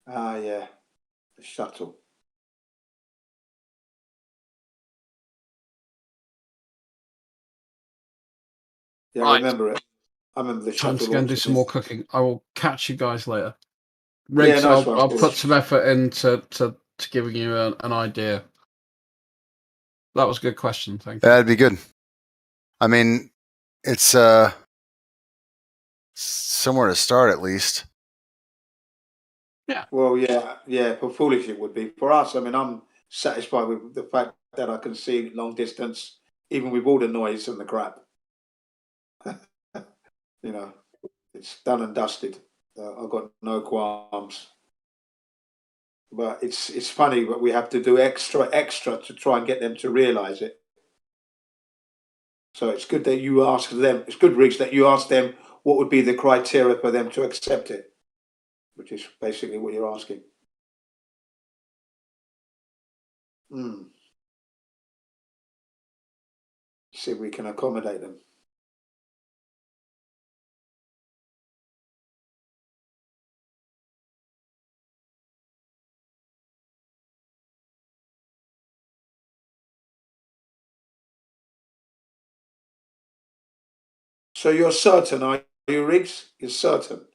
Ah, yeah. The shuttle. Yeah, Right. I remember it. I remember the Time shuttle to go and do launch. some more cooking. I will catch you guys later. Yeah, Riggs, nice one, I'll boys. put some effort into to giving you an idea. That was a good question. Thank you. That'd be good. I mean, it's somewhere to start at least. Yeah. Well, yeah. For foolish it would be. For us, I mean, I'm satisfied with the fact that I can see long distance, even with all the noise and the crap. You know, it's done and dusted. I've got no qualms. But it's funny, but we have to do extra to try and get them to realise it. So it's good that you ask them. It's good, Riggs, that you ask them what would be the criteria for them to accept it, which is basically what you're asking. See if we can accommodate them. So you're certain, are you, Riggs? You're certain,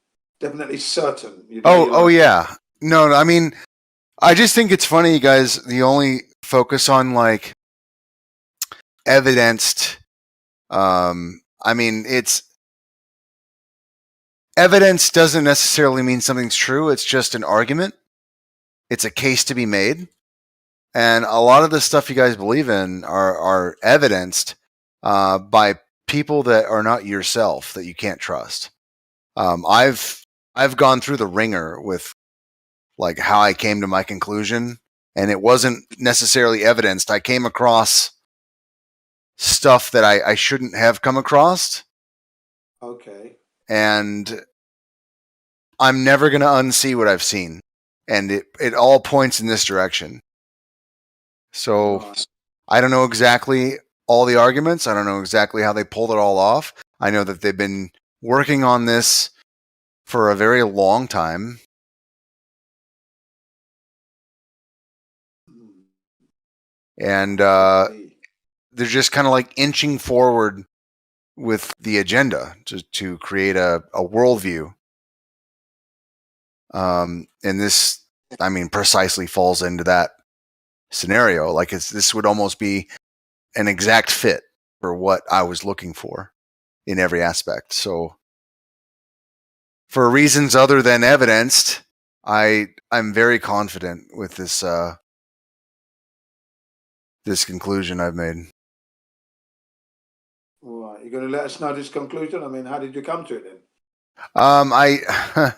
definitely certain. Oh yeah. No, I mean, I just think it's funny, you guys. The only focus on like evidenced. I mean, it's evidence doesn't necessarily mean something's true. It's just an argument. It's a case to be made, and a lot of the stuff you guys believe in are evidenced by people that are not yourself, that you can't trust. I've gone through the ringer with like how I came to my conclusion, and it wasn't necessarily evidenced. I came across stuff that I shouldn't have come across. Okay. And I'm never going to unsee what I've seen. And it all points in this direction. So I don't know exactly all the arguments. I don't know exactly how they pulled it all off. I know that they've been working on this for a very long time. And they're just kind of like inching forward with the agenda to create a worldview. And this, I mean, precisely falls into that scenario. Like this would almost be an exact fit for what I was looking for in every aspect. So for reasons other than evidenced, I'm very confident with this this conclusion I've made. All right. You're going to let us know this conclusion? I mean, how did you come to it then? I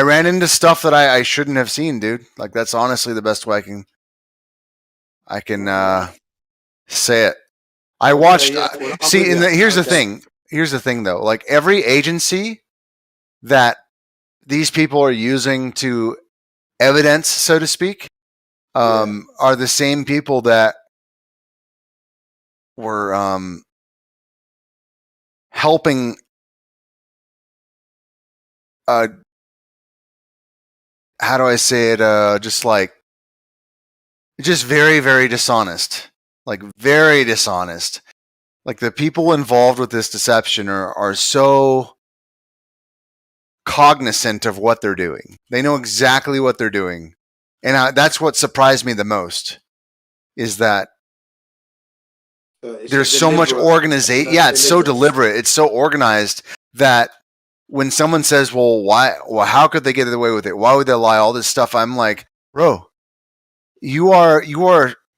ran into stuff that I shouldn't have seen, dude. Like that's honestly the best way I can say it. I watched. Here's the thing. Here's the thing, though. Like every agency that these people are using to evidence, so to speak, are the same people that were helping how do I say it? Just very, very dishonest. Like very dishonest. Like the people involved with this deception are so cognizant of what they're doing. They know exactly what they're doing. And that's what surprised me the most, is that there's so much organization. Yeah, it's so deliberate. It's so organized that when someone says, well, why? Well, how could they get away with it? Why would they lie? All this stuff. I'm like, bro, you are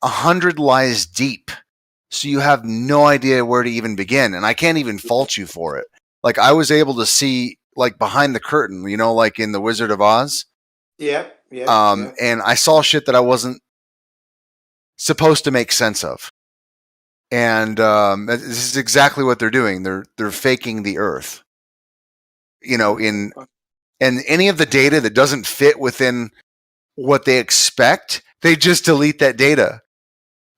100 lies deep. So you have no idea where to even begin. And I can't even fault you for it. Like I was able to see like behind the curtain, you know, like in The Wizard of Oz. Yeah. And I saw shit that I wasn't supposed to make sense of. And this is exactly what they're doing. They're faking the Earth. You know, and any of the data that doesn't fit within what they expect, they just delete that data.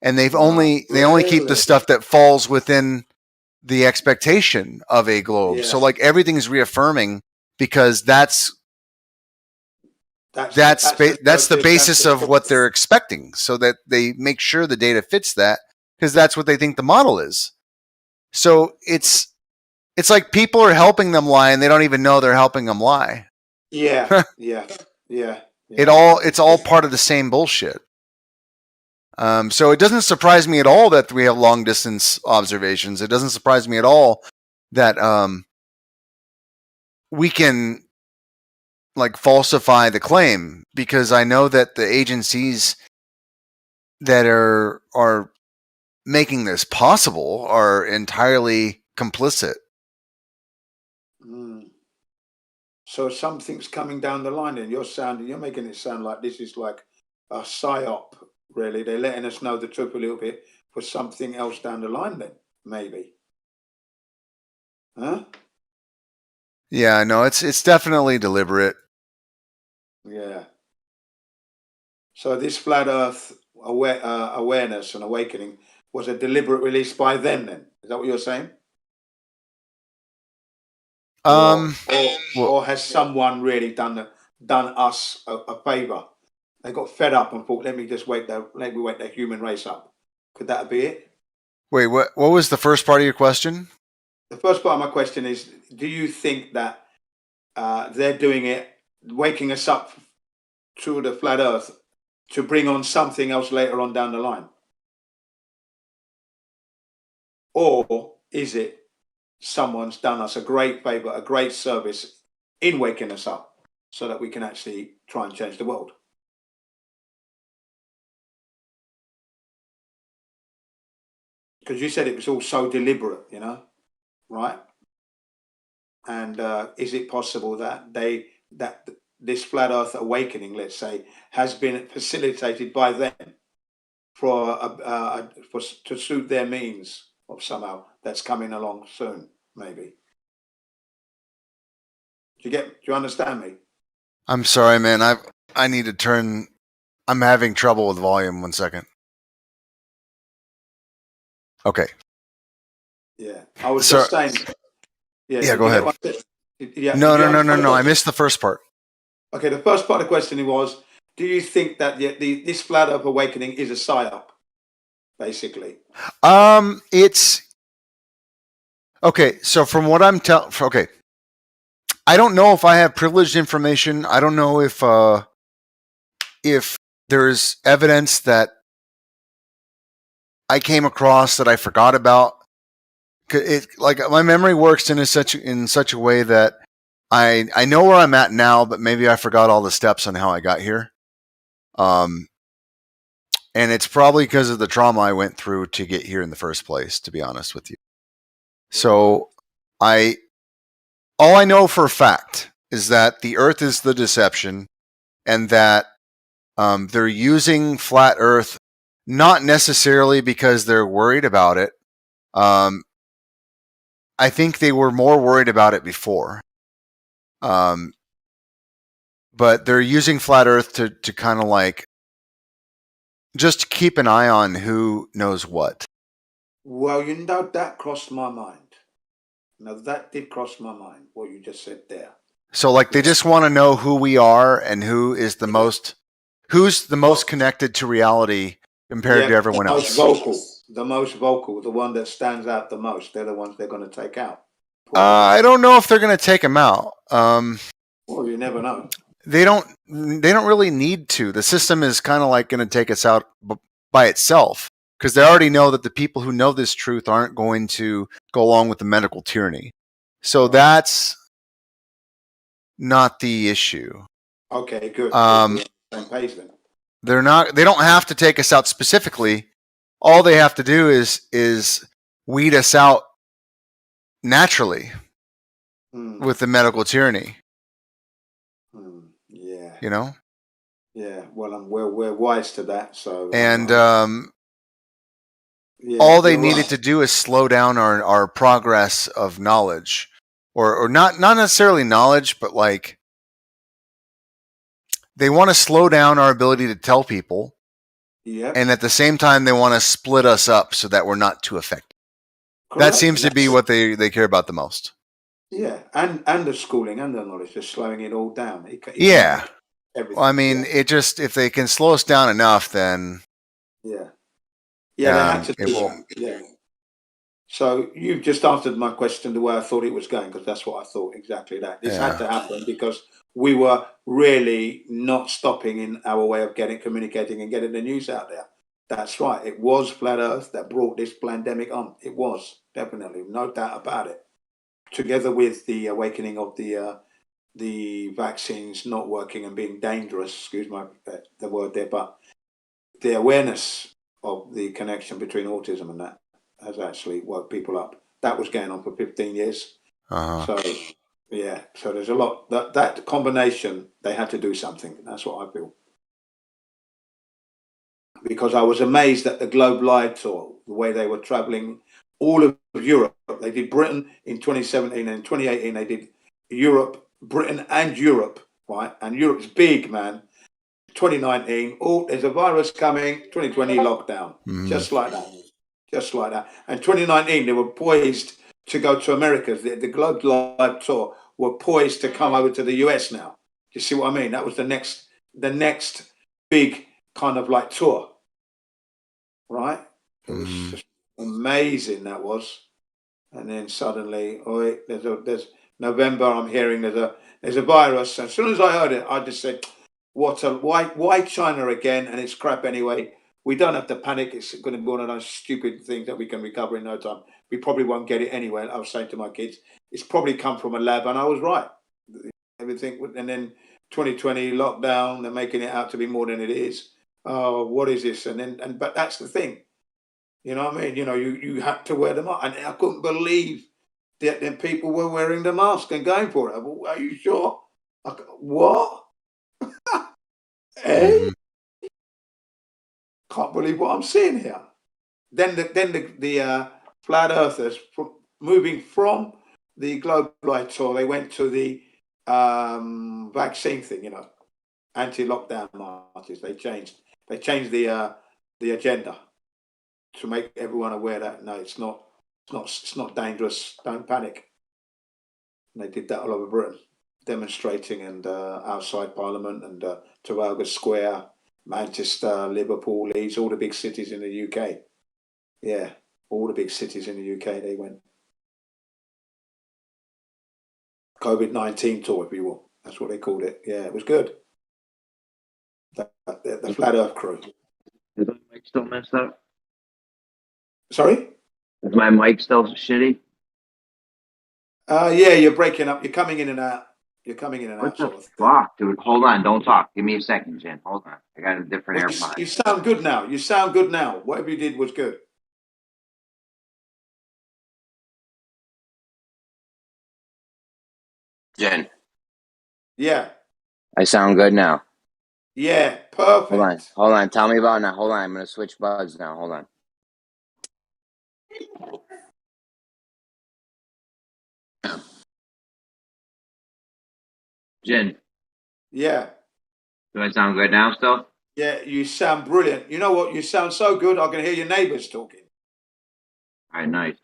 And they only keep the stuff that falls within the expectation of a globe. Yeah. So like everything's reaffirming because that's the basis of what they're expecting, so that they make sure the data fits that, because that's what they think the model is. So it's like people are helping them lie and they don't even know they're helping them lie. Yeah. It's all part of the same bullshit. So it doesn't surprise me at all that we have long distance observations. It doesn't surprise me at all that we can like falsify the claim, because I know that the agencies that are making this possible are entirely complicit. So something's coming down the line, and you're making it sound like this is like a psyop. Really, they're letting us know the truth a little bit for something else down the line. Then maybe, huh? Yeah, no, it's definitely deliberate. Yeah. So this flat Earth awareness and awakening was a deliberate release by them. Then is that what you're saying? Or has someone really done us a favor? They got fed up and thought, let me wake the human race up. Could that be it? Wait, what was the first part of your question? The first part of my question is, do you think that they're doing it, waking us up to the flat Earth to bring on something else later on down the line? Or is it someone's done us a great favor, a great service in waking us up so that we can actually try and change the world? Because you said it was all so deliberate, you know, right? And is it possible that this flat Earth awakening, let's say, has been facilitated by them to suit their means of somehow that's coming along soon, maybe? Do you understand me? I'm sorry, man. I need to turn. I'm having trouble with volume. 1 second. Okay. Yeah, I was just saying. Yeah, go ahead. No. I missed the first part. Okay, the first part of the question was, do you think that this flat Earth awakening is a psyop, basically? It's okay. So from what I'm okay, I don't know if I have privileged information. I don't know if there's evidence that I came across that I forgot about. Like my memory works in such a way that I know where I'm at now, but maybe I forgot all the steps on how I got here. And it's probably because of the trauma I went through to get here in the first place, to be honest with you. So all I know for a fact is that the Earth is the deception, and that they're using flat Earth not necessarily because they're worried about it. I think they were more worried about it before. But they're using flat Earth to kind of like just keep an eye on who knows what. Well, you know, that crossed my mind. Now, that did cross my mind, what you just said there. So like they just want to know who we are and who's the most connected to reality compared to everyone else. The most vocal, the one that stands out the most. They're the ones they're going to take out. I don't know if they're going to take them out. Well, you never know. They don't really need to. The system is kind of like going to take us out by itself because they already know that the people who know this truth aren't going to go along with the medical tyranny. So that's not the issue. Okay, good. Same page then. They don't have to take us out specifically. All they have to do is weed us out naturally with the medical tyranny. Yeah. You know? Yeah. Well, we're wise to that. So. And all they needed to do is slow down our progress of knowledge, or not necessarily knowledge, but like they want to slow down our ability to tell people. Yeah. And at the same time, they want to split us up so that we're not too effective. Correct. That seems to be what they care about the most. Yeah, and the schooling and the knowledge, just slowing it all down. Yeah. Well, I mean, it just if they can slow us down enough, then yeah, they had to do that. Yeah. So you've just answered my question the way I thought it was going, because that's what I thought, exactly that. This had to happen because we were really not stopping in our way of communicating and getting the news out there. That's right. It was Flat Earth that brought this pandemic on. It was, definitely, no doubt about it. Together with the awakening of the vaccines not working and being dangerous, excuse the word there, but the awareness of the connection between autism and that has actually woke people up. That was going on for 15 years. So, yeah, so there's a lot. That combination, they had to do something. That's what I feel. Because I was amazed at the Globe Live tour, the way they were traveling all of Europe. They did Britain in 2017, and in 2018 they did Europe, Britain and Europe, right? And Europe's big, man. 2019, there's a virus coming, 2020 lockdown. Just like that. Just like that. And 2019, they were poised to go to America. The Globe Live tour were poised to come over to the US now. You see what I mean? That was the next big kind of like tour. Right? It was just amazing, that was. And then suddenly, there's November, I'm hearing there's a virus. As soon as I heard it, I just said, why China again? And it's crap anyway. We don't have to panic. It's going to be one of those stupid things that we can recover in no time. We probably won't get it anyway. I was saying to my kids, it's probably come from a lab, and I was right. Everything, and then 2020 lockdown, they're making it out to be more than it is. Oh, what is this? But that's the thing. You know what I mean? You know, you had to wear them up, and I couldn't believe that then people were wearing the mask and going for it. Are you sure? What? Can't believe what I'm seeing here. Then the flat earthers moving from the Globe Light tour, they went to the vaccine thing. You know, anti-lockdown marches. They changed the agenda to make everyone aware that no, it's not dangerous. Don't panic. And they did that all over Britain, demonstrating and outside Parliament and Trafalgar Square, Manchester, Liverpool, Leeds, all the big cities in the UK. Yeah, all the big cities in the UK, they went. COVID-19 tour, if you will. That's what they called it. Yeah, it was good. The Flat Earth crew. Is my mic still messed up? Sorry? Is my mic still shitty? Yeah, you're breaking up. You're coming in and out. What the fuck, dude? Hold on, don't talk. Give me a second, Jen. Hold on. I got a different AirPod. You sound good now. Whatever you did was good. Jen. Yeah. I sound good now. Yeah, perfect. Hold on. Tell me about now. Hold on. I'm going to switch buds now. Hold on. Jen. Yeah. Do I sound good now still? Yeah, you sound brilliant. You know what? You sound so good, I can hear your neighbors talking. All right, nice.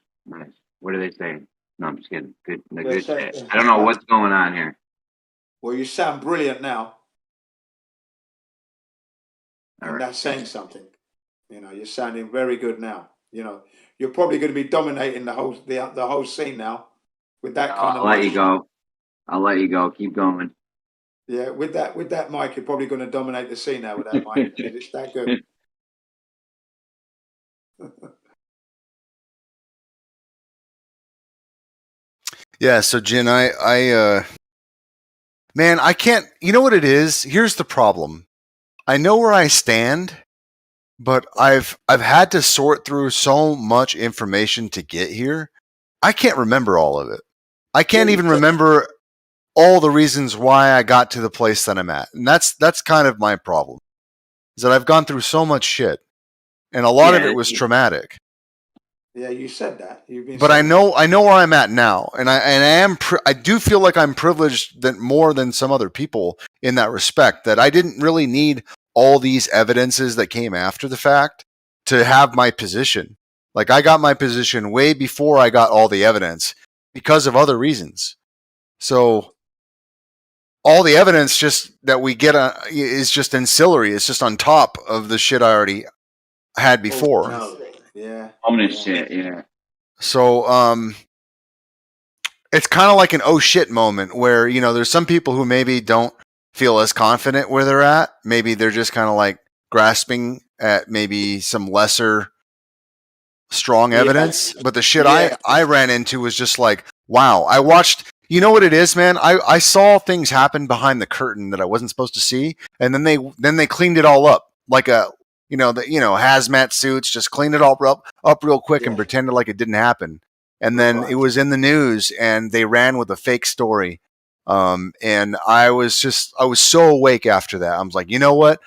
What are they saying? No, I'm just kidding. Good shit. I don't know what's going on here. Well, you sound brilliant now. All And right. that's saying something. You know, you're sounding very good now. You know, you're probably going to be dominating the whole scene now with that kind of I'll let mic. you go. I'll let you go. Keep going. Yeah, with that mic, you're probably going to dominate the scene now with that mic because it's that good. Yeah, so Jin, man, I can't. You know what it is? Here's the problem. I know where I stand, but I've had to sort through so much information to get here. I can't remember all of it. I can't even remember all the reasons why I got to the place that I'm at, and that's kind of my problem. Is that I've gone through so much shit, and a lot of it was traumatic. Yeah, you said that. You've been. But I know where I'm at now, and I do feel like I'm privileged more than some other people in that respect. That I didn't really need all these evidences that came after the fact to have my position. Like I got my position way before I got all the evidence because of other reasons. So all the evidence just that we get is just ancillary. It's just on top of the shit I already had before. No. Yeah. Ominous shit. Yeah. So it's kind of like an oh shit moment where, you know, there's some people who maybe don't feel as confident where they're at. Maybe they're just kind of like grasping at maybe some lesser strong evidence. But the shit I ran into was just like, wow, I watched, you know what it is, man? I saw things happen behind the curtain that I wasn't supposed to see. And then they cleaned it all up like hazmat suits, just cleaned it all up real quick and pretended like it didn't happen. And then it was in the news and they ran with a fake story. And I was so awake after that. I was like, you know what?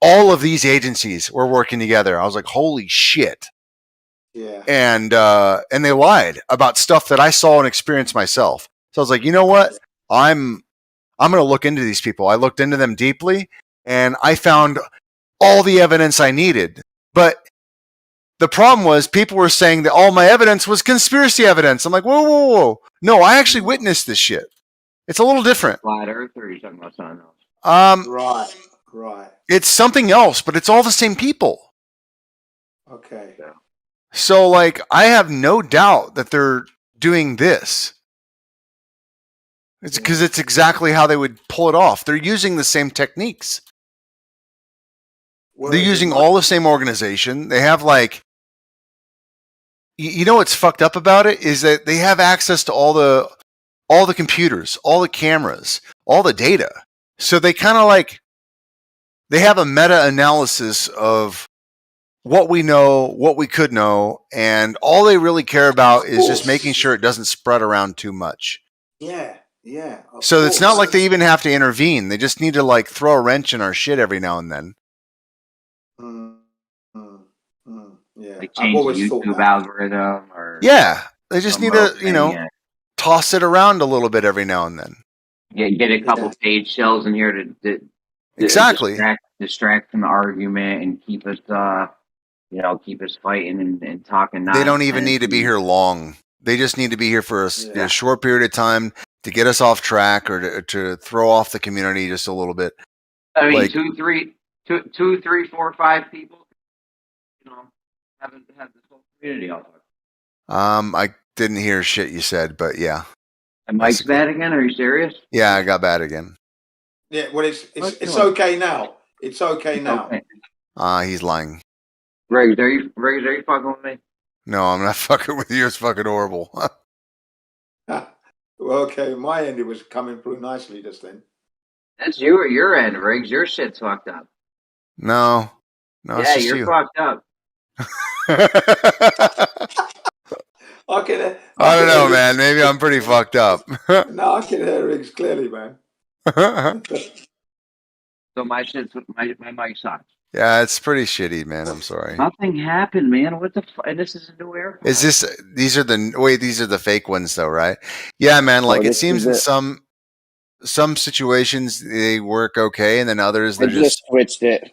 All of these agencies were working together. I was like, holy shit. Yeah. And they lied about stuff that I saw and experienced myself. So I was like, you know what? I'm going to look into these people. I looked into them deeply and I found all the evidence I needed. But the problem was people were saying that all my evidence was conspiracy evidence. I'm like, whoa, whoa, whoa. No, I actually witnessed this shit. It's a little different. Flat Earth, or are you talking about something else? Right. It's something else, but it's all the same people. Okay. So, like, I have no doubt that they're doing this. It's because it's exactly how they would pull it off. They're using the same techniques. They're using all the same organization. They have like, you know what's fucked up about it is that they have access to all the computers, all the cameras, all the data. So they kind of like, they have a meta-analysis of what we know, what we could know, and all they really care about is just making sure it doesn't spread around too much. Yeah. So it's not like they even have to intervene. They just need to like throw a wrench in our shit every now and then. Yeah. Like change the YouTube algorithm or they just need to, toss it around a little bit every now and then. Get a couple page shells in here to exactly distract from the argument and keep us keep us fighting and talking. They don't even need to be here long. They just need to be here for a short period of time to get us off track or to throw off the community just a little bit. I mean, like, 2, 3, 4, 5 people, haven't had this whole community all talk. I didn't hear shit you said, but yeah. And Mike's bad again? Are you serious? Yeah, I got bad again. Yeah, well, it's okay now. It's okay now. Okay. He's lying. Riggs, are you fucking with me? No, I'm not fucking with you. It's fucking horrible. Well, okay, my end it was coming through nicely just then. That's you or your end, Riggs. Your shit's fucked up. No, yeah, you're fucked up. I don't know, man. Maybe I'm pretty fucked up. No, I can hear Riggs clearly, man. So my mic sucks. Yeah, it's pretty shitty, man. I'm sorry. Nothing happened, man. What the fuck? And this is a new AirPod. These are the fake ones though, right? Yeah, man. Like it seems in some situations they work okay, and then others they just switched it.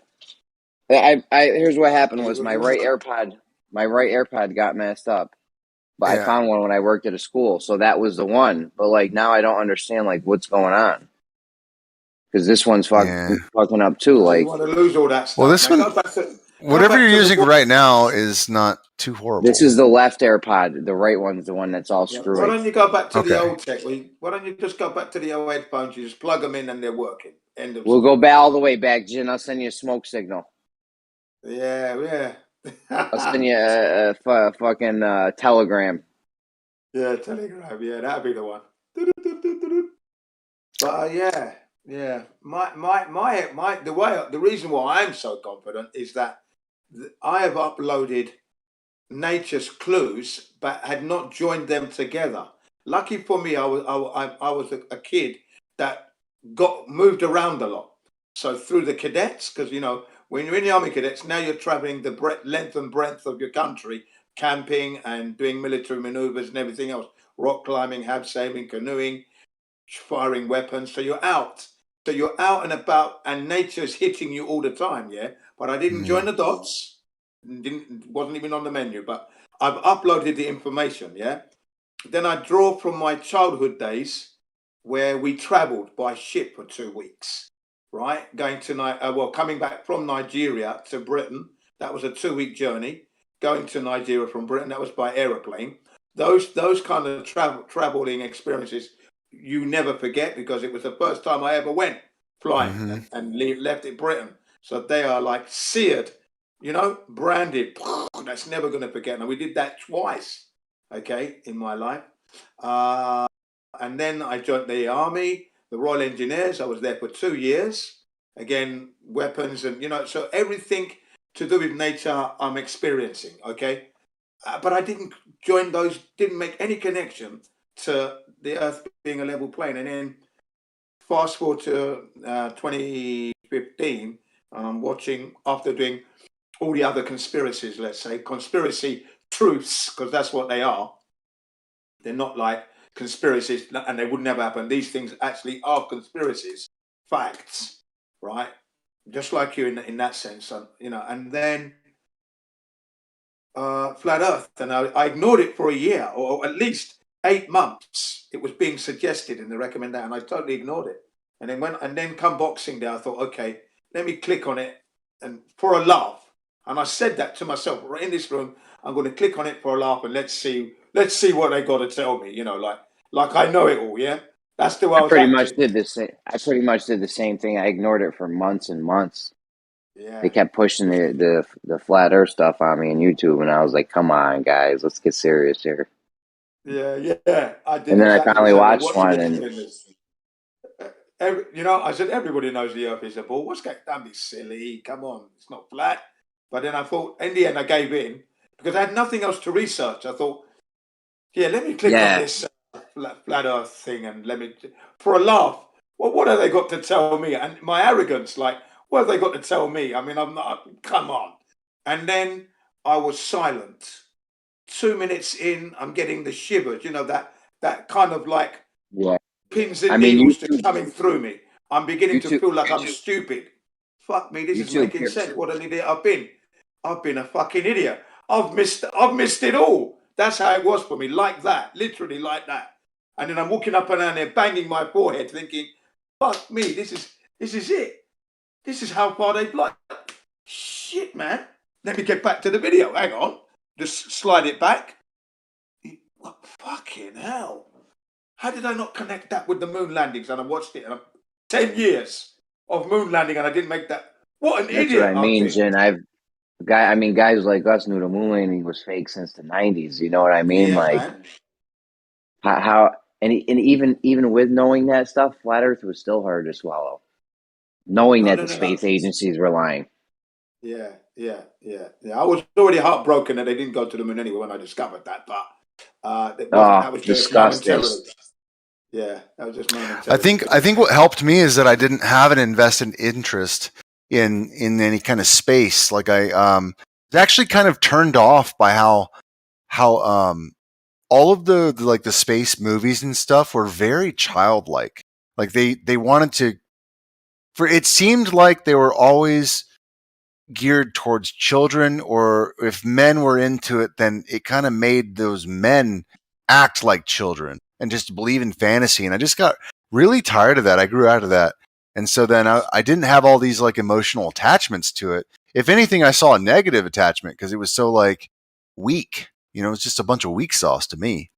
Here's what happened was my right AirPod got messed up. But I found one when I worked at a school, so that was the one. But like now I don't understand like what's going on. Because this one's fucking up too. You Like, want to lose all that stuff. Well, this Now, one, whatever you're using right now, is not too horrible. this is the left AirPod. The right one's the one that's all screwy. Why don't you go back to Okay. the old tech? Why don't you just go back to the old headphones? You just plug them in and they're working. End of We'll go back all the way back, Jin. I'll send you a smoke signal. Yeah. I'll send you a fucking telegram. Yeah, telegram. Yeah, that'd be the one. But yeah. The reason why I'm so confident is that I have uploaded nature's clues, but had not joined them together. Lucky for me, I was a kid that got moved around a lot. So through the cadets, because when you're in the Army Cadets, now you're traveling the length and breadth of your country, camping and doing military maneuvers and everything else, rock climbing, abseiling, canoeing, firing weapons. So you're out. So you're out and about, and nature's hitting you all the time. Yeah, but I didn't join the dots. Wasn't even on the menu. But I've uploaded the information. Yeah. Then I draw from my childhood days where we travelled by ship for 2 weeks. Right, going to coming back from Nigeria to Britain, that was a 2-week journey. Going to Nigeria from Britain, that was by aeroplane. Those kind of traveling experiences you never forget, because it was the first time I ever went flying and left in Britain. So they are like seared, branded. That's never going to forget. And we did that twice, okay, in my life. And then I joined the Army, the Royal Engineers. I was there for 2 years. Again, weapons and, so everything to do with nature I'm experiencing, okay? But I didn't join those, didn't make any connection to the Earth being a level plane. And then fast forward to 2015, watching, after doing all the other conspiracies, let's say, conspiracy truths, because that's what they are. They're not like conspiracies, and they would never happen. These things actually are conspiracies, facts, right? Just like you in that sense, and then flat Earth, and I ignored it for a year, or at least 8 months. It was being suggested in the recommendation, and I totally ignored it. And then come Boxing Day, I thought, okay, let me click on it, and for a laugh. And I said that to myself right in this room. I'm going to click on it for a laugh, and let's see what they got to tell me. Like I know it all. Yeah, that's the way I was pretty acting. much did the same. I pretty much did the same thing. I ignored it for months and months. Yeah. They kept pushing the flat Earth stuff on me on YouTube, and I was like, "Come on, guys, let's get serious here." Yeah. I did. And then exactly I finally the same. watched What's one, the and difference? I said everybody knows the Earth is a ball. What's going? Don't be silly. Come on, it's not flat. But then I thought, in the end, I gave in because I had nothing else to research. I thought, yeah, let me click on this flat Earth thing and let me, for a laugh. Well, what have they got to tell me? And my arrogance, like, what have they got to tell me? I mean, I'm not. Come on. And then I was silent. 2 minutes in, I'm getting the shivers. That kind of like pins and needles just coming through me. I'm beginning to feel like I'm stupid. Fuck me, this is making sense. What an idiot I've been. I've been a fucking idiot. I've missed it all. That's how it was for me, like that, literally like that. And then I'm walking up and down there, banging my forehead, thinking, "Fuck me, this is it. This is how far they've like." Shit, man. Let me get back to the video. Hang on, just slide it back. What fucking hell? How did I not connect that with the moon landings? And I watched it, and 10 years of moon landing, and I didn't make that. What an idiot! That's what I mean, Jen. Guys like us knew the moon landing was fake since the 90s. You know what I mean? Yeah, like man. how and even with knowing that stuff, flat Earth was still hard to swallow. Knowing that the space agencies were lying. Yeah. I was already heartbroken that they didn't go to the moon anyway when I discovered that, but that was just momentarily. Yeah, that was just momentarily. I think what helped me is that I didn't have an invested interest in any kind of space. Like I was actually kind of turned off by how all of the space movies and stuff were very childlike. Like they wanted to, it seemed like they were always geared towards children, or if men were into it, then it kind of made those men act like children and just believe in fantasy. And I just got really tired of that. I grew out of that. And so then I didn't have all these like emotional attachments to it. If anything, I saw a negative attachment because it was so like weak. You know, it's just a bunch of weak sauce to me.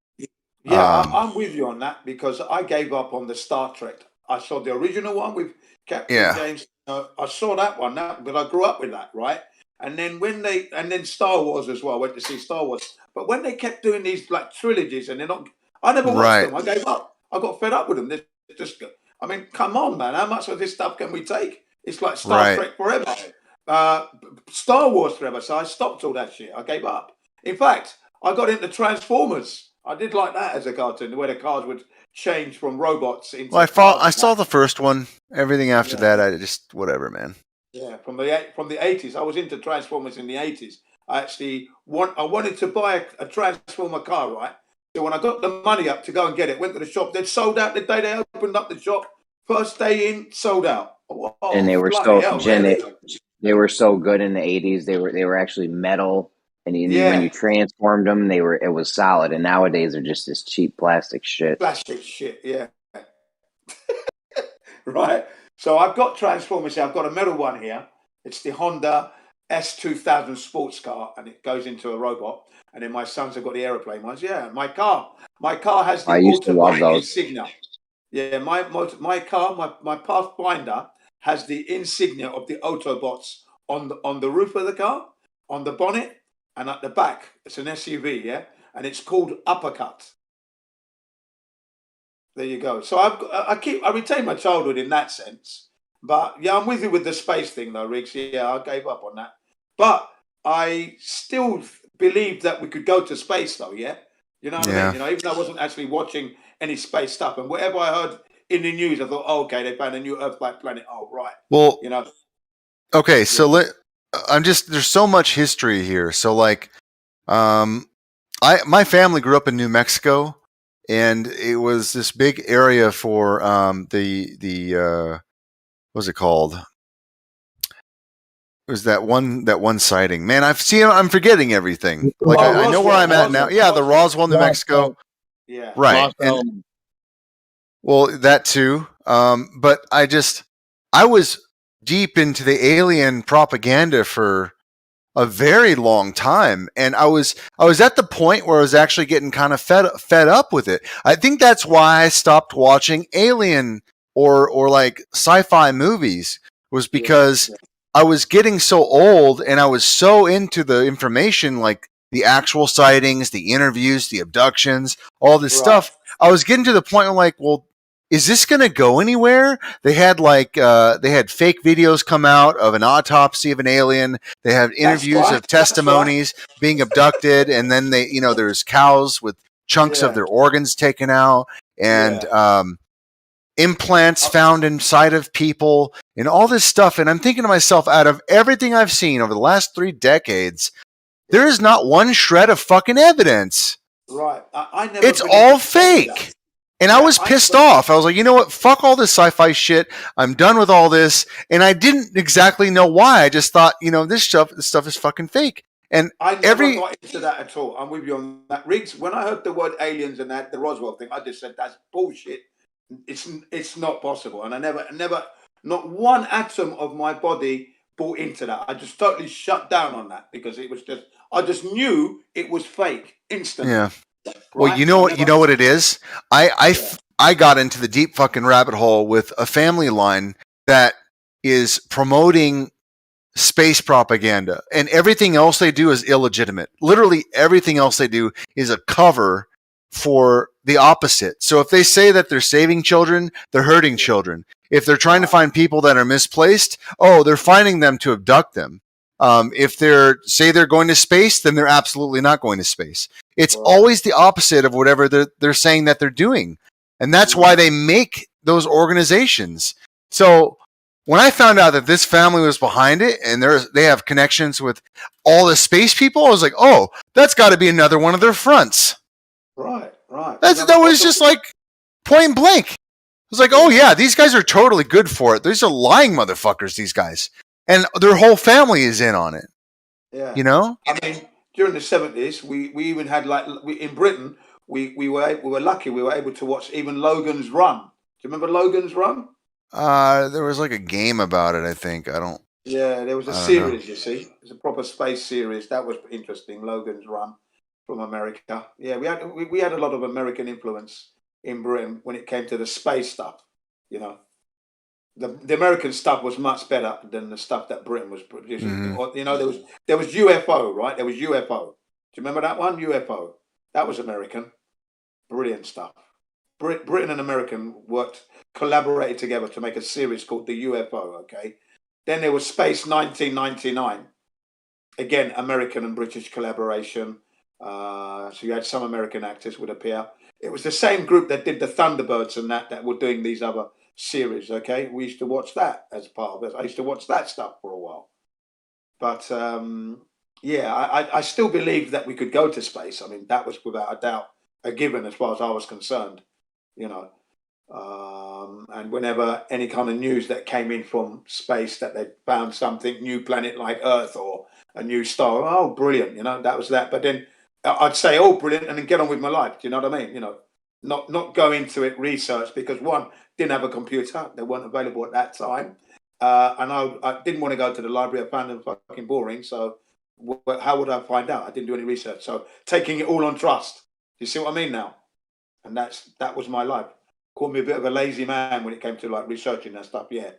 Yeah, I'm with you on that because I gave up on the Star Trek. I saw the original one with Captain James. I saw that one, but I grew up with that, right? And then then Star Wars as well. I went to see Star Wars, but when they kept doing these like trilogies, and they're not, I never watched them. I gave up. I got fed up with them. They're just, I mean, come on, man. How much of this stuff can we take? It's like Star Trek forever, Star Wars forever. So I stopped all that shit. I gave up. In fact, I got into Transformers. I did like that as a cartoon, where the cars would change from robots into. Well, I saw the first one. Everything after that, I just whatever, man. Yeah, from the 80s. I was into Transformers in the 80s. I wanted to buy a Transformer car, right? So when I got the money up to go and get it, went to the shop. They'd sold out the day they opened up the shop. First day in, sold out. Oh, and they were they were so good in the 80s. They were actually metal. And when you transformed them, it was solid. And nowadays they're just this cheap plastic shit. Plastic shit, yeah. Right. So I've got Transformers here. I've got a metal one here. It's the Honda S2000 sports car, and it goes into a robot. And then my sons have got the aeroplane ones. Yeah, my car has the Autobahn insignia. Yeah, my car, my Pathfinder has the insignia of the Autobots on the roof of the car, on the bonnet. And at the back, it's an SUV, yeah? And it's called Uppercut. There you go. So I retain my childhood in that sense. But yeah, I'm with you with the space thing though, Riggs. Yeah, I gave up on that. But I still believed that we could go to space though, yeah? You know what I mean? You know, even though I wasn't actually watching any space stuff. And whatever I heard in the news, I thought, oh, okay, they found a new Earth-like planet. Oh, right. Well, you know. Okay, so there's so much history here. So like, my family grew up in New Mexico, and it was this big area for what was it called? It was that one sighting. Man, I'm forgetting everything. Like I know where I'm at now. Yeah, the Roswell, New Mexico. Yeah. Right. And, well, that too. But I was deep into the alien propaganda for a very long time, and I was at the point where I was actually getting kind of fed up with it. I think that's why I stopped watching alien or like sci-fi movies, was because I was getting so old and I was so into the information, like the actual sightings, the interviews, the abductions, all this stuff. I was getting to the point where like, well, is this going to go anywhere? They had fake videos come out of an autopsy of an alien. They have interviews of testimonies being abducted, and then there's cows with chunks of their organs taken out, and implants found inside of people, and all this stuff. And I'm thinking to myself, out of everything I've seen over the last 3 decades, there is not one shred of fucking evidence. Right. I never. It's all fake. And I was pissed off. I was like, you know what? Fuck all this sci-fi shit. I'm done with all this. And I didn't exactly know why. I just thought, this stuff is fucking fake. And I never got into that at all. I'm with you on that. Riggs, when I heard the word aliens and the Roswell thing, I just said, that's bullshit. It's not possible. And I never, not one atom of my body bought into that. I just totally shut down on that because it was I just knew it was fake instantly. Yeah. Well, you know what it is? I got into the deep fucking rabbit hole with a family line that is promoting space propaganda, and everything else they do is illegitimate. Literally everything else they do is a cover for the opposite. So if they say that they're saving children, they're hurting children. If they're trying to find people that are misplaced, they're finding them to abduct them. If they're going to space, then they're absolutely not going to space. It's always the opposite of whatever they're saying that they're doing. And that's why they make those organizations. So when I found out that this family was behind it and they have connections with all the space people, I was like, oh, that's got to be another one of their fronts. Right. That was just like point blank. It was like, oh yeah, these guys are totally good for it. These are lying motherfuckers, these guys. And their whole family is in on it. Yeah. I mean, during the 70s, we even had in Britain, we were lucky. We were able to watch even Logan's Run. Do you remember Logan's Run? There was like a game about it. I think I don't. Yeah, there was a series. You see, it was a proper space series. That was interesting. Logan's Run from America. Yeah, we had a lot of American influence in Britain when it came to the space stuff. You know, the American stuff was much better than the stuff that Britain was producing. Mhm. You know, there was UFO, right? There was UFO. Do you remember that one? UFO. That was American. Brilliant stuff. Britain and American collaborated together to make a series called the UFO. Okay. Then there was Space 1999. Again, American and British collaboration. So you had some American actors would appear. It was the same group that did the Thunderbirds and that were doing these other series. Okay, we used to watch that as part of it. I used to watch that stuff for a while. But yeah, I still believe that we could go to space. I mean, that was without a doubt a given as far as I was concerned. You know, and whenever any kind of news that came in from space that they found something new planet like Earth or a new star, oh, brilliant, you know, that was that. But then I'd say, oh, brilliant, and then get on with my life. Do you know what I mean? You know, not go into it research because one, didn't have a computer, they weren't available at that time, and I didn't want to go to the library. I found them fucking boring. So how would I find out? I didn't do any research. So taking it all on trust. You see what I mean now? And that was my life. Called me a bit of a lazy man when it came to like researching that stuff, yeah.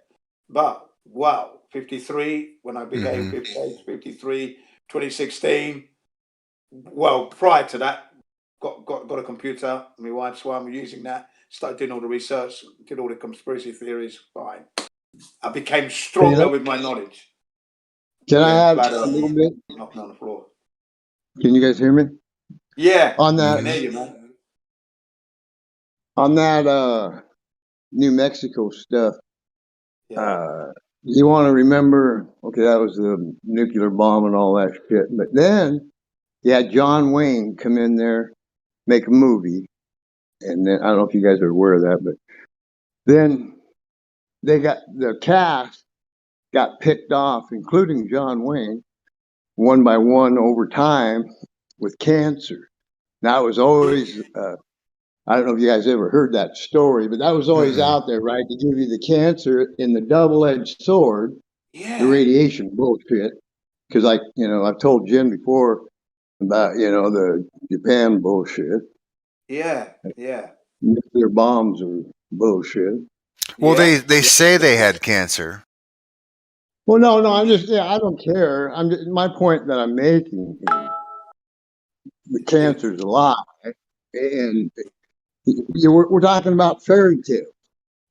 But wow, 53 when I became 53, 2016. Well, prior to that, got a computer. My wife's one. We're using that. Started doing all the research. Did all the conspiracy theories. Fine. I became stronger with my knowledge. Can I add a little bit? Knocking on the floor. Can you guys hear me? Yeah, on that, I can hear you, man. On that New Mexico stuff, you want to remember, okay, that was the nuclear bomb and all that shit. But then you had John Wayne come in there, make a movie. And then I don't know if you guys are aware of that, but then the cast got picked off, including John Wayne, one by one over time with cancer. Now it was always, I don't know if you guys ever heard that story, but that was always out there, right? To give you the cancer in the double-edged sword, the radiation bullshit. Because I've told Jim before about, the Japan bullshit. Yeah. Nuclear bombs are bullshit. Well, they say they had cancer. Well, no, I'm just, I don't care. My point that I'm making is the cancer's a lie. And we're talking about fairy tales,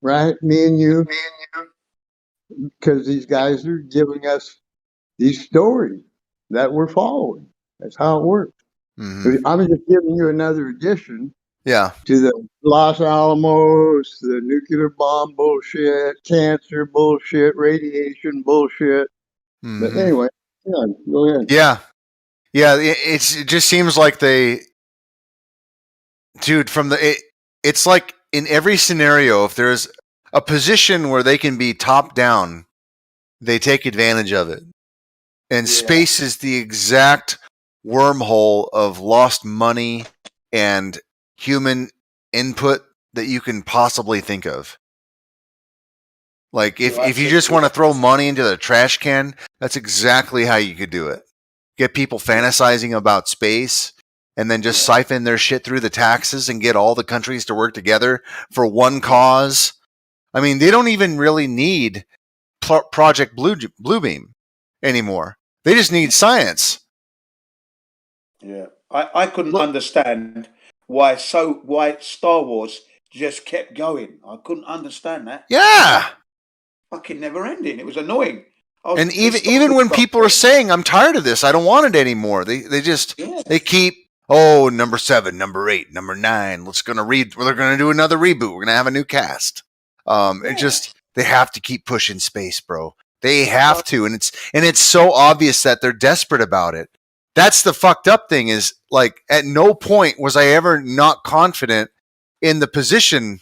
right? Me and you. Because these guys are giving us these stories that we're following. That's how it works. I'm just giving you another addition to the Los Alamos, the nuclear bomb bullshit, cancer bullshit, radiation bullshit. But anyway, go ahead. Yeah. It just seems like dude, it's like in every scenario, if there's a position where they can be top down, they take advantage of it. And space is the exact wormhole of lost money and human input that you can possibly think of. Like if you just want to throw money into the trash can, that's exactly how you could do it. Get people fantasizing about space and then just siphon their shit through the taxes and get all the countries to work together for one cause. I mean, they don't even really need Project Bluebeam anymore. They just need science. Yeah, I couldn't understand why Star Wars just kept going. I couldn't understand that. Yeah, fucking never ending. It was annoying. And even when people are saying, "I'm tired of this. I don't want it anymore," they just they keep number 7, number 8, number 9. They're gonna do another reboot. We're gonna have a new cast. It just they have to keep pushing space, bro. They have to, and it's so obvious that they're desperate about it. That's the fucked up thing is like at no point was I ever not confident in the position.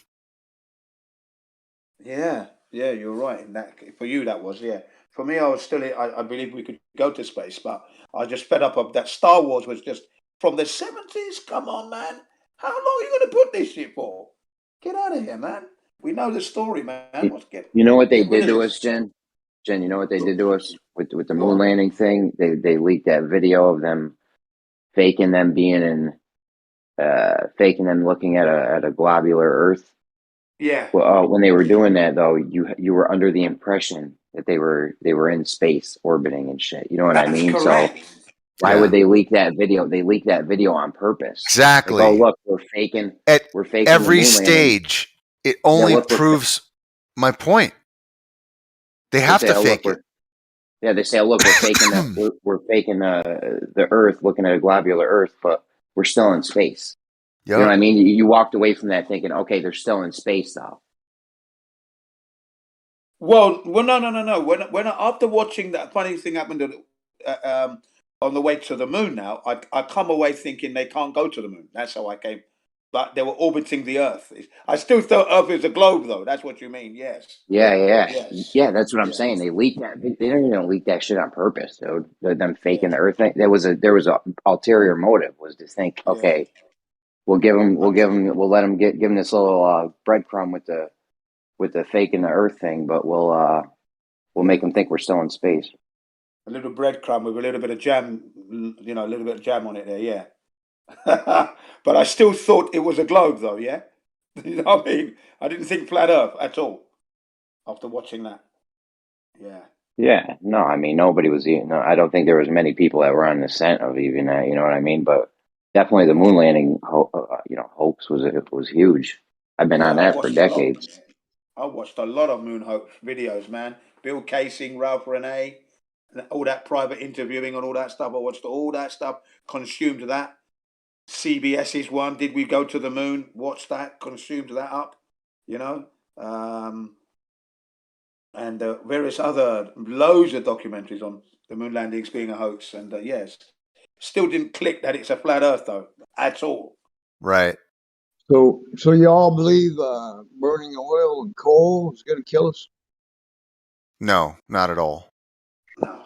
Yeah, you're right. In that for you, that was For me, I was still. I believe we could go to space, but I just fed up of that. Star Wars was just from the 70s. Come on, man. How long are you going to put this shit for? Get out of here, man. We know the story, man. You know what they did to us, Jen? Jen, you know what they did to us with the moon landing thing? They leaked that video of them faking them being in, faking them looking at a globular Earth. Yeah. Well, when they were doing that though, you were under the impression that they were in space orbiting and shit. You know what I mean? Correct. So why would they leak that video? They leaked that video on purpose. Exactly. Like, oh look, we're faking at the every moon landing. stage. It only look, proves my point. They have to fake it. Yeah, they say, oh, look, we're faking the Earth, looking at a globular Earth, but we're still in space. Yep. You know what I mean? You walked away from that thinking, okay, they're still in space though. Well, no. When after watching that, funny thing happened on the way to the moon. Now I come away thinking they can't go to the moon. That's how I came. But they were orbiting the Earth. I still thought Earth is a globe, though. That's what you mean? Yes. Yeah. That's what I'm saying. They leaked that. They didn't even leak that shit on purpose, dude. Them faking the Earth thing. There was a ulterior motive, was to think, okay, we'll let them give them this little breadcrumb with the faking the Earth thing, but we'll make them think we're still in space. A little breadcrumb with a little bit of jam, a little bit of jam on it there, yeah. But I still thought it was a globe, though, yeah? You know what I mean? I didn't think flat Earth at all after watching that. Yeah. Yeah, no, I mean, nobody was even, no, I don't think there was many people that were on the scent of even that, you know what I mean? But definitely the moon landing, hopes was huge. I've been on that for decades. I watched a lot of moon hoax videos, man. Bill Casing, Ralph Renee, all that private interviewing and all that stuff. I watched all that stuff, consumed that. CBS's one, Did We Go to the Moon? Watched that, consumed that up, and various other, loads of documentaries on the moon landings being a hoax. And yes, still didn't click that it's a flat Earth, though, at all. Right. So you all believe burning oil and coal is going to kill us? No, not at all. No.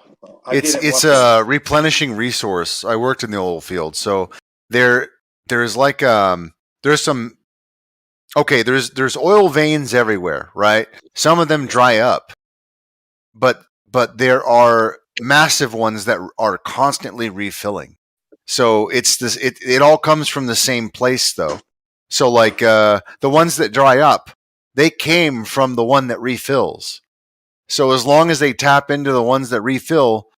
It's a replenishing resource. I worked in the oil field, so there's like there's oil veins everywhere, right? Some of them dry up, but there are massive ones that are constantly refilling. So it all comes from the same place, though. So like the ones that dry up, they came from the one that refills. So as long as they tap into the ones that refill,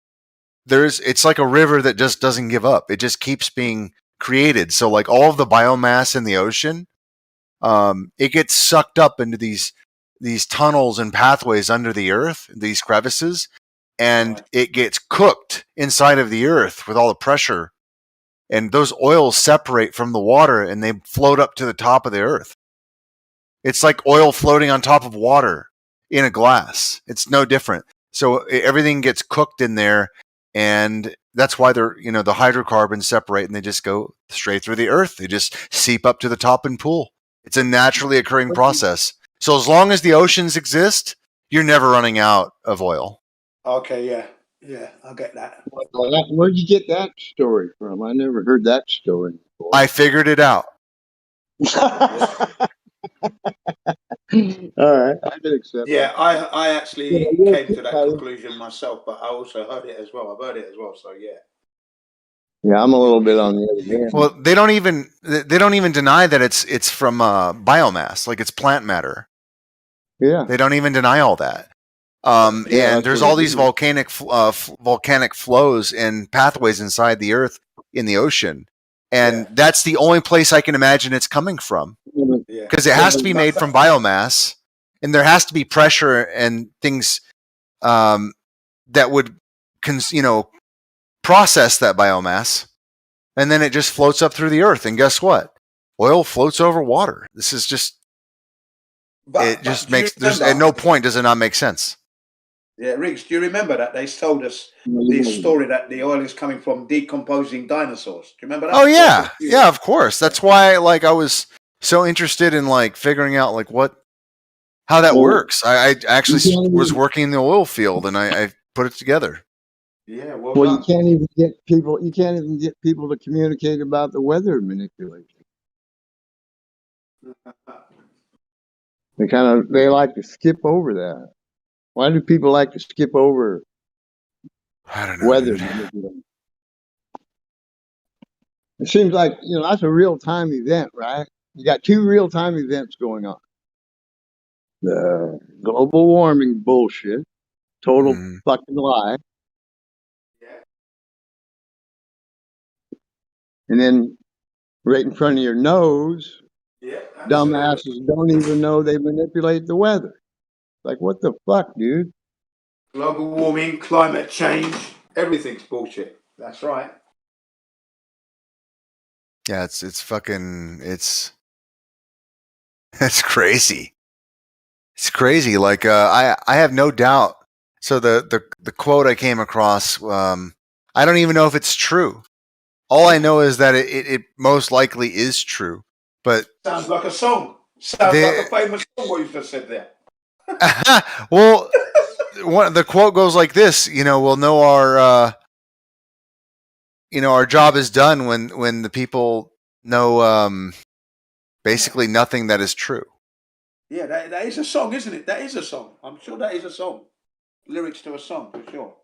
it's like a river that just doesn't give up. It just keeps being created. So like all of the biomass in the ocean, it gets sucked up into these tunnels and pathways under the earth, these crevices, and it gets cooked inside of the earth with all the pressure. And those oils separate from the water and they float up to the top of the earth. It's like oil floating on top of water in a glass. It's no different. So everything gets cooked in there, and that's why they're, the hydrocarbons separate and they just go straight through the earth. They just seep up to the top and pool. It's a naturally occurring process. So as long as the oceans exist, you're never running out of oil. Okay, yeah, I get that. Where'd you get that story from? I never heard that story before. I figured it out. All right, I can accept. Yeah, I actually came to that conclusion myself, but I also heard it as well. I've heard it as well, so yeah. Yeah, I'm a little bit on the other hand. Well, they don't even deny that it's from biomass, like it's plant matter. Yeah, they don't even deny all that. And there's all these volcanic flows and pathways inside the earth in the ocean, and that's the only place I can imagine it's coming from, because it has to be made from biomass, and there has to be pressure and things that would process that biomass, and then it just floats up through the earth. And guess what? Oil floats over water. This is just there's at no point does it not make sense. Yeah, Riggs, do you remember that they told us this story that the oil is coming from decomposing dinosaurs? Do you remember that? Oh yeah, yeah, of course. That's why I was so interested in figuring out how that works. I actually was working in the oil field and I put it together. Yeah, well, you can't even get people. You can't even get people to communicate about the weather manipulation. They like to skip over that. Why do people like to skip over I don't know, weather? dude. It seems like, that's a real time event, right? You got two real time events going on. The global warming bullshit, total fucking lie. And then right in front of your nose, dumbasses don't even know they manipulate the weather. Like, what the fuck, dude? Global warming, climate change, everything's bullshit. That's right. Yeah, it's fucking it's crazy. It's crazy. Like I have no doubt. So the quote I came across, I don't even know if it's true. All I know is that it most likely is true. But sounds like a song. Sounds like a famous song what you just said there. Well, the quote goes like this. We'll know our job is done when the people know basically nothing that is true. Yeah, that is a song, isn't it? That is a song. I'm sure that is a song. Lyrics to a song, for sure.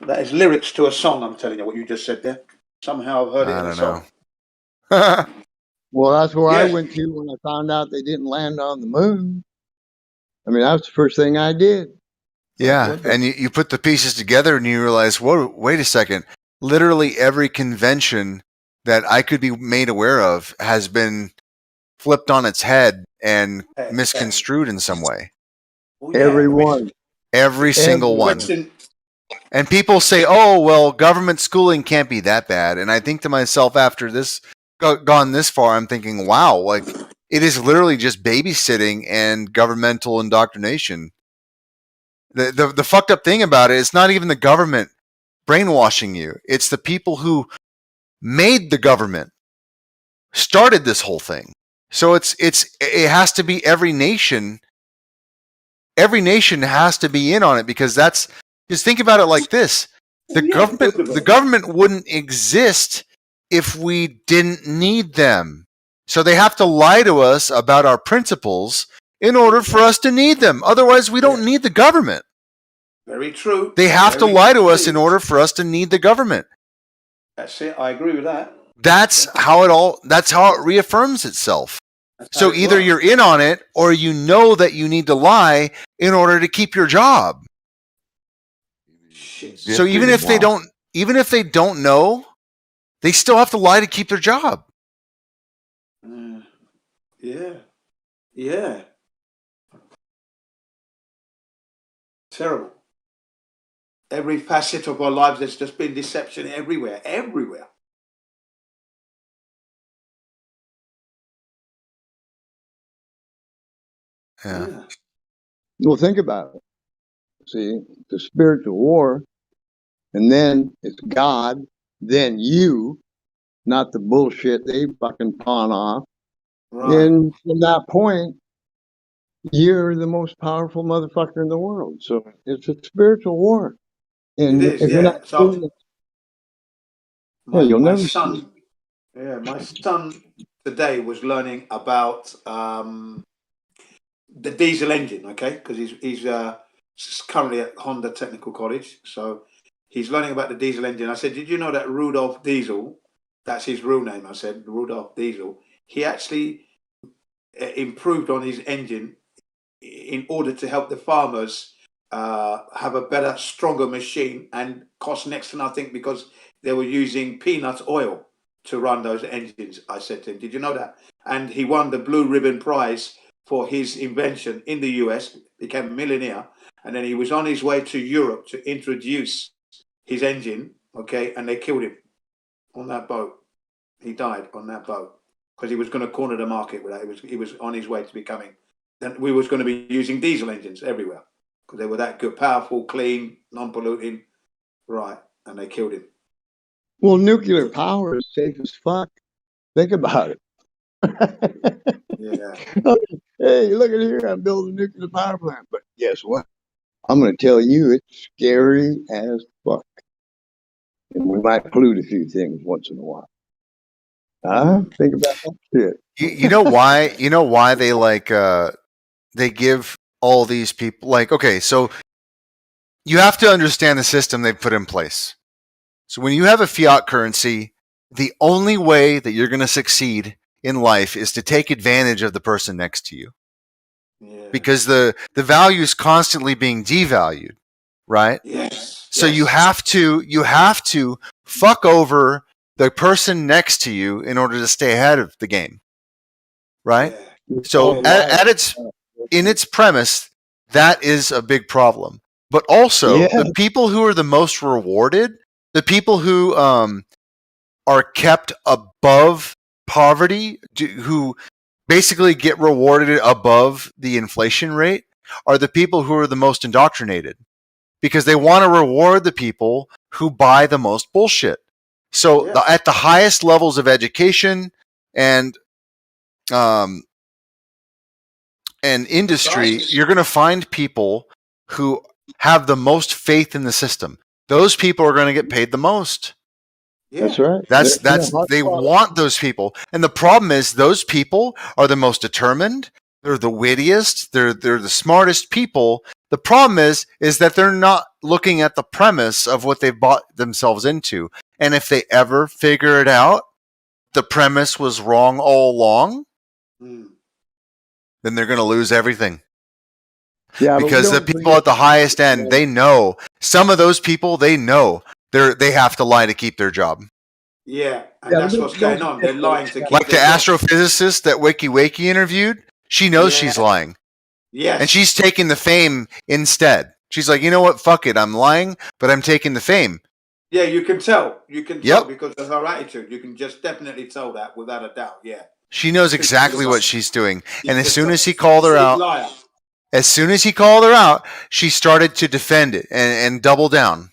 That is lyrics to a song, I'm telling you, what you just said there. Somehow I've heard it in a song. Well, that's where I went to when I found out they didn't land on the moon. I mean, that was the first thing I did. Yeah, and you put the pieces together and you realize, whoa, wait a second. Literally every convention that I could be made aware of has been flipped on its head and misconstrued in some way. Everyone. Every single one. And people say, oh, well, government schooling can't be that bad. And I think to myself, after this gone this far, I'm thinking, wow, like it is literally just babysitting and governmental indoctrination. The fucked up thing about it, it's not even the government brainwashing you. It's the people who made the government, started this whole thing. So it has to be every nation. Every nation has to be in on it because just think about it like this. The government wouldn't exist if we didn't need them. So they have to lie to us about our principles in order for us to need them. Otherwise, we don't need the government. Very true. They have to lie to us in order for us to need the government. That's it. I agree with that. That's how it reaffirms itself. So either you're in on it or you know that you need to lie in order to keep your job. Shit. So even if they don't know, they still have to lie to keep their job. Yeah. Yeah. Terrible. Every facet of our lives, there's just been deception everywhere. Everywhere. Yeah. Well, think about it. See, the spiritual war, and then it's God, then you, not the bullshit they fucking pawn off. Right. And from that point, you're the most powerful motherfucker in the world. So it's a spiritual war. And It is, if you're yeah. not So doing it, you'll my never son, my son today was learning about the diesel engine, okay? Because he's currently at Honda Technical College, so he's learning about the diesel engine. I said, did you know that Rudolph Diesel, that's his real name, I said, Rudolph Diesel, he actually improved on his engine in order to help the farmers have a better, stronger machine, and cost next to nothing because they were using peanut oil to run those engines. I said to him, did you know that? And he won the Blue Ribbon Prize for his invention in the US, became a millionaire, and then he was on his way to Europe to introduce his engine, okay, and they killed him on that boat. He died on that boat because he was going to corner the market with that. He was on his way to becoming, then we was going to be using diesel engines everywhere because they were that good, powerful, clean, non-polluting, right, and they killed him. Well, nuclear power is safe as fuck. Think about it. Yeah. Hey, look at here. I'm building a nuclear power plant. But guess what? I'm going to tell you it's scary as fuck. And we might pollute a few things once in a while. Think about that shit. You know why? You know why they like they give all these people like okay, so you have to understand the system they've put in place. So when you have a fiat currency, the only way that you're going to succeed in life is to take advantage of the person next to you. Yeah. Because the value is constantly being devalued, right? Yes. So you have to fuck over the person next to you in order to stay ahead of the game, right? Yeah. So at its premise, that is a big problem. But also, the people who are the most rewarded, the people who are kept above poverty, who basically get rewarded above the inflation rate, are the people who are the most indoctrinated. Because they want to reward the people who buy the most bullshit. So at the highest levels of education and industry, you're going to find people who have the most faith in the system. Those people are going to get paid the most. Yeah. That's right. That's they want those people. And the problem is those people are the most determined, they're the wittiest, they're the smartest people. The problem is that they're not looking at the premise of what they've bought themselves into. And if they ever figure it out, the premise was wrong all along, then they're going to lose everything. Yeah, because the people at the highest end, they know. Some of those people, they know they have to lie to keep their job. Yeah, and that's what's going on. They're lying to keep like the their job. astrophysicist that Wakey interviewed. She knows she's lying. Yes. And she's taking the fame instead. She's like, you know what? Fuck it. I'm lying, but I'm taking the fame. Yeah, you can tell. You can tell because of her attitude. You can just definitely tell that without a doubt. Yeah. She knows exactly what she's doing. And as soon as he called her out, she started to defend it and double down.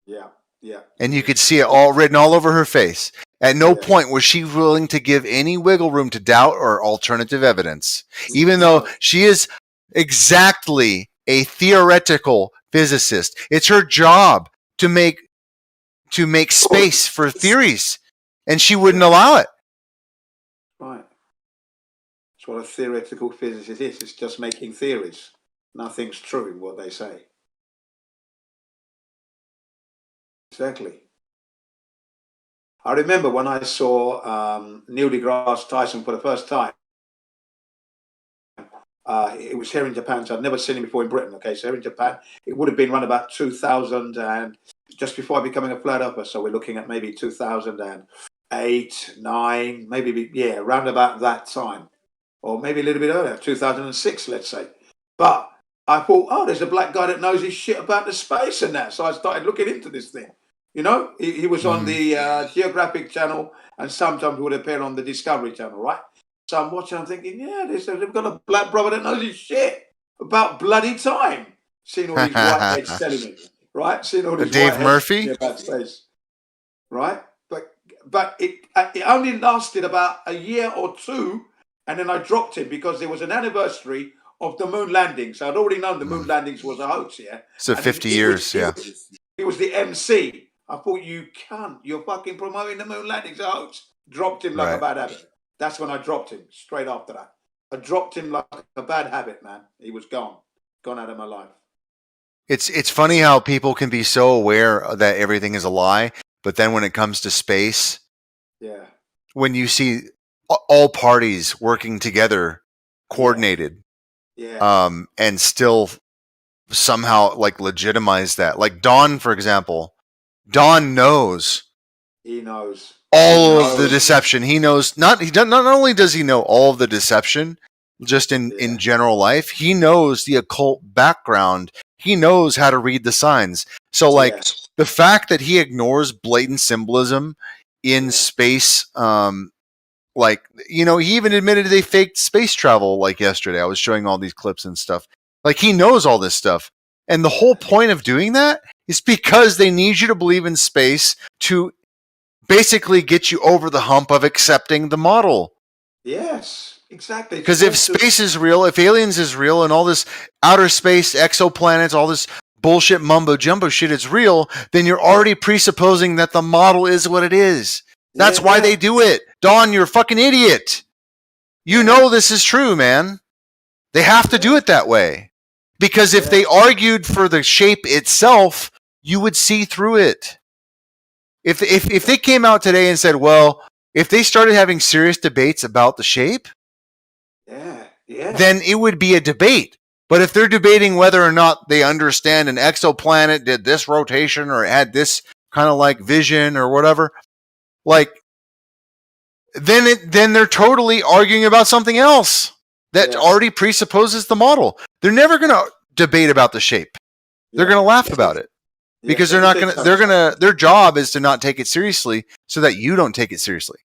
Yeah, yeah. And you could see it all written all over her face. At no point was she willing to give any wiggle room to doubt or alternative evidence, even though she is exactly a theoretical physicist. It's her job to make space for theories, and she wouldn't allow it. Right. That's what a theoretical physicist is. It's just making theories. Nothing's true in what they say. Exactly. I remember when I saw Neil deGrasse Tyson for the first time. It was here in Japan, so I'd never seen him before in Britain. Okay, so here in Japan, it would have been around about 2000 and just before becoming a flat earther. So we're looking at maybe 2008, 9, maybe around about that time, or maybe a little bit earlier, 2006, let's say. But I thought, oh, there's a black guy that knows his shit about the space and that. So I started looking into this thing. You know, he was on the Geographic Channel, and sometimes would appear on the Discovery Channel, right? So I'm watching, I'm thinking, they've got a black brother that knows his shit about bloody time. Seeing all these whiteheads telling me, right? Seeing all these Dave Murphy about space, right? But it only lasted about a year or two, and then I dropped it because there was an anniversary of the moon landing. So I'd already known the moon landings was a hoax, yeah. So 50 years, It was the MC. I thought, you're fucking promoting the moon landings a hoax. Dropped him like a bad habit. That's when I dropped him, straight after that. I dropped him like a bad habit, man. He was gone out of my life. It's funny how people can be so aware that everything is a lie, but then when it comes to space, when you see all parties working together, coordinated, and still somehow like legitimize that. Like Don, for example, Don knows. He knows all of the deception. He knows not only does he know all of the deception just in general life, he knows the occult background. He knows how to read the signs. So like the fact that he ignores blatant symbolism in space, like, you know, he even admitted they faked space travel like yesterday. I was showing all these clips and stuff. Like he knows all this stuff. And the whole point of doing that is because they need you to believe in space to basically get you over the hump of accepting the model. Yes, exactly. Because if space is real, if aliens is real, and all this outer space, exoplanets, all this bullshit mumbo jumbo shit is real, then you're already presupposing that the model is what it is. That's why they do it. Don, you're a fucking idiot. You know this is true, man. They have to do it that way. Because if they argued for the shape itself, you would see through it. If they came out today and said, well, if they started having serious debates about the shape, then it would be a debate. But if they're debating whether or not they understand an exoplanet did this rotation or had this kind of like vision or whatever, like, then they're totally arguing about something else that already presupposes the model. They're never going to debate about the shape. They're going to laugh about it because they're not going to. Their job is to not take it seriously, so that you don't take it seriously.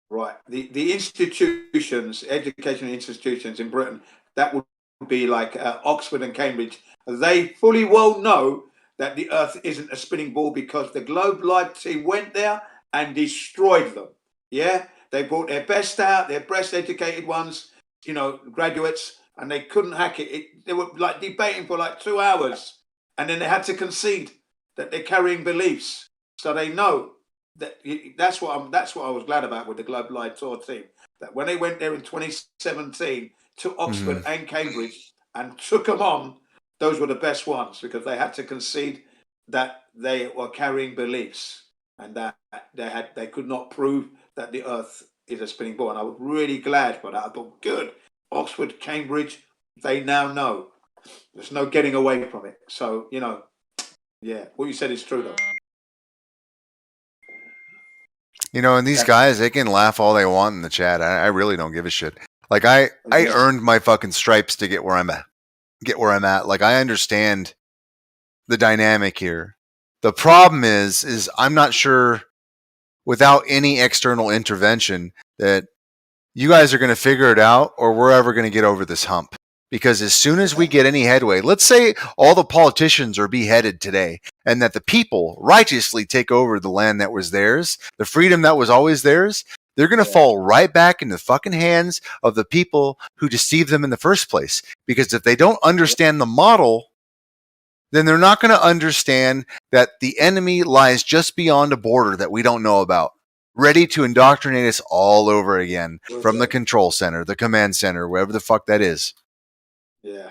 Right. The institutions, educational institutions in Britain, that would be like Oxford and Cambridge. They fully well know that the Earth isn't a spinning ball because the Globe Live team went there and destroyed them. Yeah, they brought their best out, their best educated ones, you know, graduates, and they couldn't hack it. They were like debating for like 2 hours, and then they had to concede that they're carrying beliefs, so they know that. That's what I was glad about with the Globe Live Tour team. That when they went there in 2017 to Oxford and Cambridge and took them on, those were the best ones because they had to concede that they were carrying beliefs and that they could not prove that the Earth is a spinning ball. And I was really glad for that. I thought, good, Oxford, Cambridge, they now know. There's no getting away from it. So, you know, yeah, what you said is true, though. You know, and these guys, they can laugh all they want in the chat. I really don't give a shit. Like I earned my fucking stripes to get where I'm at. Like I understand the dynamic here. The problem is I'm not sure without any external intervention that you guys are going to figure it out or we're ever going to get over this hump. Because as soon as we get any headway, let's say all the politicians are beheaded today and that the people righteously take over the land that was theirs, the freedom that was always theirs, they're going to fall right back into the fucking hands of the people who deceived them in the first place. Because if they don't understand the model, then they're not going to understand that the enemy lies just beyond a border that we don't know about, ready to indoctrinate us all over again from the control center, the command center, wherever the fuck that is. Yeah.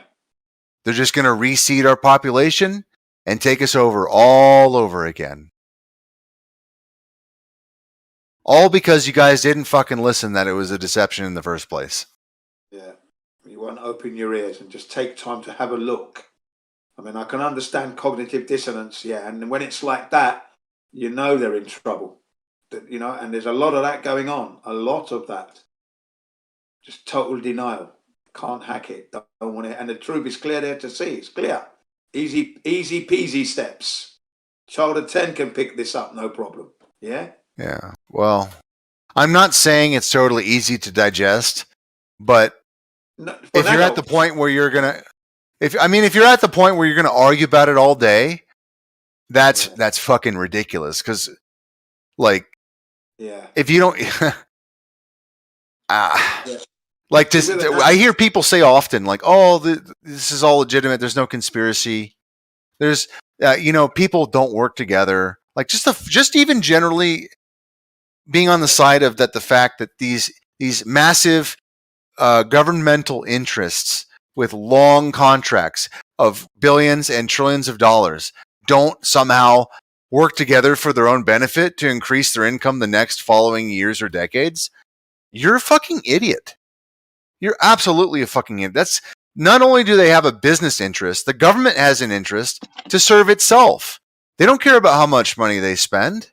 They're just going to reseed our population and take us over all over again. All because you guys didn't fucking listen that it was a deception in the first place. Yeah. You want to open your ears and just take time to have a look. I mean, I can understand cognitive dissonance, yeah, and when it's like that, you know they're in trouble. You know, and there's a lot of that going on. A lot of that. Just total denial. Can't hack it. Don't want it. And the truth is clear there to see. It's clear. Easy peasy steps. Child of 10 can pick this up, no problem. Yeah? Yeah. Well, I'm not saying it's totally easy to digest, but if you're at the point where you're going to, if you're at the point where you're going to argue about it all day, that's fucking ridiculous. Cause like, if you don't, like this, I hear people say often, like, "Oh, this is all legitimate. There's no conspiracy. There's, people don't work together." Like, just even generally being on the side of that, the fact that these massive governmental interests with long contracts of billions and trillions of dollars don't somehow work together for their own benefit to increase their income the next following years or decades. You're a fucking idiot. You're absolutely a fucking idiot. That's not only do they have a business interest, the government has an interest to serve itself. They don't care about how much money they spend.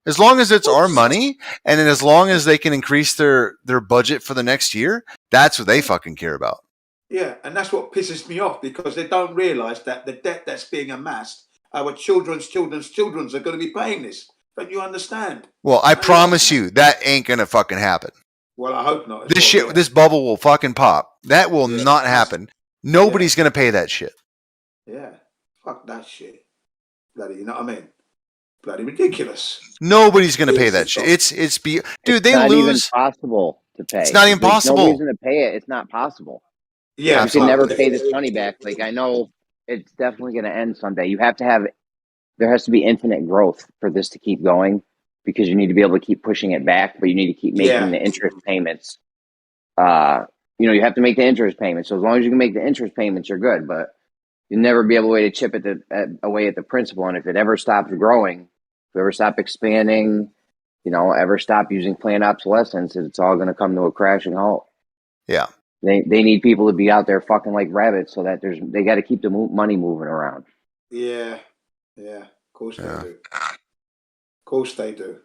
As long as it's our money, and as long as they can increase their budget for the next year, that's what they fucking care about. Yeah, and that's what pisses me off because they don't realise that the debt that's being amassed, our children's are going to be paying this. Don't you understand? Well, I promise you that ain't going to fucking happen. Well, I hope not. This bubble will fucking pop. That will not happen. Nobody's going to pay that shit. Yeah, fuck that shit. Bloody, you know what I mean? Bloody ridiculous. Nobody's going to pay that shit. Dude, they not lose. Even possible to pay. It's not impossible. There's no reason to pay it. It's not possible. Yeah, you can never pay this money back. Like I know it's definitely going to end someday. There has to be infinite growth for this to keep going because you need to be able to keep pushing it back, but you need to keep making the interest payments. You have to make the interest payments. So as long as you can make the interest payments, you're good. But you'll never be able to chip away at the principal. And if it ever stops growing, if you ever stop expanding, ever stop using planned obsolescence, it's all going to come to a crashing halt. Yeah. They need people to be out there fucking like rabbits, so that they got to keep the money moving around. Yeah. Of course they do. Of course they do.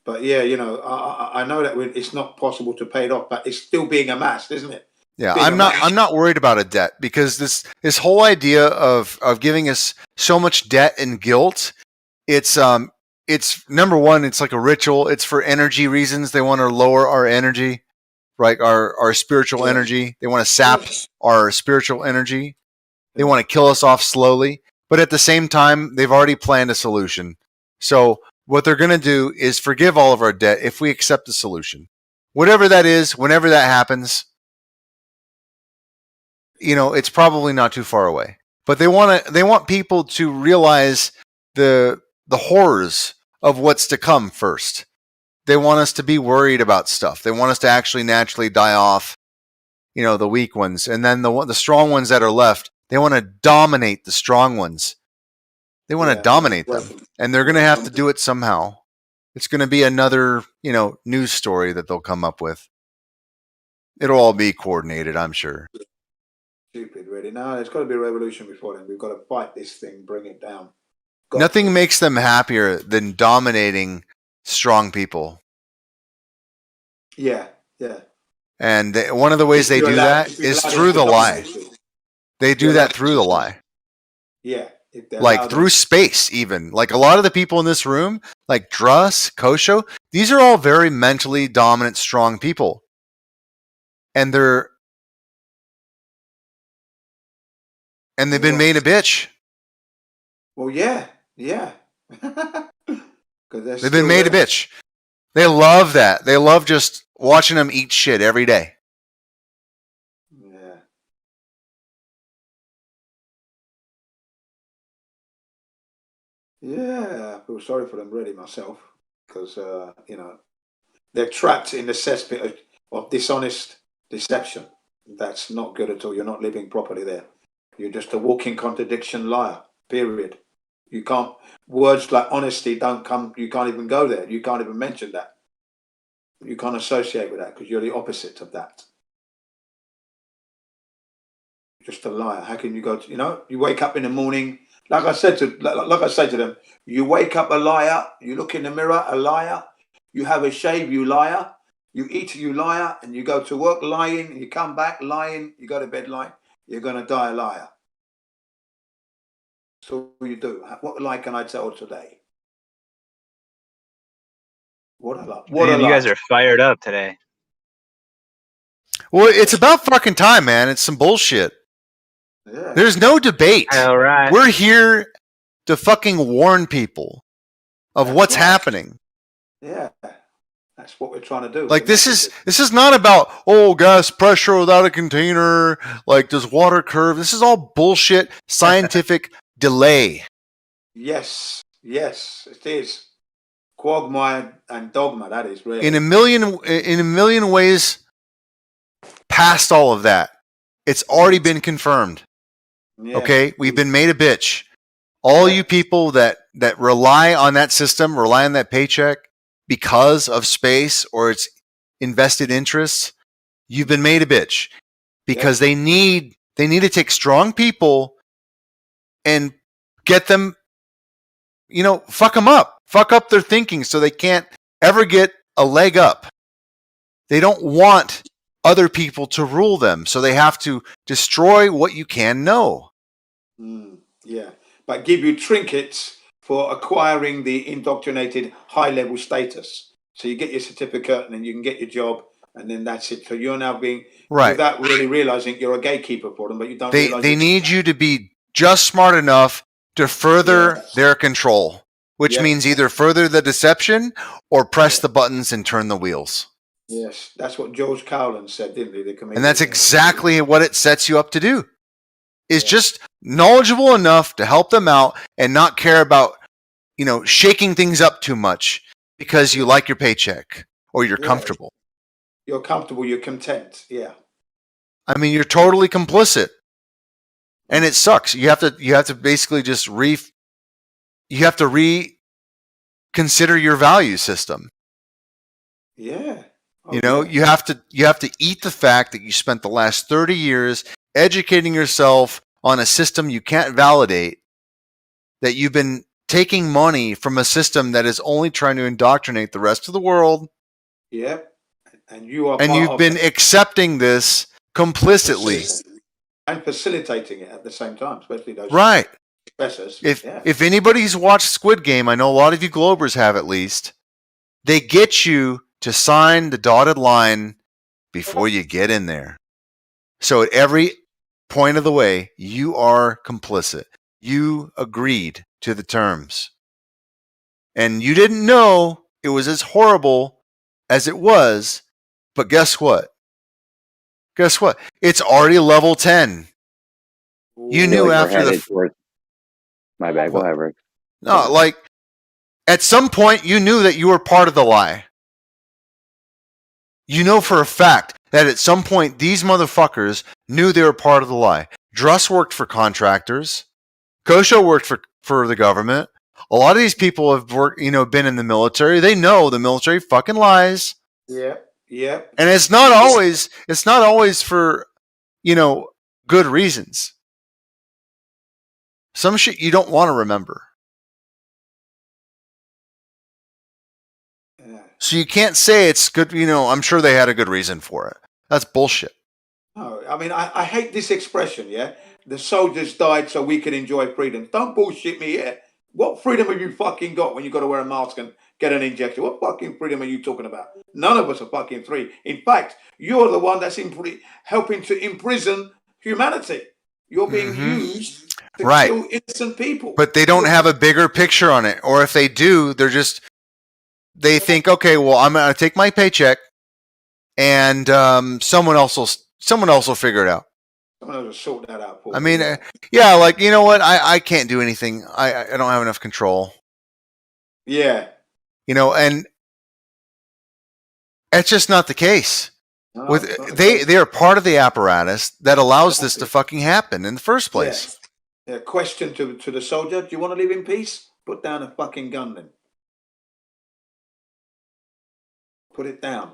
But yeah, I know that it's not possible to pay it off, but it's still being amassed, isn't it? Yeah, I'm not worried about a debt, because this whole idea of giving us so much debt and guilt, it's number one, it's like a ritual. It's for energy reasons. They want to lower our energy, right? Our spiritual energy. They want to sap our spiritual energy. They want to kill us off slowly. But at the same time, they've already planned a solution. So what they're going to do is forgive all of our debt if we accept the solution. Whatever that is, whenever that happens, it's probably not too far away. But they want people to realize the horrors of what's to come first. They want us to be worried about stuff. They want us to actually naturally die off, the weak ones. And then the strong ones that are left, they want to dominate the strong ones. They want to dominate them. And they're going to have to do it somehow. It's going to be another, news story that they'll come up with. It'll all be coordinated, I'm sure. Stupid, really. No, there's got to be a revolution before then. We've got to fight this thing, bring it down. Nothing makes them happier than dominating strong people. Yeah. And one of the ways they do that is through the lie. They do that through the lie. Yeah. Like through space, even. Like a lot of the people in this room, like Druss, Kosho, these are all very mentally dominant, strong people. And they've been made a bitch. Well, yeah. They've been made a bitch. They love that. They love just watching them eat shit every day. Yeah. Yeah, I feel sorry for them, really, myself, because they're trapped in the cesspit of dishonest deception. That's not good at all. You're not living properly there. You're just a walking contradiction liar. Period. You can't. Words like honesty don't come. You can't even go there. You can't even mention that. You can't associate with that because you're the opposite of that. Just a liar. How can you go to, you wake up in the morning, like I say to them, you wake up a liar, you look in the mirror, a liar, you have a shave, you liar, you eat, you liar, and you go to work lying, you come back lying, you go to bed lying, you're going to die a liar. So you do. What lie can I tell today? What a lie. Man, you guys are fired up today. Well, it's about fucking time, man. It's some bullshit. Yeah. There's no debate. All right. We're here to fucking warn people of what's happening. Yeah. That's what we're trying to do. Like this is not about gas pressure without a container, like does water curve. This is all bullshit scientific delay. Yes, it is. Quagmire and dogma, that is really. In a million ways past all of that. It's already been confirmed. Yeah. Okay? We've been made a bitch. All you people that rely on that system, rely on that paycheck because of space or its invested interests, you've been made a bitch. Because they need to take strong people and get them, fuck them up. Fuck up their thinking so they can't ever get a leg up. They don't want other people to rule them, so they have to destroy what you can know. Yeah, but give you trinkets for acquiring the indoctrinated high-level status. So you get your certificate and then you can get your job, and then that's it. So you're now being, without really realizing you're a gatekeeper for them, but you don't realize they need you to be just smart enough to further their control, which means either further the deception or press the buttons and turn the wheels. Yes, that's what George Carlin said, didn't he? And that's exactly what it sets you up to do. Is just knowledgeable enough to help them out and not care about shaking things up too much because you like your paycheck or you're comfortable. You're comfortable. You're content. Yeah. I mean, you're totally complicit, and it sucks. You have to basically just reconsider your value system. Yeah. You have to eat the fact that you spent the last 30 years educating yourself on a system you can't validate, that you've been taking money from a system that is only trying to indoctrinate the rest of the world. Yeah. And you've been accepting this complicitly and facilitating it at the same time, especially those professors. If anybody's watched Squid Game, I know a lot of you Globers have at least. They get you to sign the dotted line before you get in there. So at every point of the way, you are complicit. You agreed to the terms. And you didn't know it was as horrible as it was, but guess what? It's already level 10. You knew after My bad, go ahead, Rick. No, like, at some point, you knew that you were part of the lie. You know for a fact that at some point, these motherfuckers knew they were part of the lie. Druss worked for contractors. Kosho worked for the government. A lot of these people have worked, been in the military. They know the military fucking lies. Yeah, yeah. And it's not always for, good reasons. Some shit you don't want to remember. So you can't say it's good, I'm sure they had a good reason for it. That's bullshit. No, I mean, I hate this expression, yeah? The soldiers died so we could enjoy freedom. Don't bullshit me here. What freedom have you fucking got when you got to wear a mask and get an injection? What fucking freedom are you talking about? None of us are fucking free. In fact, you're the one that's helping to imprison humanity. You're being used to kill innocent people. But they don't have a bigger picture on it. Or if they do, they think, okay, well, I'm going to take my paycheck and someone else will figure it out. Someone will sort that out for me. I mean, like, you know what? I can't do anything. I don't have enough control. Yeah. And it's just not the case. No, they are part of the apparatus that allows this to fucking happen in the first place. Yeah. Question to the soldier: do you want to live in peace? Put down a fucking gun, then. Put it down.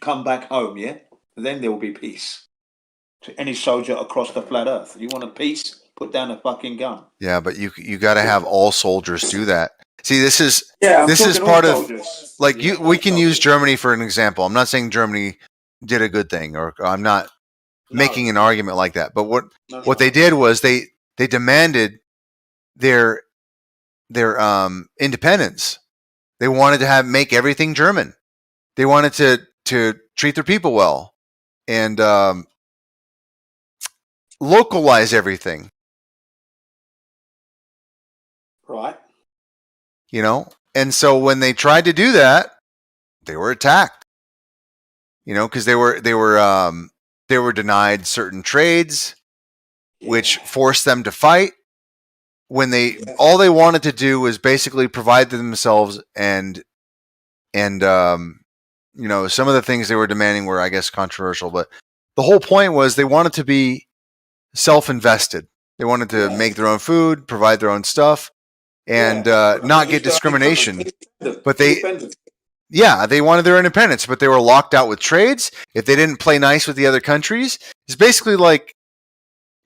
Come back home, yeah? Then there will be peace. To any soldier across the flat earth. You want a peace? Put down a fucking gun. Yeah, but you got to have all soldiers do that. See, this is part of, like, we can use Germany for an example. I'm not saying Germany did a good thing, or I'm not making an argument like that. But what they did was they demanded their independence. They wanted to make everything German. They wanted to treat their people well and localize everything. Right. And so when they tried to do that, they were attacked. Because they were denied certain trades, which forced them to fight. When all they wanted to do was basically provide themselves and some of the things they were demanding were, I guess, controversial, but the whole point was they wanted to be self-invested. They wanted to make their own food, provide their own stuff, and not get discrimination. But they wanted their independence, but they were locked out with trades. If they didn't play nice with the other countries, it's basically like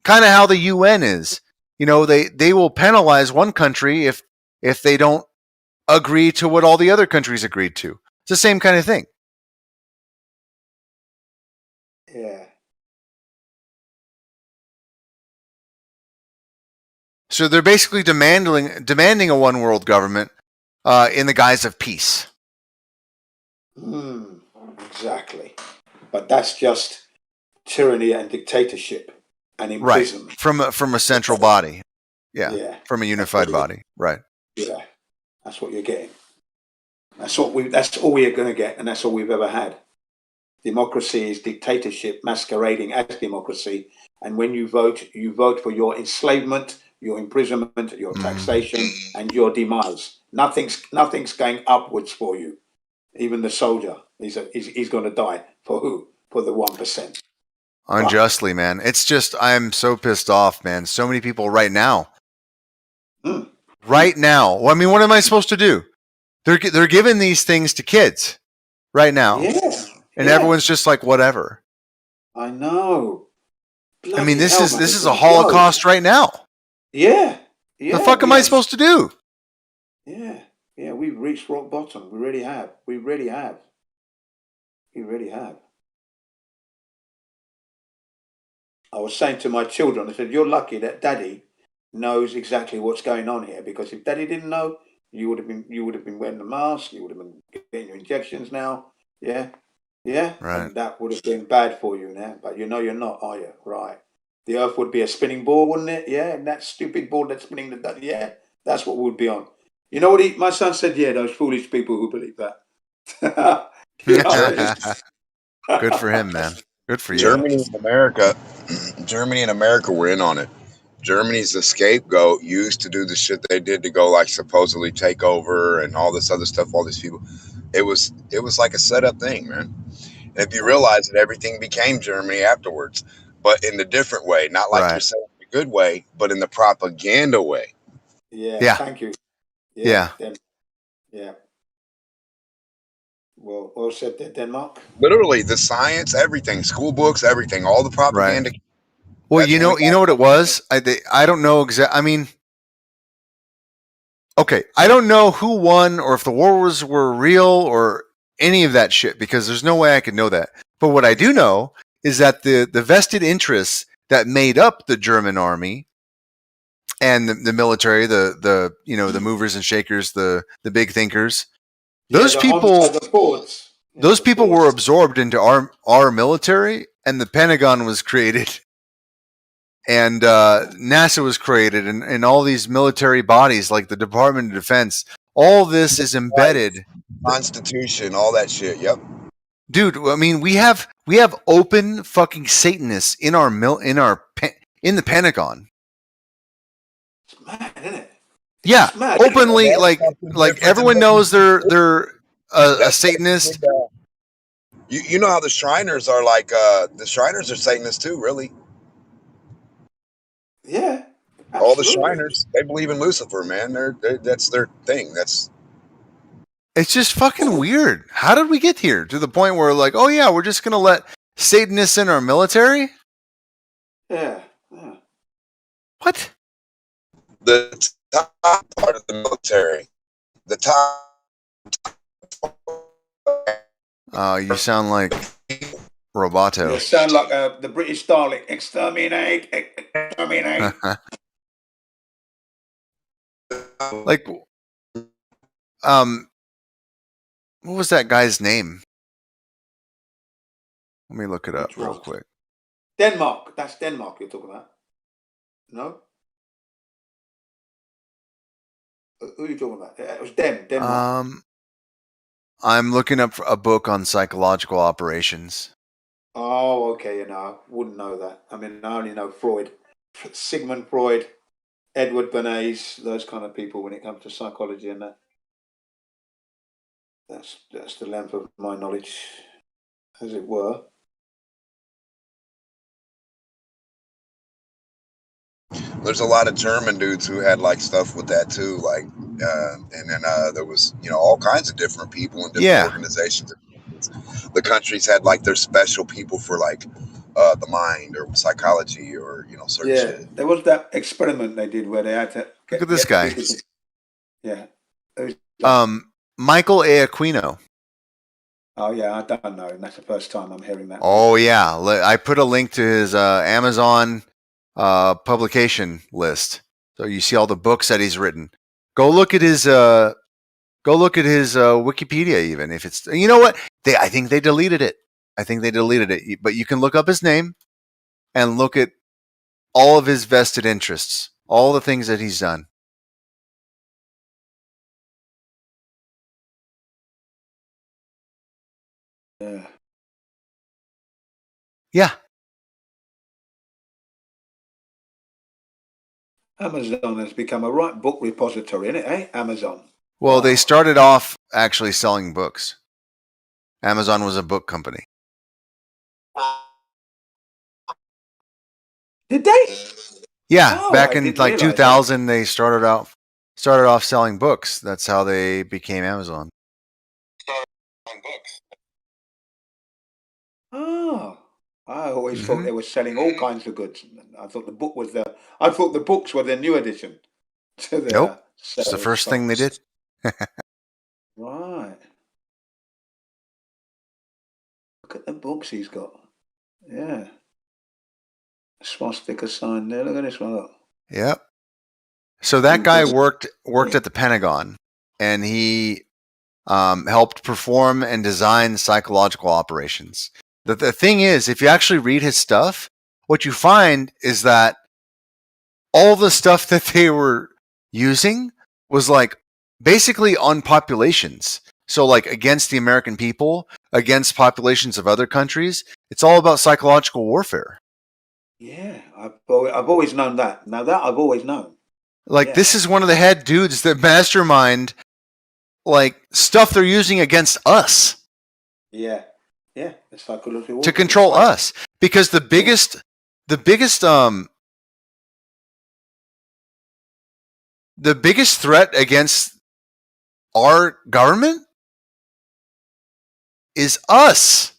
kind of how the UN is. They will penalize one country if they don't agree to what all the other countries agreed to. It's the same kind of thing. Yeah. So they're basically demanding a one world government in the guise of peace. Exactly. But that's just tyranny and dictatorship and imprisonment. Right. From a central body. Yeah. From a unified body. Right. Yeah. That's what you're getting. That's all we are going to get, and that's all we've ever had. Democracy is dictatorship masquerading as democracy, and when you vote for your enslavement, your imprisonment, your taxation, and your demise. Nothing's going upwards for you. Even the soldier, he's going to die. For who? For the 1%. Unjustly, man. It's just, I'm so pissed off, man. So many people right now. Right now. Well, I mean, what am I supposed to do? They're giving these things to kids right now. Yeah. And everyone's just like, whatever. I know. I mean, this is a Holocaust right now. Yeah. The fuck am I supposed to do? Yeah. Yeah, we've reached rock bottom. We really have. We really have. We really have. I was saying to my children, I said, you're lucky that Daddy knows exactly what's going on here, because if Daddy didn't know, you would have been wearing the mask, you would have been getting your injections now. Yeah. Yeah. Right. And that would have been bad for you now. But you know you're not, are you? Right. The earth would be a spinning ball, wouldn't it? Yeah. And that stupid ball that's spinning yeah, that's what would be on. You know what my son said? Yeah, those foolish people who believe that. Good for him, man. Good for you. Germany and America were in on it. Germany's the scapegoat used to do the shit they did to go like supposedly take over and all this other stuff, all these people. It was like a setup thing, man. And if you realize that everything became Germany afterwards, but in a different way, not like you're saying the good way, but in the propaganda way. Yeah. Thank you. Yeah. Yeah. Well said there, Denmark. Literally, the science, everything, school books, everything, all the propaganda. Right. Well, you know what it was? I don't know exactly. I mean, okay, I don't know who won or if the wars were real or any of that shit, because there's no way I could know that. But what I do know is that the vested interests that made up the German army and the military, the the movers and shakers, the big thinkers, those people were absorbed into our military, and the Pentagon was created. And NASA was created, and all these military bodies like the Department of Defense. All this is embedded. Constitution, all that shit. Yep. Dude, I mean, we have open fucking Satanists in in the Pentagon. It's mad, isn't it? Yeah, openly, like everyone knows they're a Satanist. You know how the Shriners are like the Shriners are Satanists too, really. Yeah. Absolutely. All the Shriners, they believe in Lucifer, man. That's their thing. It's just fucking weird. How did we get here to the point where like, oh yeah, we're just gonna let Satanists in our military? Yeah. What? The top part of the military. The top. You sound like Roboto. You sound like the British Dalek. Exterminate. Exterminate. Like, what was that guy's name? Let me look it up real quick. Denmark. That's Denmark you're talking about. No? Who are you talking about? It was Denmark. I'm looking up a book on psychological operations. Oh, okay. I wouldn't know that. I mean, I only know Freud, Sigmund Freud, Edward Bernays, those kind of people when it comes to psychology and that. That's the length of my knowledge, as it were. There's a lot of German dudes who had like stuff with that too, like, and then there was all kinds of different people in different organizations. The countries had like their special people for like the mind or psychology or certain shit. There was that experiment they did where they had to look at this guy. Yeah. Michael A. Aquino. Oh yeah, I don't know. And that's the first time I'm hearing that. Oh yeah, I put a link to his Amazon publication list, so you see all the books that he's written. Go look at his Wikipedia, even if it's what I think they deleted it. But you can look up his name and look at all of his vested interests, all the things that he's done. Yeah. Yeah. Amazon has become a right book repository, isn't it? Eh? Amazon. Well, they started off actually selling books. Amazon was a book company. Did they? Yeah, Oh, back I in didn't like realise 2000, they started off selling books. That's how they became Amazon. Oh, I always thought they were selling all kinds of goods. I thought the books were the new addition to their Nope, it's the sales first thing they stocks. did. Right. Look at the books he's got. Yeah. Swastika sign there. Look at this one. Look. Yep. So that guy worked at the Pentagon, and he helped perform and design psychological operations. The thing is, if you actually read his stuff, what you find is that all the stuff that they were using was like basically on populations. So like against the American people, against populations of other countries. It's all about psychological warfare. Yeah, I've always known that. Now that I've always known. Like this is one of the head dudes that mastermind like stuff they're using against us. Yeah. Yeah. The psychological To warfare. control us. Because the biggest threat against our government is us,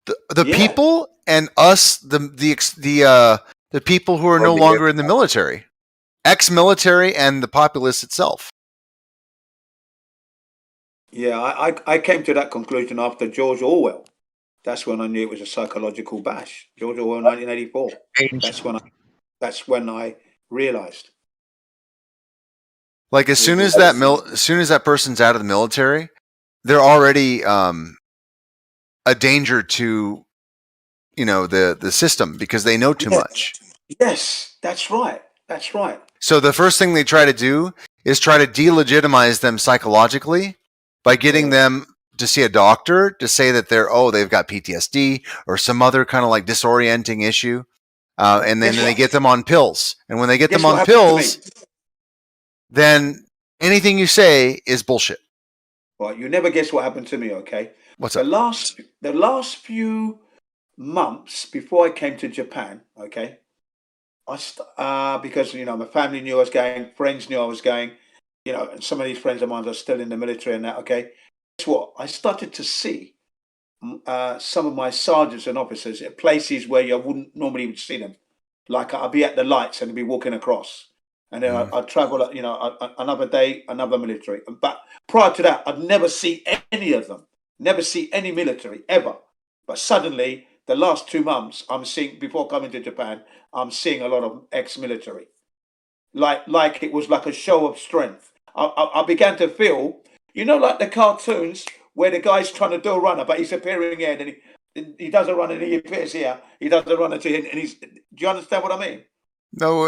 the people, and us, the people who are no longer in the military, ex-military, and the populace itself. Yeah, I came to that conclusion after George Orwell. That's when I knew it was a psychological bash. George Orwell, 1984. That's when I realised. Like as soon as that person's out of the military, they're already a danger to, the system because they know too much. Yes, that's right. That's right. So the first thing they try to do is try to delegitimize them psychologically by getting them to see a doctor to say that they've got PTSD or some other kind of like disorienting issue. And then they get them on pills. And when they get them on pills, then anything you say is bullshit. Right, you never guess what happened to me, okay? What's the up? The last few months before I came to Japan, okay, because my family knew I was going, friends knew I was going, and some of these friends of mine are still in the military and that. Okay, guess what? I started to see some of my sergeants and officers at places where you wouldn't normally see them. Like I'd be at the lights and I'd be walking across, and then I'd travel. Another day, another military. But prior to that, I'd never see any of them. Never see any military ever. But suddenly, the last 2 months, I'm seeing, before coming to Japan, I'm seeing a lot of ex-military. Like it was like a show of strength. I began to feel, like the cartoons where the guy's trying to do a runner, but he's appearing here, and he does a run and he appears here. He does a runner to him, and he's. Do you understand what I mean? No,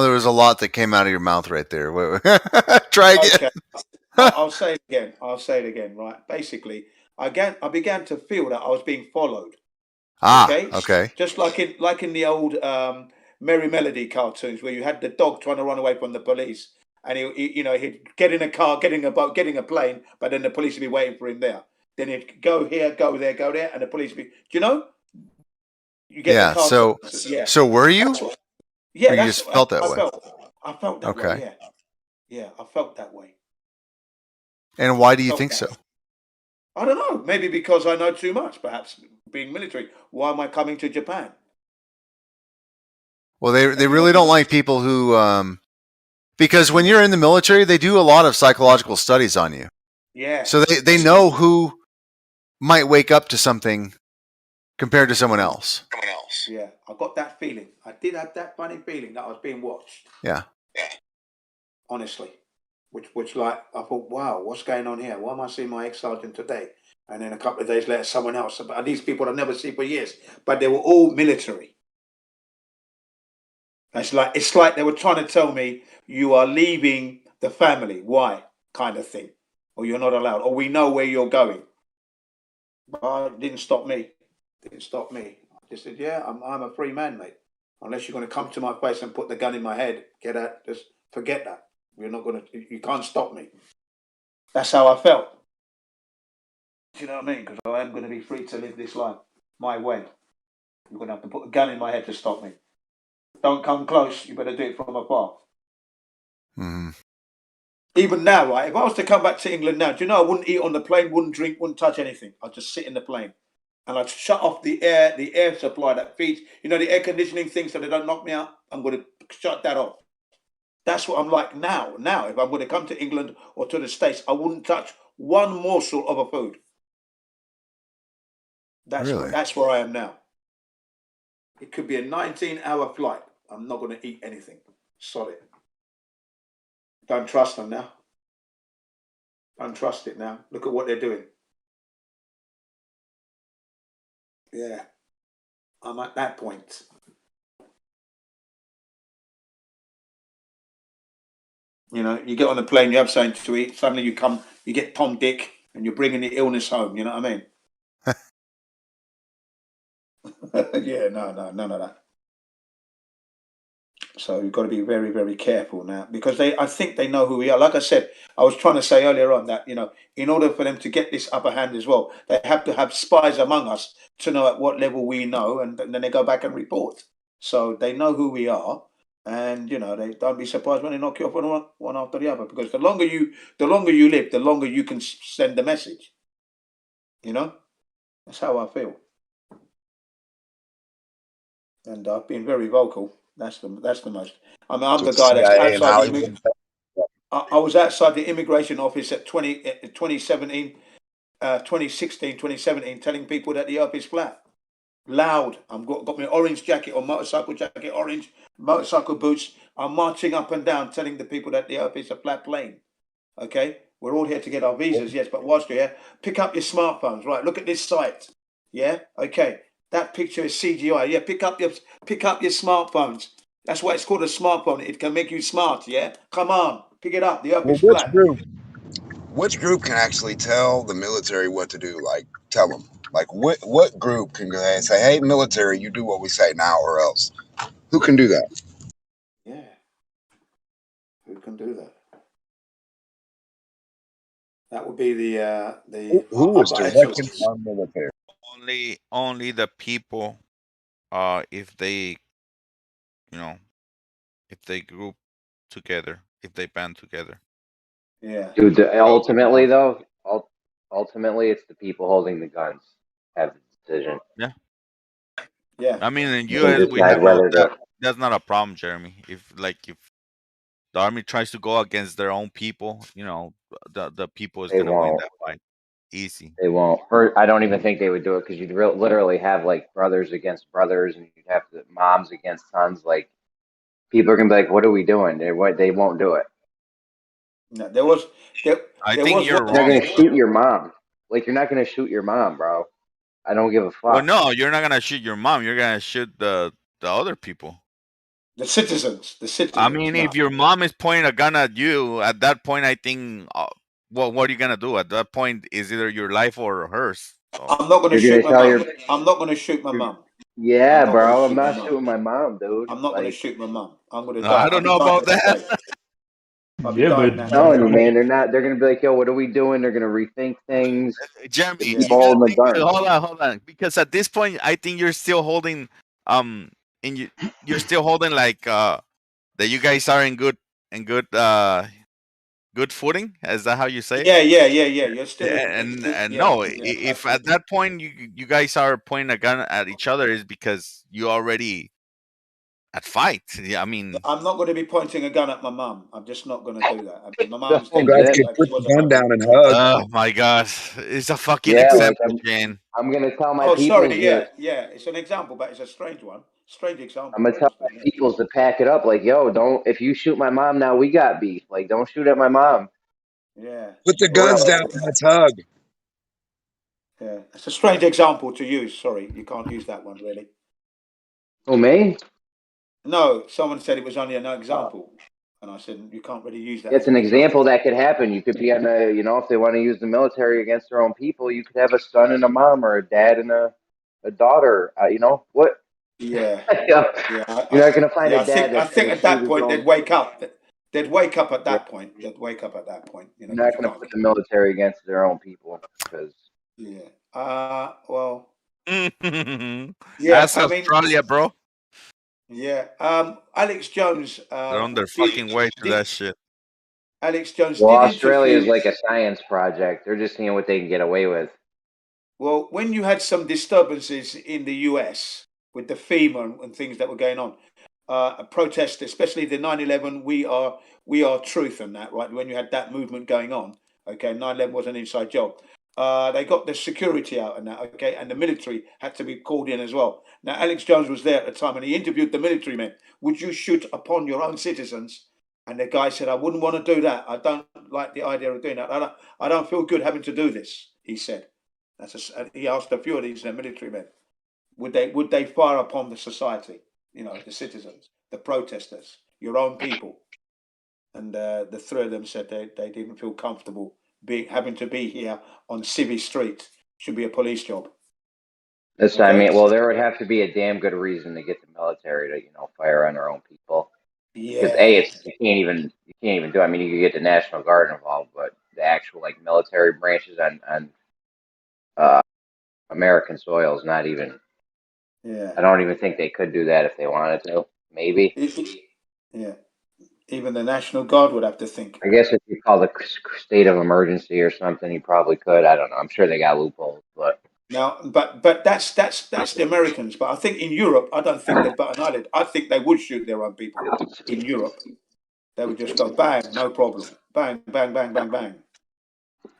there was a lot that came out of your mouth right there. Try again. Okay. I'll say it again. I'll say it again. Right. Basically, I began to feel that I was being followed. Okay. Just like in the old Merry Melody cartoons, where you had the dog trying to run away from the police, and he'd get in a car, getting a boat, getting a plane, but then the police would be waiting for him there. Then he'd go here, go there, and the police would be. Do you know? You get the car. So were you? Yeah, or you just felt that way. I felt that way. Yeah, I felt that way. And why do you think so? I don't know. Maybe because I know too much. Perhaps being military. Why am I coming to Japan? Well, they really don't like people who, because when you're in the military, they do a lot of psychological studies on you. Yeah. So they know who might wake up to something compared to someone else. Yeah, I got that feeling. I did have that funny feeling that I was being watched. Yeah. Honestly. Which like, I thought, wow, what's going on here? Why am I seeing my ex-sergeant today? And then a couple of days later, someone else. And these people I've never seen for years. But they were all military. It's like they were trying to tell me, you are leaving the family. Why? Kind of thing. Or you're not allowed. Or we know where you're going. But it didn't stop me. I just said, yeah, I'm a free man, mate. Unless you're going to come to my place and put the gun in my head, get out. Just forget that. You're not going to. You can't stop me. That's how I felt. Do you know what I mean? Because I am going to be free to live this life my way. You're going to have to put a gun in my head to stop me. Don't come close. You better do it from afar. Mm-hmm. Even now, right? If I was to come back to England now, do you know I wouldn't eat on the plane, wouldn't drink, wouldn't touch anything. I'd just sit in the plane. And I'd shut off the air supply that feeds, the air conditioning thing so they don't knock me out. I'm going to shut that off. That's what I'm like now. Now, if I'm going to come to England or to the States, I wouldn't touch one morsel of a food. That's where I am now. It could be a 19-hour flight. I'm not going to eat anything. Solid. Don't trust them now. Don't trust it now. Look at what they're doing. Yeah. I'm at that point. You get on the plane, you have something to eat. Suddenly you get Tom Dick, and you're bringing the illness home. You know what I mean? Yeah, no, none of that. So you've got to be very, very careful now, because I think they know who we are. Like I said, I was trying to say earlier on that, in order for them to get this upper hand as well, they have to have spies among us to know at what level we know, and then they go back and report. So they know who we are, and they don't be surprised when they knock you off one after the other, because the longer you live, the longer you can send the message. That's how I feel. And I've been very vocal. That's the most. I mean, I'm the guy that's outside the I was outside the immigration office at 2017, telling people that the earth is flat. Loud. I've got my orange jacket or motorcycle jacket, orange motorcycle boots. I'm marching up and down telling the people that the earth is a flat plane. Okay? We're all here to get our visas, yes, but whilst you're here, pick up your smartphones. Right, look at this site. Yeah? Okay. That picture is CGI. Yeah, pick up your smartphones. That's why it's called a smartphone. It can make you smart, yeah? Come on, pick it up. The earth is flat. Which group can actually tell the military what to do? Like, tell them. Like, what group can go ahead and say, hey, military, you do what we say now or else? Who can do that? Yeah. Who can do that? That would be the who is directing our military? Only the people, if they, if they group together, if they band together. Yeah. Dude, ultimately though, ultimately it's the people holding the guns have the decision. Yeah. Yeah. I mean, in They U.S. we decide have whether to. that's not a problem, Jeremy. If the army tries to go against their own people, the people is They gonna win won't. that fight. Easy. They won't. Or I don't even think they would do it, because you'd literally have like brothers against brothers, and you'd have the moms against sons. Like, people are gonna be like, "What are we doing?" They won't do it. No, there was. I think you're You're not wrong. gonna shoot your mom. Like, you're not gonna shoot your mom, bro. I don't give a fuck. Well, no, you're not gonna shoot your mom. You're gonna shoot the other people. The citizens. I mean, if your mom is pointing a gun at you, at that point, I think, what are you gonna do? At that point, is either your life or hers. So. I'm not gonna shoot my mom. I'm not gonna shoot my mom. Yeah, bro. I'm not shooting my mom, dude. I'm not gonna shoot my mom. I'm gonna No, die. I don't know about that. Yeah, but I'm telling you, man, they're gonna be like, "Yo, what are we doing?" They're gonna rethink things. Jeremy, keep holding the gun. Hold on, because at this point, I think you're still holding, you're still holding like that you guys are in good good footing. Is that how you say it? Yeah. You're still no, if at that point you guys are pointing a gun at each other, is because you already at fight. Yeah, I mean, I'm not going to be pointing a gun at my mum. I'm just not going to do that. My mum's You guys can put the gun down and hug. Oh my God, it's a fucking example, Jane. I'm gonna tell my Oh, people. sorry. Yeah. It's an example, but it's a strange one. Strange example. I'm gonna tell my peoples to pack it up. Like, yo, don't. If you shoot my mom now, we got beef. Like, don't shoot at my mom. Yeah. Put the guns down and let's hug. Yeah, it's a strange example to use. Sorry, you can't use that one really. Oh, me? No, someone said it was only an example, and I said you can't really use that. It's an example that could happen. You could be on a, if they want to use the military against their own people, you could have a son and a mom, or a dad and a daughter. What? Yeah. You're Yeah. not going to find Yeah. a dad I that's going think to at shoot that his point own. they'd wake up. They'd wake up at Yeah. that point. They'd wake up at that point. You know, You're not 'cause you going to can't put the military against their own people because. Yeah. Well. Yeah. That's I mean. Australia, bro. Yeah. Alex Jones. They're on their fucking way to that shit. Alex Jones Well, did Australia is interview. like a science project. They're just seeing what they can get away with. Well, when you had some disturbances in the US with the FEMA and things that were going on, a protest, especially the 9/11, we are truth and that, right? When you had that movement going on, okay, 9/11 was an inside job. They got the security out and that, okay, and the military had to be called in as well. Now, Alex Jones was there at the time, and he interviewed the military men. Would you shoot upon your own citizens? And the guy said, "I wouldn't want to do that. I don't like the idea of doing that. I don't feel good having to do this." He said. He asked a few of these military men, would they fire upon the society, you know, the citizens, the protesters, your own people? And the three of them said they didn't feel comfortable having to be here on Civvy Street. Should be a police job. That's what I mean. Well, there would have to be a damn good reason to get the military to, fire on their own people. Because Yeah. you can't even do. I mean, you could get the National Guard involved, but the actual military branches on American soil is not even. Yeah. I don't even think they could do that if they wanted to. Maybe. Yeah. Even the National Guard would have to think. I guess if you call the state of emergency or something, you probably could. I don't know. I'm sure they got loopholes, but. Now, but that's the Americans. But I think in Europe, I don't think they'd bat an eyelid. I think they would shoot their own people in Europe. They would just go bang, no problem, bang, bang, bang, bang, bang.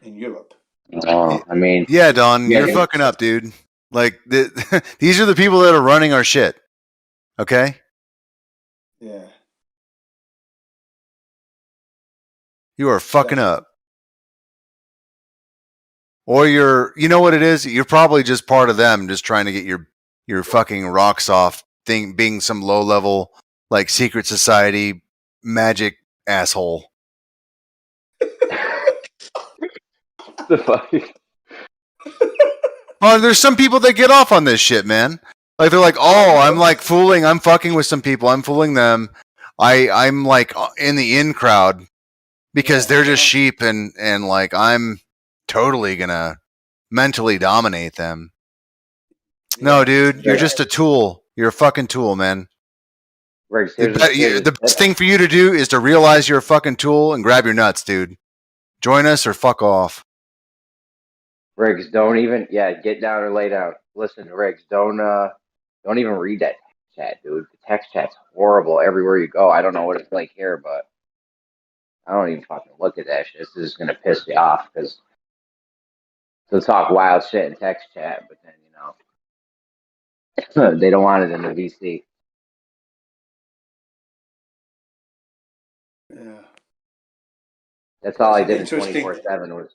In Europe. Oh, I mean, yeah, Don, you're fucking up, dude. Like these are the people that are running our shit. Okay. Yeah. You are fucking up. Or you know what it is? You're probably just part of them, just trying to get your fucking rocks off thing, being some low level like secret society magic asshole. The fuck? Oh, there's some people that get off on this shit, man. Like they're like, oh, I'm fucking with some people, I'm fooling them. I'm like in the in crowd because they're just sheep and like I'm totally gonna mentally dominate them. No, dude, you're just a tool. You're a fucking tool, man. The best thing for you to do is to realize you're a fucking tool and grab your nuts, dude. Join us or fuck off. Riggs, don't even get down or lay down. Listen, Riggs, don't even read that chat, dude. The text chat's horrible everywhere you go. I don't know what it's like here, but I don't even fucking look at that shit. This is gonna piss me off because they'll talk wild shit in text chat, but then they don't want it in the VC. Yeah. That's all I did in 24/7 was.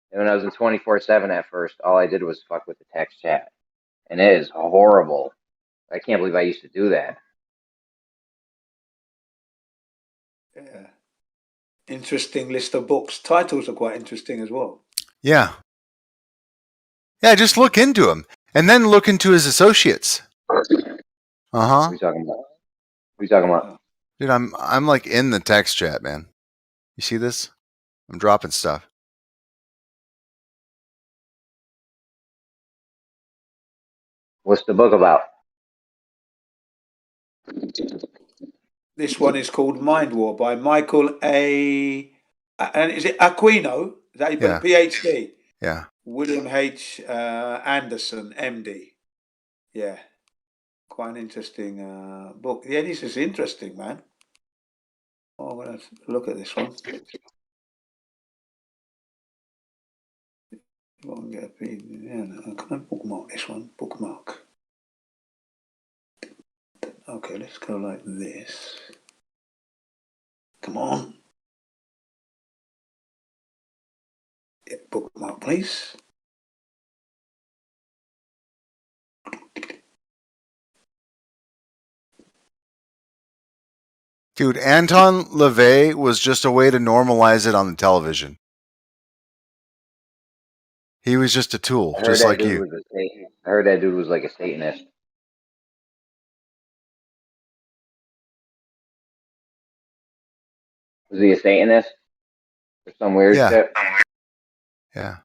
When I was in 24/7 at first, all I did was fuck with the text chat, and it is horrible. I can't believe I used to do that. Yeah. Interesting list of books. Titles are quite interesting as well. Yeah. Yeah, just look into him, and then look into his associates. What are you talking about? What are you talking about? Dude, I'm like in the text chat, man. You see this? I'm dropping stuff. What's the book about? This one is called Mind War by Michael A. And is it Aquino? Is that Yeah. PhD? Yeah. William H. Anderson, MD. Yeah. Quite an interesting book. Yeah, this is interesting, man. Oh, I'm going to look at this one. I'm going to bookmark this one. Bookmark. Okay, let's go like this. Come on. Yeah, bookmark, please. Dude, Anton LaVey was just a way to normalize it on the television. He was just a tool, just like you. I heard that dude was like a Satanist. Was he a Satanist or some weird shit? Yeah.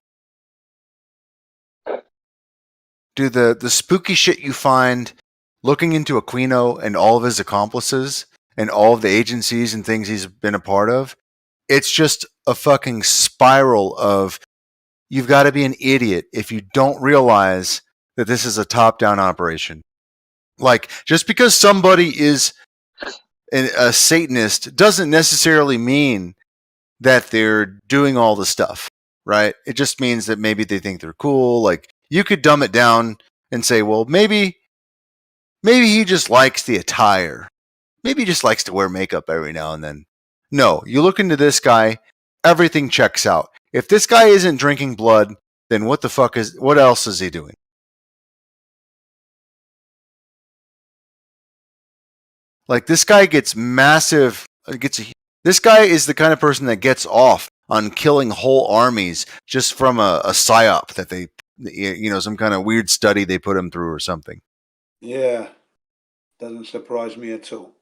Dude, the spooky shit you find looking into Aquino and all of his accomplices and all of the agencies and things he's been a part of, it's just a fucking spiral of you've got to be an idiot if you don't realize that this is a top-down operation. Like, just because somebody is a Satanist doesn't necessarily mean that they're doing all the stuff, right? It just means that maybe they think they're cool. Like, you could dumb it down and say, well, maybe he just likes the attire. Maybe he just likes to wear makeup every now and then. No, you look into this guy, everything checks out. If this guy isn't drinking blood, then what else is he doing? Like, this guy gets this guy is the kind of person that gets off on killing whole armies just from a psyop that they, some kind of weird study they put him through or something. Yeah, doesn't surprise me at all.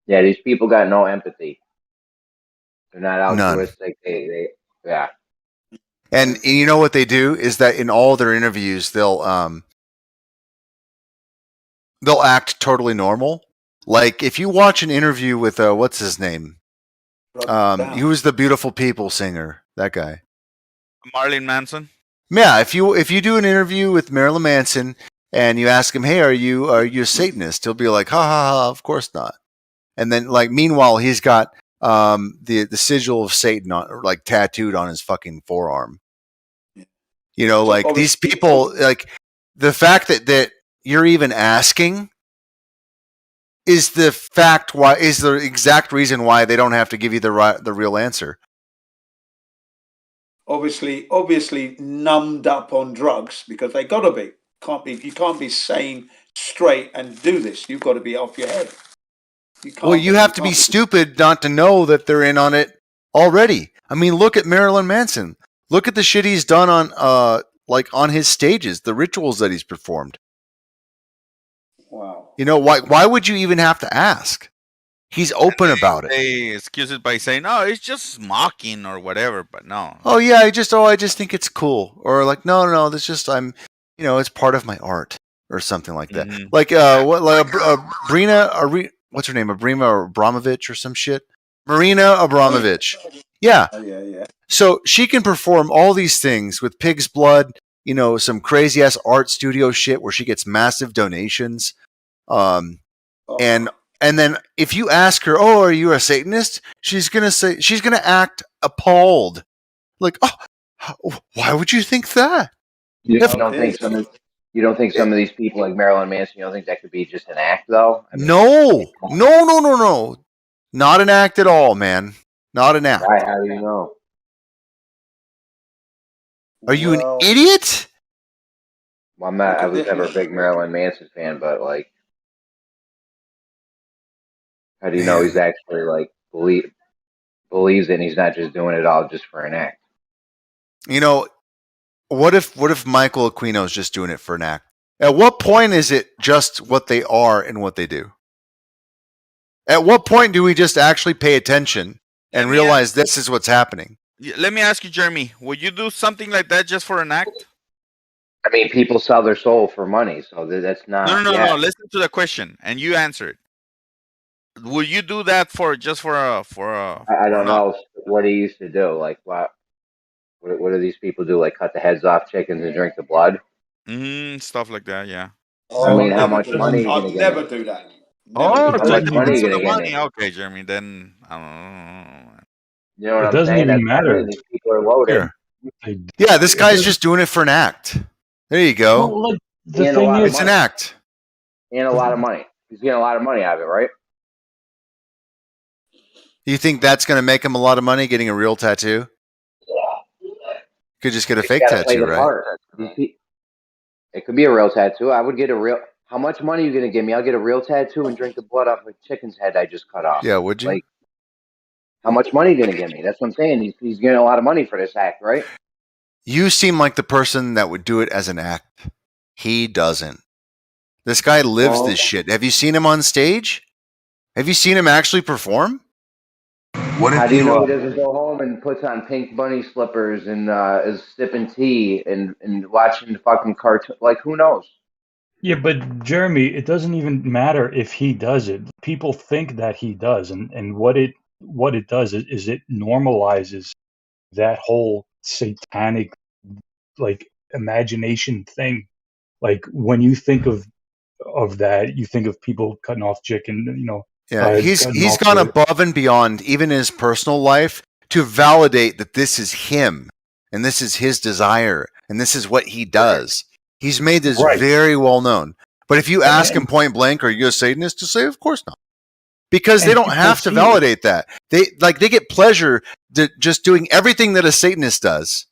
Yeah, these people got no empathy. They're not altruistic. Yeah. And you know what they do is that in all their interviews, they'll act totally normal. Like, if you watch an interview with what's his name? He was the Beautiful People singer. That guy. Marilyn Manson. Yeah, if you do an interview with Marilyn Manson and you ask him, "Hey, are you a Satanist?" He'll be like, "Ha ha ha, of course not." And then, like, meanwhile, he's got the sigil of Satan tattooed on his fucking forearm. You know, like, these people, like, the fact that you're even asking is the exact reason why they don't have to give you the real answer. Obviously numbed up on drugs, because they gotta be. You can't be sane, straight, and do this. You've got to be off your head. You have to be stupid not to know that they're in on it already. I mean, look at Marilyn Manson. Look at the shit he's done on his stages, the rituals that he's performed. Wow. You know, why would you even have to ask? He's open about it. They excuse it by saying, "No, it's just mocking or whatever," but no. Oh yeah, I just think it's cool, or like, no, that's just it's part of my art or something like that. Mm-hmm. Like Brina, what's her name? Brina Abramovich or some shit. Marina Abramovich. Yeah. Oh, yeah. So she can perform all these things with pig's blood, some crazy ass art studio shit where she gets massive donations. And then if you ask her, "Oh, are you a Satanist?" she's gonna act appalled. Like, "Oh, why would you think that?" You don't think some of these people like Marilyn Manson, you don't think that could be just an act, though? I mean, No. Not an act at all, man. Not an act. How do you know? Are you an idiot? Well, I'm not. I was never a big Marilyn Manson fan, but like, how do you know he's actually like believes it and he's not just doing it all just for an act? What if Michael Aquino is just doing it for an act? At what point is it just what they are and what they do? At what point do we just actually pay attention and realize this is what's happening? Let me ask you, Jeremy, would you do something like that just for an act? I mean, people sell their soul for money, so that's not. No. Listen to the question, and you answer it. Would you do that for a? I don't know what he used to do. Like, what do these people do? Like, cut the heads off chickens and drink the blood? Stuff like that. Yeah. I mean, how much money? I'd never do that. Oh, How much money are you gonna money. get? Okay, Jeremy. Then I don't know. You know what It I'm doesn't saying? even That's matter. These people are loaded. Yeah, this guy's just doing it for an act. There you go. Well, like, the And thing is, it's an act. And a lot of money. He's getting a lot of money out of it, right? You think that's going to make him a lot of money getting a real tattoo? Could just get a fake tattoo, right? Part. It could be a real tattoo. I would get a real. How much money are you going to give me? I'll get a real tattoo and drink the blood off a chicken's head I just cut off. Yeah, would you? Like, how much money are you going to give me? That's what I'm saying. He's getting a lot of money for this act, right? You seem like the person that would do it as an act. He doesn't. This guy lives this shit. Have you seen him on stage? Have you seen him actually perform? How do you know he doesn't go home and puts on pink bunny slippers and is sipping tea and watching fucking cartoon? Like, who knows? Yeah, but Jeremy, it doesn't even matter if he does it. People think that he does, and what it does is it normalizes that whole satanic like imagination thing. Like when you think of that, you think of people cutting off chicken, Yeah, he's gone above and beyond, even in his personal life, to validate that this is him and this is his desire and this is what he does. He's made this very well known. But if you ask him point blank, "Are you a Satanist?" to say, "Of course not," because they don't have to validate that. They get pleasure just doing everything that a Satanist does,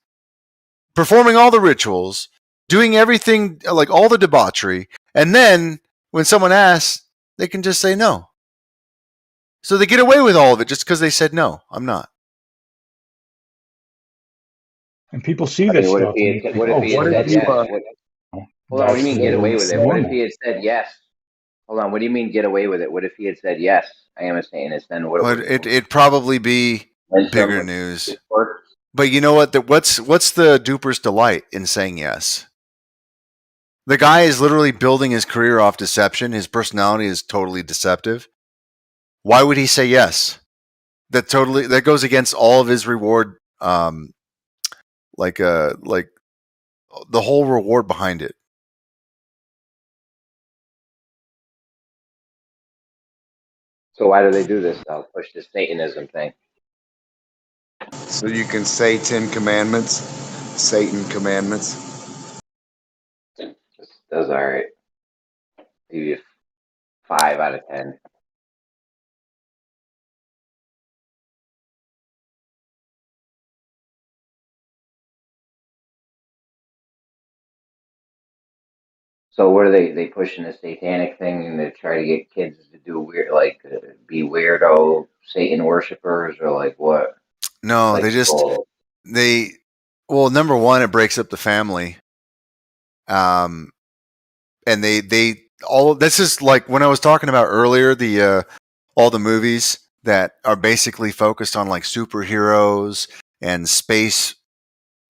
performing all the rituals, doing everything, like all the debauchery, and then when someone asks, they can just say no. So they get away with all of it just because they said no. I'm not. And people see this stuff. What if he had said yes? Hold on, what do you mean get away with it? What if he had said yes? Hold on, what do you mean get away with it? What if he had said yes? I am a Satanist. Then what? Well, it'd probably be bigger news. But you know what? What's the duper's delight in saying yes? The guy is literally building his career off deception. His personality is totally deceptive. Why would he say yes? That goes against all of his reward. Like the whole reward behind it. So why do they do this though? Push the Satanism thing. So you can say 10 commandments, Satan commandments. Does all right. Give you 5 out of 10. So what are they pushing the satanic thing and they try to get kids to do weird, like be weirdo Satan worshippers, or like what? No, like well, number one, it breaks up the family. And this is like when I was talking about earlier, all the movies that are basically focused on like superheroes and space,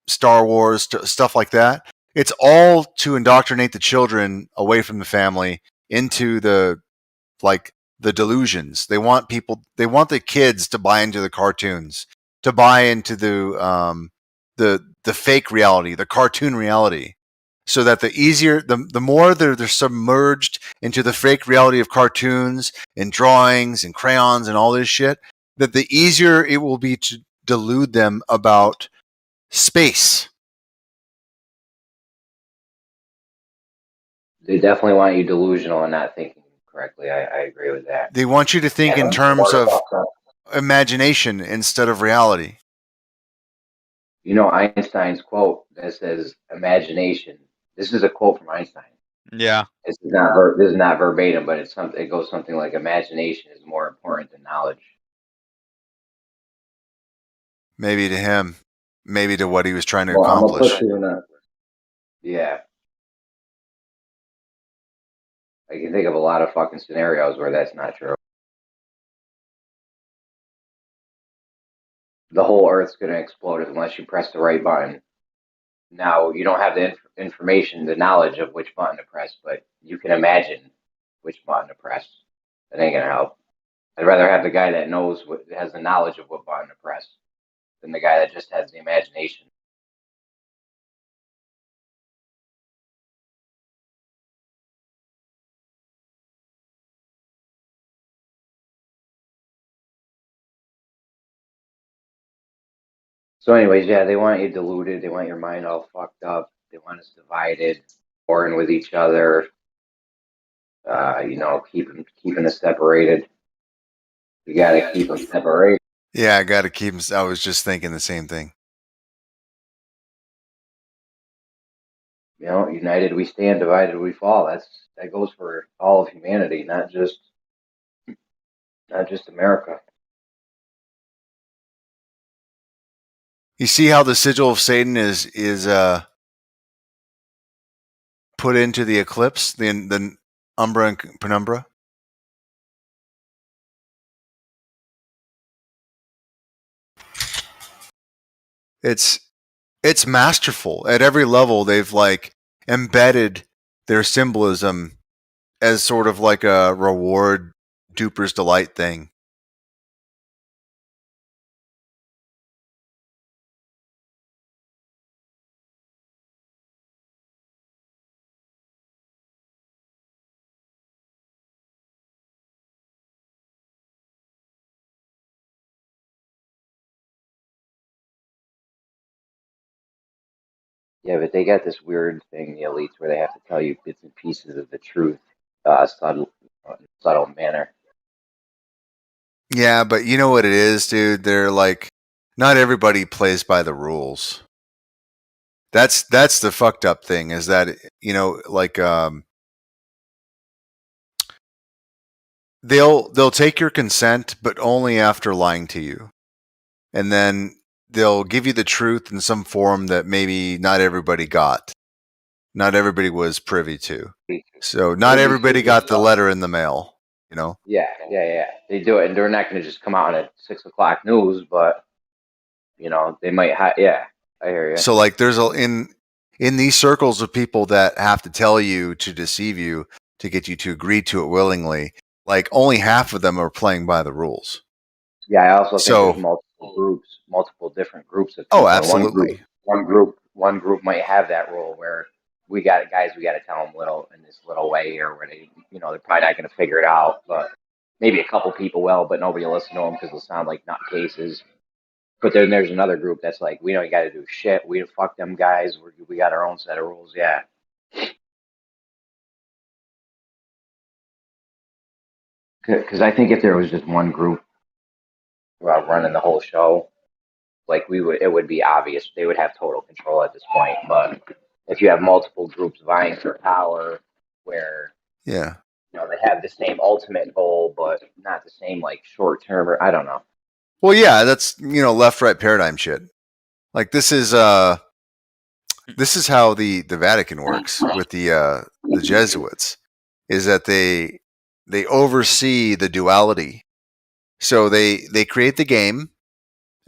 Star Wars, stuff like that. It's all to indoctrinate the children away from the family into the delusions. They want the kids to buy into the cartoons, to buy into the fake reality, the cartoon reality, so that the more they're submerged into the fake reality of cartoons and drawings and crayons and all this shit, that the easier it will be to delude them about space. They definitely want you delusional and not thinking correctly. I agree with that. They want you to think in terms of imagination instead of reality. You know Einstein's quote that says imagination. This is a quote from Einstein. Yeah. This is not verbatim, but it goes something like imagination is more important than knowledge. Maybe to him, maybe to what he was trying to accomplish. Yeah. I can think of a lot of fucking scenarios where that's not true. The whole Earth's going to explode unless you press the right button. Now, you don't have the information, the knowledge of which button to press, but you can imagine which button to press. That ain't going to help. I'd rather have the guy that has the knowledge of what button to press than the guy that just has the imagination. So anyways, yeah, they want you deluded. They want your mind all fucked up. They want us divided, warring with each other, keeping us separated. You got to keep them separated. Yeah, I got to keep them. I was just thinking the same thing. United we stand, divided we fall. That goes for all of humanity, not just America. You see how the sigil of Satan is put into the eclipse, the Umbra and Penumbra. It's masterful at every level. They've like embedded their symbolism as sort of like a reward duper's delight thing. Yeah, but they got this weird thing, the elites, where they have to tell you bits and pieces of the truth, subtle manner. Yeah, but you know what it is, dude? They're like, not everybody plays by the rules. That's the fucked up thing, is that, you know, like they'll take your consent, but only after lying to you. And then they'll give you the truth in some form that maybe not everybody got. Not everybody was privy to. So not everybody got the letter in the mail, you know? Yeah. They do it, and they're not going to just come out at 6 o'clock news, but you know they might. Yeah, I hear you. So like, there's in these circles of people that have to tell you to deceive you to get you to agree to it willingly. Like only half of them are playing by the rules. Yeah, I also think there's multiple groups, multiple different groups of people. Oh, absolutely. One group might have that rule where we got to tell them in this little way, or where they, you know, they're probably not going to figure it out, but maybe a couple people will, but nobody will listen to them because they'll sound like nutcases. But then there's another group that's like, we don't got to do shit. We fuck them guys. We got our own set of rules. Yeah. Because I think if there was just one group running the whole show, like it would be obvious they would have total control at this point. But if you have multiple groups vying for power, where yeah, you know, they have the same ultimate goal, but not the same like short term, or I don't know. Well, yeah, that's, you know, left-right paradigm shit. Like this is how the Vatican works with the Jesuits, is that they oversee the duality. So they create the game,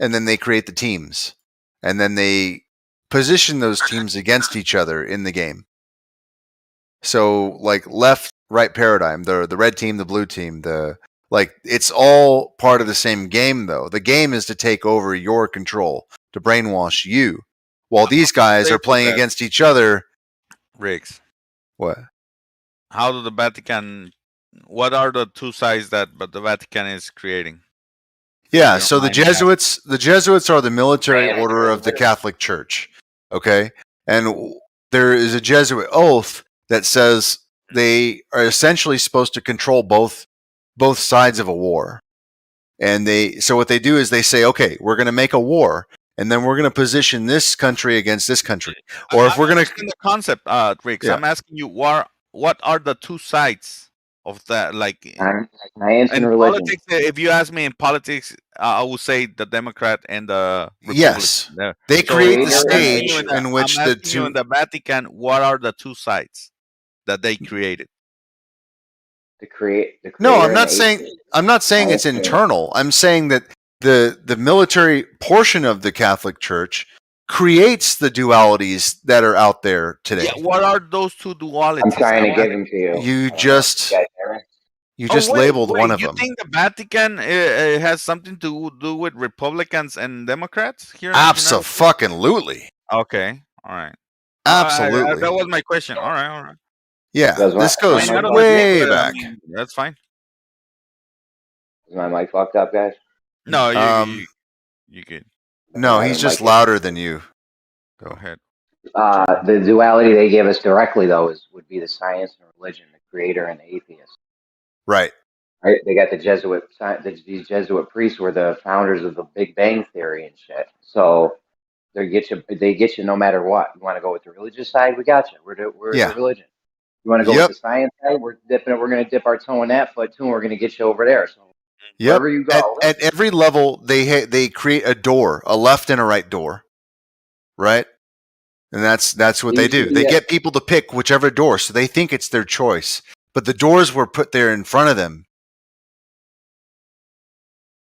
and then they create the teams, and then they position those teams against each other in the game. So like left-right paradigm, the red team, the blue team, it's all part of the same game, though. The game is to take over your control, to brainwash you, while these guys are playing against each other. Riggs. What? How do the Vatican? What are the two sides that the Vatican is creating? Yeah, so the Jesuits are the military order of the Catholic Church. Okay, and there is a Jesuit oath that says they are essentially supposed to control both sides of a war. And so what they do is they say, okay, we're going to make a war, and then we're going to position this country against this country. Or if we're going to the concept, Riggs, I'm asking you, what are the two sides of that? Like science and religion. Politics, if you ask me, in politics, I would say the Democrat and the Republican. Yes, they create the stage in which the two. In the Vatican, what are the two sides that they created? No, I'm not saying it's internal. I'm saying that the military portion of the Catholic Church creates the dualities that are out there today. Yeah, what are those two dualities? I'm trying to give them to you. You just labeled one of them. You think the Vatican has something to do with Republicans and Democrats here? Absolutely. Okay, all right. Absolutely. That was my question. All right. Yeah, this goes way back. That's fine. Is my mic fucked up, guys? No, you good. No, he's just louder than you. Go ahead. The duality they give us directly, though, would be the science and religion, the creator and the atheist. Right. Right. They got these Jesuit priests were the founders of the Big Bang Theory and shit. So they get you no matter what. You want to go with the religious side? We got you. We're the religion. You want to go with the science side? We're going to dip our toe in that foot too, and we're going to get you over there. So wherever you go, at every level, they create a door, a left and a right door, right? And that's what they do. They get people to pick whichever door, so they think it's their choice, but the doors were put there in front of them.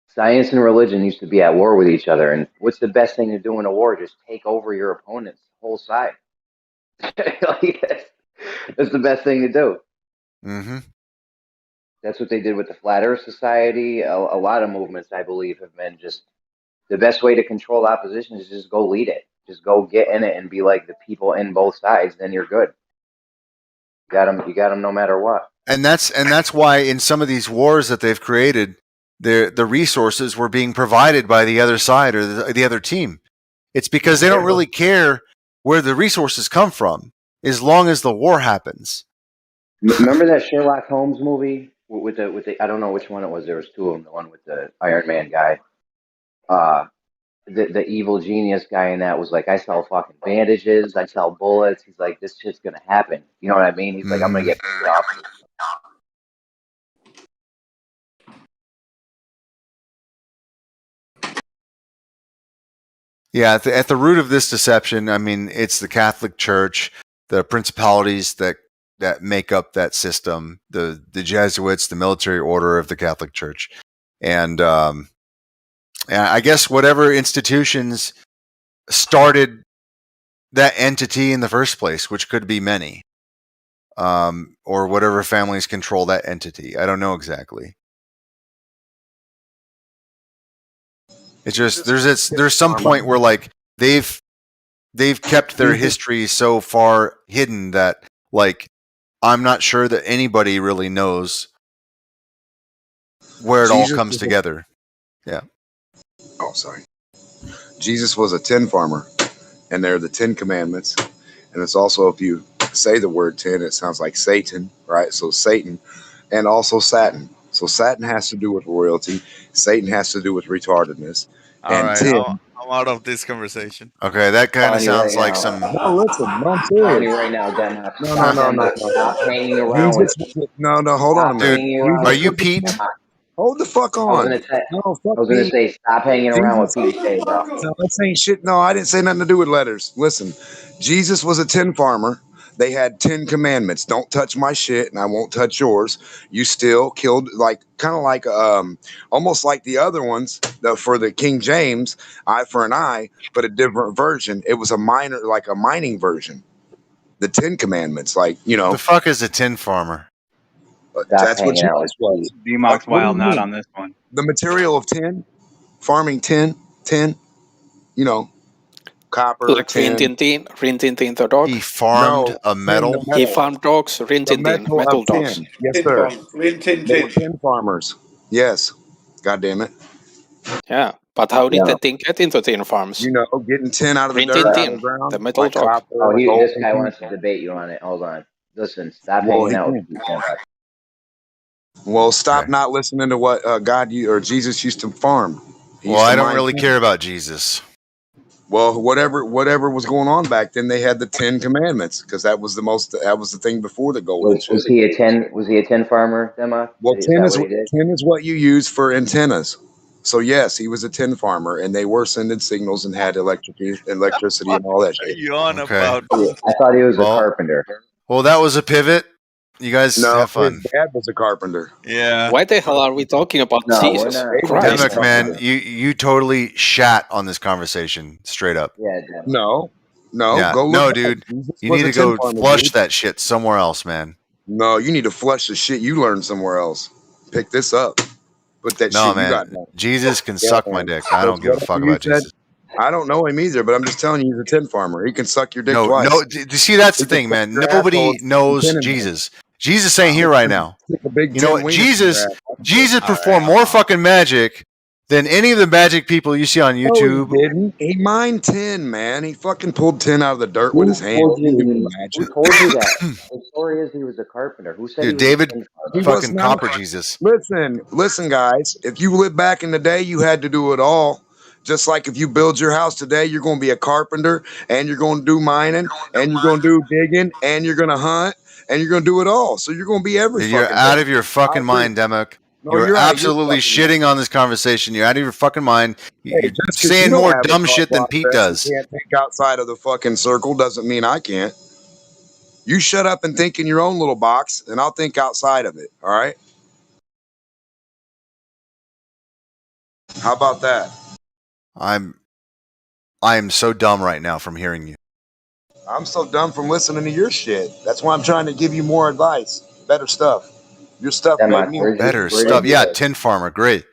Science and religion used to be at war with each other, and what's the best thing to do in a war? Just take over your opponent's whole side. That's the best thing to do. Mm-hmm. That's what they did with the Flat Earth Society. A lot of movements, I believe, have been just the best way to control opposition is just go lead it. Just go get in it and be like the people in both sides. Then you're good. You got them no matter what. And that's why in some of these wars that they've created, the resources were being provided by the other side or the other team. It's because they don't really care where the resources come from, as long as the war happens. Remember that Sherlock Holmes movie with the I don't know which one it was. There was two of them. The one with the Iron Man guy. The evil genius guy in that was like, I sell fucking bandages, I sell bullets. He's like, this shit's gonna happen. You know what I mean? He's like, I'm gonna get paid off. Yeah, at the root of this deception, I mean, it's the Catholic Church, the principalities that make up that system, the Jesuits, the military order of the Catholic Church, and I guess whatever institutions started that entity in the first place, which could be many, or whatever families control that entity. I don't know exactly. It's just there's some point where like they've kept their history so far hidden that like I'm not sure that anybody really knows where it all comes together. Yeah. Oh, sorry. Jesus was a 10 farmer, and they're the 10 commandments. And it's also, if you say the word 10, it sounds like Satan, right? So Satan, and also Saturn. So Saturn has to do with royalty. Satan has to do with retardedness. All and right, 10. I'm out of this conversation. Okay, that kind of sounds right like now. some. No, listen, no, I'm telling you serious. right now, Denmark. No. Stop hanging around with. No, hold on a minute. Dude, are you Pete? Hold the fuck on. I No, fuck was gonna Pete. say, stop hanging around with Jesus. PK, bro. No, this ain't shit. No, I didn't say nothing to do with letters. Listen, Jesus was a 10 farmer. They had 10 commandments. Don't touch my shit, and I won't touch yours. You still killed, like, kind of like, almost like the other ones for the King James, eye for an eye, but a different version. It was a mining version. The 10 commandments, like, you know. The fuck is a 10 farmer? That's what Jesus was. D-Mock's What do you wild not mean? on this one. The material of 10, farming 10, you know, copper, Like 10. Rin Tin Tin the dog. He farmed a metal. He farmed dogs. Rin Tin Tin, metal dogs. 10. Yes, sir. They were 10 farmers. Yes. God damn it. Yeah, but how did the thing get into tin farms? You know, getting 10 out of the Rin dirt, Tin out of Tin, the ground. the metal like dog. copper, Oh, gold, this guy wants to debate you on it. Hold on. Listen, stop hanging out with PK. Well, stop not listening to what God or Jesus used to farm. He Well, used to I don't mine really 10. care about Jesus. Well, whatever was going on back then, they had the 10 commandments because that was the thing before the golden Was he a 10? Was he a 10 farmer, Dema? Well, Is 10 that is what he did? 10 is what you use for antennas. So yes, he was a 10 farmer, and they were sending signals and had electricity and all that shit. You on Okay. about? I thought he was a carpenter. Well, that was a pivot. You guys No, have fun. his dad was a carpenter. Yeah. Why the hell are we talking about Jesus Christ? Demek, man, you totally shat on this conversation straight up. Yeah, No, Yeah. go look No, up. dude. Jesus You was need a to go 10 farmer, flush dude. that shit somewhere else, man. No, you need to flush the shit you learned somewhere else. Pick this up. Put that No, shit you got man. now. Jesus can Yeah, suck my man. dick. I don't give a fuck about Jesus. I don't know him either, but I'm just telling you, he's a 10 farmer. He can suck your dick No, twice. no. See, that's the He can thing, suck man. your asshole Nobody and knows 10 in there. Jesus. Jesus ain't here right now. Stick a big You know 10 what? wiener in your Jesus ass. performed more fucking magic than any of the magic people you see on YouTube. No, he didn't. He mined 10, man. He fucking pulled 10 out of the dirt with his hand. Who He did told you that? The story is he was a carpenter. Who said Dude, he was David, a 10 farmer? He was fucking not. copper Jesus. Listen, guys. If you lived back in the day, you had to do it all. Just like if you build your house today, you're going to be a carpenter, and you're going to do mining, and you're going to do digging, and you're going to hunt, and you're going to do it all. So you're going to be every Dude, you're fucking out thing. of your fucking mind, Demek. No, You're you're out of your absolutely fucking shitting on this conversation. You're out of your fucking mind. You're Just 'cause you saying don't more have a dumb thought shit than Pete process does. and can't think outside of the fucking circle doesn't mean I can't. You shut up and think in your own little box, and I'll think outside of it. All right? How about that? I am so dumb right now from hearing you. I'm so dumb from listening to your shit. That's why I'm trying to give you more advice, better stuff. Your stuff made me better stuff. Yeah, Tin Farmer, great.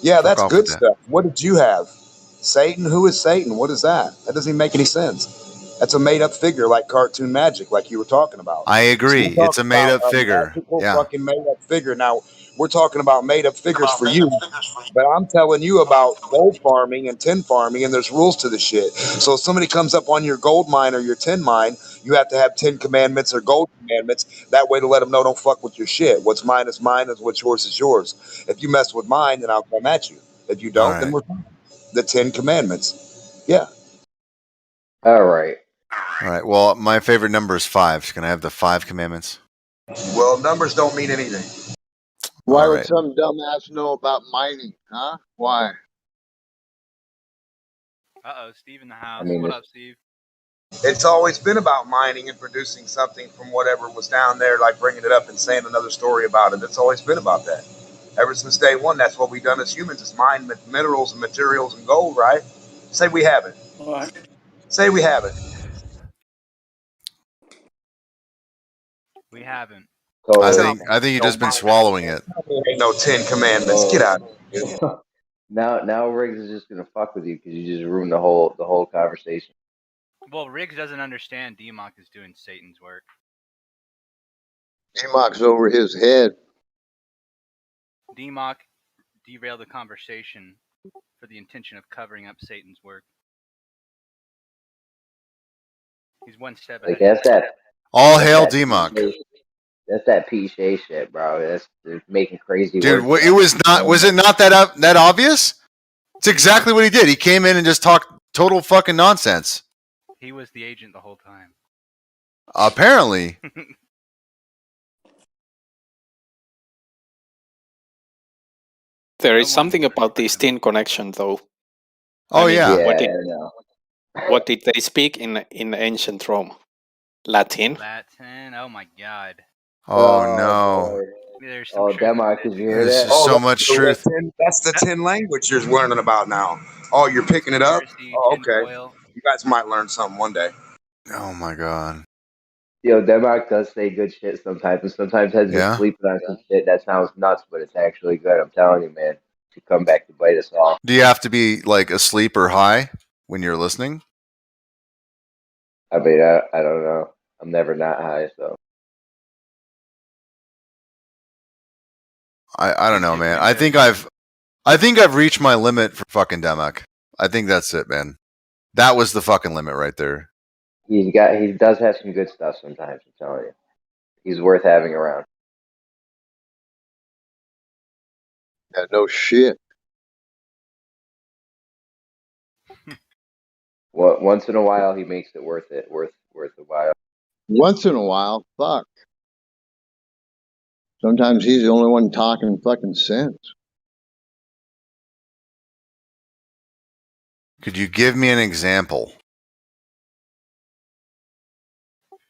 Yeah, Fuck that's off good with that. stuff. What did you have? Satan? Who is Satan? What is that? That doesn't even make any sense. That's a made-up figure like cartoon magic, like you were talking about. I agree. So we're It's a talking made-up about figure. magical Yeah. fucking made-up figure. Now, we're talking about made-up figures for you, but I'm telling you about gold farming and tin farming, and there's rules to the shit. So if somebody comes up on your gold mine or your tin mine, you have to have 10 commandments or gold commandments. That way to let them know don't fuck with your shit. What's mine is mine, and what's yours is yours. If you mess with mine, then I'll come at you. If you don't, then we're fine. The 10 commandments. Yeah. All right. All right. Well, my favorite number is 5. Can I have the 5 commandments? Well, numbers don't mean anything. Why All would right. some dumbass know about mining, huh? Why? Uh-oh, Steve in the house. mean, What this- up, Steve? It's always been about mining and producing something from whatever was down there, like bringing it up and saying another story about it. It's always been about that. Ever since day one, that's what we've done as humans, is mine minerals and materials and gold, right? Say we haven't. All right. Say we haven't. We haven't. I think you've just been swallowing it. Ain't no 10 commandments. Get out of here. Now Riggs is just gonna fuck with you because you just ruined the whole conversation. Well, Riggs doesn't understand Demok is doing Satan's work. Demok's over his head. Demok derailed the conversation for the intention of covering up Satan's work. He's one step ahead. Like that's that. All that's hail that Demok. PJ That's that P. shit, bro. That's they're making crazy. Dude, words. it was not. Was it not that obvious? It's exactly what he did. He came in and just talked total fucking nonsense. He was the agent the whole time. Apparently. There is something about the tin connection, though. Oh, yeah. What did they speak in ancient Rome? Latin? Latin. Oh my god. Oh, no. There's Oh, Denmark, did you hear There's that? just so much truth. That's the 10 language you're learning about now. Oh, you're picking it up? Oh, okay. You guys might learn something one day. Oh, my God. Yo, Denmark does say good shit sometimes, and sometimes has me sleeping on some shit that sounds nuts, but it's actually good. I'm telling you, man. To come back to bite us all. Do you have to be, like, asleep or high when you're listening? I mean, I don't know. I'm never not high, so. I don't know, man. I think I've reached my limit for fucking Demak. I think that's it, man. That was the fucking limit right there. He does have some good stuff sometimes, I'm telling you. He's worth having around. Yeah, no shit. Once in a while, he makes it worth a while. Once in a while, fuck. Sometimes he's the only one talking fucking sense. Could you give me an example?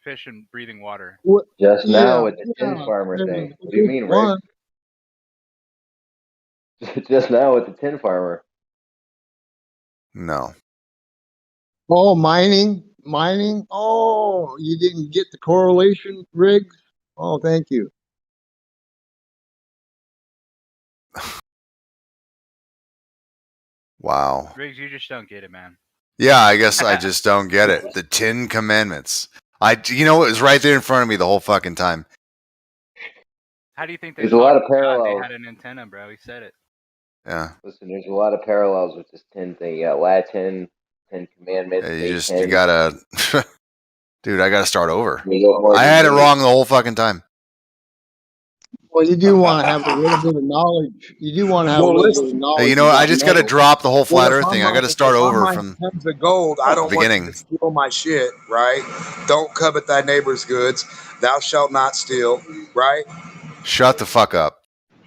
Fish and breathing water. Just now with the tin farmer thing. What do you mean, Rick? Just now with the tin farmer. No. Oh, mining. Oh, you didn't get the correlation, Riggs? Oh, thank you. Wow. Riggs, you just don't get it, man. Yeah, I guess I just don't get it. The 10 Commandments. You know, it was right there in front of me the whole fucking time. How do you think There's a lot of parallels. They had an antenna, bro. He said it. Yeah. Listen, there's a lot of parallels with this 10 thing. You got Latin, 10 Commandments. You gotta, dude, I gotta start over. I I had it wrong the whole fucking time. Well, you do want to have a little bit of knowledge. You do want to have a little bit of knowledge. Hey, you know what? I just gotta drop the whole flat Earth thing. I gotta start over from tons of gold. I don't the beginning. want you to steal my shit, right? Don't covet thy neighbor's goods. Thou shalt not steal, right? Shut the fuck up.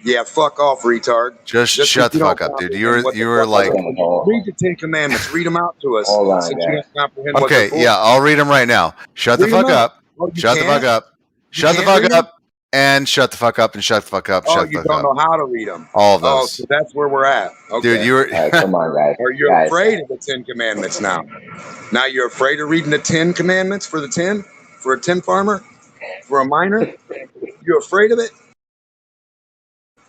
Yeah, fuck off, retard. Just shut the fuck up, dude. You were like. Read the 10 Commandments. Read them out to us. Hold on, Since guys. you don't comprehend what Okay, they're for. yeah, I'll read them right now. Shut the Read 'em fuck out. up. Shut the fuck up. Shut the fuck up. And shut the fuck up and shut the fuck up. Oh, Shut the you fuck don't up. know how to read them. All of Oh, those. so that's where we're at. Okay. Dude, you were. All right, come on, guys. Are you Guys. afraid of the 10 Commandments now? Now you're afraid of reading the 10 Commandments for the 10? For a 10 farmer? For a miner? You afraid of it?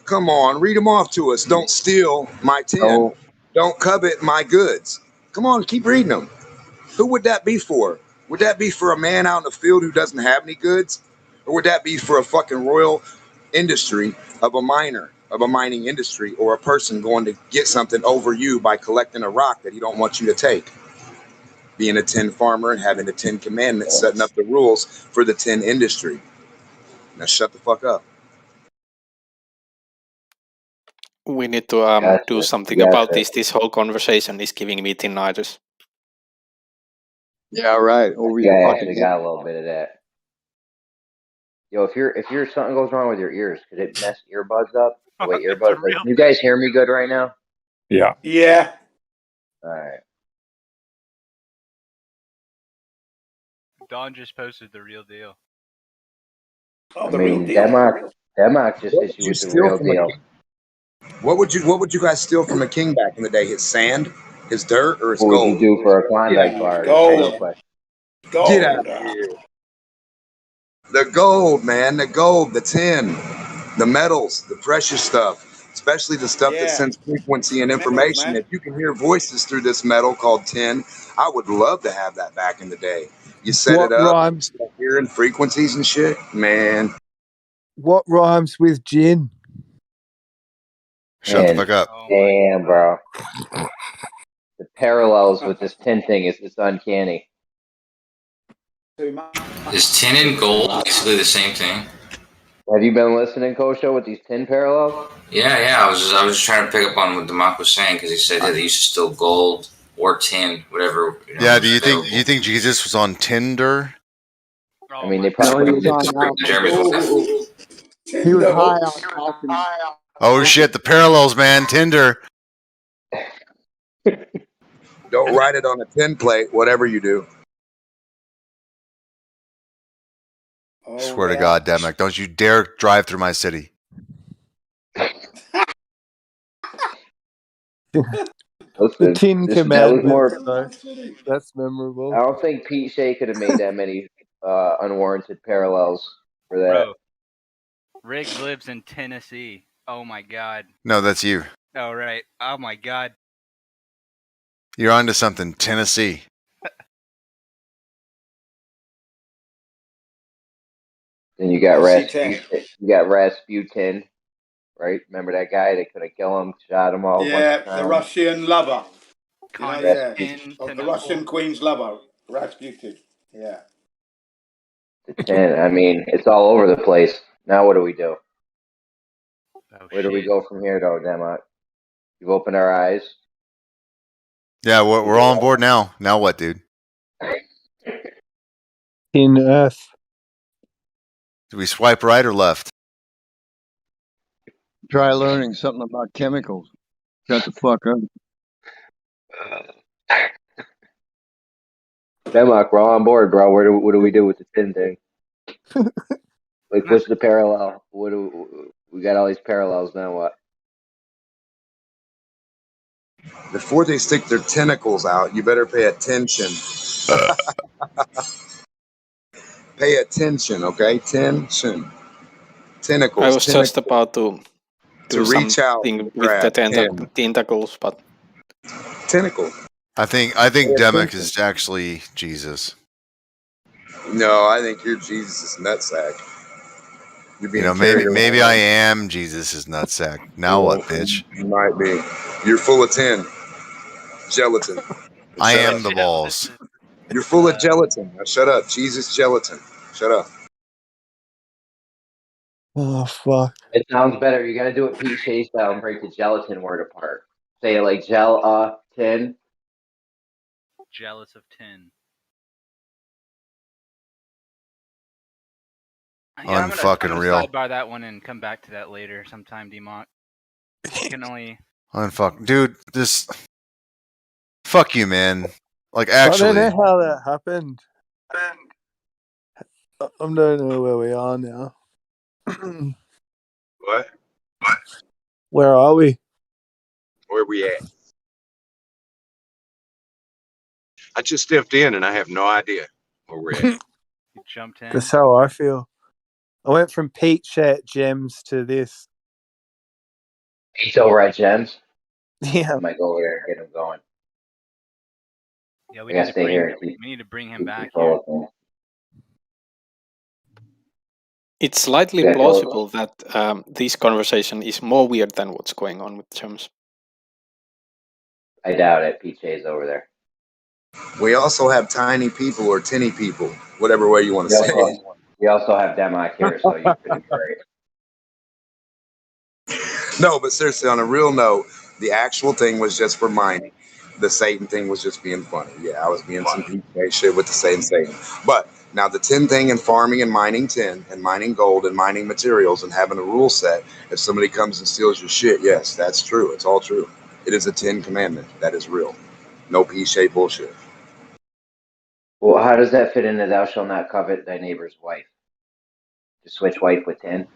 Come on, read them off to us. Don't steal my 10. Oh. Don't covet my goods. Come on, keep reading them. Who would that be for? Would that be for a man out in the field who doesn't have any goods? Or would that be for a fucking royal industry of a miner, of a mining industry, or a person going to get something over you by collecting a rock that he don't want you to take? Being a 10 farmer and having the 10 Commandments, setting up the rules for the 10 industry. Now shut the fuck up. We need to do something about this. This whole conversation is giving me tinnitus. Yeah, right. Over Yeah, your I fucking actually got a little bit of that. Yo, if you're something goes wrong with your ears, could it mess earbuds up? Wait, earbuds. Like, can you guys hear me good right now? Yeah. Yeah. All right. Don just posted the real deal. Oh, I the mean, real deal. Denmark just What hit would you you with the steal real from a deal. king? What would you guys steal from a king back in the day? His sand, his dirt, or his What gold? would you do for a Klondike bar? That's the real question. Get out of here. The gold, man, the gold, the tin, the metals, the precious stuff, especially the stuff that sends frequency and information. man. If you can hear voices through this metal called tin, I would love to have that back in the day. You set What it up, rhymes? start hearing frequencies and shit, man. What rhymes with gin? Shut the fuck up. Damn, bro. The parallels with this tin thing is it's uncanny. Is tin and gold basically the same thing? Have you been listening, Kosho, with these tin parallels? Yeah. I was just trying to pick up on what Democ was saying because he said that they used to steal gold or tin, whatever. Yeah, do you think Jesus was on Tinder? I mean, they probably he was high on talking. Oh shit, the parallels, man. Tinder. Don't write it on a tin plate, whatever you do. Swear to God, Demek, don't you dare drive through my city. Listen, The Ten that was more. Commandments, though. That's memorable. I don't think Pete Shea could have made that many unwarranted parallels for that. Bro, Riggs lives in Tennessee. Oh my god. No, that's you. Oh right. Oh my god. You're onto something, Tennessee. Then you got Rasputin, right? Remember that guy? They couldn't kill him, shot him all. Yeah, the Russian lover. You know, yeah, Rasputin, of the Russian queen's lover, Rasputin. Yeah. I mean, it's all over the place. Now what do we do? Oh, Where do we go from here, though, Demot? You've opened our eyes. Yeah, we're all on board now. Now what, dude? In Earth. Do we swipe right or left? Try learning something about chemicals. Shut the fuck up. Demok, we're all on board, bro. What do we do with the tin thing? Like, what's the parallel? We got all these parallels now? What? Before they stick their tentacles out, you better pay attention. Pay attention, okay? Tension. Tentacles. I was just about to do reach out something with the tentacles, but tentacle. I think Demek is actually Jesus. No, I think you're Jesus' nutsack. You're being maybe I am Jesus' nutsack. Now what, bitch? You might be. You're full of tin. Gelatin. I am the balls. You're full of gelatin. Now shut up. Jesus gelatin. Shut up. Oh, fuck. It sounds better. You got to do it Pete Shea style and break the gelatin word apart. Say it like tin. Jealous of tin. Yeah, Unfucking real. Sidebar that one and come back to that later sometime, Demont. You can only. Dude, this. Fuck you, man. Like, actually. I don't know how that happened. I don't know where we are now. What? Where are we? Where we at? I just stepped in and I have no idea where we're at. You jumped in. That's how I feel. I went from Pete Chat Gems to this. He's over at Gems. Yeah. I might go over there and get him going. Yeah, I gotta stay here. we need to bring him back here. control of things. It's slightly Yeah, go- plausible that this conversation is more weird than what's going on with Gems. I doubt it. PJ's over there. We also have tiny people or tinny people, whatever way you want to say it. We also have Democ here, so you couldn't be right. No, but seriously, on a real note, the actual thing was just for mining. The Satan thing was just being funny. Yeah, I was being some PK shit with the same Satan. But now the tin thing and farming and mining tin and mining gold and mining materials and having a rule set, if somebody comes and steals your shit, yes, that's true. It's all true. It is a 10 commandment. That is real. No P-shaped bullshit. Well, how does that fit into thou shalt not covet thy neighbor's wife? To switch wife with 10?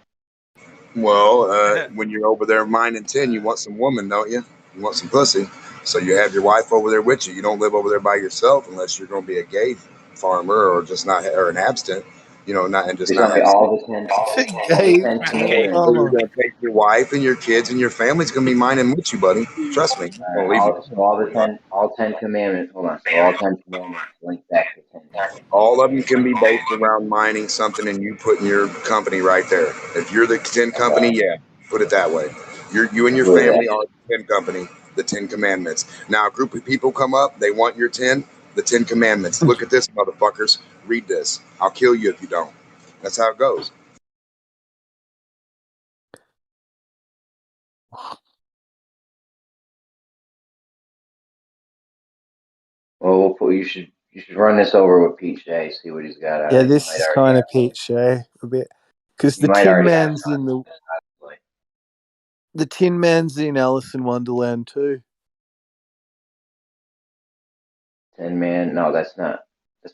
Well, when you're over there mining tin, you want some woman, don't you? You want some pussy. So you have your wife over there with you. You don't live over there by yourself unless you're going to be a gay farmer or just not, or an abstinent, you know, not and just You're not telling have me all the 10, all the 10 commandments. So you're going to take your wife and your kids and your family's going to be mining with you, buddy. Trust me. All right, so all 10 commandments. Hold on. So all 10 commandments link back to 10. All of them can be based around mining something and you putting your company right there. If you're the 10 company, yeah, put it that way. You and your family are the 10 company, the 10 commandments. Now a group of people come up, they want your 10, the 10 commandments. Look at this, motherfuckers. Read this. I'll kill you if you don't. That's how it goes. Well, you should run this over with Pete Shea, see what he's got out. Yeah, this is kind of Pete Shea a bit, because the Tin Man's in the Tin Man's in Alice in Wonderland too. 10 Man? No, that's not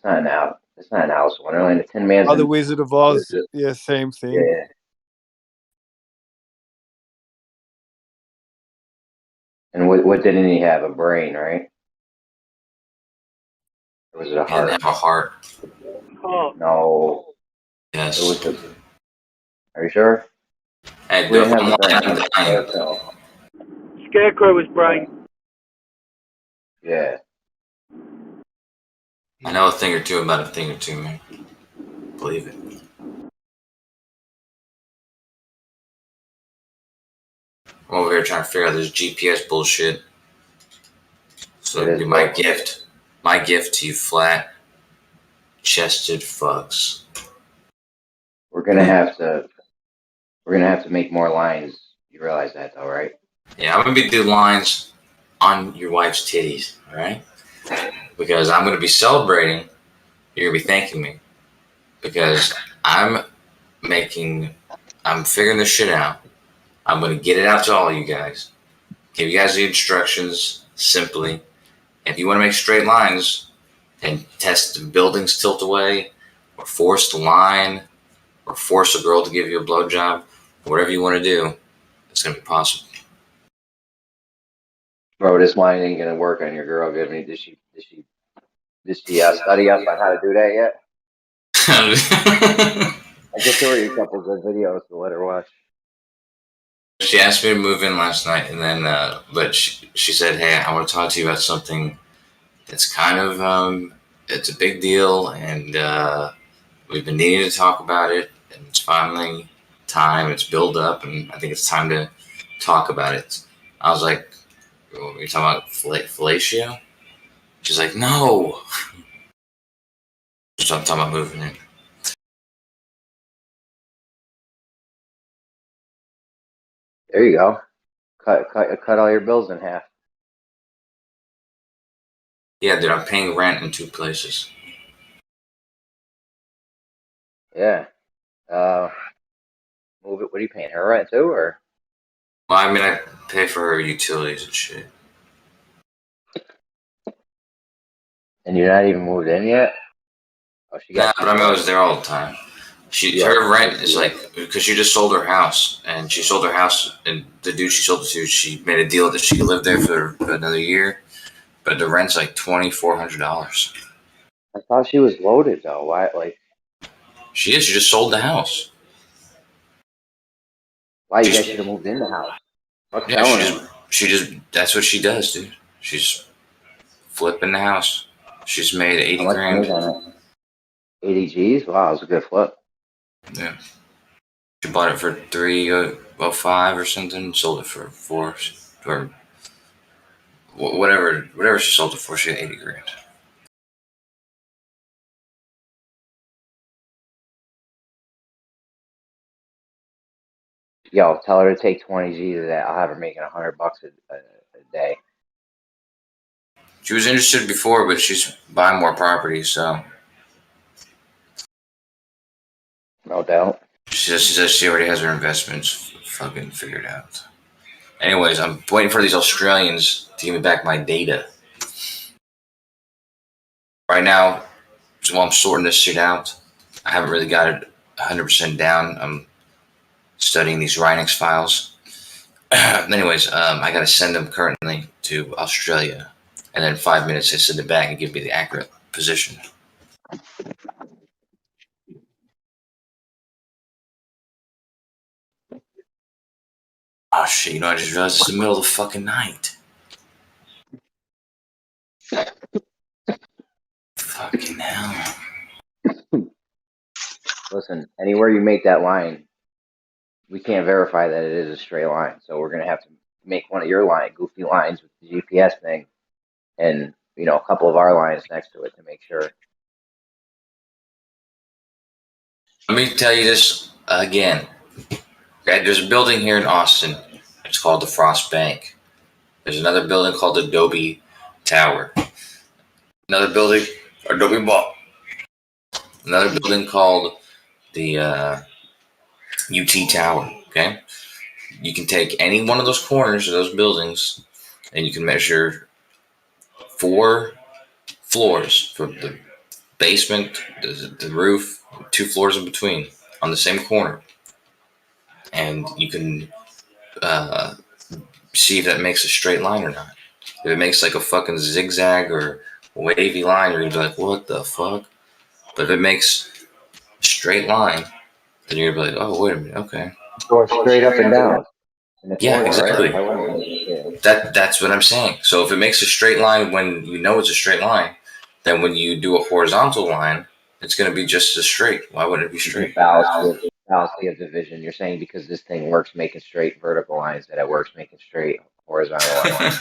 an Alice. That's not an Alice in Wonderland. The 10 Man's. Oh, the Wizard of Oz. Yeah, same thing. Yeah. And what didn't he have? A brain, right? Or was it a heart? Have a heart. No. Yes. Are you sure? Hey, We didn't have a brain. Scarecrow was brain. Yeah. I know a thing or two about a thing or two, man. Believe it. I'm over here trying to figure out this GPS bullshit. So it'd be my gift. My gift to you flat-chested fucks. We're gonna have to make more lines. You realize that though, right? Yeah, I'm gonna be doing lines on your wife's titties, alright? Because I'm gonna be celebrating. You're gonna be thanking me. Because I'm figuring this shit out. I'm gonna get it out to all you guys. Give you guys the instructions simply. If you want to make straight lines and test the buildings tilt away, or force the line, or force a girl to give you a blowjob, whatever you want to do, it's gonna be possible. Bro, this line ain't gonna work on your girl. Did she study up on how to do that yet? I just showed you a couple good videos to let her watch. She asked me to move in last night, and then, but she said, "Hey, I want to talk to you about something that's kind of, it's a big deal, and we've been needing to talk about it, and it's finally time. It's build up, and I think it's time to talk about it." I was like, "Are you talking about fellatio?" She's like, "No." So I'm talking about moving in. There you go. Cut all your bills in half. Yeah, dude, I'm paying rent in 2 places. Yeah. Move it. What are you paying? Her rent too, or? Well, I mean, I pay for her utilities and shit. And you're not even moved in yet? Oh, she Nah, got. but I was there all the time. Her rent is like, because she just sold her house, and she sold her house, and the dude she sold it to, she made a deal that she could live there for another year, but the rent's like $2,400. I thought she was loaded though. Why? Like, she is. She just sold the house. Why you guys should have moved in the house? What's selling it? She just. That's what she does, dude. She's flipping the house. She's made 80 How much grand. is on it? 80 G's. Wow, it was a good flip. Yeah. She bought it for 305 or something. Sold it for 4 or whatever she sold it for. She had 80 grand. Yo, tell her to take 20 G's of that. I'll have her making $100 a day. She was interested before, but she's buying more properties, so. No doubt. She says she already has her investments fucking figured out. Anyways, I'm waiting for these Australians to give me back my data. Right now, while I'm sorting this shit out, I haven't really got it 100% down. I'm studying these Rhinex files. Anyways, I gotta send them currently to Australia, and then 5 minutes they send it back and give me the accurate position. Oh shit, I just realized it's the middle of the fucking night. Fucking hell. Listen, anywhere you make that line, we can't verify that it is a straight line. So we're gonna have to make one of your goofy lines with the GPS thing, and a couple of our lines next to it to make sure. Let me tell you this again. Okay, there's a building here in Austin. It's called the Frost Bank. There's another building called Adobe Tower. Another building, Adobe Mall. Another building called the UT Tower. Okay, you can take any one of those corners of those buildings, and you can measure 4 floors from the basement, the roof, 2 floors in between on the same corner, and you can see if that makes a straight line or not. If it makes like a fucking zigzag or wavy line, you're gonna be like, what the fuck? But if it makes a straight line, then you're gonna be like, oh, wait a minute, okay. Go straight up and down. Yeah, corner, exactly. Right? That's what I'm saying. So if it makes a straight line when you know it's a straight line, then when you do a horizontal line, it's gonna be just as straight. Why wouldn't it be straight? Fallacy of division. You're saying because this thing works making straight vertical lines, that it works making straight horizontal lines.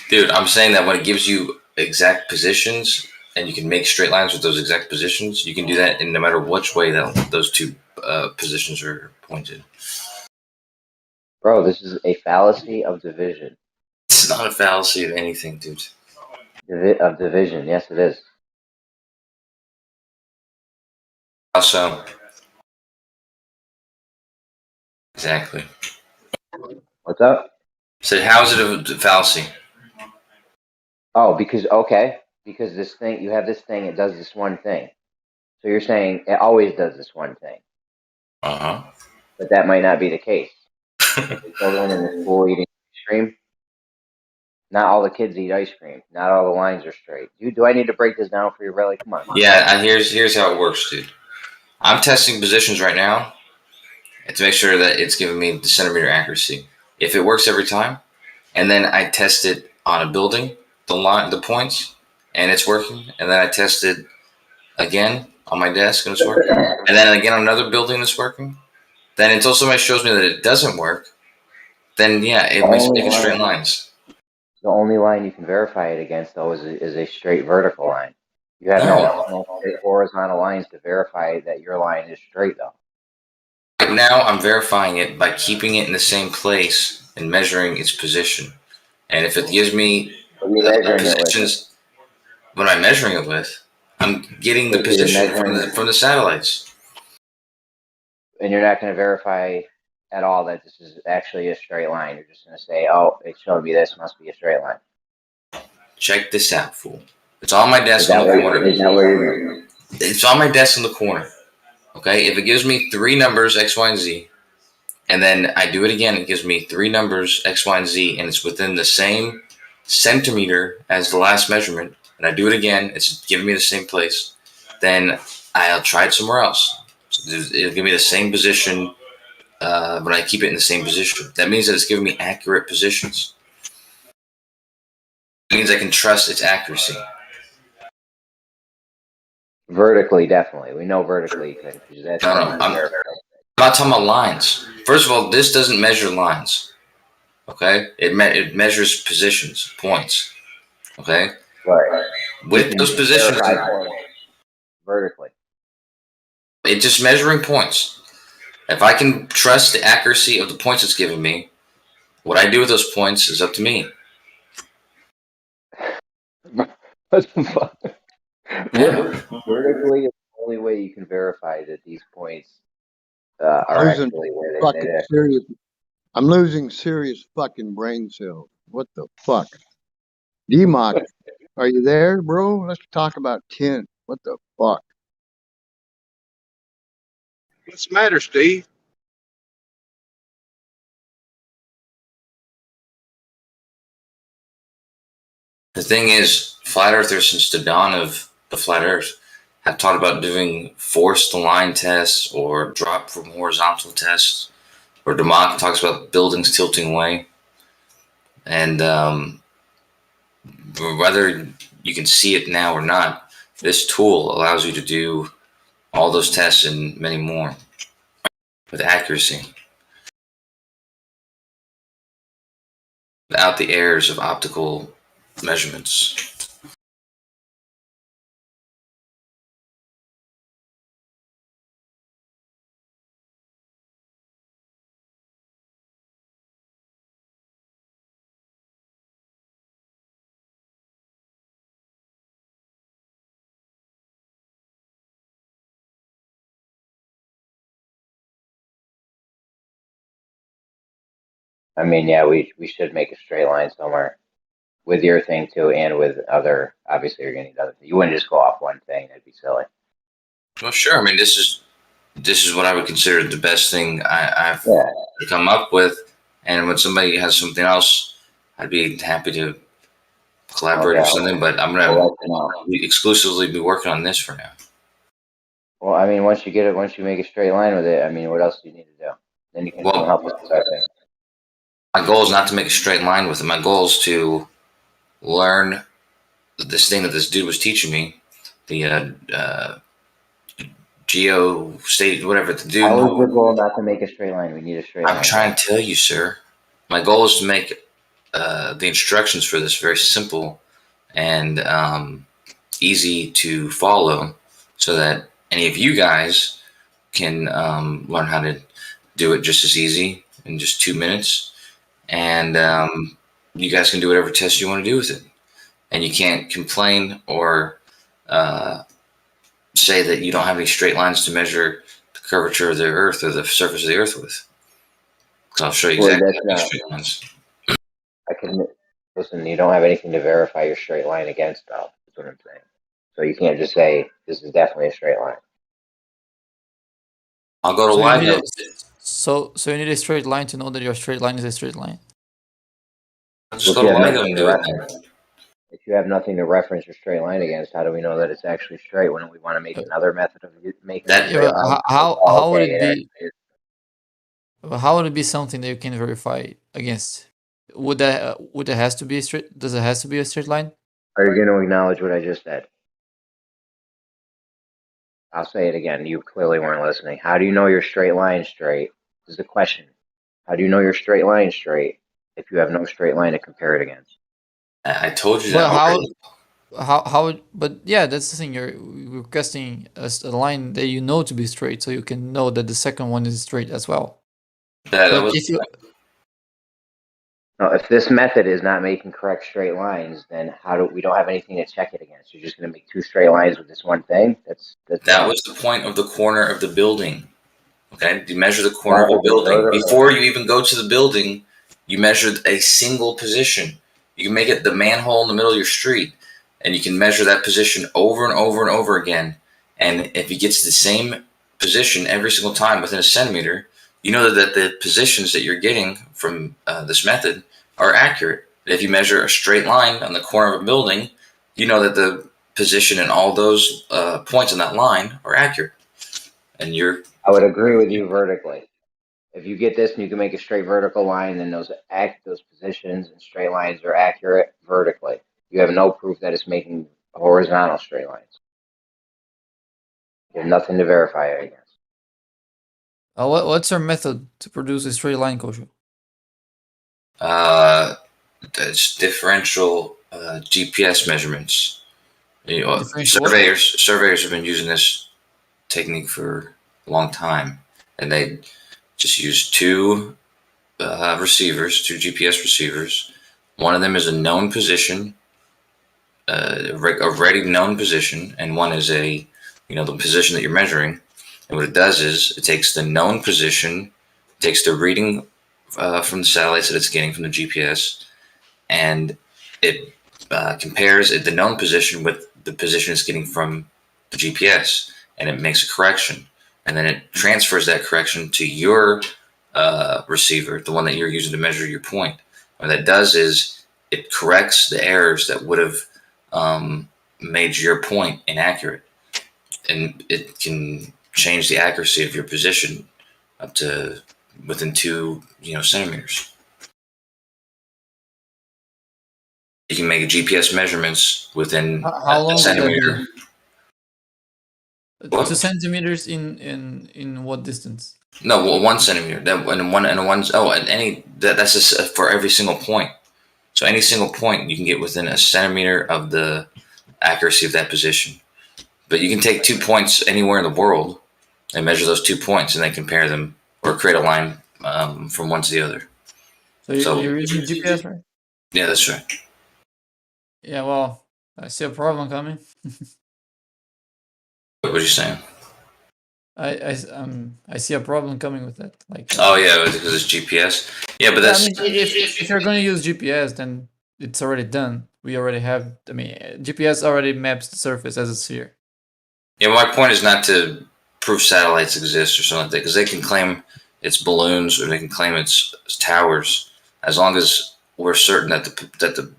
Dude, I'm saying that when it gives you exact positions and you can make straight lines with those exact positions, you can do that in no matter which way that those 2 positions are pointed. Bro, this is a fallacy of division. It's not a fallacy of anything, dude. Of division, yes, it is. How so? Exactly. What's up? So how is it a fallacy? Oh, because this thing, you have this thing, it does this one thing. So you're saying it always does this one thing. Uh-huh. But that might not be the case. Children in the school eating ice cream. Not all the kids eat ice cream. Not all the lines are straight. Dude, do I need to break this down for you, really? Come on. Yeah, here's how it works, dude. I'm testing positions right now to make sure that it's giving me the centimeter accuracy. If it works every time, and then I test it on a building, the points, and it's working, and then I test it again on my desk and it's working, and then again on another building that's working, then until somebody shows me that it doesn't work, then yeah, it makes making straight lines. The only line you can verify it against, though, is a straight vertical line. You have no straight horizontal lines to verify that your line is straight, though. Right now, I'm verifying it by keeping it in the same place and measuring its position. And if it gives me positions, what am I measuring it with? I'm getting the position from the satellites. And you're not going to verify at all that this is actually a straight line. You're just going to say, oh, it showed me this, must be a straight line. Check this out, fool. It's on my desk in the corner. It's on my desk in the corner. Okay, if it gives me 3 numbers X, Y, and Z, and then I do it again, it gives me 3 numbers X, Y, and Z, and it's within the same centimeter as the last measurement, and I do it again, it's giving me the same place, then I'll try it somewhere else. It'll give me the same position, but I keep it in the same position. That means that it's giving me accurate positions. It means I can trust its accuracy. Vertically, definitely. We know vertically. That's No, I'm not talking about lines. First of all, this doesn't measure lines. Okay, it measures positions, points. Okay, right. With those positions, vertically, it's just measuring points. If I can trust the accuracy of the points it's giving me, what I do with those points is up to me. What the fuck? Vertically is the only way you can verify that these points are actually where they serious. I'm losing serious fucking brain cells. What the fuck? DMOC, are you there, bro? Let's talk about 10. What the fuck? What's the matter, Steve? The thing is, flat earthers since the dawn of the flat earth have talked about doing forced line tests or drop from horizontal tests, or Demok talks about buildings tilting away. And whether you can see it now or not, this tool allows you to do all those tests and many more with accuracy, without the errors of optical measurements. I mean, yeah, we should make a straight line somewhere with your thing too, and with other. Obviously, you're gonna need other. You wouldn't just go off one thing. That'd be silly. Well, sure. I mean, this is what I would consider the best thing I've come up with. And when somebody has something else, I'd be happy to collaborate or something. But I'm gonna exclusively be working on this for now. Well, I mean, once you get it, once you make a straight line with it, I mean, what else do you need to do? Then you can come help us with our thing. My goal is not to make a straight line with it. My goal is to learn this thing that this dude was teaching me, the geo state, whatever the dude. How is your goal not to make a straight line? We need a straight line. I'm trying to tell you, sir. My goal is to make the instructions for this very simple and easy to follow, so that any of you guys can learn how to do it just as easy in just 2 minutes. And you guys can do whatever test you want to do with it. And you can't complain or say that you don't have any straight lines to measure the curvature of the Earth or the surface of the Earth with. Because I'll show you exactly how to make straight lines. I can listen. You don't have anything to verify your straight line against, though. That's what I'm saying. So you can't just say this is definitely a straight line. I'll go to live. So you need a straight line to know that your straight line is a straight line. Just go to live and do it. If you have nothing to reference your straight line against, how do we know that it's actually straight when we want to make another method of making a straight line? How would it be? How would it be something that you can verify against? Would that has to be a straight? Does it has to be a straight line? Are you going to acknowledge what I just said? I'll say it again. You clearly weren't listening. How do you know your straight line straight? This is the question. How do you know your straight line straight if you have no straight line to compare it against? I told you that already. But yeah, that's the thing. You're requesting a line that you know to be straight, so you can know that the second one is straight as well. If this method is not making correct straight lines, then we don't have anything to check it against. You're just going to make 2 straight lines with this one thing. That was the point of the corner of the building. Okay, you measure the corner of the building before you even go to the building. You measured a single position. You can make it the manhole in the middle of your street, and you can measure that position over and over and over again. And if he gets the same position every single time within a centimeter, you know that the positions that you're getting from this method are accurate. If you measure a straight line on the corner of a building, you know that the position in all those points on that line are accurate. And I would agree with you vertically. If you get this and you can make a straight vertical line, then those positions and straight lines are accurate vertically. You have no proof that it's making horizontal straight lines. You have nothing to verify it against. What's our method to produce a straight line, Kosho? That's differential GPS measurements. Differential surveyors have been using this technique for a long time, and they just use two GPS receivers. One of them is a known position, already known position, and one is the position that you're measuring. And what it does is it takes the known position, takes the reading from the satellites that it's getting from the GPS, and it compares the known position with the position it's getting from the GPS, and it makes a correction. And then it transfers that correction to your receiver, the one that you're using to measure your point. What that does is it corrects the errors that would have made your point inaccurate. And it can change the accuracy of your position up to within 2 centimeters. You can make GPS measurements within how long a centimeter. 2 centimeters in what distance? No, 1 centimeter. That's for every single point. So any single point you can get within a centimeter of the accuracy of that position. But you can take 2 points anywhere in the world and measure those 2 points, and then compare them or create a line from one to the other. So you're using GPS, right? Yeah, that's right. Yeah, well, I see a problem coming. What were you saying? I see a problem coming with that. Oh yeah, because it's GPS. Yeah, but that's. I mean, if you're going to use GPS, then it's already done. We already have. I mean, GPS already maps the surface as a sphere. Yeah, my point is not to prove satellites exist or something like that, because they can claim it's balloons or they can claim it's towers, as long as we're certain that the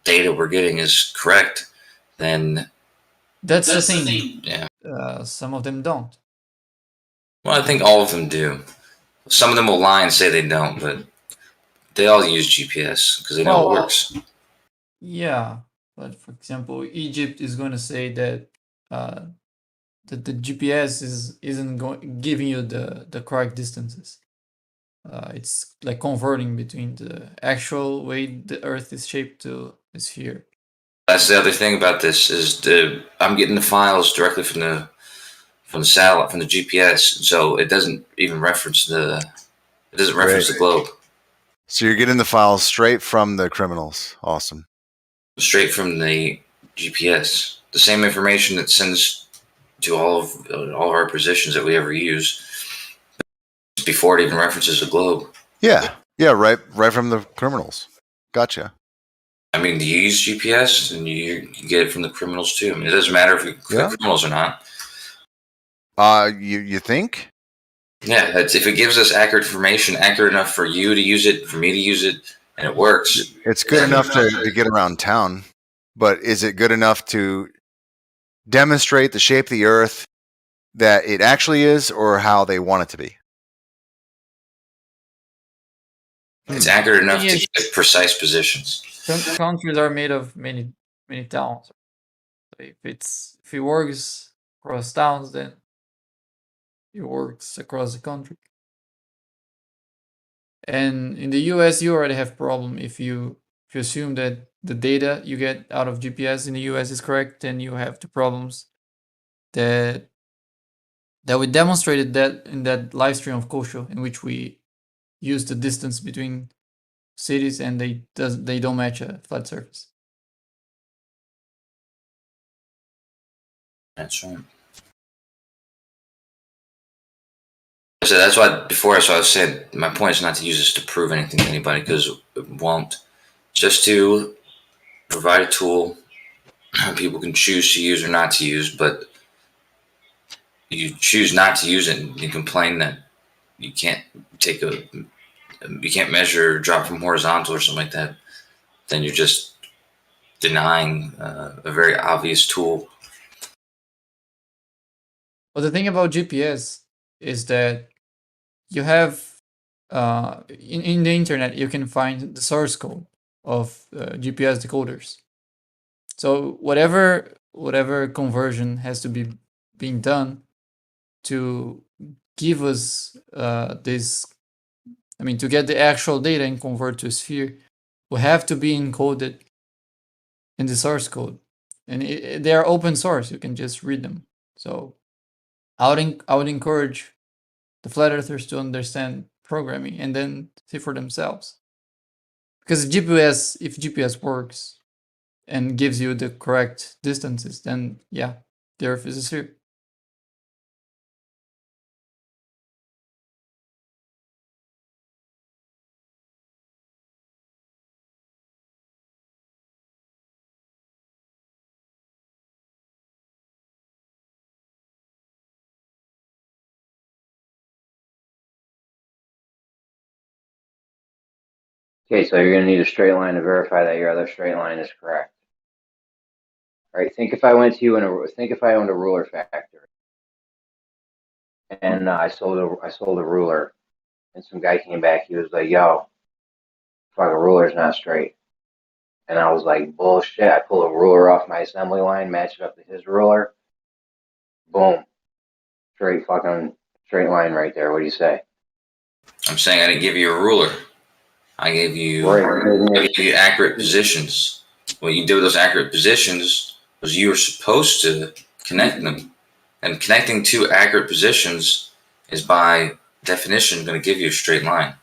data we're getting is correct. Then that's the thing. Yeah. Some of them don't. Well, I think all of them do. Some of them will lie and say they don't, but they all use GPS because they know it works. Yeah, but for example, Egypt is going to say that that the GPS isn't giving you the correct distances. It's like converting between the actual way the Earth is shaped to a sphere. That's the other thing about this is I'm getting the files directly from the satellite, from the GPS, so it doesn't even reference the globe. So you're getting the files straight from the criminals. Awesome. Straight from the GPS, the same information that sends to all of our positions that we ever use before it even references the globe. Yeah, right from the criminals. Gotcha. I mean, you use GPS and you get it from the criminals too. I mean, it doesn't matter if you click criminals or not. You think? Yeah, if it gives us accurate information, accurate enough for you to use it, for me to use it, and it works. It's good enough to get around town, but is it good enough to demonstrate the shape of the Earth that it actually is, or how they want it to be? It's accurate enough to get precise positions. Some countries are made of many towns. So if it works across towns, then it works across the country. And in the US, you already have problem if you assume that the data you get out of GPS in the US is correct, then you have the problems that we demonstrated that in that live stream of Kosho, in which we use the distance between cities and they don't match a flat surface. That's right. So that's why before, as I was saying, my point is not to use this to prove anything to anybody, because it won't. Just to provide a tool people can choose to use or not to use, but you choose not to use it and you complain that you can't measure drop from horizontal or something like that, then you're just denying a very obvious tool. Well, the thing about GPS is that you have in the internet you can find the source code of GPS decoders. So whatever conversion has to be being done to give us this, I mean, to get the actual data and convert to a sphere, will have to be encoded in the source code, and they are open source. You can just read them. So I would encourage the flat earthers to understand programming and then see for themselves. Because if GPS works and gives you the correct distances, then yeah, the Earth is a sphere. Okay, so you're going to need a straight line to verify that your other straight line is correct. All right, think if I owned a ruler factory, and I sold a ruler, and some guy came back. He was like, "Yo, fucking ruler's not straight," and I was like, "Bullshit!" I pull a ruler off my assembly line, match it up to his ruler, boom, straight line right there. What do you say? I'm saying I didn't give you a ruler. I gave you accurate positions. What you did with those accurate positions was you were supposed to connect them. And connecting two accurate positions is by definition going to give you a straight line.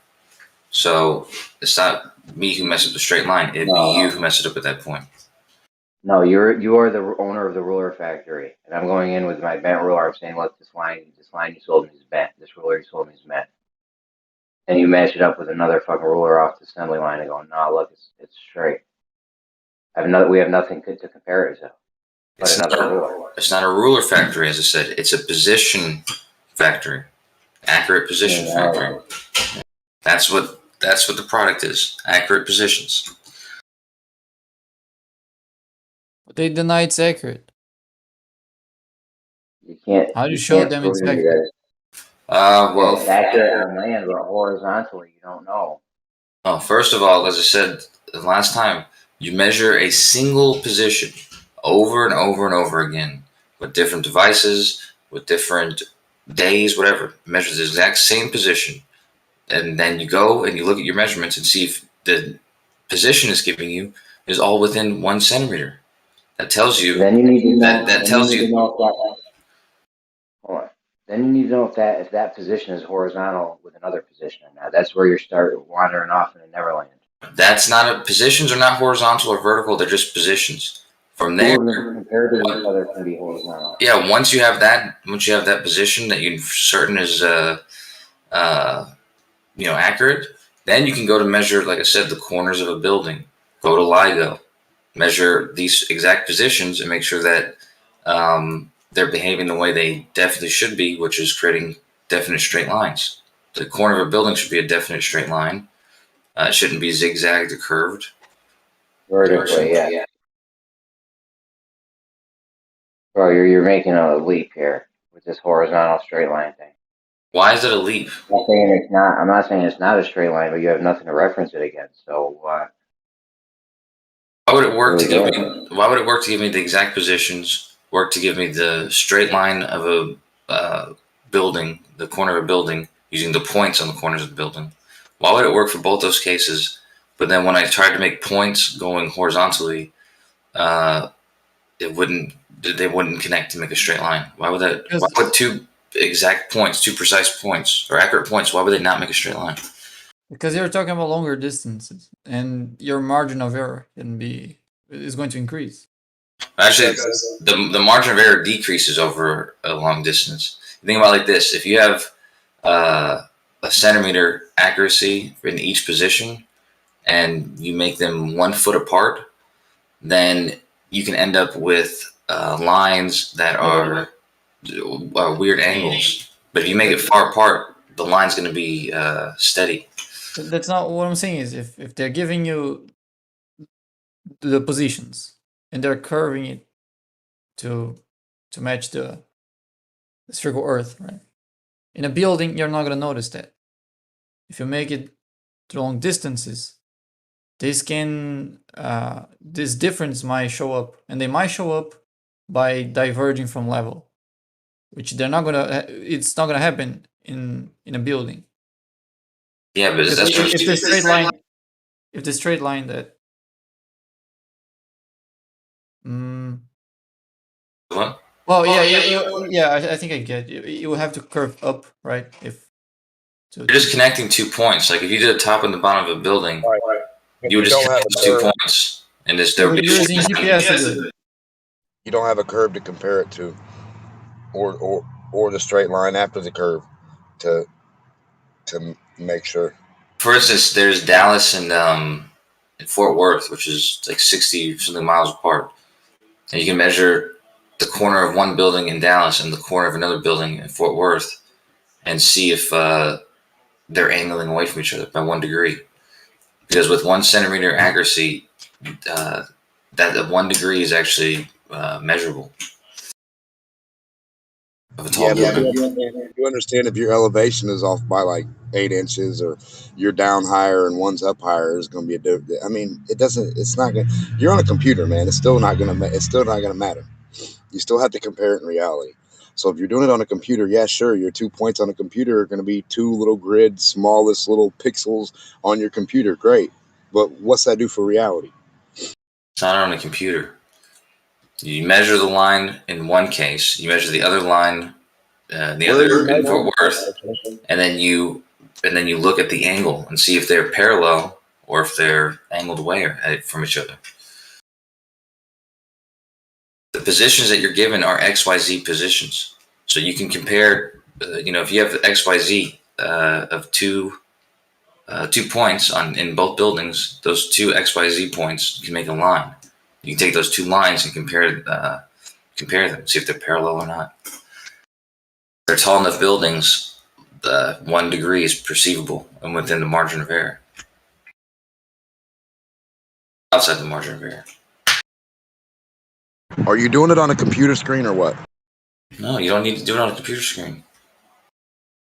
So it's not me who messed up the straight line. It'd be you who messed it up at that point. No, you are the owner of the ruler factory, and I'm going in with my bent ruler. I'm saying, look, this line you sold me is bent. This ruler you sold me is bent. And you match it up with another fucking ruler off the assembly line and go, no, look, it's straight. We have nothing to compare it to. But It's not a ruler factory, as I said. It's a position factory, accurate position factory. That's what the product is. Accurate positions. But they deny it's accurate. You can't. How do you show them it's accurate? Well, it's accurate on land, but horizontally, you don't know. Oh, first of all, as I said last time, you measure a single position over and over and over again with different devices, with different days, whatever. Measure the exact same position. And then you go and you look at your measurements and see if the position it's giving you is all within 1 centimeter. That tells you. Then you need to know. That tells you. Then you need to know if that position is horizontal with another position or not. That's where you start wandering off in the Neverland. That's not positions are not horizontal or vertical. They're just positions. From there, compared to each other, can be horizontal. Yeah, once you have that position that you're certain is accurate, then you can go to measure, like I said, the corners of a building. Go to LIGO, measure these exact positions, and make sure that they're behaving the way they definitely should be, which is creating definite straight lines. The corner of a building should be a definite straight line. It shouldn't be zigzagged or curved. Vertically, yeah. Bro, you're making a leap here with this horizontal straight line thing. Why is it a leap? I'm not saying it's not a straight line, but you have nothing to reference it against. So why would it work to give me? Why would it work to give me the exact positions? Work to give me the straight line of a building, the corner of a building, using the points on the corners of the building. Why would it work for both those cases? But then when I tried to make points going horizontally, they wouldn't connect to make a straight line. Why would that? Why would two exact points, two precise points, or accurate points, why would they not make a straight line? Because you're talking about longer distances, and your margin of error is going to increase. Actually, the margin of error decreases over a long distance. Think about it like this: if you have a centimeter accuracy in each position, and you make them 1 foot apart, then you can end up with lines that are weird angles. But if you make it far apart, the line's going to be steady. That's not what I'm saying. Is if they're giving you the positions and they're curving it to match the spherical Earth, right? In a building, you're not gonna notice that. If you make it long distances, this difference might show up, and they might show up by diverging from level, which they're not gonna. It's not gonna happen in a building. Yeah, but if the straight line, if the straight line that. What? Well, yeah, I think I get you. You will have to curve up, right? You're just connecting 2 points. Like if you did the top and the bottom of a building, you would just connect those 2 points, and there would be using GPS to do it. You don't have a curve to compare it to, or the straight line after the curve to make sure. For instance, there's Dallas and Fort Worth, which is like 60 something miles apart, and you can measure the corner of one building in Dallas and the corner of another building in Fort Worth, and see if they're angling away from each other by 1 degree. Because with 1 centimeter accuracy, that 1 degree is actually measurable. Of a tall building. You understand if your elevation is off by like 8 inches, or you're down higher and one's up higher, is going to be a different. I mean, it doesn't. It's not going. You're on a computer, man. It's still not going to. It's still not going to matter. You still have to compare it in reality. So if you're doing it on a computer, yeah, sure, your 2 points on a computer are going to be 2 little grids, smallest little pixels on your computer. Great. But what's that do for reality? It's not on a computer. You measure the line in one case, you measure the other line, the other in Fort Worth, and then you look at the angle and see if they're parallel or if they're angled away from each other. The positions that you're given are XYZ positions. So you can compare, if you have XYZ of 2 points in both buildings, those 2 XYZ points, you can make a line. You can take those 2 lines and compare them, see if they're parallel or not. If they're tall enough buildings, 1 degree is perceivable and within the margin of error. Outside the margin of error. Are you doing it on a computer screen or what? No, you don't need to do it on a computer screen.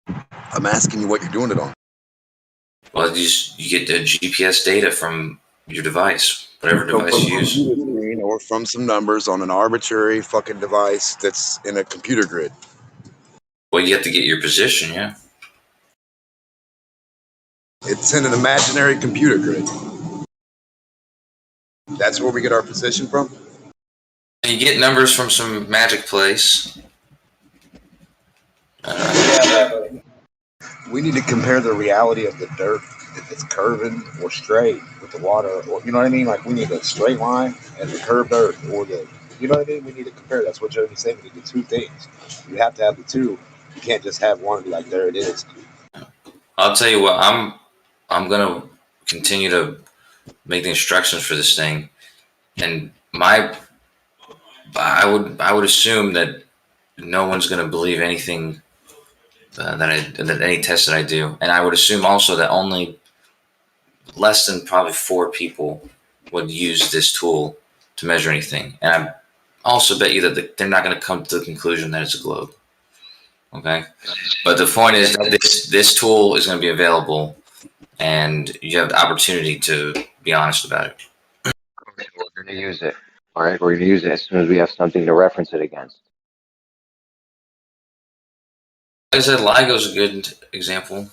I'm asking you what you're doing it on. Well, you get the GPS data from your device, whatever device you use. Or from some numbers on an arbitrary fucking device that's in a computer grid. Well, you have to get your position, yeah. It's in an imaginary computer grid. That's where we get our position from? You get numbers from some magic place. We need to compare the reality of the dirt, if it's curving or straight with the water, or you know what I mean? Like we need a straight line and the curved earth, or you know what I mean? We need to compare. That's what Jeremy's saying. We need the 2 things. You have to have the 2. You can't just have one and be like, there it is. I'll tell you what, I'm gonna continue to make the instructions for this thing, and I would assume that no one's gonna believe anything that any test that I do, and I would assume also that only less than probably 4 people would use this tool to measure anything, and I also bet you that they're not going to come to the conclusion that it's a globe. Okay, but the point is that this tool is going to be available, and you have the opportunity to be honest about it. We're going to use it. All right, we're going to use it as soon as we have something to reference it against. Like I said, LIGO's a good example.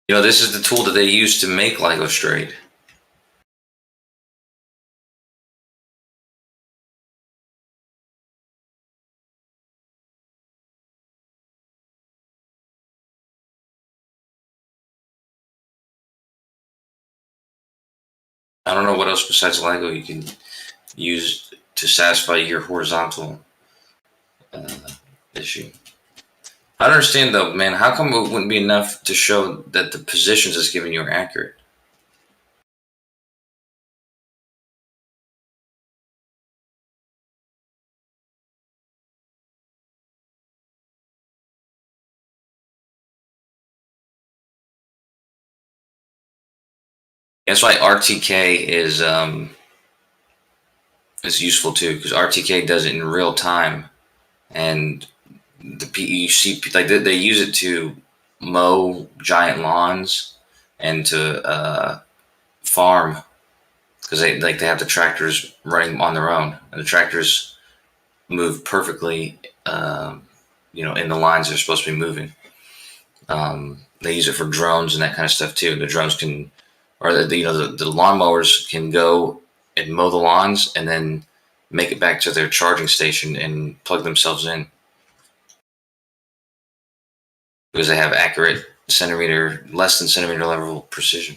This is the tool that they use to make LIGO straight. I don't know what else besides LIGO you can use to satisfy your horizontal issue. I don't understand though, man. How come it wouldn't be enough to show that the positions it's giving you are accurate? That's why RTK is useful too, because RTK does it in real time, and you see like they use it to mow giant lawns and to farm, because they have the tractors running on their own, and the tractors move perfectly, in the lines they're supposed to be moving. They use it for drones and that kind of stuff too. The drones can, or the lawnmowers can go and mow the lawns and then make it back to their charging station and plug themselves in, because they have accurate less than centimeter level precision.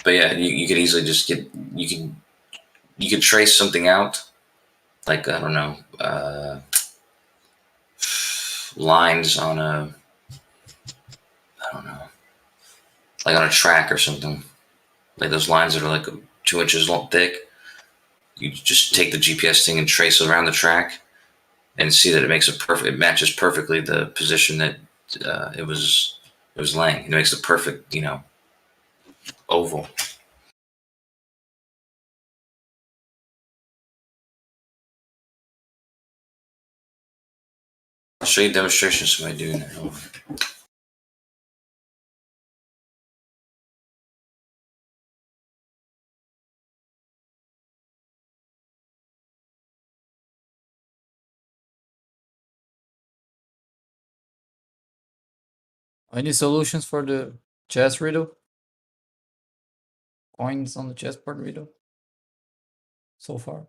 But yeah, you could easily just you could trace something out, like, I don't know, lines on like on a track or something, like those lines that are like 2 inches long, thick. You just take the GPS thing and trace around the track, and see that it matches perfectly the position that it was laying. It makes a perfect, oval. I'll show you a demonstration of somebody doing it. Any solutions for the chess riddle? Coins on the chessboard riddle so far?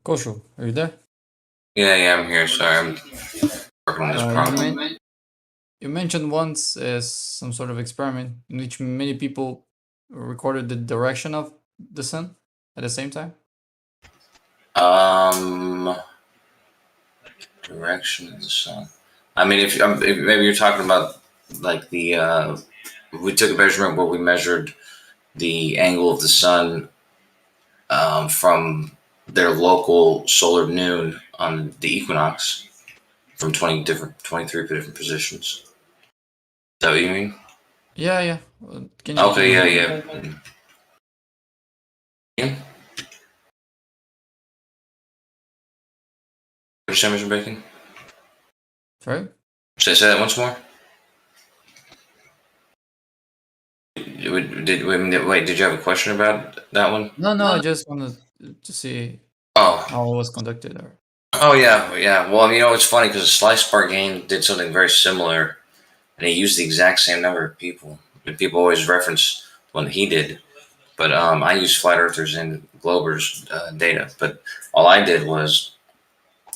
Koshu, are you there? Yeah, I'm here. Sorry, I'm working on this problem. You mentioned once some sort of experiment in which many people recorded the direction of the sun at the same time. Direction of the sun. I mean, if maybe you're talking about like the we took a measurement where we measured the angle of the sun from their local solar noon on the equinox from 23 different positions. Is that what you mean? Yeah. Can you? Okay, yeah. Yeah. Which time is it breaking? Sorry? Say that once more. Did you have a question about that one? No, I just wanted to see how it was conducted. Oh yeah. Well, it's funny because Slice Bar Game did something very similar, and he used the exact same number of people. And people always reference what he did, but I used Flat Earthers and Globers data. But all I did was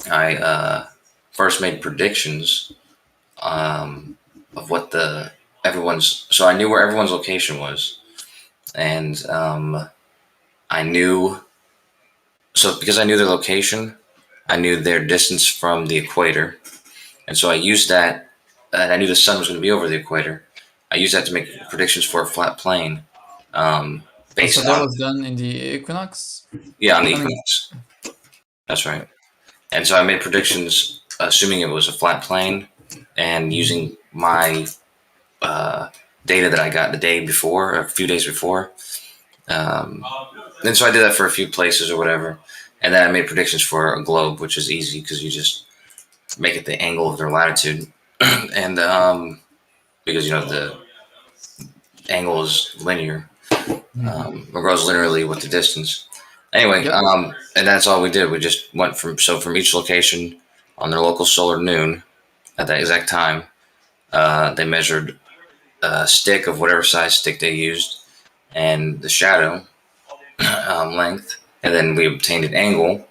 I first made predictions of what everyone's. So I knew where everyone's location was, and I knew. So because I knew their location, I knew their distance from the equator, and so I used that. And I knew the sun was going to be over the equator. I used that to make predictions for a flat plane. Based so that was done in the equinox? Yeah, on the equinox. That's right. And so I made predictions assuming it was a flat plane and using my data that I got the day before, a few days before. And so I did that for a few places or whatever. And then I made predictions for a globe, which is easy because you just make it the angle of their latitude. And because, the angle is linear. It grows linearly with the distance. Anyway, and that's all we did. We just went from each location on their local solar noon at that exact time. They measured a stick of whatever size stick they used and the shadow length, and then we obtained an angle,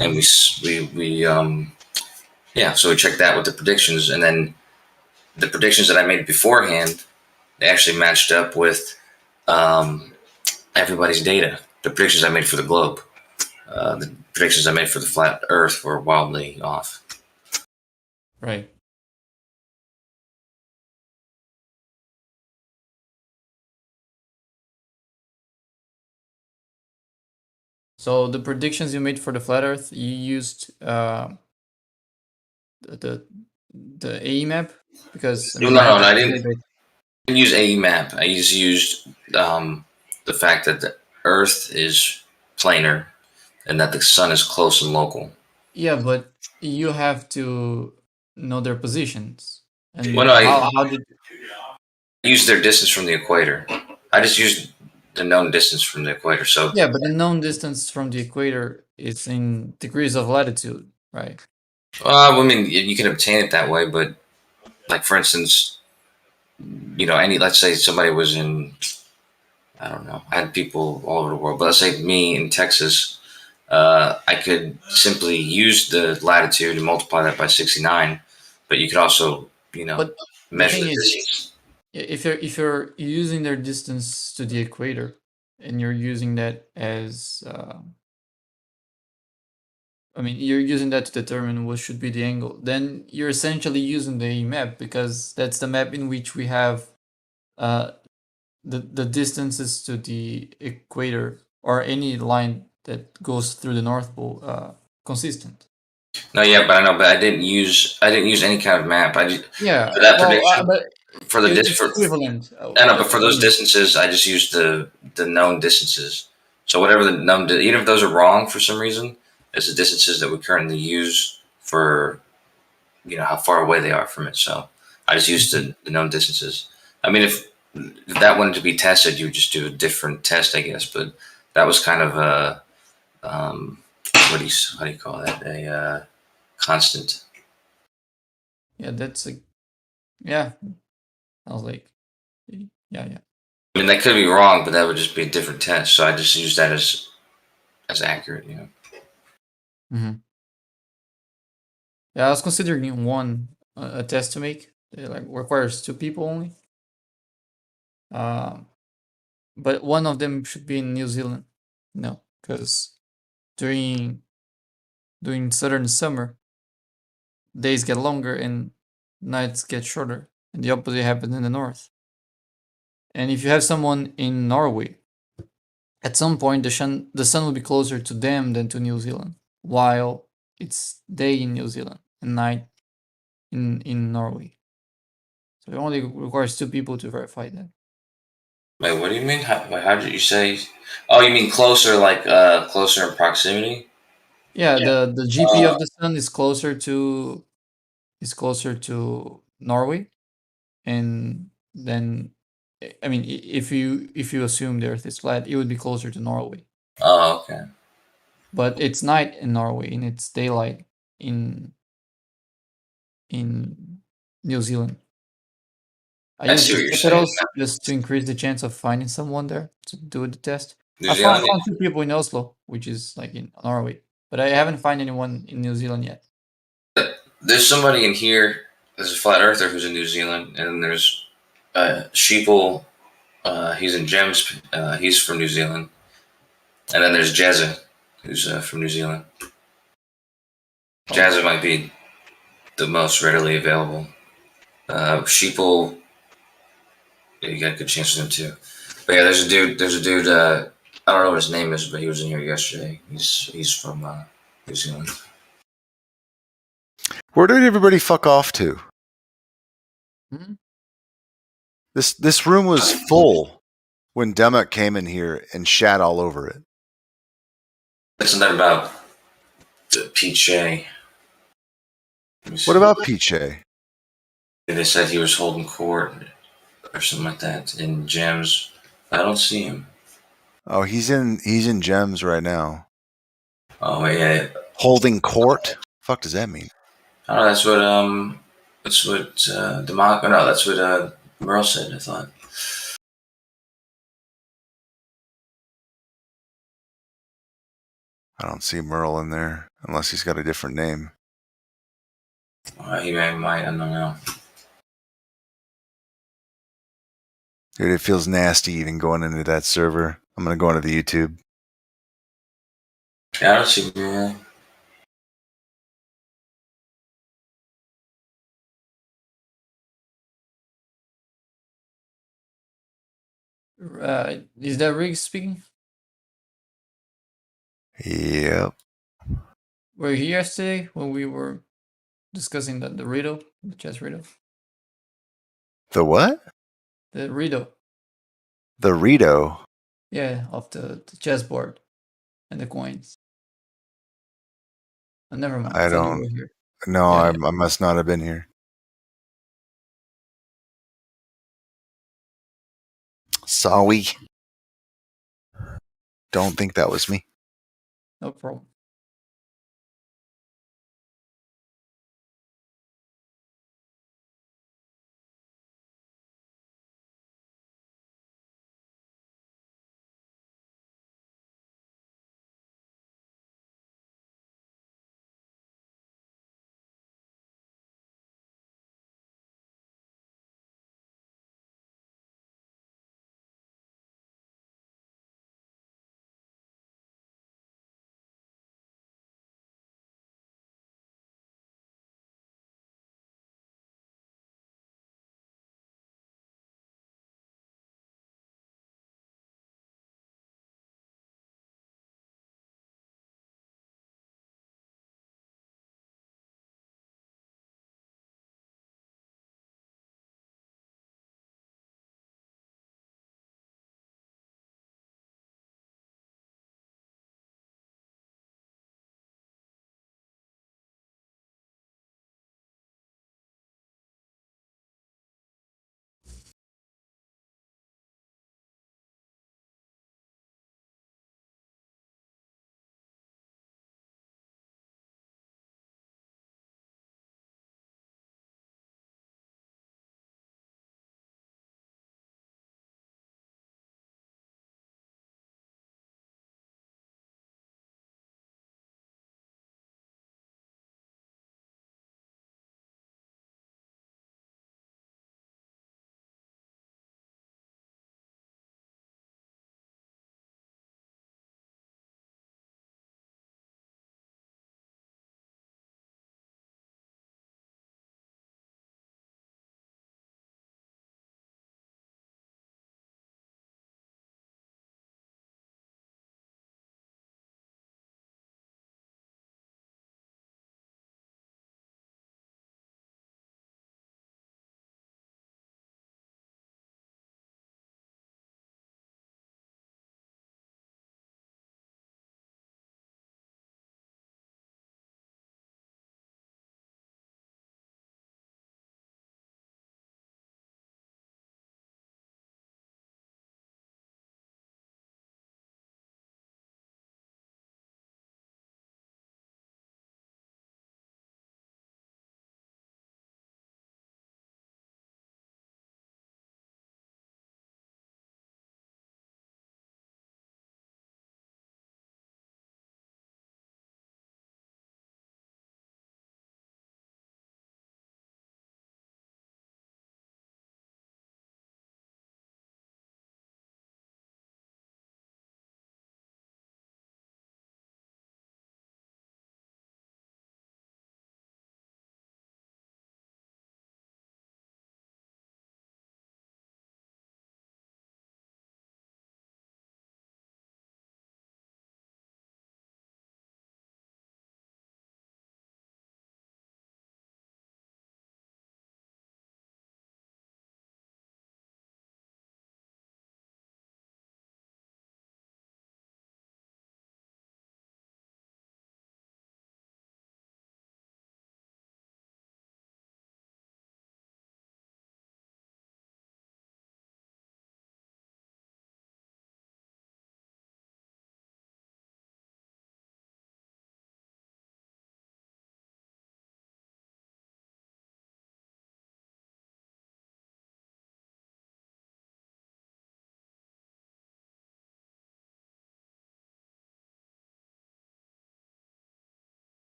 and we so we checked that with the predictions, and then the predictions that I made beforehand, they actually matched up with everybody's data. The predictions I made for the globe, the predictions I made for the flat Earth were wildly off. Right. So the predictions you made for the flat Earth, you used the AE map because No, I didn't use AE map. I just used the fact that the Earth is planar and that the sun is close and local. Yeah, but you have to know their positions. And how did you use their distance from the equator? I just used the known distance from the equator. So yeah, but the known distance from the equator is in degrees of latitude, right? I mean, you can obtain it that way, but like for instance, let's say somebody was in, I don't know, I had people all over the world, but let's say me in Texas, I could simply use the latitude and multiply that by 69, but you could also, measure the distance. If you're using their distance to the equator and you're using that as you're using that to determine what should be the angle, then you're essentially using the map because that's the map in which we have the distances to the equator or any line that goes through the North Pole consistent. No, yeah, but I know, but I didn't use any kind of map. I just for that prediction for the equivalent. I know, but for those distances, I just used the known distances. So whatever the known, even if those are wrong for some reason, it's the distances that we currently use for how far away they are from it. So I just used the known distances. I mean, if that wanted to be tested, you would just do a different test, I guess. But that was kind of a how do you call that? A constant. Yeah, that's I was like, yeah. I mean, that could be wrong, but that would just be a different test. So I just use that as accurate, Mm-hmm. Yeah, I was considering one a test to make. It like requires 2 people only. But one of them should be in New Zealand. No, because during southern summer, days get longer and nights get shorter, and the opposite happens in the north. And if you have someone in Norway, at some point the sun will be closer to them than to New Zealand, while it's day in New Zealand and night in Norway. So it only requires 2 people to verify that. Wait, what do you mean? How did you say? Oh, you mean closer, like closer in proximity? Yeah, the GP of the sun is closer to Norway, and then I mean if you assume the Earth is flat, it would be closer to Norway. Oh, okay. But it's night in Norway and it's daylight in New Zealand. I I use see what you're subtitles saying. just to increase the chance of finding someone there to do the test. New I found Zealand? 2 people in Oslo, which is like in Norway, but I haven't found anyone in New Zealand yet. There's somebody in here. There's a flat earther who's in New Zealand, and there's Sheeple. He's in Gems. He's from New Zealand, and then there's Jazza, who's from New Zealand. Jazza might be the most readily available. Sheeple, yeah, you got a good chance with him too. But yeah, there's a dude. I don't know what his name is, but he was in here yesterday. He's from New Zealand. Where did everybody fuck off to? Hmm? This room was full when Demek came in here and shat all over it. Isn't that about Piche? What about Piche? They said he was holding court or something like that in Gems. I don't see him. Oh, he's in Gems right now. Oh yeah. Holding court? Fuck does that mean? I don't know. That's what Democ. Oh no, that's what Merle said. I thought. I don't see Merle in there unless he's got a different name. He might. I don't know. Dude, it feels nasty even going into that server. I'm gonna go into the YouTube. Yeah, I don't see Merle. Is that Riggs speaking? Yep. Were you here yesterday when we were discussing the riddle, the chess riddle? The what? The riddle. The Rito. Yeah, of the chessboard and the coins. Oh, never mind. I thought you don't. were here. No, Yeah, I must not have been here. Sorry. Don't think that was me. no problem.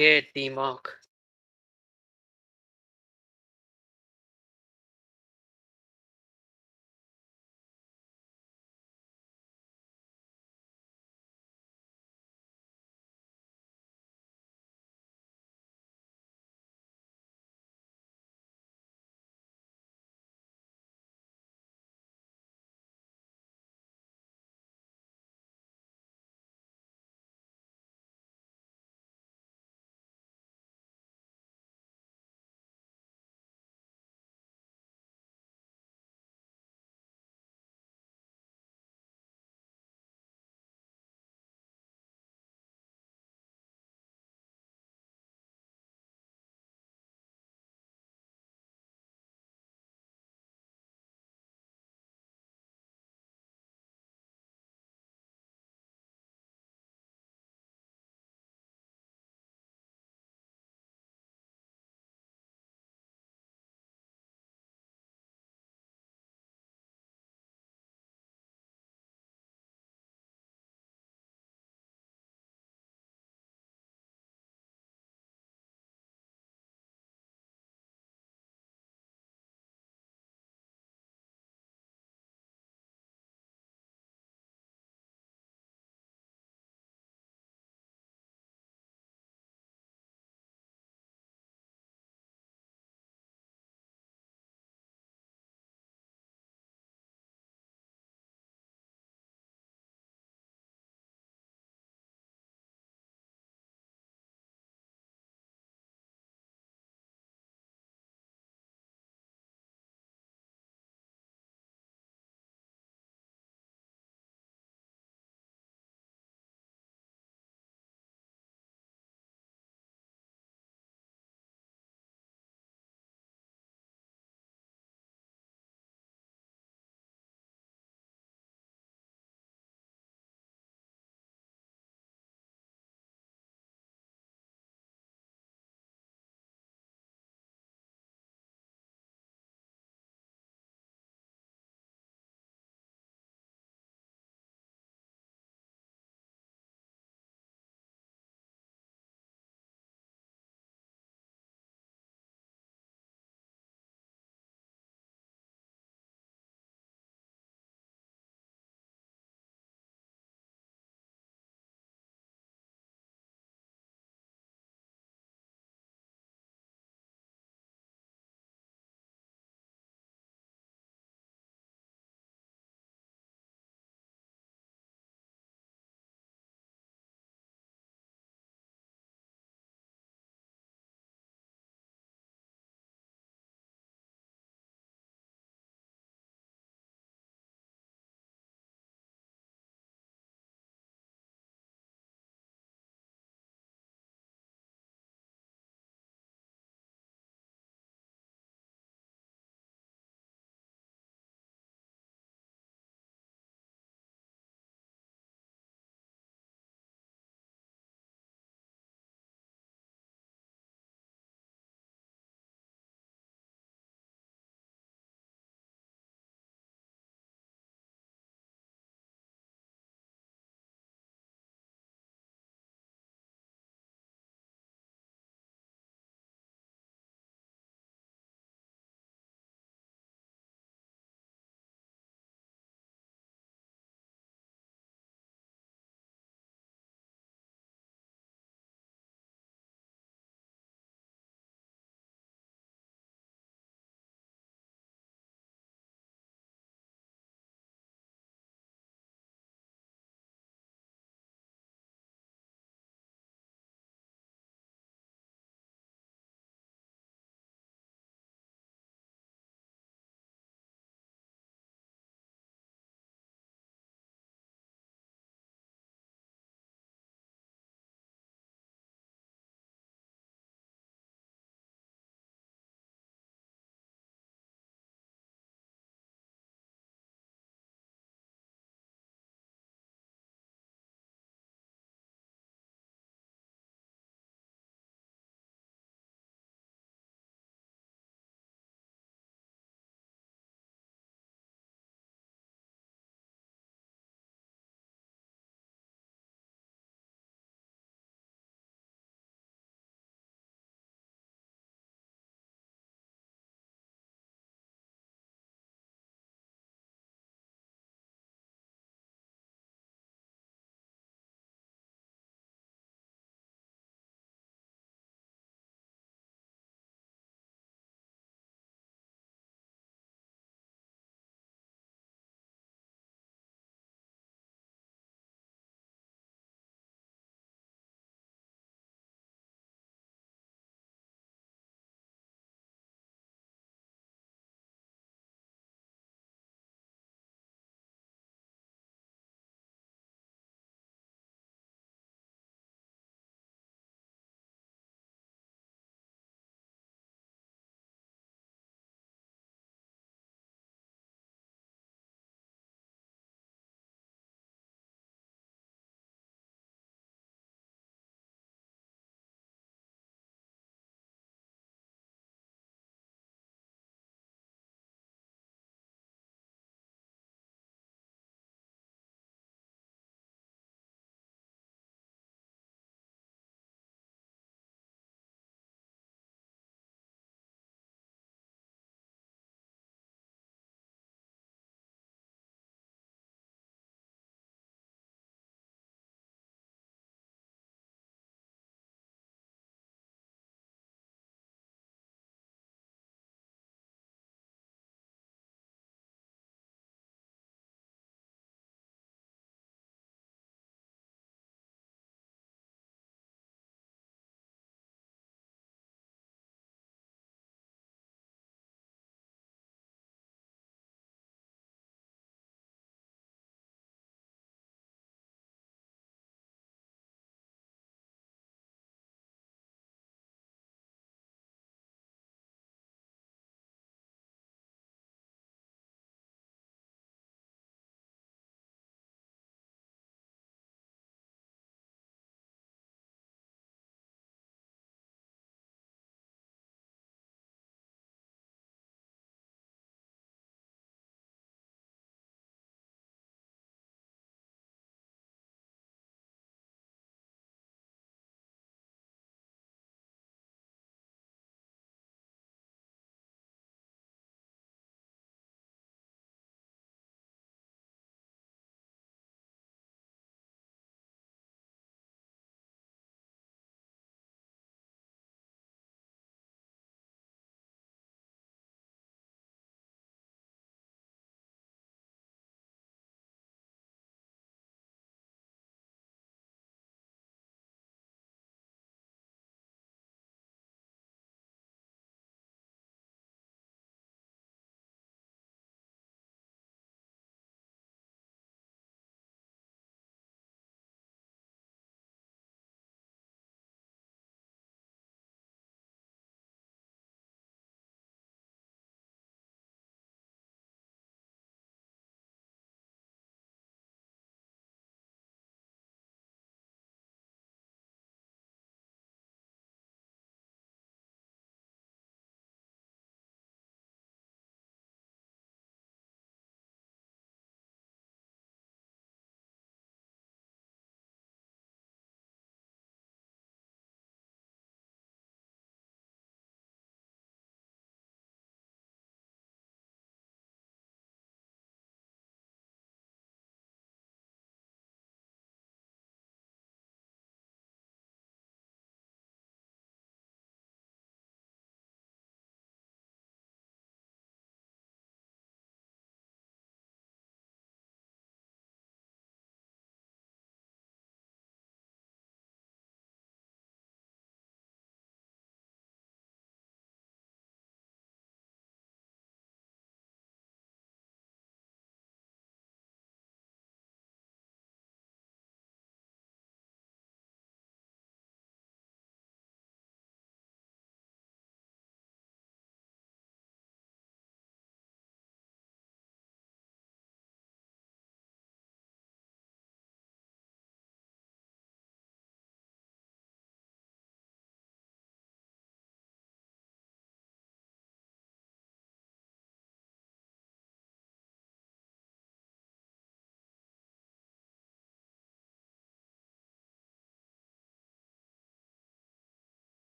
Yeah, D-Mark.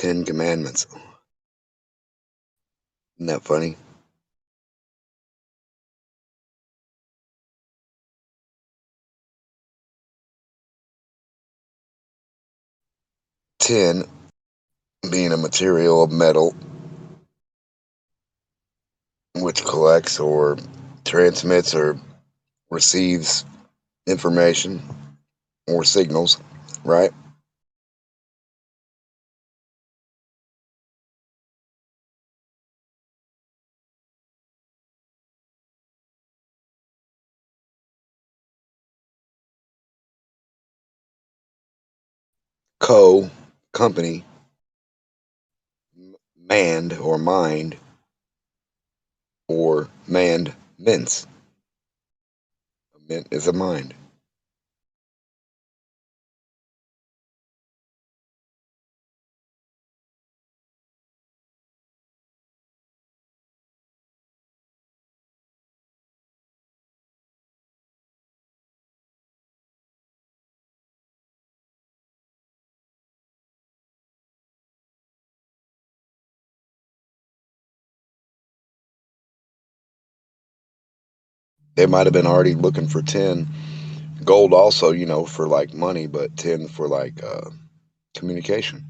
10 commandments. Isn't that funny? Tin being a material of metal which collects or transmits or receives information or signals, right? Company, manned or mind, or manned mints. A mint is a mind. They might have been already looking for tin. Gold also, you know, for like money, but tin for like communication.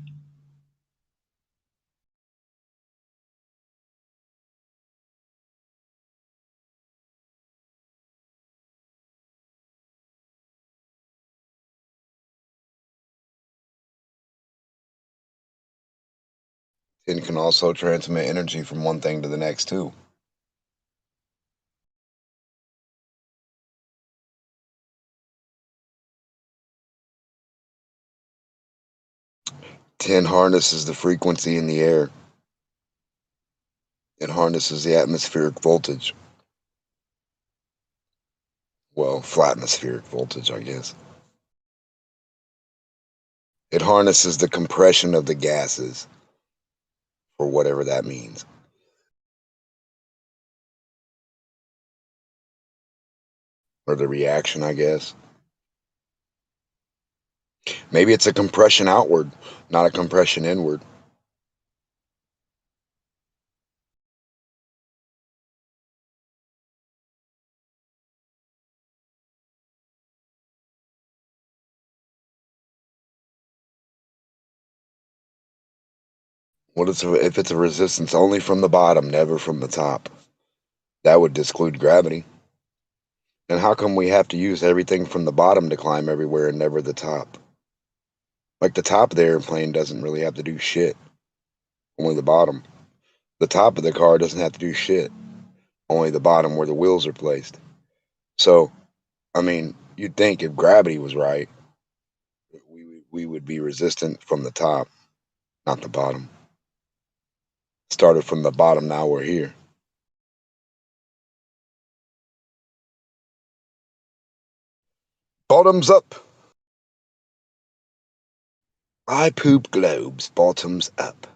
Tin can also transmit energy from one thing to the next too. Tin harnesses the frequency in the air. It harnesses the atmospheric voltage. Well, flat atmospheric voltage, I guess. It harnesses the compression of the gases, for whatever that means. Or the reaction, I guess. Maybe it's a compression outward, not a compression inward. What if it's a resistance only from the bottom, never from the top? That would disclude gravity. And how come we have to use everything from the bottom to climb everywhere and never the top? Like the top of the airplane doesn't really have to do shit. Only the bottom. The top of the car doesn't have to do shit. Only the bottom where the wheels are placed. So, I mean, you'd think if gravity was right, we would be resistant from the top, not the bottom. Started from the bottom, now we're here. Bottoms up. I poop globes, bottoms up.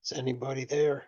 Is anybody there?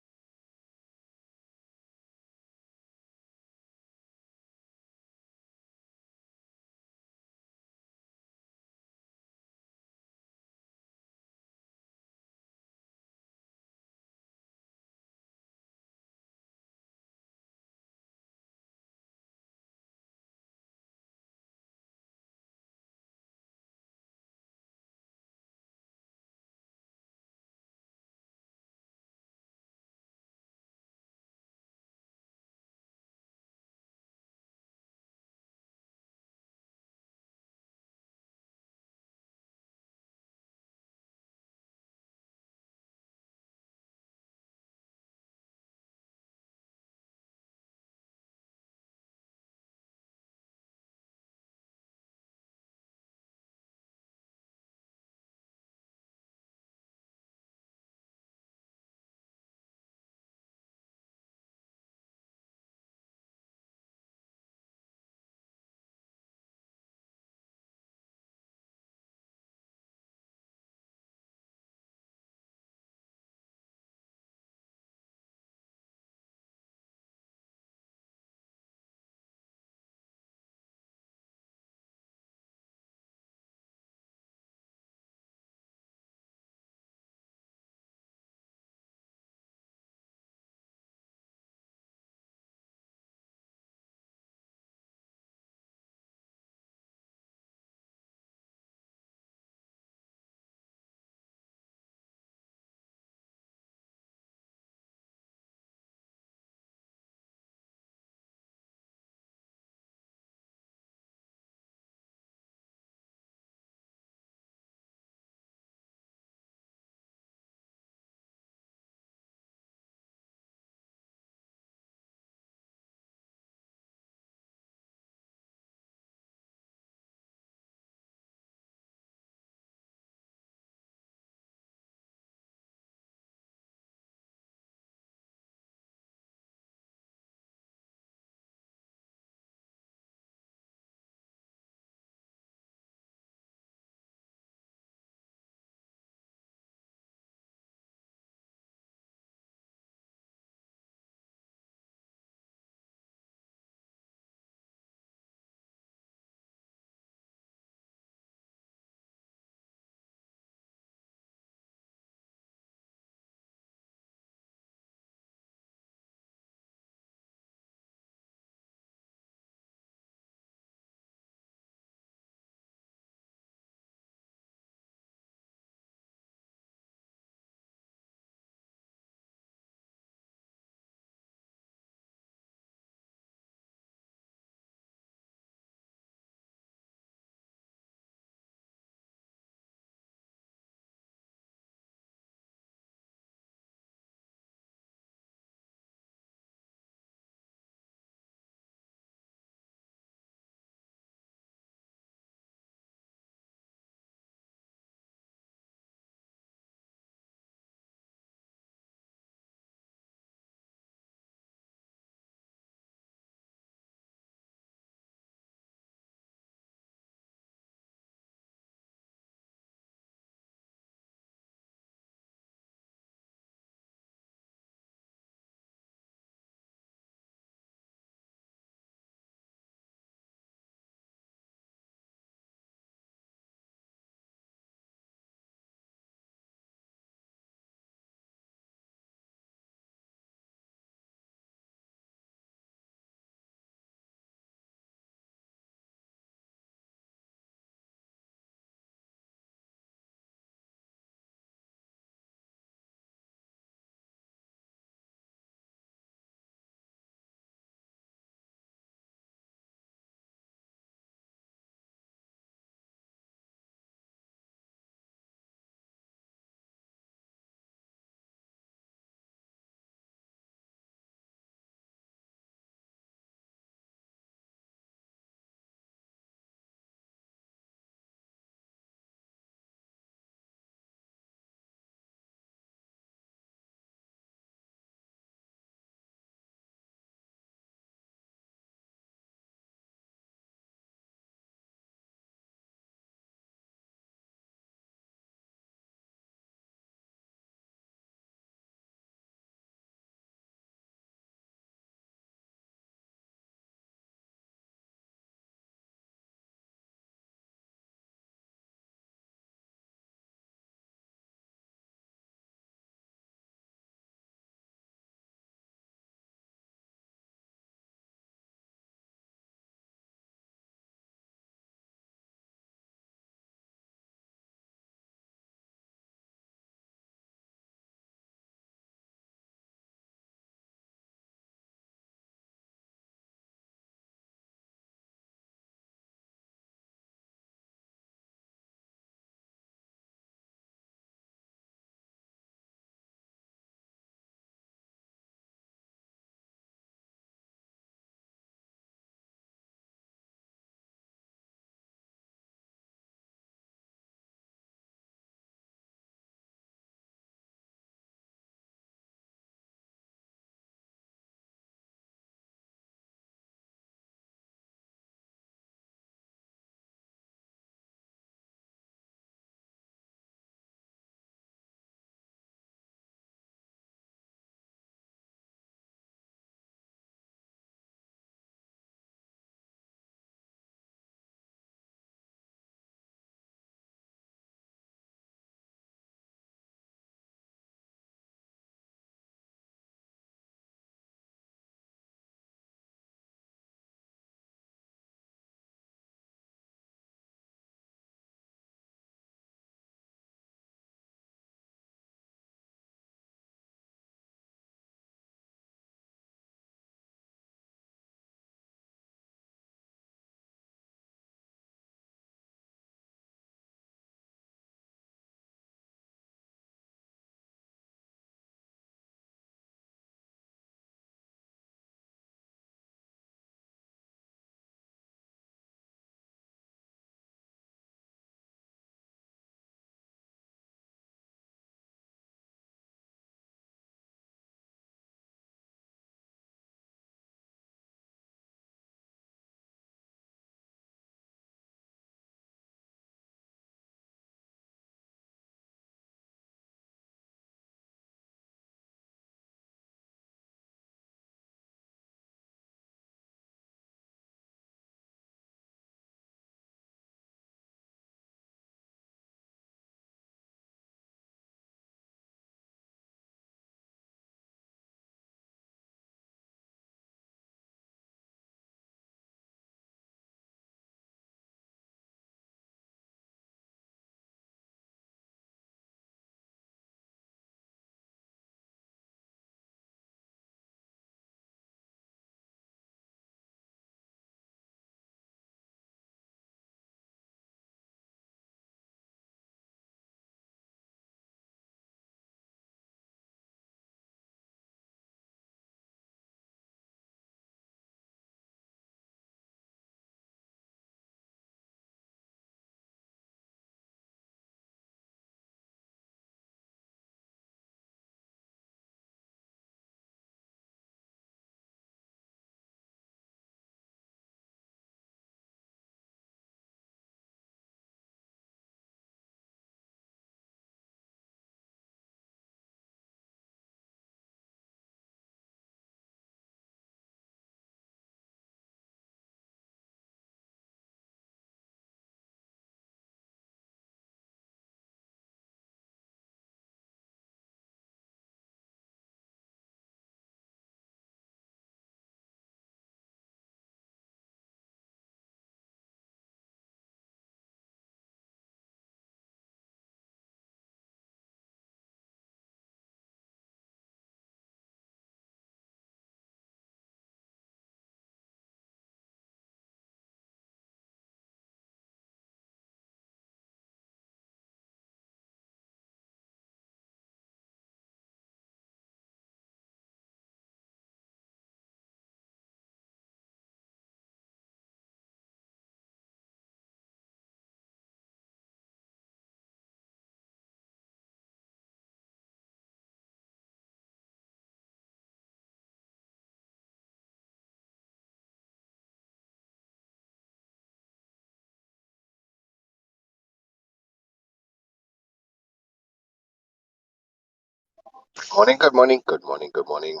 Good morning, good morning, good morning, good morning.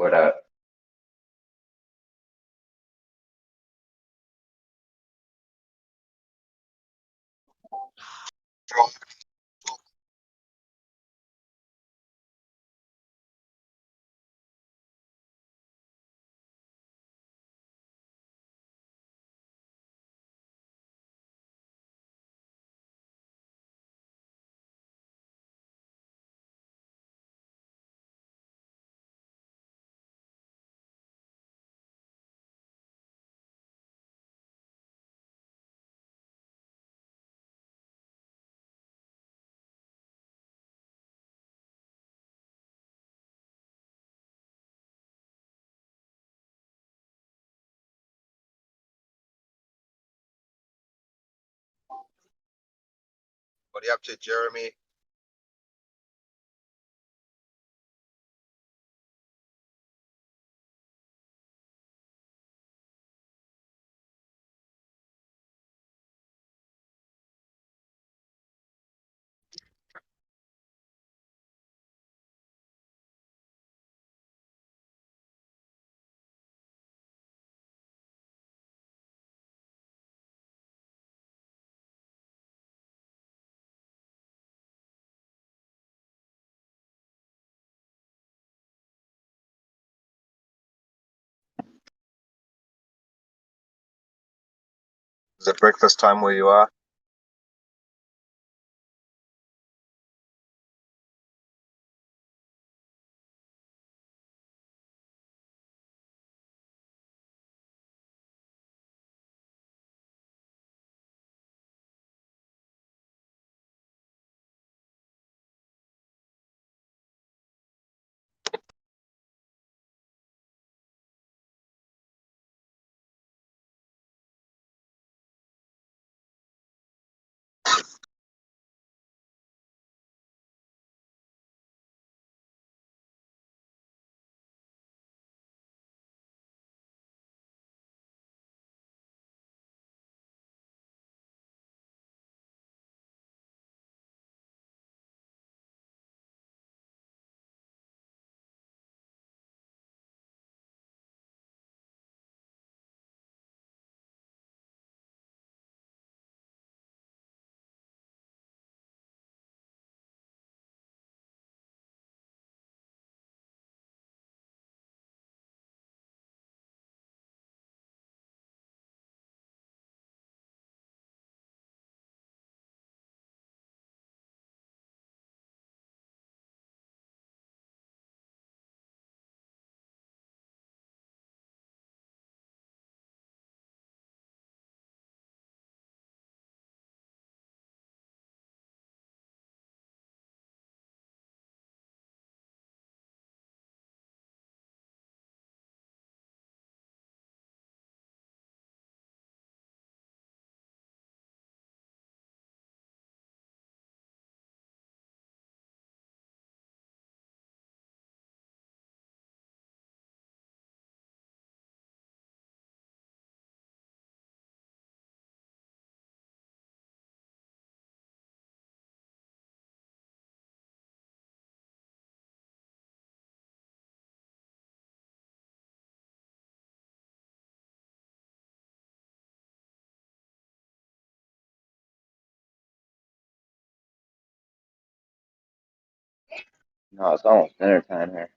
What up? What are you up to, Jeremy? Is it breakfast time where you are? No, it's almost dinner time here.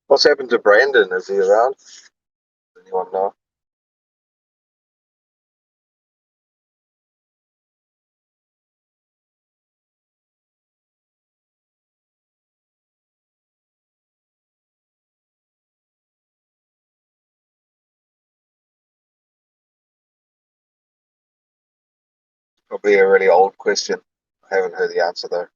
What's happened to Brandon? Is he around? Does anyone know? Probably a really old question. I haven't heard the answer though.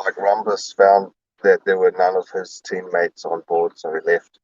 like Rumbus found that there were none of his teammates on board, so he left.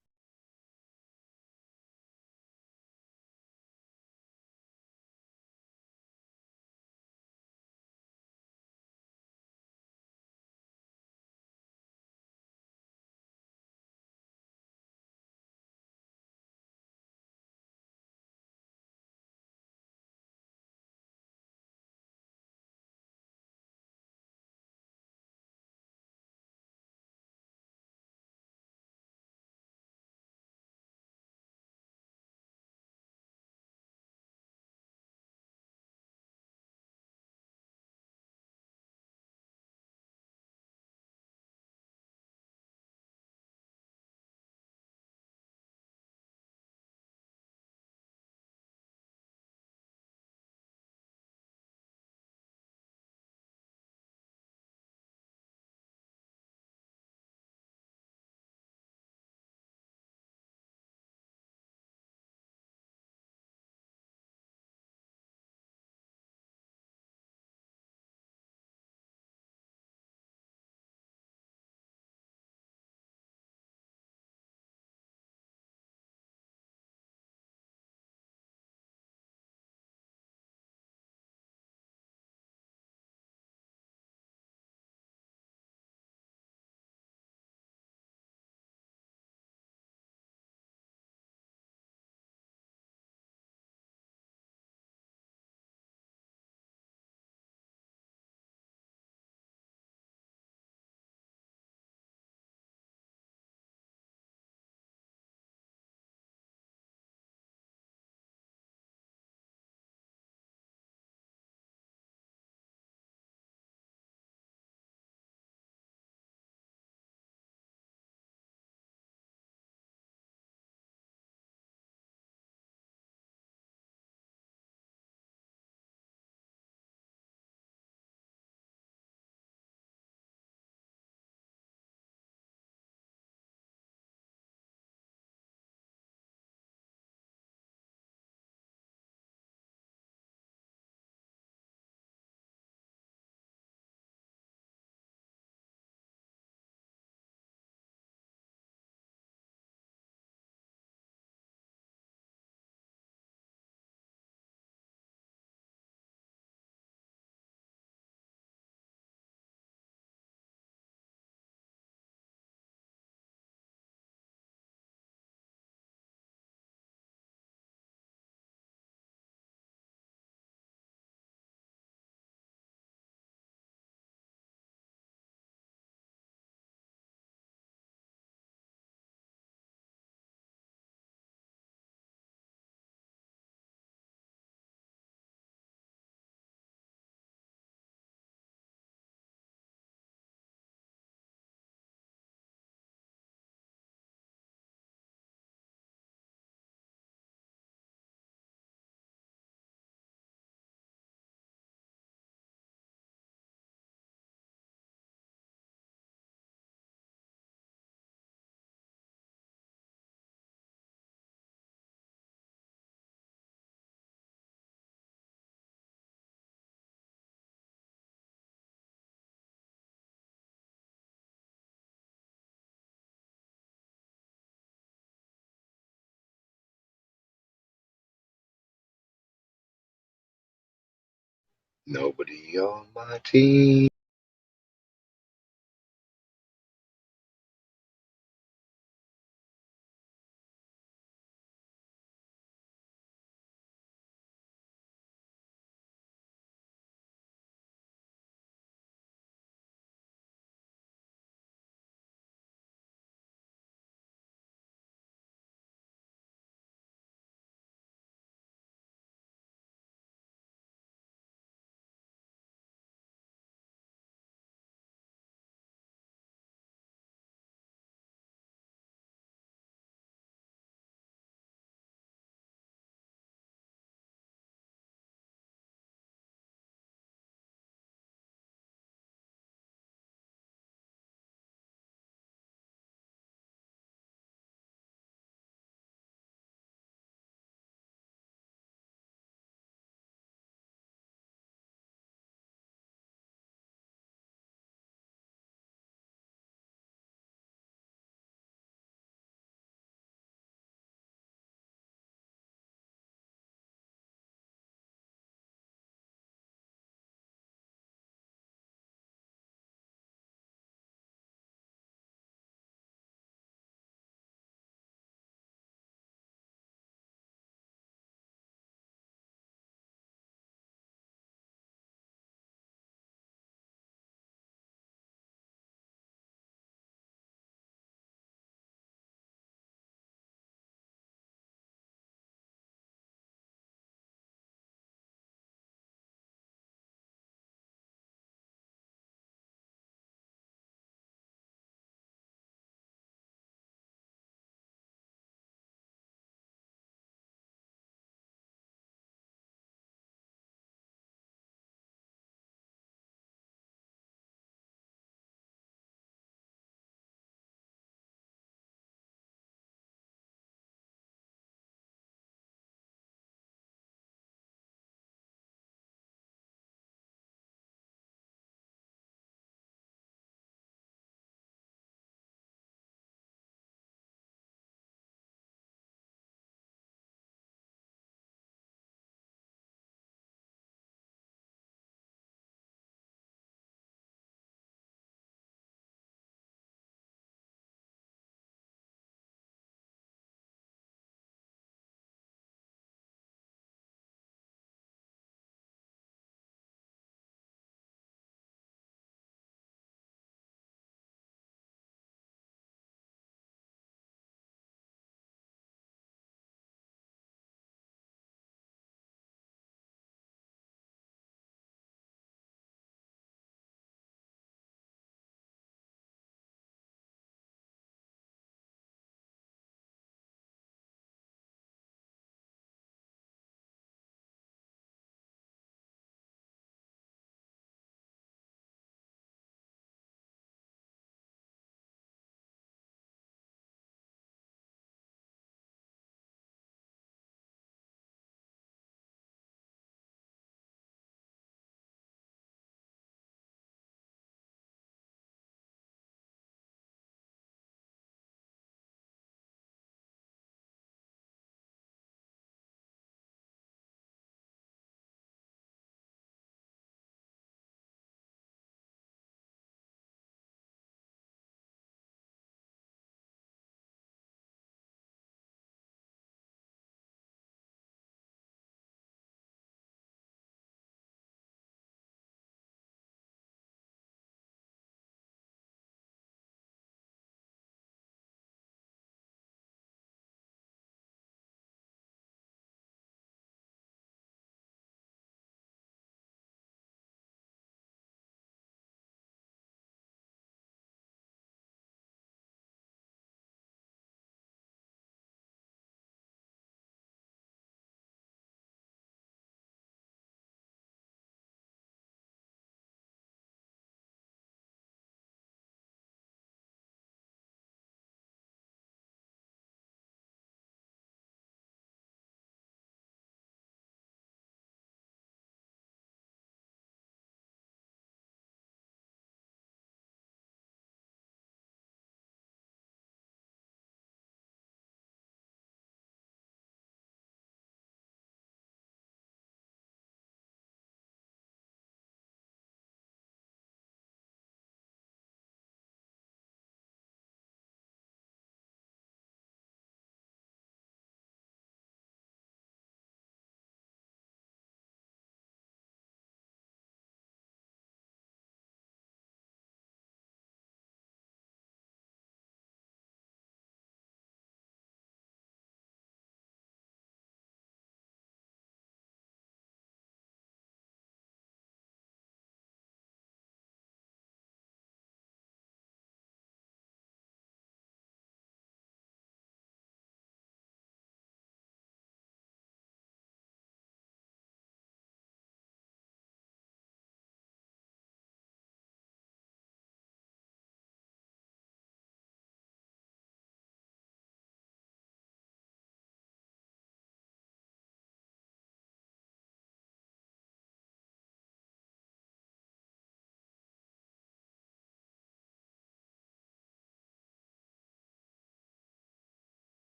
Nobody on my team.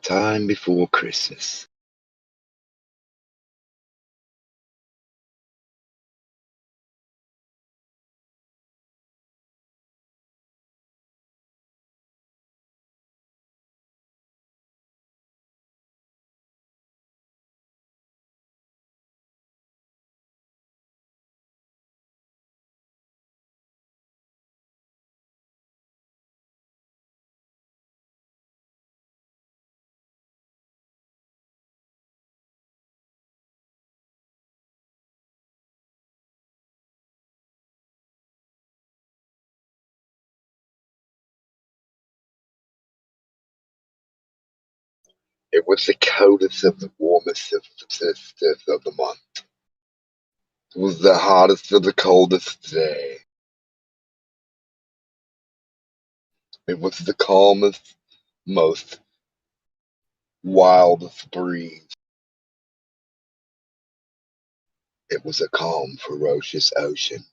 Time before Christmas. It was the coldest of the warmest of the month. It was the hottest of the coldest day. It was the calmest, most wildest breeze. It was a calm, ferocious ocean.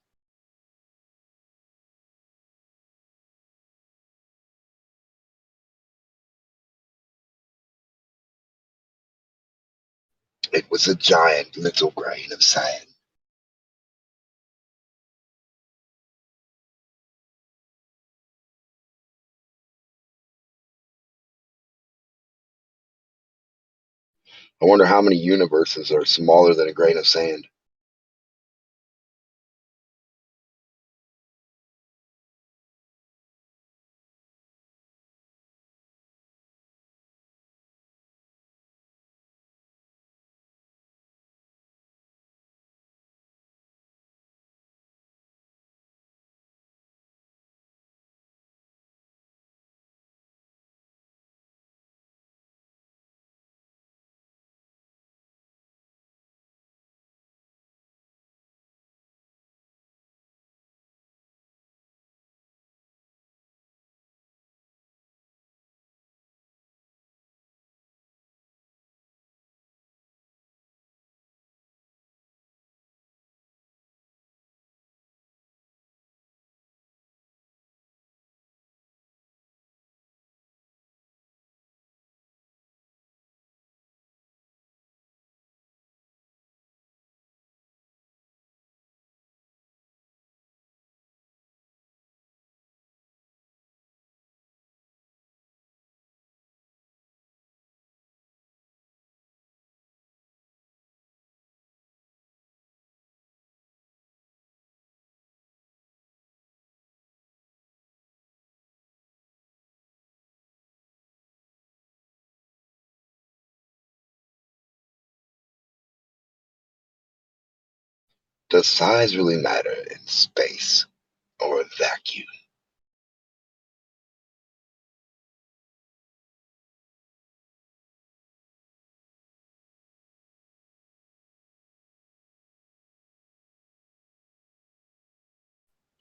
It was a giant little grain of sand. I wonder how many universes are smaller than a grain of sand. Does size really matter in space or a vacuum?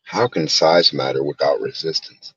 How can size matter without resistance?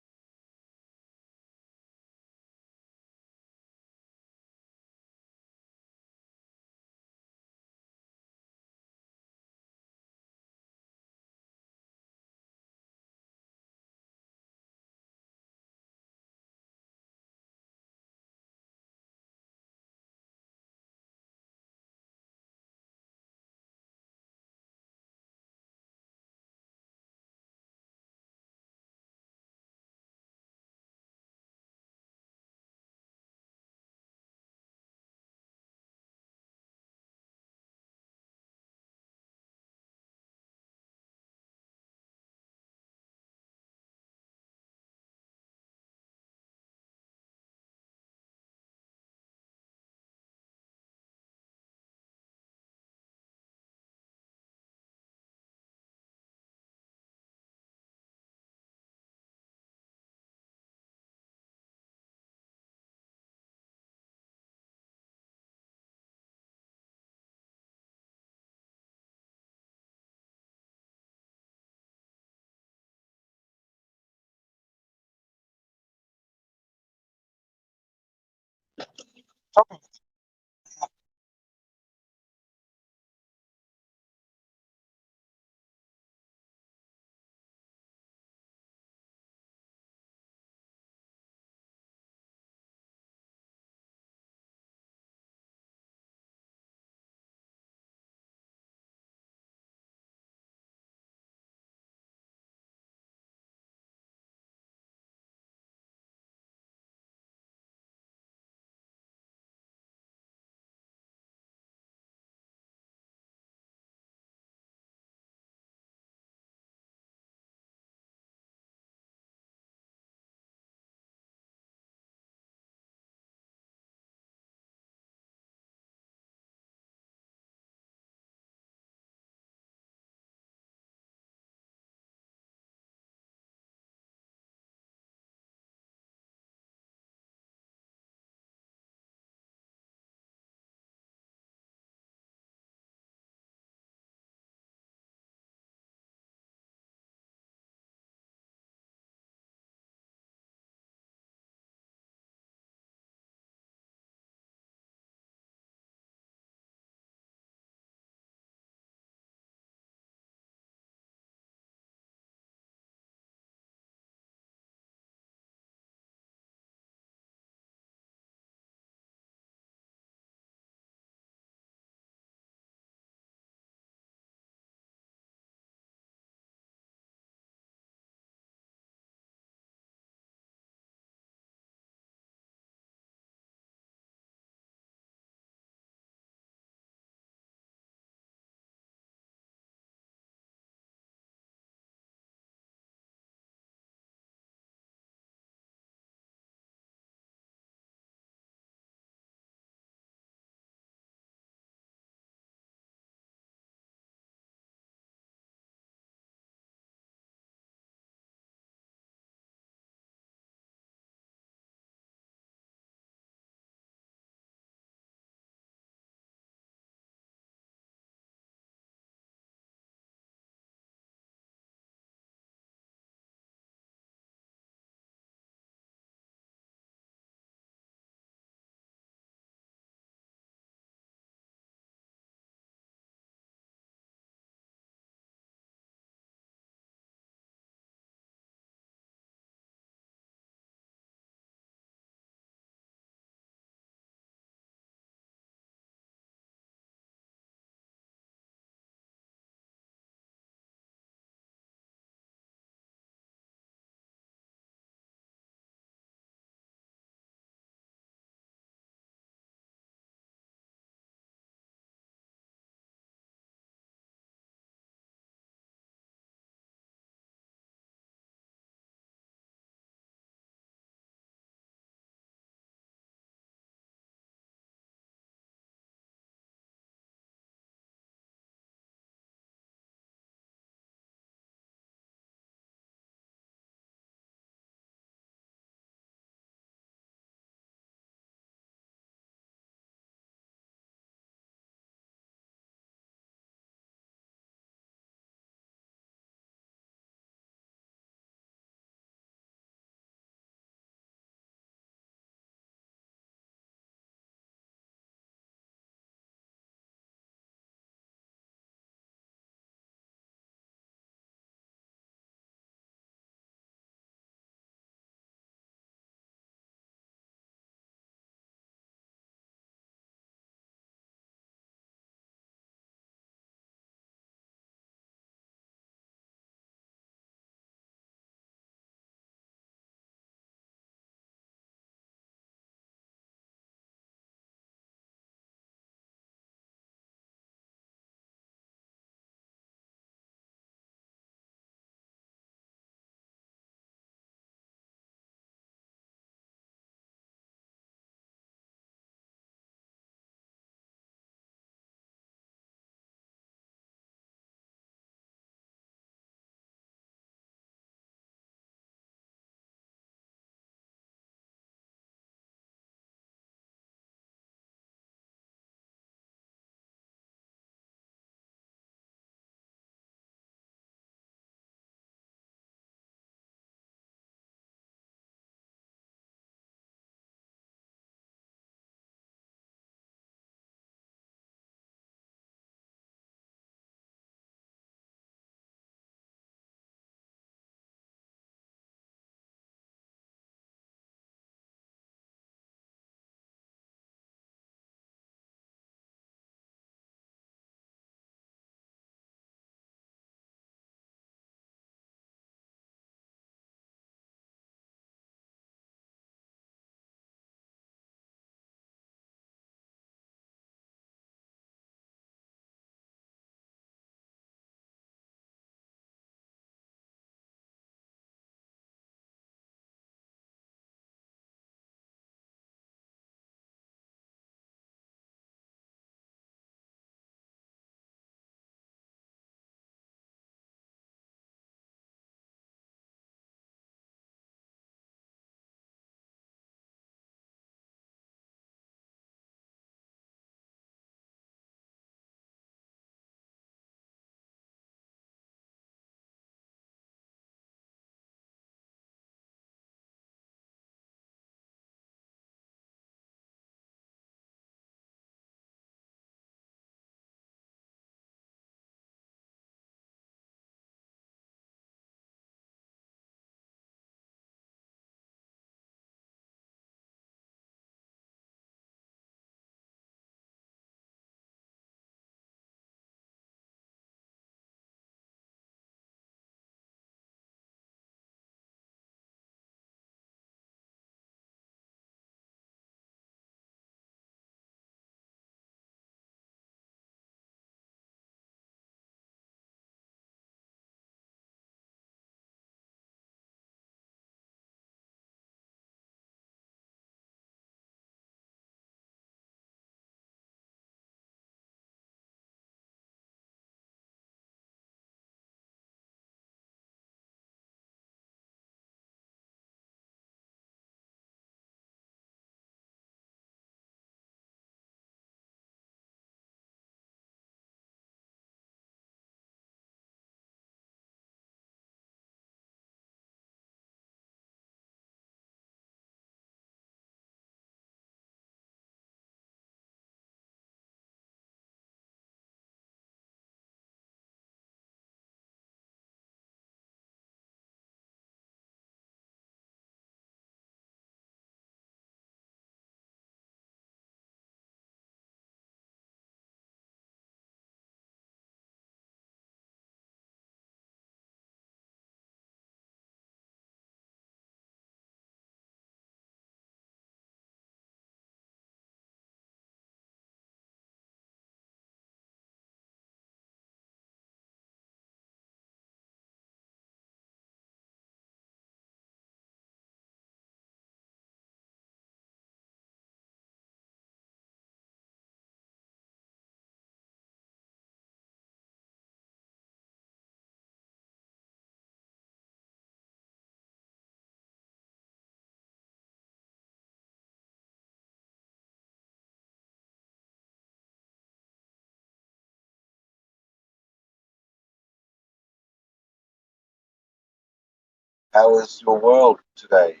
How is your world today?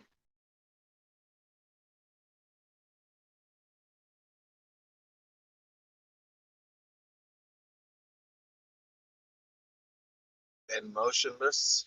And motionless.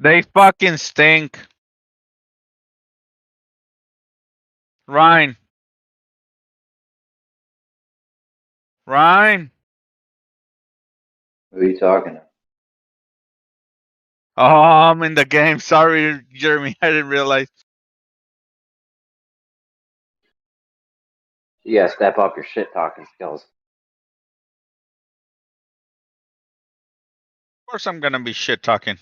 They fucking stink. Ryan. Ryan. Who are you talking to? Oh, I'm in the game. Sorry, Jeremy. I didn't realize. You gotta step up your shit talking skills. Of course I'm gonna be shit talking.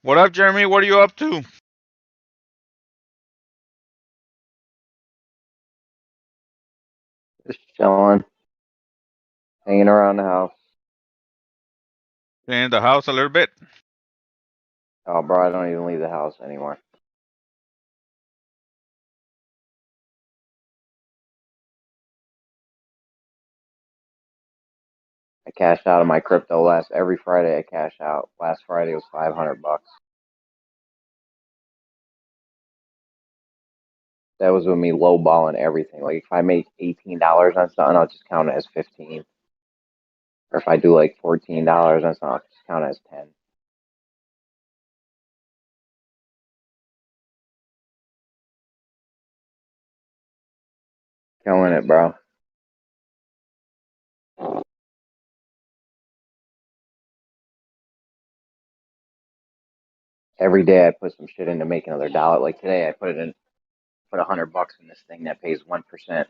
What up, Jeremy? What are you up to? Just chilling, hanging around the house. In the house a little bit. Oh, bro, I don't even leave the house anymore. I cashed out of my crypto every Friday. I cash out. Last Friday was $500. That was with me lowballing everything. Like if I make $18 on something, I'll just count it as 15. Or if I do like $14 on something, I'll just count it as 10. Killing it, bro. Every day I put some shit in to make another dollar. Like today, I put $100 in this thing that pays 1%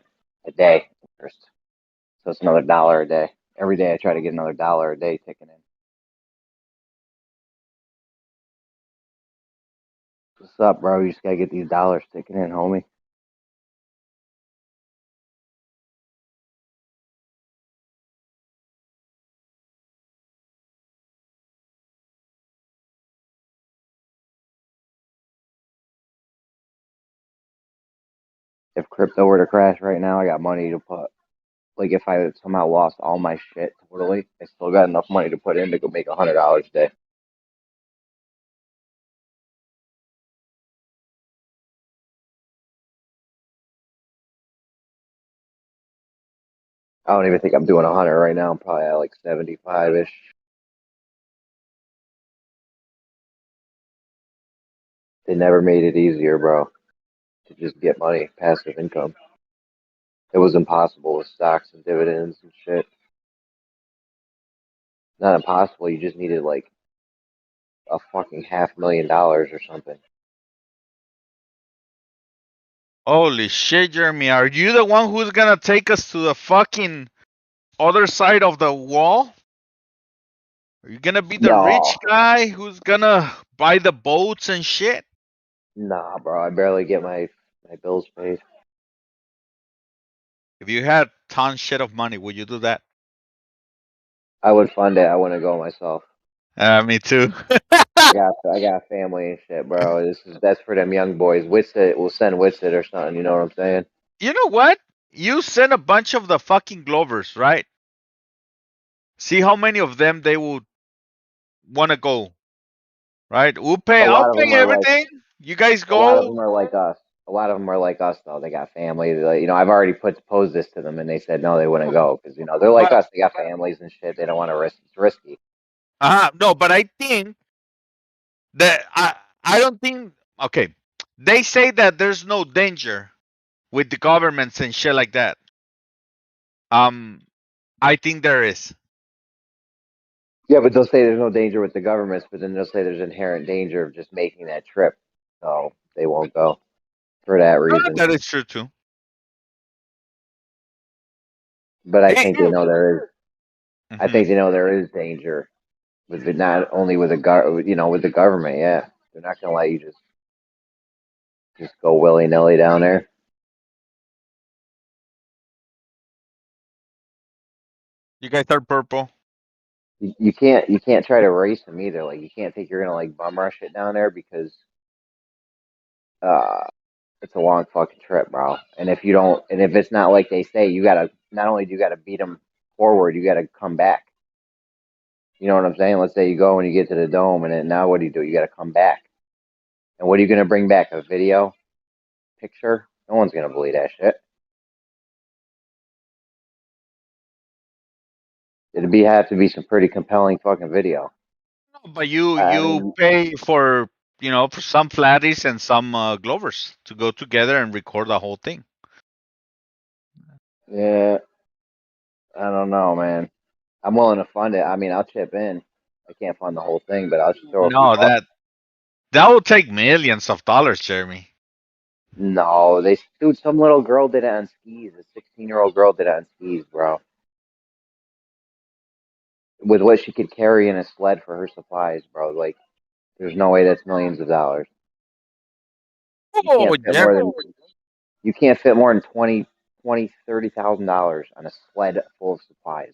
a day interest. So it's another dollar a day. Every day I try to get another dollar a day ticking in. What's up, bro? You just gotta get these dollars ticking in, homie. If crypto were to crash right now, I got money to put. Like if I somehow lost all my shit totally, I still got enough money to put in to go make $100 a day. I don't even think I'm doing 100 right now. I'm probably at like 75-ish. They never made it easier, bro, to just get money, passive income. It was impossible with stocks and dividends and shit. Not impossible. You just needed like a fucking $500,000 or something. Holy shit, Jeremy. Are you the one who's gonna take us to the fucking other side of the wall? Are you gonna be the rich No, guy who's gonna buy the boats and shit? nah, bro. I barely get my bills paid. If you had ton shit of money, would you do that? I would fund it. I wouldn't go myself. Me too. I got family and shit, bro. That's for them young boys. Witsit will send Witsit or something. You know what I'm saying? You know what? You send a bunch of the fucking Glovers, right? See how many of them they would want to go, right? I'll pay everything. You guys A lot of go. them are like us. A lot of them are like us, though. They got family. You know, I've already posed this to them, and they said no, they wouldn't go because they're like us. They got families and shit. They don't want to risk. It's risky. No, but I think that I don't think. Okay, they say that there's no danger with the governments and shit like that. I think there is. Yeah, but they'll say there's no danger with the governments, but then they'll say there's inherent danger of just making that trip, so they won't go for that reason. That is true too. But I think they know there is. I think they know there is danger with it, not only with with the government. Yeah, they're not gonna let you just go willy nilly down there. You guys are purple. You can't try to race them either. Like you can't think you're gonna like bum rush it down there because it's a long fucking trip, bro. And if it's not like they say, you gotta not only do you gotta beat them forward, you gotta come back. You know what I'm saying? Let's say you go and you get to the dome, and then now what do? You gotta come back. And what are you gonna bring back? A video picture? No one's gonna believe that shit. Have to be some pretty compelling fucking video. No, but you pay for for some flatties and some Glovers to go together and record the whole thing. Yeah, I don't know, man. I'm willing to fund it. I mean, I'll chip in. I can't fund the whole thing, but I'll just throw a few No, bucks. that will take millions of dollars, Jeremy. No, dude, some little girl did it on skis. A 16-year-old girl did it on skis, bro. With what she could carry in a sled for her supplies, bro. Like, there's no way that's millions of dollars. Oh, You can't fit more than $30,000 on a sled full of supplies.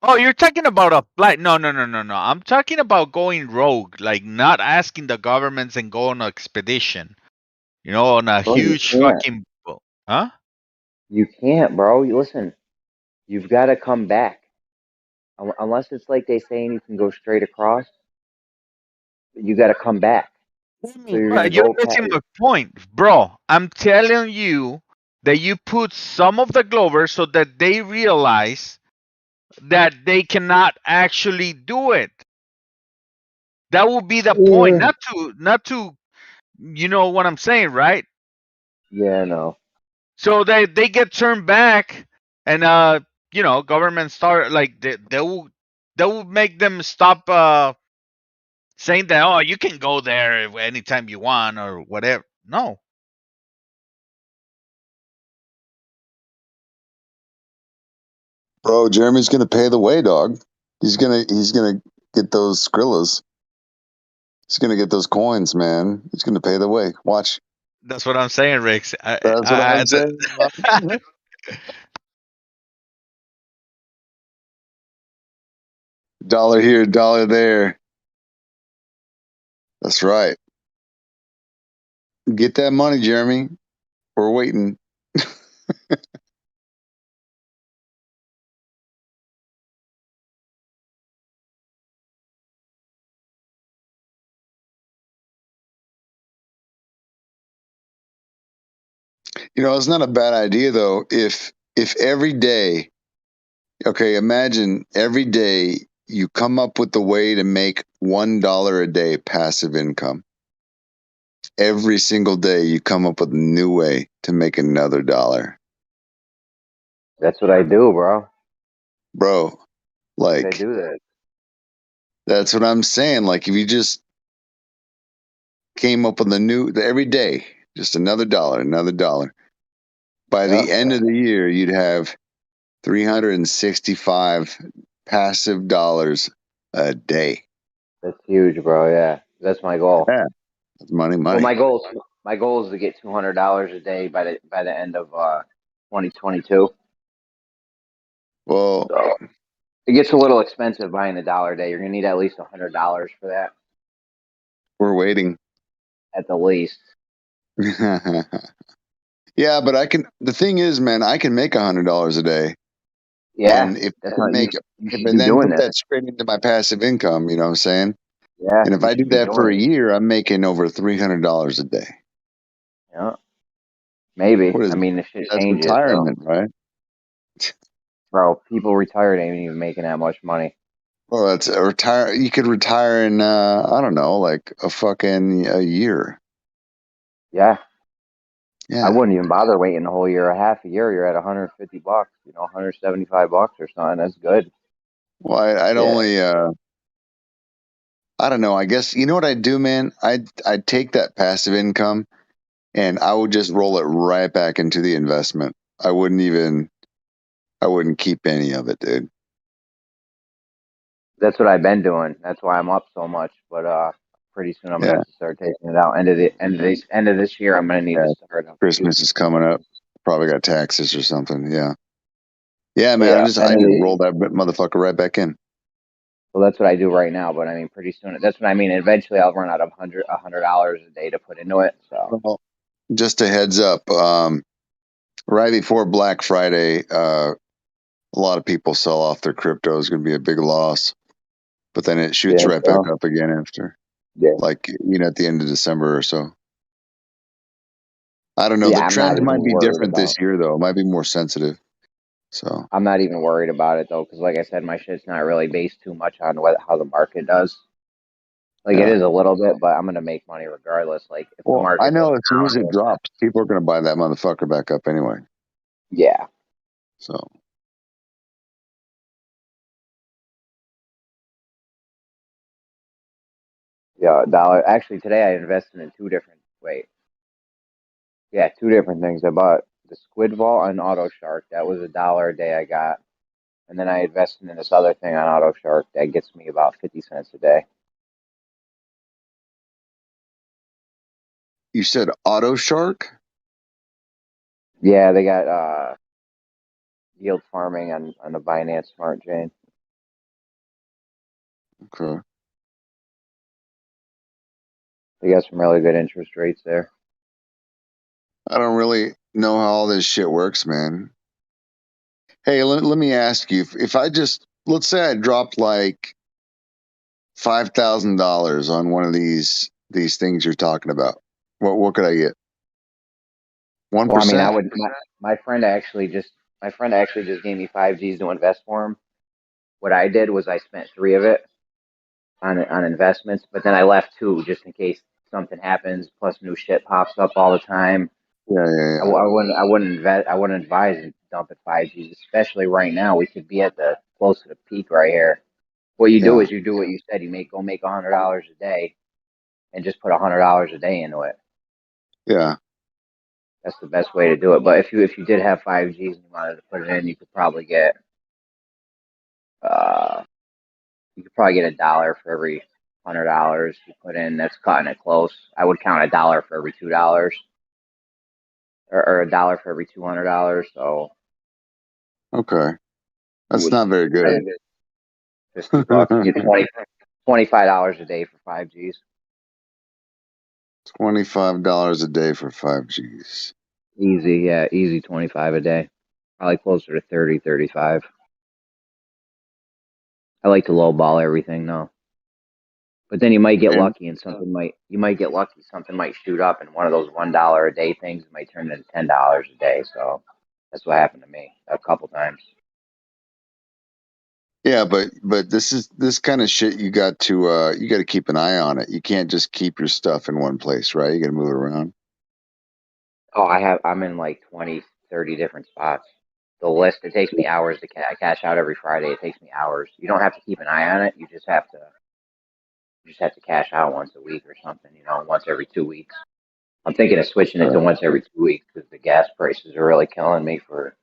Oh, you're talking about a flight? No. I'm talking about going rogue, like not asking the governments and go on an expedition. On a Bro, you huge can't. fucking, huh? You can't, bro. Listen, you've got to come back. Unless it's like they saying you can go straight across, you got to come back. So You're missing my point, bro. I'm telling you that you put some of the Glovers so that they realize that they cannot actually do it. That will be the point. Not to you know what I'm saying, right? Yeah, no. So they get turned back and government start like they will make them stop saying that, oh, you can go there anytime you want or whatever. No. Bro, Jeremy's gonna pay the way, dog. He's gonna get those Skrillas. He's gonna get those coins, man. He's gonna pay the way. Watch. That's what I'm saying, Rix. That's what I'm saying. Dollar here, dollar there. That's right. Get that money, Jeremy. We're waiting. It's not a bad idea though. If every day, okay, imagine every day you come up with the way to make $1 a day passive income. Every single day you come up with a new way to make another dollar. That's what I do, bro. Bro, like I do that. That's what I'm saying. Like if you just came up with every day, just another dollar. By the end of the year, you'd have 365 passive dollars a day. That's huge, bro. Yeah, that's my goal. Yeah, that's money. Well, my goal is to get $200 a day by the end of 2022. Well, so it gets a little expensive buying $1 a day. You're gonna need at least $100 for that. We're waiting. At the least. Yeah, but the thing is, man, I can make $100 a day. Yeah. And if that's I make and then put that straight into my passive income, you know what I'm saying? Yeah. And if I do that for a year, I'm making over $300 a day. Yeah. Maybe. I mean, the shit changes. That's retirement, right? Bro, people retired ain't even making that much money. Well, that's retire. You could retire in I don't know, like a year. Yeah. Yeah. I wouldn't even bother waiting a whole year. A half a year, you're at $150, $175 or something. That's good. Well, I'd only I don't know. I guess you know what I'd do, man? I'd take that passive income and I would just roll it right back into the investment. I wouldn't keep any of it, dude. That's what I've been doing. That's why I'm up so much. But pretty soon I'm gonna have to start taking it out. End of this year, I'm gonna need to start. Christmas is coming up. Probably got taxes or something. Yeah. Yeah, man. I just roll that motherfucker right back in. Well, that's what I do right now. But I mean, pretty soon. That's what I mean. Eventually, I'll run out of $100 a day to put into it. So. Well, just a heads up. Right before Black Friday, a lot of people sell off their crypto. It's going to be a big loss, but then it shoots right back up again after. like at the end of December or so. I don't know. Yeah, The I'm not trends even might be worried different this about. year, though. It might be more sensitive. So I'm not even worried about it though, because like I said, my shit's not really based too much on how the market does. Like it yeah. is a little bit, but I'm gonna make money regardless. Like if the Well, I market know goes as soon as down, it drops, people are going to buy that motherfucker back up anyway. yeah. So Yeah, dollar. Actually, today I invested in two different. Wait, yeah, two different things. I bought the Squid Vault on Auto Shark. That was $1 a day I got, and then I invested in this other thing on Auto Shark that gets me about 50 cents a day. you said Auto Shark? Yeah, they got yield farming on the Binance Smart Chain. Okay. They got some really good interest rates there. I don't really know how all this shit works, man. Hey, let me ask you: if I just let's say I dropped like $5,000 on one of these things you're talking about, what could I get? 1%? Well, I mean, I would. My friend actually just gave me 5Gs to invest for him. What I did was I spent 3 of it on investments, but then I left 2 just in case something happens. Plus, new shit pops up all the time. Yeah. I wouldn't advise dumping 5Gs, especially right now. We could be at the close to the peak right here. What you do Yeah. is you do what you said. You make $100 a day, and just put $100 a day into it. Yeah. That's the best way to do it. But if you did have 5Gs and you wanted to put it in, you could probably get $1 for every $100 you put in. That's cutting it close. I would count $1 for every $2, or $1 for every $200. So Okay. That's would not very good. $50. You get $25 a day for 5Gs. $25 a day for 5Gs. Easy, yeah, easy 25 a day. Probably closer to 30, 35. I like to lowball everything though. But then you might get lucky and something might shoot up, and one of those $1 a day things might turn into $10 a day. So that's what happened to me a couple times. Yeah, but this kind of shit you got to keep an eye on it. You can't just keep your stuff in one place, right? You got to move it around. Oh, I'm in like 20, 30 different spots. The list, it takes me hours to I cash out every Friday. It takes me hours. You don't have to keep an eye on it. You just have to cash out once a week or something, once every 2 weeks. I'm thinking of switching it to once every 2 weeks because the gas prices are really killing me for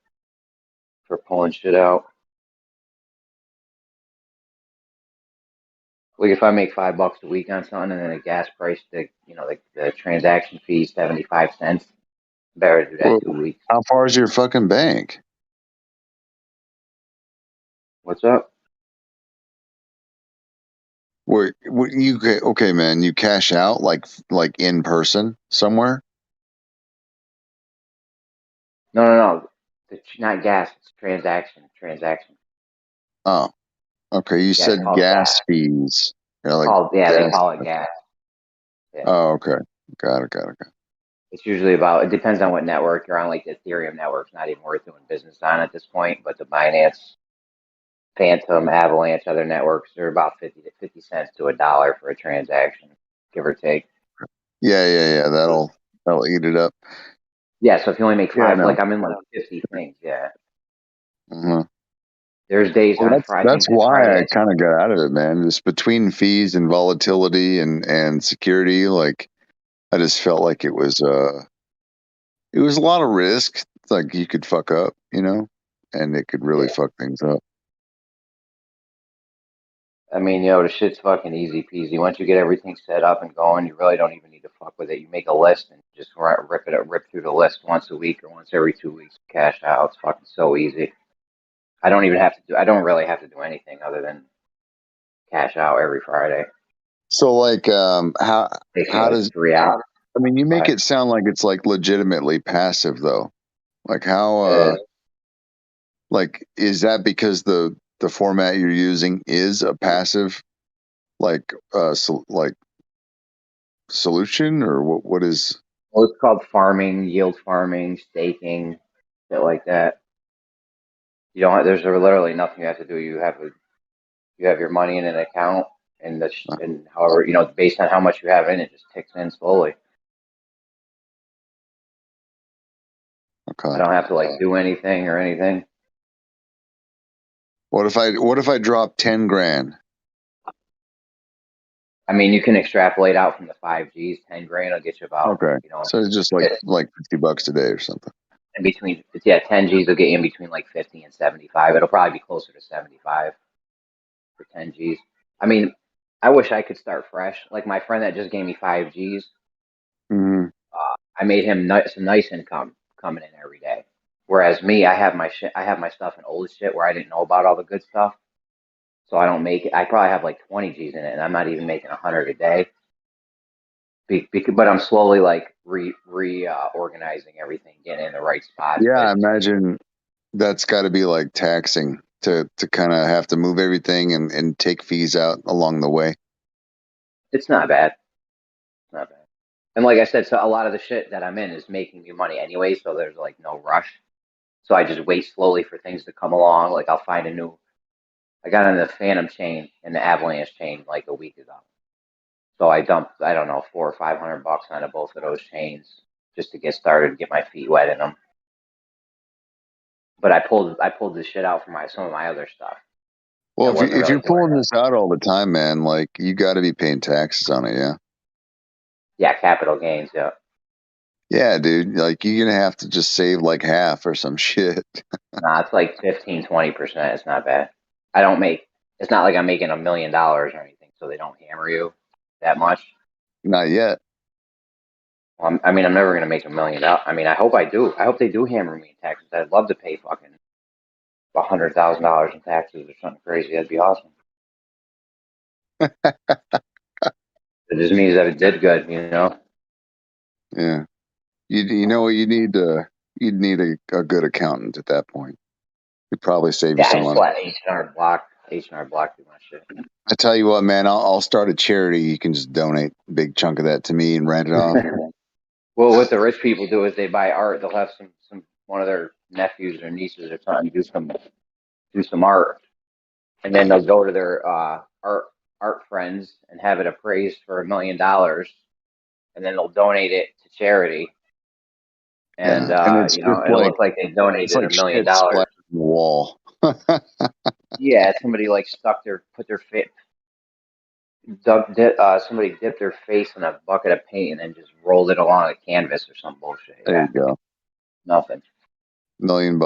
pulling shit out. Like if I make $5 a week on something and then the gas price, the transaction fee is 75 cents, better to do that Well, 2 weeks. how far is your fucking bank? What's up? Where okay, man? You cash out like in person somewhere? No. It's not gas. It's transaction. Oh, okay. You said gas fees. They like call it gas. gas. Yeah. Oh, okay. Got it. It's usually it depends on what network you're on. Like the Ethereum network's not even worth doing business on at this point, but the Binance, Phantom, Avalanche, other networks, they're about 50 cents to $1 for a transaction, give or take. Yeah. That'll eat it up. Yeah, so if you only make 5, no. like I'm in like 50 things, yeah. Uh-huh. There's days Well, on Friday. that's why I kind of got out of it, man. Just between fees and volatility and security, like I just felt like it was a lot of risk. It's like you could fuck up, and it could really fuck things up. I mean, the shit's fucking easy peasy. Once you get everything set up and going, you really don't even need to fuck with it. You make a list and just rip through the list once a week or once every 2 weeks. Cash out. It's fucking so easy. I don't really have to do anything other than cash out every Friday. So, like, how does 3 hours? I mean, you make it sound like it's like legitimately passive, though. Like how? Like, is that because the format you're using is a passive, like solution, or what is? Well, it's called farming, yield farming, staking, shit like that. You don't. There's literally nothing you have to do. You have your money in an account, and and however based on how much you have in it, just ticks in slowly. Okay. I don't have to like do anything or anything. What if I drop 10 grand? I mean, you can extrapolate out from the 5Gs. 10 grand will get you about Okay. So it's just like $50 a day or something. in between. 10 Gs will get you in between like 50 and 75. It'll probably be closer to 75 for 10 Gs. I mean, I wish I could start fresh. Like my friend that just gave me 5 Gs, Mm-hmm. I made him some nice income coming in every day. Whereas me, I have my stuff in old shit where I didn't know about all the good stuff. So I don't make it. I probably have like 20 Gs in it, and I'm not even making 100 a day. But I'm slowly like organizing everything, getting in the right spots. Yeah, I imagine that's got to be like taxing to kind of have to move everything and take fees out along the way. It's not bad. It's not bad. And like I said, so a lot of the shit that I'm in is making me money anyway, so there's like no rush. So I just wait slowly for things to come along. Like I'll find I got on the Phantom chain and the Avalanche chain like a week ago. So I dumped, I don't know, $400 or $500 onto both of those chains just to get started, get my feet wet in them. But I pulled this shit out from some of my other stuff. Well, if you're pulling this out all the time, man, like you got to be paying taxes on it, yeah. Yeah, capital gains, yeah. Yeah, dude, like you're gonna have to just save like half or some shit. Nah, it's like 15-20%. It's not bad. It's not like I'm making $1 million or anything, so they don't hammer you that much. Not yet. Well, I mean, I'm never gonna make $1 million. I mean, I hope I do. I hope they do hammer me in taxes. I'd love to pay fucking $100,000 in taxes or something crazy. That'd be awesome. It just means that it did good, Yeah. You know what you need? You'd need a good accountant at that point. You'd probably save you some money. H&R Block do my shit. I tell you what, man, I'll start a charity. You can just donate a big chunk of that to me and rent it off. Well, what the rich people do is they buy art. They'll have one of their nephews or nieces or something do some art, and then they'll go to their art friends and have it appraised for $1 million, and then they'll donate it to charity. And, it'll look like they donated $1 million. On the wall. Yeah, somebody like somebody dipped their face in a bucket of paint and then just rolled it along a canvas or some bullshit. Yeah. There you go. Nothing. $1 million.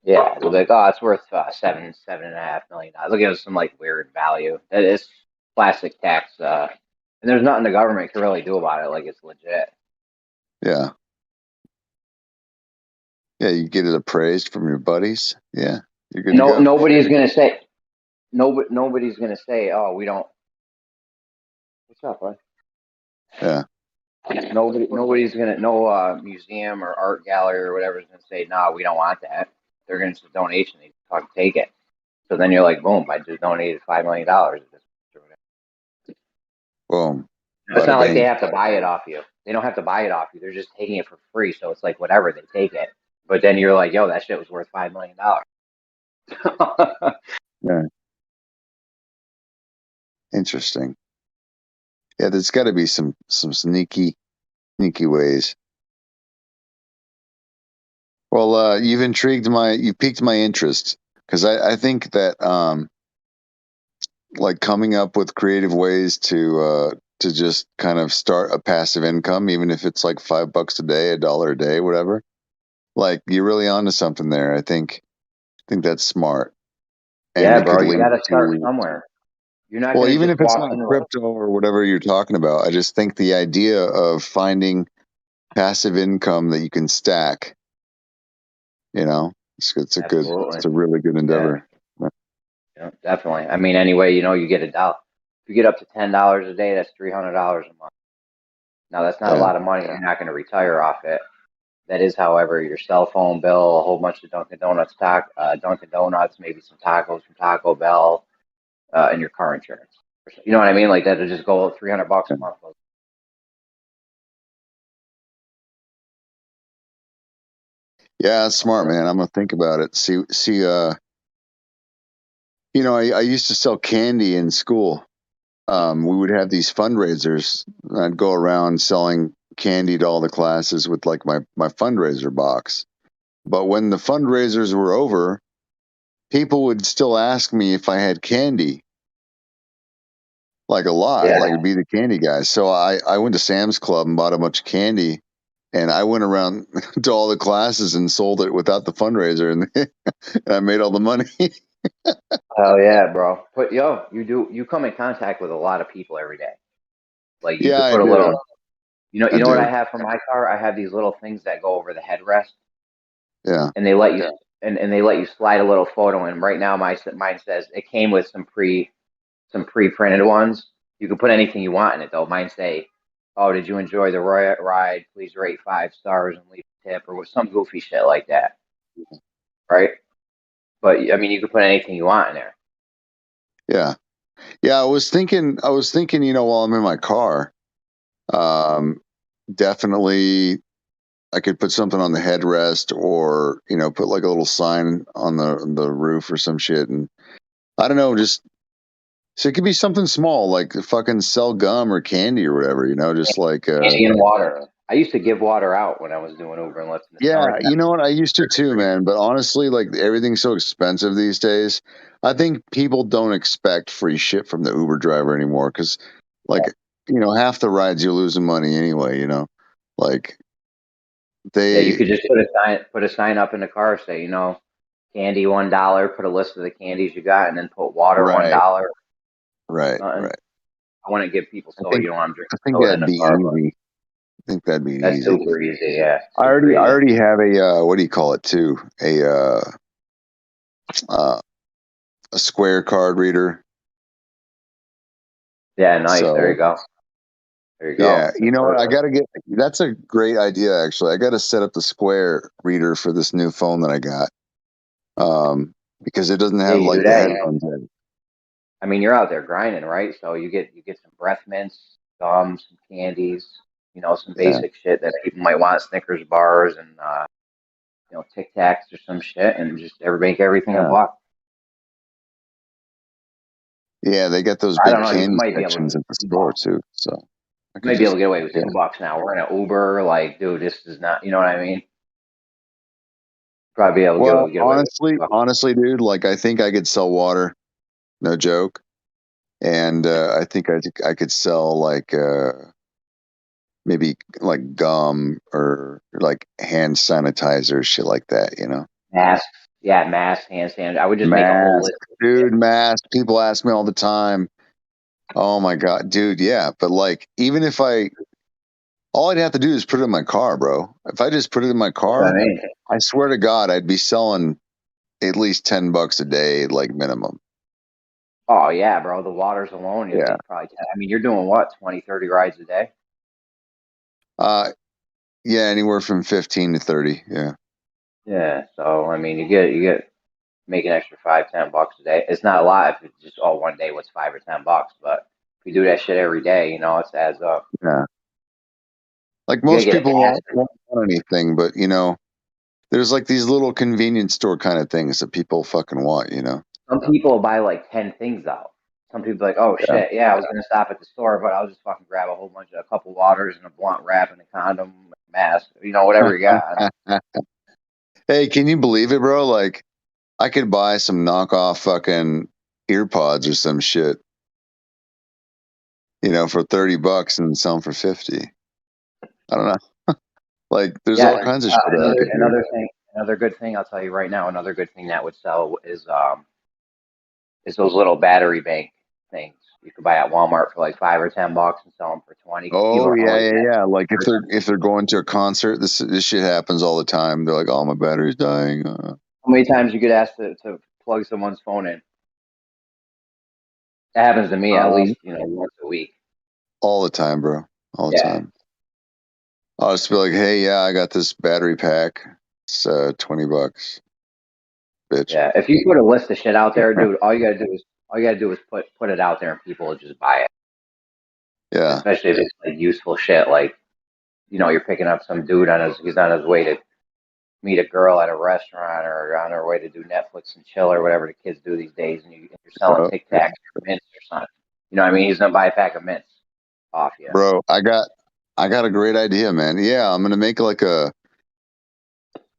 Yeah, they're like, oh, it's worth $7.5 million. They'll give us some like weird value. That is classic tax, and there's nothing the government can really do about it. Like it's legit. Yeah. Yeah, you get it appraised from your buddies. Yeah, you're good. Nobody's gonna say. Nobody's gonna say, oh, we don't. What's up, bud? Yeah. Nobody's gonna. No museum or art gallery or whatever is gonna say, no, we don't want that. They're gonna say donation. They fucking take it. So then you're like, boom! I just donated $5 million. Boom. It's not like they have to buy it off you. They don't have to buy it off you. They're just taking it for free. So it's like whatever, they take it. But then you're like, yo, that shit was worth $5 million. Yeah. Interesting. Yeah, there's got to be some sneaky ways. Well, you've piqued my interest because I think that like coming up with creative ways to just kind of start a passive income, even if it's like $5 a day, $1 a day, whatever. Like you're really onto something there. I think that's smart. And yeah, bro, you got to start somewhere. You're not. Well, even if it's not crypto or whatever you're talking about, I just think the idea of finding passive income that you can stack, it's a really good endeavor. Yeah, definitely. I mean, anyway, you get $1. If you get up to $10 a day, that's $300 a month. Now, that's not a lot of money. You're not going to retire off it. That is, however, your cell phone bill, a whole bunch of Dunkin' Donuts, maybe some tacos from Taco Bell, and your car insurance. You know what I mean? Like that to just go $300 a month. Yeah, that's smart, man. I'm gonna think about it. See. You know, I used to sell candy in school. We would have these fundraisers. I'd go around selling candy to all the classes with like my fundraiser box. But when the fundraisers were over, people would still ask me if I had candy. Like a lot, Yeah. like be the candy guy. So I went to Sam's Club and bought a bunch of candy, and I went around to all the classes and sold it without the fundraiser, and, and I made all the money. Hell yeah, bro. But you come in contact with a lot of people every day. Like you Yeah, could I put a little, do. you I know what I do. have for my car? I have these little things that go over the headrest, Yeah. and they let you and they let you slide a little photo in. Right now, mine says it came with some pre-printed ones. You can put anything you want in it though. Mine say, "Oh, did you enjoy the ride? Please rate 5 stars and leave a tip," or some goofy shit like that, right? But I mean, you can put anything you want in there. Yeah. Yeah, I was thinking, you know, while I'm in my car, definitely I could put something on the headrest, or, you know, put like a little sign on the roof or some shit. And I don't know, just, so it could be something small, like fucking sell gum or candy or whatever, you know, just like, Candy and water. I used to give water out when I was doing Uber and Lyft in the yeah, summertime. you know what? I used to too, man. But honestly, like everything's so expensive these days. I think people don't expect free shit from the Uber driver anymore because, like, you know, half the rides you're losing money anyway. You know, like Yeah, you they. could just put a sign up in the car, say, you know, candy $1, put a list of the candies you got, and then put water Right, $1. right, Nothing. right. I wouldn't give people I soda. think You know, I'm I drinking think soda in that'd the be car, but easy. I think that'd be that's easy. super easy. Yeah, I super easy. already have a what do you call it too? A square card reader. Yeah, nice. There you So go. There you go. yeah, you That's know what? I perfect. got to get. That's a great idea, actually. I got to set up the Square reader for this new phone that I got, because it doesn't Yeah, have you do like the that. headphones in. I mean, you're out there grinding, right? So you get some breath mints, gum, some candies, you know, some Yeah, basic shit that people might want, Snickers bars and you know, Tic Tacs or some shit, and just make everything a yeah, buck. yeah. They got those I don't big know. You candy might be able to sections get at the store too, so I could be able just to get away with yeah. $2 now. We're in an Uber, like, dude, this is not. You know what I mean? Probably be able Well, to get away with $2. honestly, dude, like I think I could sell water, no joke, and I think I could sell like maybe like gum or like hand sanitizer, shit like that. You know. Masks, yeah, masks, hand sanitizer. I would just make a whole Mask, list. dude, mask. People ask me all the time. Oh my God, dude, yeah. But like, even if all I'd have to do is put it in my car, bro. If I just put it in my You know what I car, mean? I swear to God, I'd be selling at least $10 a day, like minimum. Oh yeah, bro. The waters alone, you'll Yeah. get probably 10. I mean, you're doing what, 20, 30 rides a day? Uh, yeah, anywhere from 15 to 30. Yeah. Yeah. So I mean, you get make an extra $5, $10 a day. It's not a lot if it's just all one day. What's $5 or $10? But if you do that shit every day, you know, it adds up. Yeah. Like You gotta most get a people gas. won't want anything, but you know, there's like these little convenience store kind of things that people fucking want, you know? Some people buy like 10 things out. Some people like, oh Yeah. shit, yeah, I was gonna stop at the store, but I'll just fucking grab a couple waters and a blunt wrap and a condom, mask, you know, whatever you got. Hey, can you believe it, bro? Like, I could buy some knockoff fucking earpods or some shit, you know, for $30 and sell them for 50. I don't know. Like, there's Yeah, all kinds of shit that I could do. another good thing I'll tell you right now. Another good thing that would sell is those little battery bank things you could buy at Walmart for like $5 or $10 and sell them for 20. People Oh don't yeah, always yeah, get yeah. Like if they're going to a concert, this shit happens all the time. They're like, "Oh, my battery's dying." how many times you get asked to plug someone's phone in. That happens to me at least, you know, once a week. All the time, bro. All the Yeah. time. I'll just be like, "Hey, yeah, I got this battery pack. It's $20." bitch. Yeah, if you put a list of shit out there, dude, all you gotta do is put it out there and people will just buy it. Yeah. Especially if it's like useful shit, like you're picking up some dude he's on his way to meet a girl at a restaurant or on her way to do Netflix and chill or whatever the kids do these days, and you're selling Tic Tacs or mints or something. You know what I mean? He's gonna buy a pack of mints off you. Bro, I got a great idea, man. Yeah, I'm gonna make like a,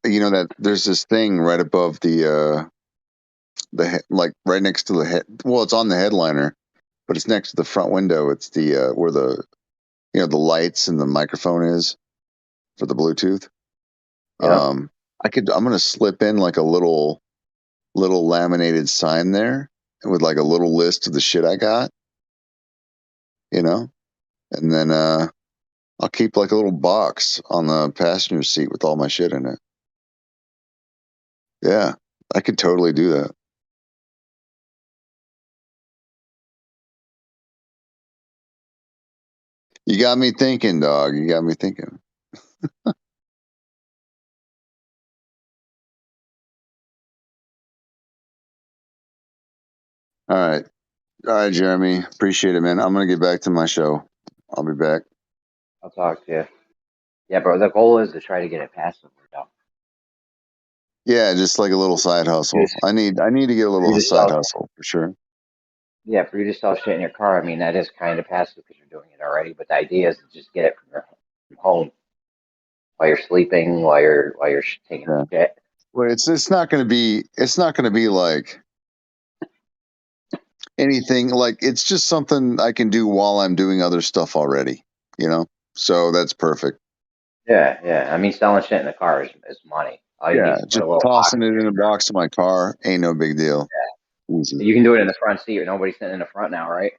that there's this thing right above the like right next to the head. Well, it's on the headliner, but it's next to the front window. It's the where the the lights and the microphone is for the Bluetooth. Yeah. I'm gonna slip in like a little laminated sign there with like a little list of the shit I got, and then I'll keep like a little box on the passenger seat with all my shit in it. Yeah, I could totally do that. You got me thinking, dog. You got me thinking. All right, Jeremy. Appreciate it, man. I'm gonna get back to my show. I'll be back. I'll talk to you. Yeah, bro. The goal is to try to get it passively, though. Yeah, just like a little side hustle. I need to get a little side hustle for sure. Yeah, for you to sell shit in your car, I mean, that is kind of passive because you're doing it already. But the idea is to just get it from home while you're sleeping, while you're taking a shit. Well, it's not gonna be like anything, like it's just something I can do while I'm doing other stuff already. So that's perfect. Yeah. I mean, selling shit in the car is money. All you need is Just put a little tossing it in a box to my car ain't no big deal. Easy. You can do it in the front seat. Nobody's sitting in the front now, right?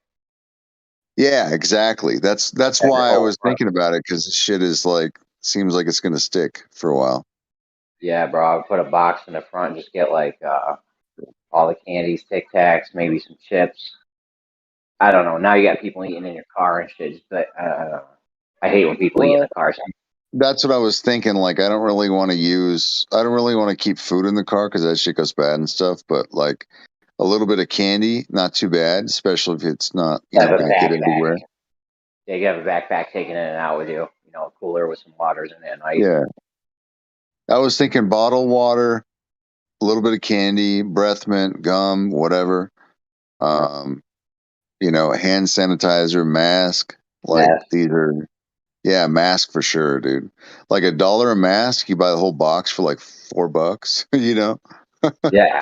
Yeah, exactly. That's why I was thinking about it, because shit is like seems like it's gonna stick for a while. Yeah, bro. I would put a box in the front and just get like all the candies, Tic Tacs, maybe some chips. I don't know. Now you got people eating in your car and shit. But I don't know. I hate when people eat in the car. That's what I was thinking. Like, I don't really want to keep food in the car because that shit goes bad and stuff. But like a little bit of candy, not too bad, especially if it's not going to get everywhere. Yeah, you have a backpack taking in and out with you. A cooler with some waters in it and ice. Yeah. I was thinking bottled water, a little bit of candy, breath mint, gum, whatever. Hand sanitizer, mask. Like these are, mask for sure, dude. Like $1 a mask, you buy the whole box for like $4. Yeah.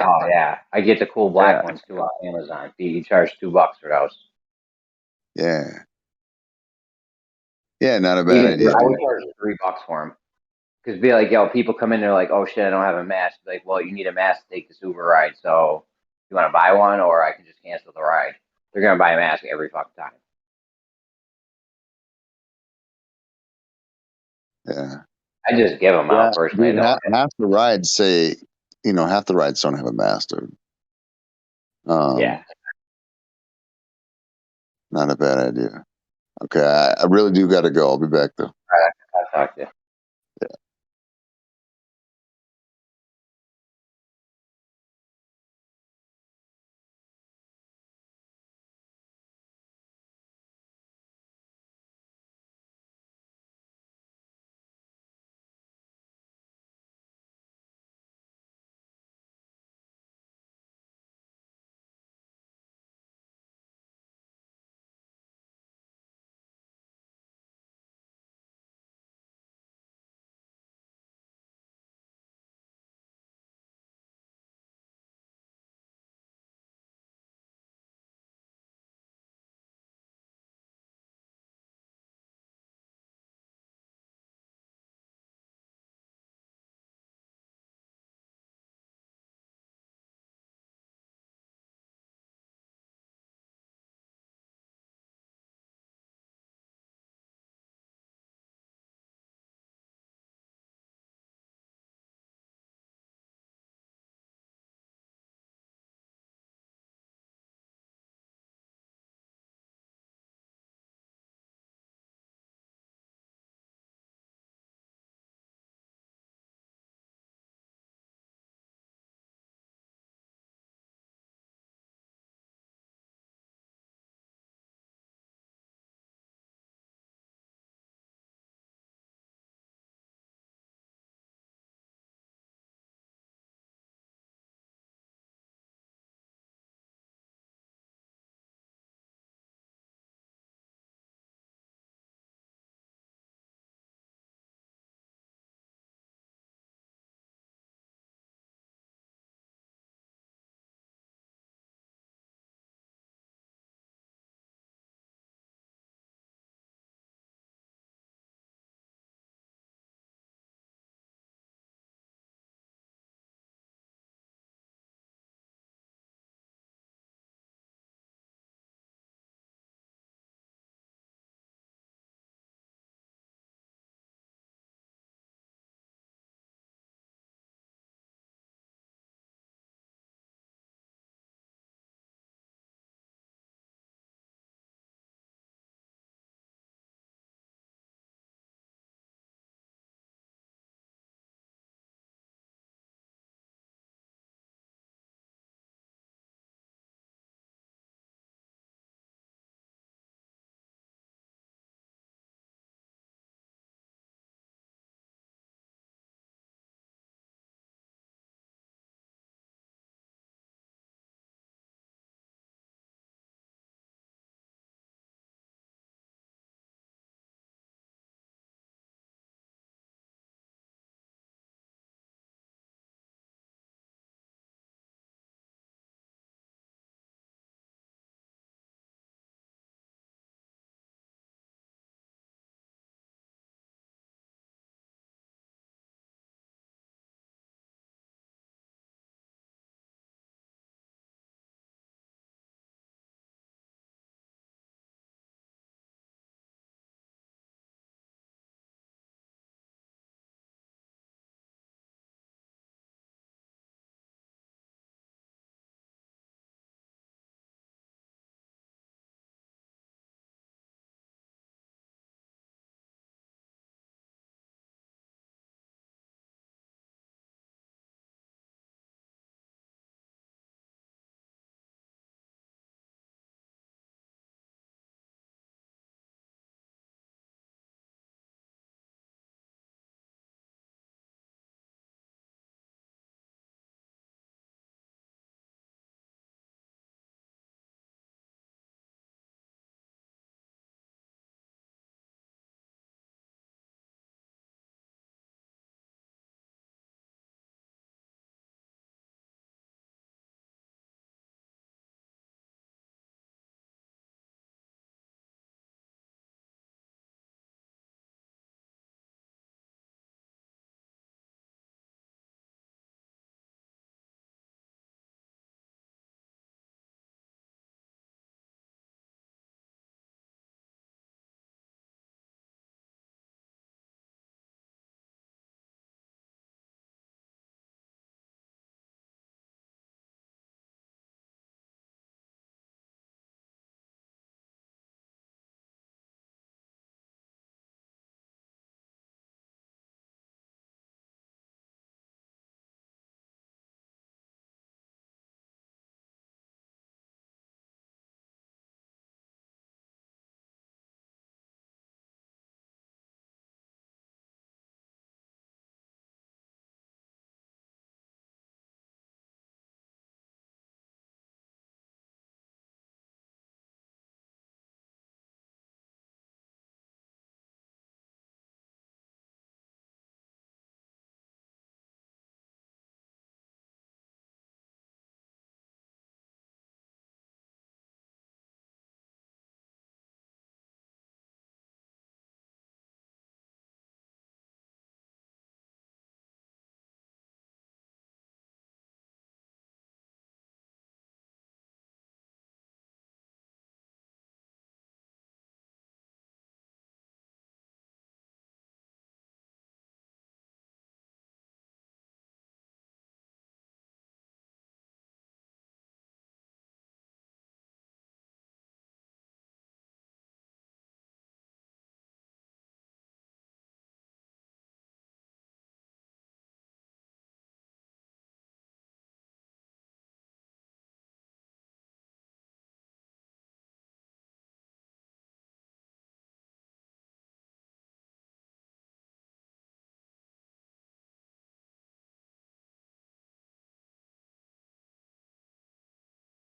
Oh yeah. I get the cool black ones too off Amazon. You charge $2 for those. Yeah. Yeah, not a bad idea. I would charge $3 for them. Because be like, people come in there like, oh shit, I don't have a mask. Like, well, you need a mask to take this Uber ride. So you want to buy one, or I can just cancel the ride. They're gonna buy a mask every fucking time. Yeah. I just give them out personally. Dude, half the rides say, half the rides don't have a mask, dude. Yeah. Not a bad idea. Okay, I really do got to go. I'll be back though. All right, I'll talk to you.